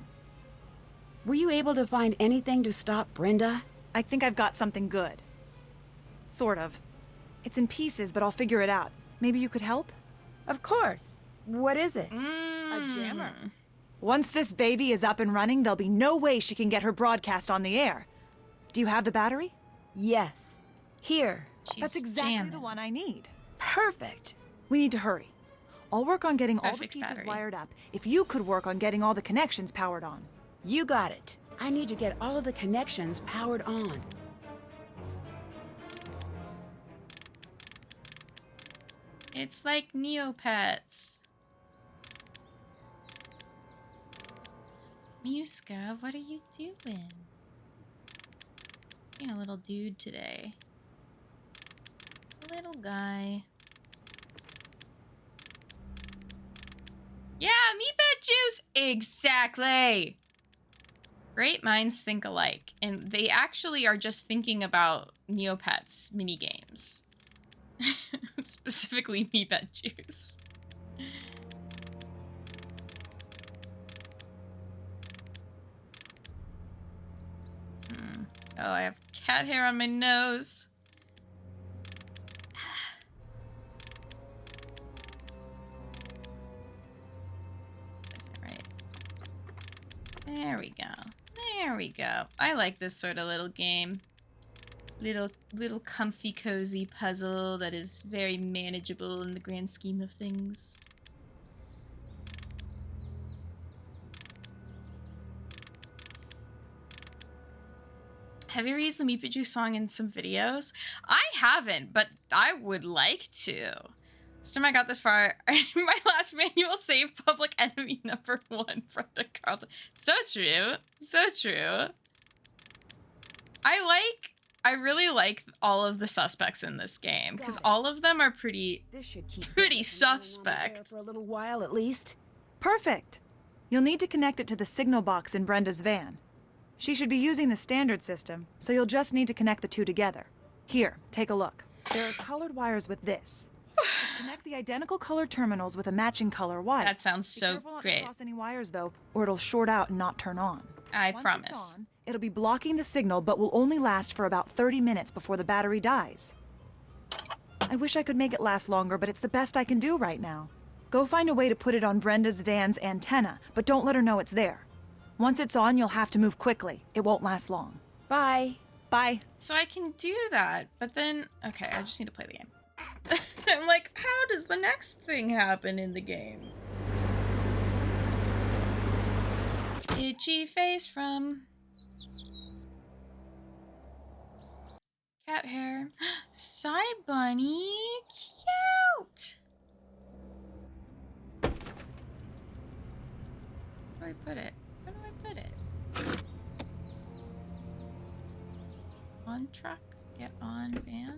Were you able to find anything to stop Brenda? I think I've got something good. Sort of. It's in pieces, but I'll figure it out. Maybe you could help? Of course. What is it? A jammer. Once this baby is up and running, there'll be no way she can get her broadcast on the air. Do you have the battery? Yes. Here. That's exactly the one I need. Perfect. We need to hurry. I'll work on getting all the pieces wired up. If you could work on getting all the connections powered on. You got it. I need to get all of the connections powered on. It's like Neopets. Muska, what are you doing? Being a little dude today. Little guy. Yeah, meatbag juice! Exactly! Great minds think alike. And they actually are just thinking about Neopets minigames. Specifically meatbag juice. Oh, I have cat hair on my nose. Right. There we go. There we go. I like this sort of little game. Little comfy cozy puzzle that is very manageable in the grand scheme of things. Have you ever used the Meat Juice song in some videos? I haven't, but I would like to. Last time I got this far, my last manual saved Public Enemy #1, Brenda Carlton. So true. So true. I really like all of the suspects in this game, because all of them are pretty suspect. For a little while at least. Perfect. You'll need to connect it to the signal box in Brenda's van. She should be using the standard system, so you'll just need to connect the two together. Here, take a look. There are colored wires with this. Just connect the identical color terminals with a matching color wire. That sounds so Be careful not great. to cross any wires though, or it'll short out and not turn on. I Once promise. It's on, it'll be blocking the signal, but will only last for about 30 minutes before the battery dies. I wish I could make it last longer, but it's the best I can do right now. Go find a way to put it on Brenda's van's antenna, but don't let her know it's there. Once it's on, you'll have to move quickly. It won't last long. Bye. Bye. So I can do that, but then... Okay, I just need to play the game. I'm like, how does the next thing happen in the game? Itchy face from... Cat hair. Sigh bunny. Cute! Where do I put it? Where do I put it? On truck? Get on van?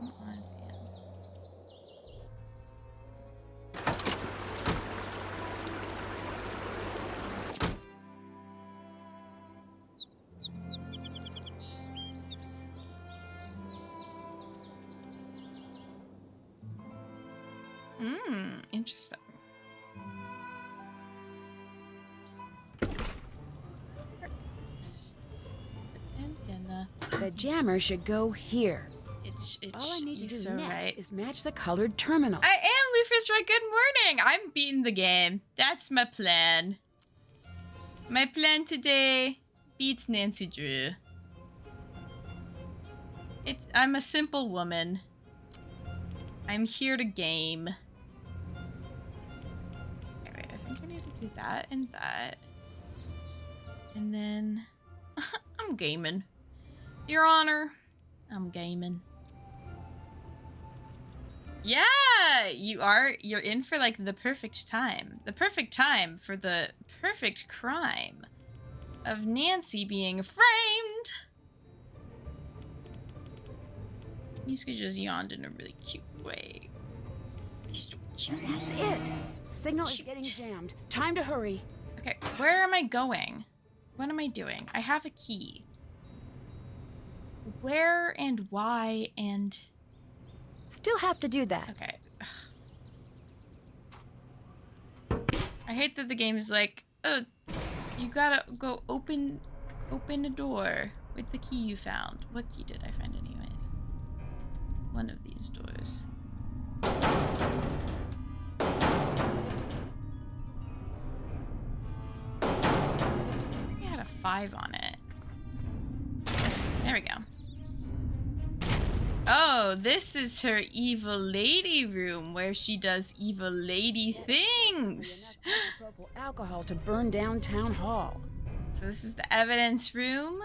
On van. Interesting. Antenna. The jammer should go here. All I need to do so next right. is match the colored terminal. I am Lufus right. Good morning. I'm beating the game. That's my plan. My plan today beats Nancy Drew. I'm a simple woman. I'm here to game. Okay, wait, I think I need to do that and that. And then I'm gaming. Your Honor, I'm gaming. Yeah, you're in for like the perfect time. The perfect time for the perfect crime of Nancy being framed. Miska just yawned in a really cute way. That's it. Signal is getting jammed. Time to hurry. Okay, where am I going? What am I doing? I have a key. Where and why and... Still have to do that. Okay. I hate that the game is like, oh, you gotta go open a door with the key you found. What key did I find anyways? One of these doors. I had a 5 on it. There we go. Oh, this is her evil lady room where she does evil lady things. Alcohol to burn down town hall. So this is the evidence room.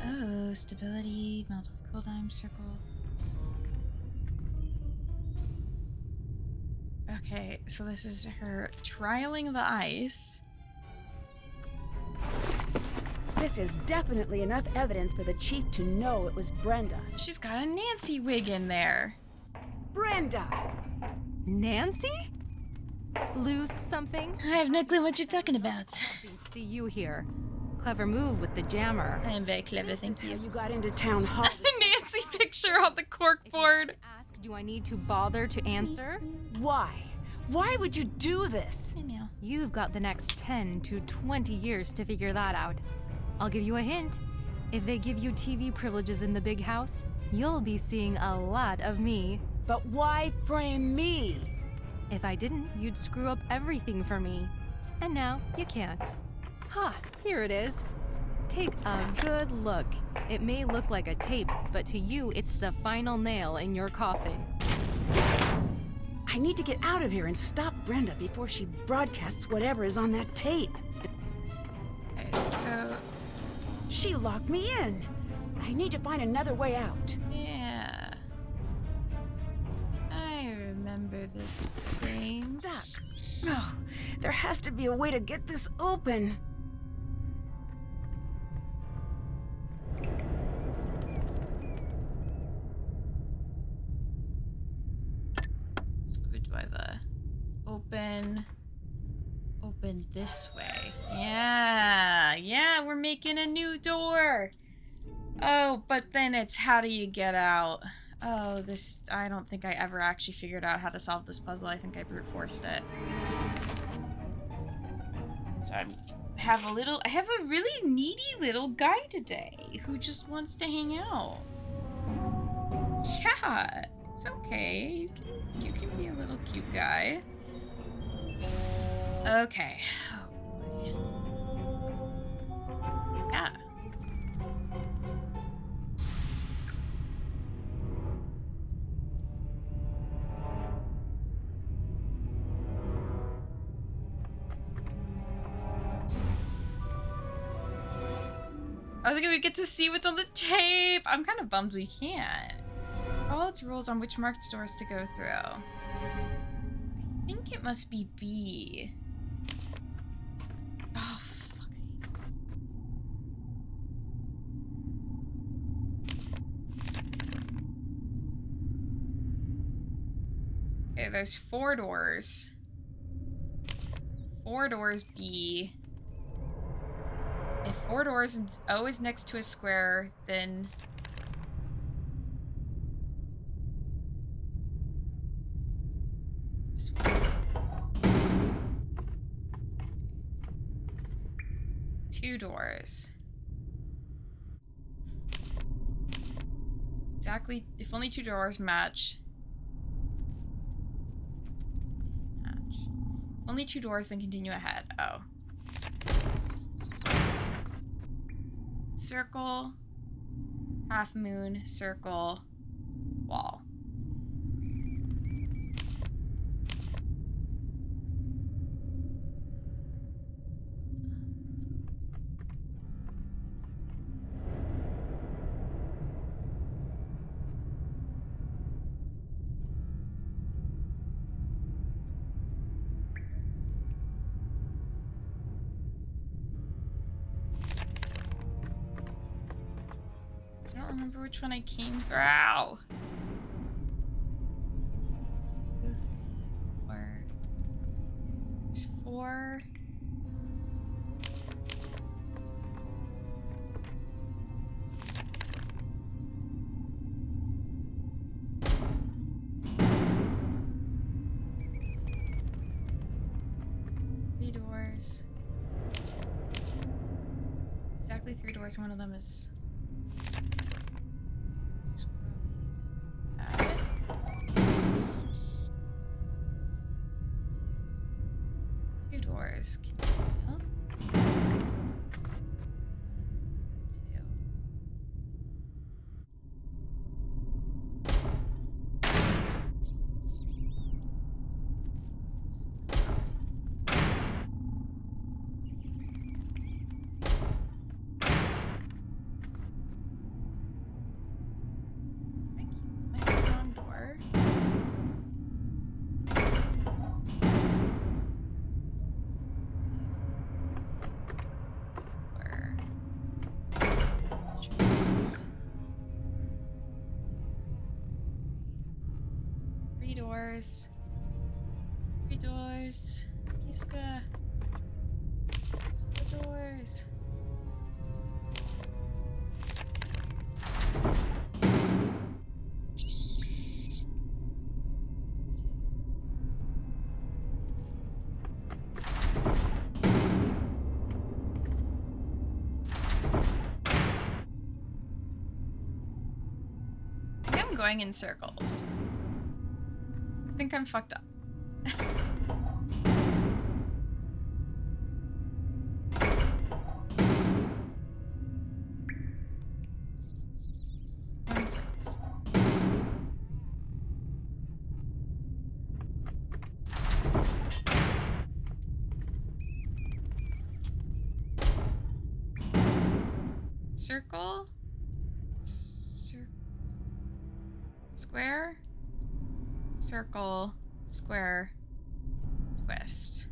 Oh, stability, melt of cooldown, circle. Okay, so this is her trialing the ice. This is definitely enough evidence for the chief to know it was Brenda. She's got a Nancy wig in there. Brenda! Nancy? Lose something? I have no clue what you're talking about. See you here. Clever move with the jammer. I am very clever, thank you. How you got into town hall. The Nancy picture on the corkboard. Ask, do I need to bother to answer? Why? Why would you do this? You've got the next 10 to 20 years to figure that out. I'll give you a hint. If they give you TV privileges in the big house, you'll be seeing a lot of me. But why frame me? If I didn't, you'd screw up everything for me. And now you can't. Ha, here it is. Take a good look. It may look like a tape, but to you, it's the final nail in your coffin. I need to get out of here and stop Brenda before she broadcasts whatever is on that tape. Okay, so... She locked me in. I need to find another way out. Yeah. I remember this thing. Stuck. No, there has to be a way to get this open. Screwdriver. Open this way. Yeah, we're making a new door. Oh, but then it's how do you get out? Oh, this, I don't think I ever actually figured out how to solve this puzzle. I think I brute forced it. So I have a really needy little guy today who just wants to hang out. Yeah, it's okay. You can be a little cute guy. Okay. Oh, boy. Yeah. I think we get to see what's on the tape. I'm kind of bummed we can't. All its rules on which marked doors to go through. I think it must be B. Oh, fuck. Okay, there's 4 doors. 4 doors B. If 4 doors and O is next to a square, then... Two doors. Exactly, if only 2 doors match. Match. If only 2 doors, then continue ahead. Oh. Circle, half moon, circle, wall. I don't remember which one I came through. 2, 3, 4. door. Three doors. Exactly 3 doors. One of them is... Two doors. Oh. Wrong door. Three doors. 3 doors. Yuska. 2 doors. I think I'm going in circles. I think I'm fucked up. Circle, square, circle, square, twist.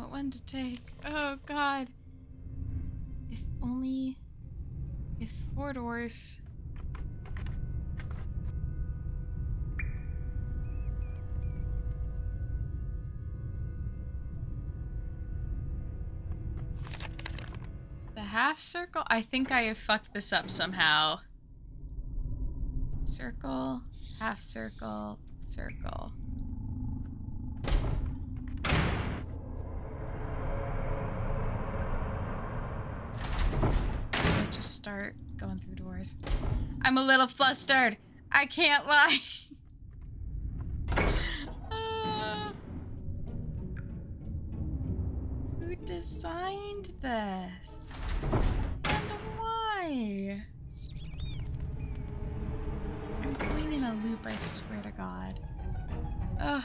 One to take. Oh god. If only... If 4 doors... The half circle? I think I have fucked this up somehow. Circle, half circle, circle. Just start going through doors. I'm a little flustered. I can't lie. Who designed this? And why? I swear to God. Ugh.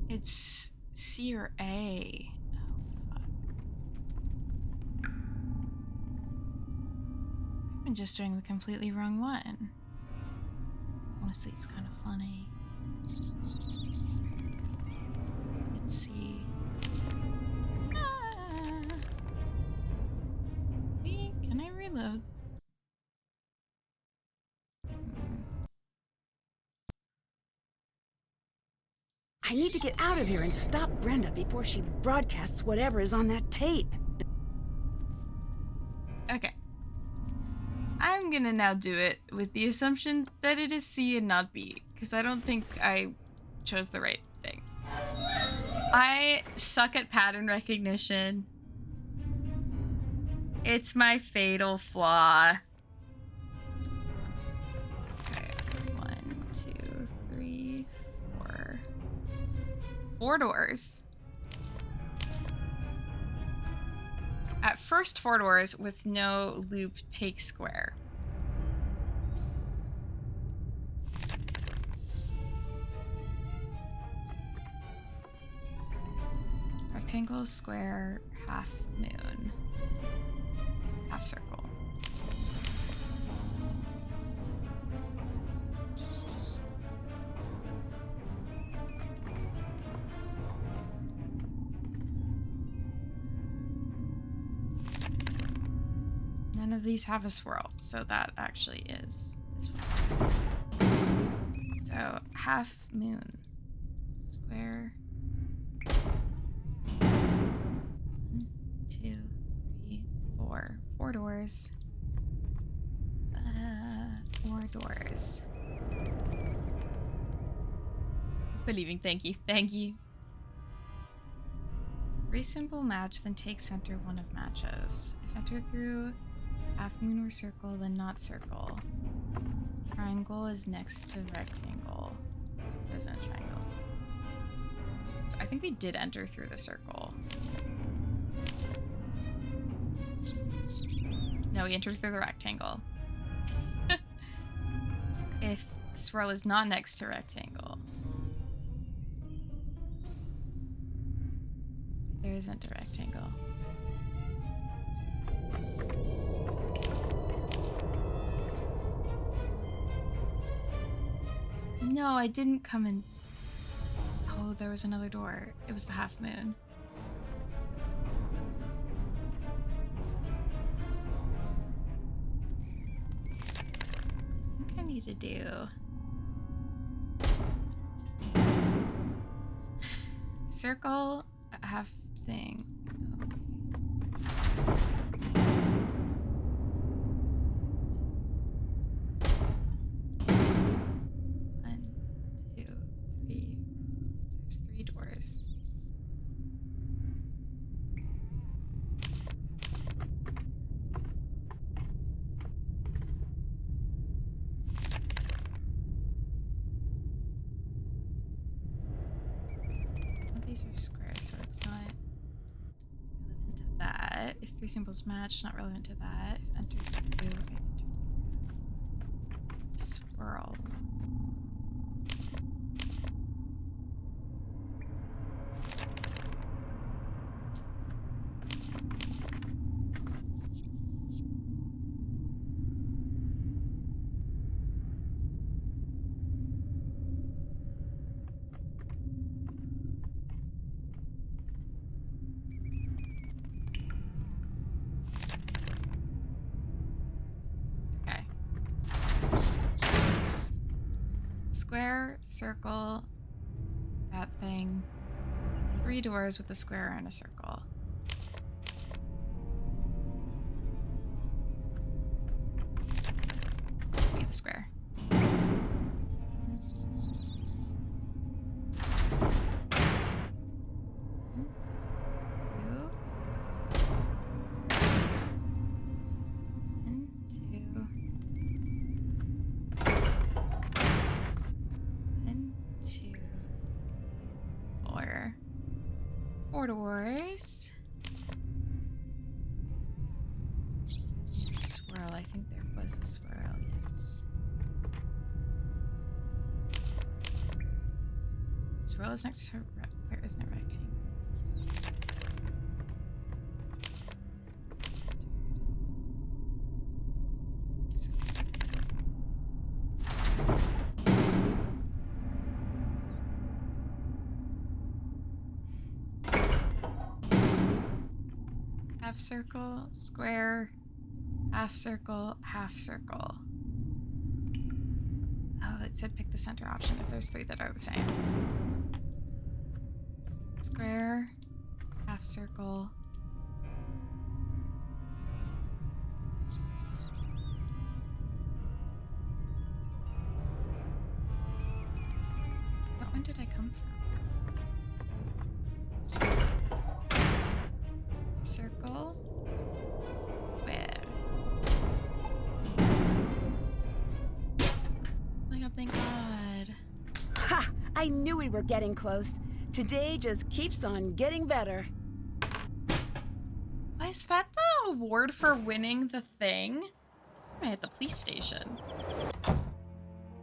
It's C or A. Oh, fuck. I've been just doing the completely wrong one. Honestly, it's kind of funny. Let's see. Can I reload? I need to get out of here and stop Brenda before she broadcasts whatever is on that tape. Okay. I'm gonna now do it with the assumption that it is C and not B, because I don't think I chose the right thing. I suck at pattern recognition. It's my fatal flaw. Okay, 1, 2, 3, 4. 4 doors. At first, 4 doors with no loop take square. Rectangle, square, half moon, half circle. None of these have a swirl, so that actually is this one. So half moon, square. 1, 2, 3, 4. 4 doors. 4 doors. Believing, thank you, thank you. 3 symbol match, then take center one of matches. If entered through half moon or circle, then not circle. Triangle is next to rectangle. Isn't a triangle. So I think we did enter through the circle. No, we entered through the rectangle. If swirl is not next to rectangle, there isn't a rectangle. No, I didn't come in. Oh, there was another door. It was the half moon. I think I need to do circle, half thing. There's 3 doors. These are square, so it's not relevant to that. If 3 symbols match, not relevant to that. If entered through, okay, entered through. Swirl. Square, circle, that thing. 3 doors with a square and a circle. Be the square. Four doors. Swirl. I think there was a swirl, yes. Swirl is next to there isn't a rectangle. Half circle, square, half circle, half circle. Oh, it said pick the center option if there's 3 that are the same. Square, half circle. What one did I come from? Circle, square. Oh my god, thank God. Ha! I knew we were getting close. Today just keeps on getting better. Was that the award for winning the thing? I'm at the police station.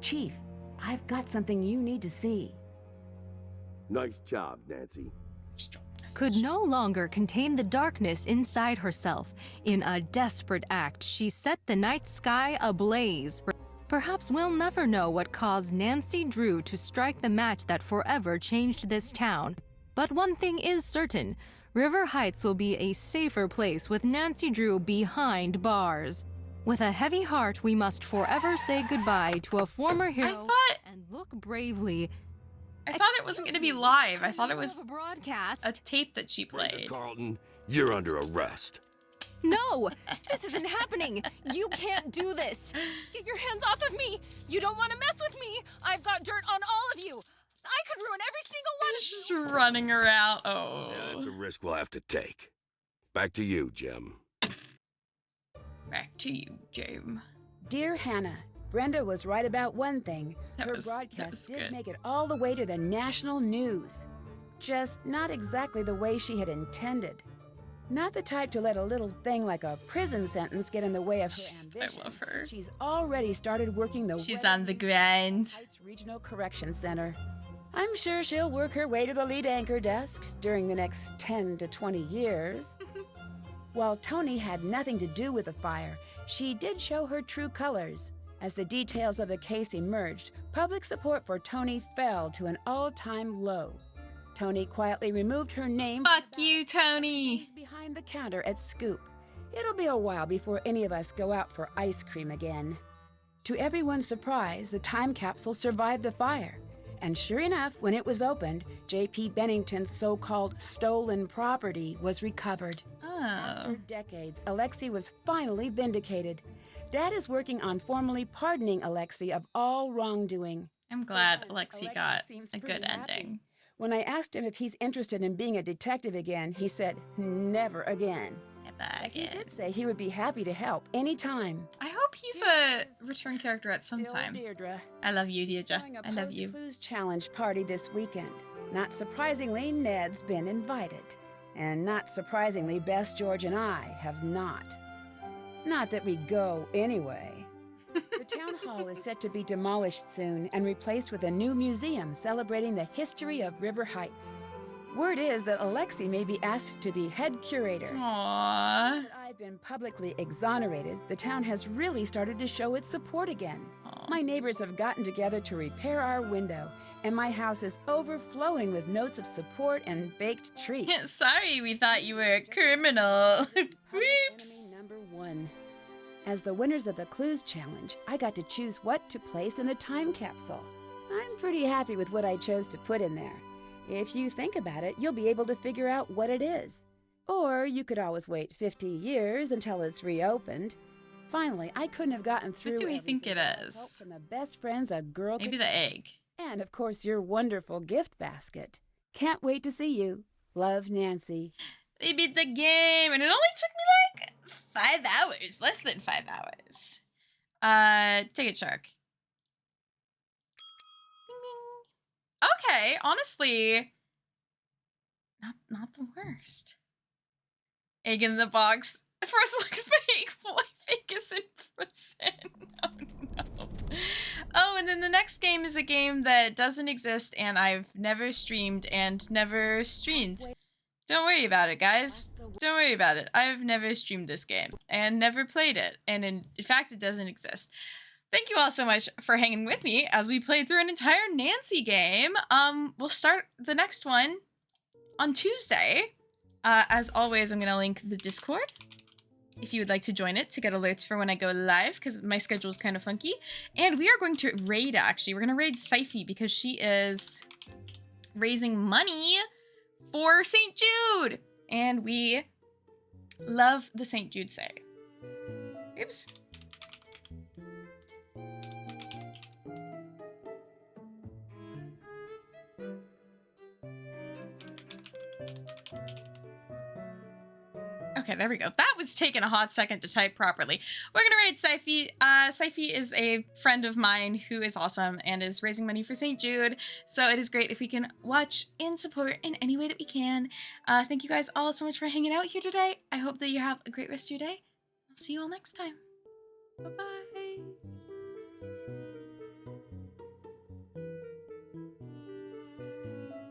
Chief, I've got something you need to see. Nice job, Nancy. Could no longer contain the darkness inside herself. In a desperate act, she set the night sky ablaze. Perhaps we'll never know what caused Nancy Drew to strike the match that forever changed this town. But one thing is certain, River Heights will be a safer place with Nancy Drew behind bars. With a heavy heart, we must forever say goodbye to a former hero and look bravely. I thought it wasn't going to be live. I thought it was a broadcast. A tape that she played. Carlton, you're under arrest. No! This isn't happening! You can't do this! Get your hands off of me! You don't want to mess with me! I've got dirt on all of you! I could ruin every single one of you! Just running around. Oh. Yeah, that's a risk we'll have to take. Back to you, Jim. Back to you, Jim. Dear Hannah, Brenda was right about one thing. Her broadcast did make it all the way to the national news. Just not exactly the way she had intended. Not the type to let a little thing like a prison sentence get in the way of her ambition. I love her. She's already started working the She's on the grind. Heights Regional Correction Center. I'm sure she'll work her way to the lead anchor desk during the next 10 to 20 years. While Tony had nothing to do with the fire, she did show her true colors. As the details of the case emerged, public support for Tony fell to an all-time low. Tony quietly removed her name. Fuck you, Tony! Behind the counter at Scoop. It'll be a while before any of us go out for ice cream again. To everyone's surprise, the time capsule survived the fire. And sure enough, when it was opened, J.P. Bennington's so-called stolen property was recovered. Oh. After decades, Alexei was finally vindicated. Dad is working on formally pardoning Alexei of all wrongdoing. I'm glad Alexei got a good ending. When I asked him if he's interested in being a detective again, he said, never again. Never again. He did say he would be happy to help anytime. I hope he's a return character at some time. Deirdre. I love you, Deirdre. I love you. Clues Challenge party this weekend. Not surprisingly, Ned's been invited. And not surprisingly, Bess, George, and I have not. Not that we go anyway. The town hall is set to be demolished soon and replaced with a new museum celebrating the history of River Heights. Word is that Alexei may be asked to be head curator. Aww. Now that I've been publicly exonerated, the town has really started to show its support again. Aww. My neighbors have gotten together to repair our window, and my house is overflowing with notes of support and baked treats. Sorry, we thought you were a criminal. Creeps. Number 1. As the winners of the Clues Challenge, I got to choose what to place in the time capsule. pretty happy with what I chose to put in there. If you think about it, you'll be able to figure out what it is. Or you could always wait 50 years until it's reopened. Finally, I couldn't have gotten through. What do we think it is? Help from the best friends a girl Maybe could the have. egg. And of course, your wonderful gift basket. Can't wait to see you. Love, Nancy. They beat the game, and it only took me like 5 hours, less than 5 hours. Ticket shark. Ding, ding. Okay, honestly, not the worst. Egg in the box. First looks fake. Why fake is in prison? Oh no. Oh, and then the next game is a game that doesn't exist and I've never streamed and never streamed. Don't worry about it, guys. Don't worry about it. I've never streamed this game and never played it. And in fact, it doesn't exist. Thank you all so much for hanging with me as we played through an entire Nancy game. We'll start the next one on Tuesday. As always, I'm going to link the Discord if you would like to join it to get alerts for when I go live, because my schedule is kind of funky. And we are going to raid, actually. We're going to raid Syfy because she is raising money for St. Jude. And we love the St. Jude say. Oops. Okay, there we go. That was taking a hot second to type properly. We're gonna raid Syfy. Syfy is a friend of mine who is awesome and is raising money for St. Jude. So it is great if we can watch and support in any way that we can. Thank you guys all so much for hanging out here today. I hope that you have a great rest of your day. I'll see you all next time. Bye-bye.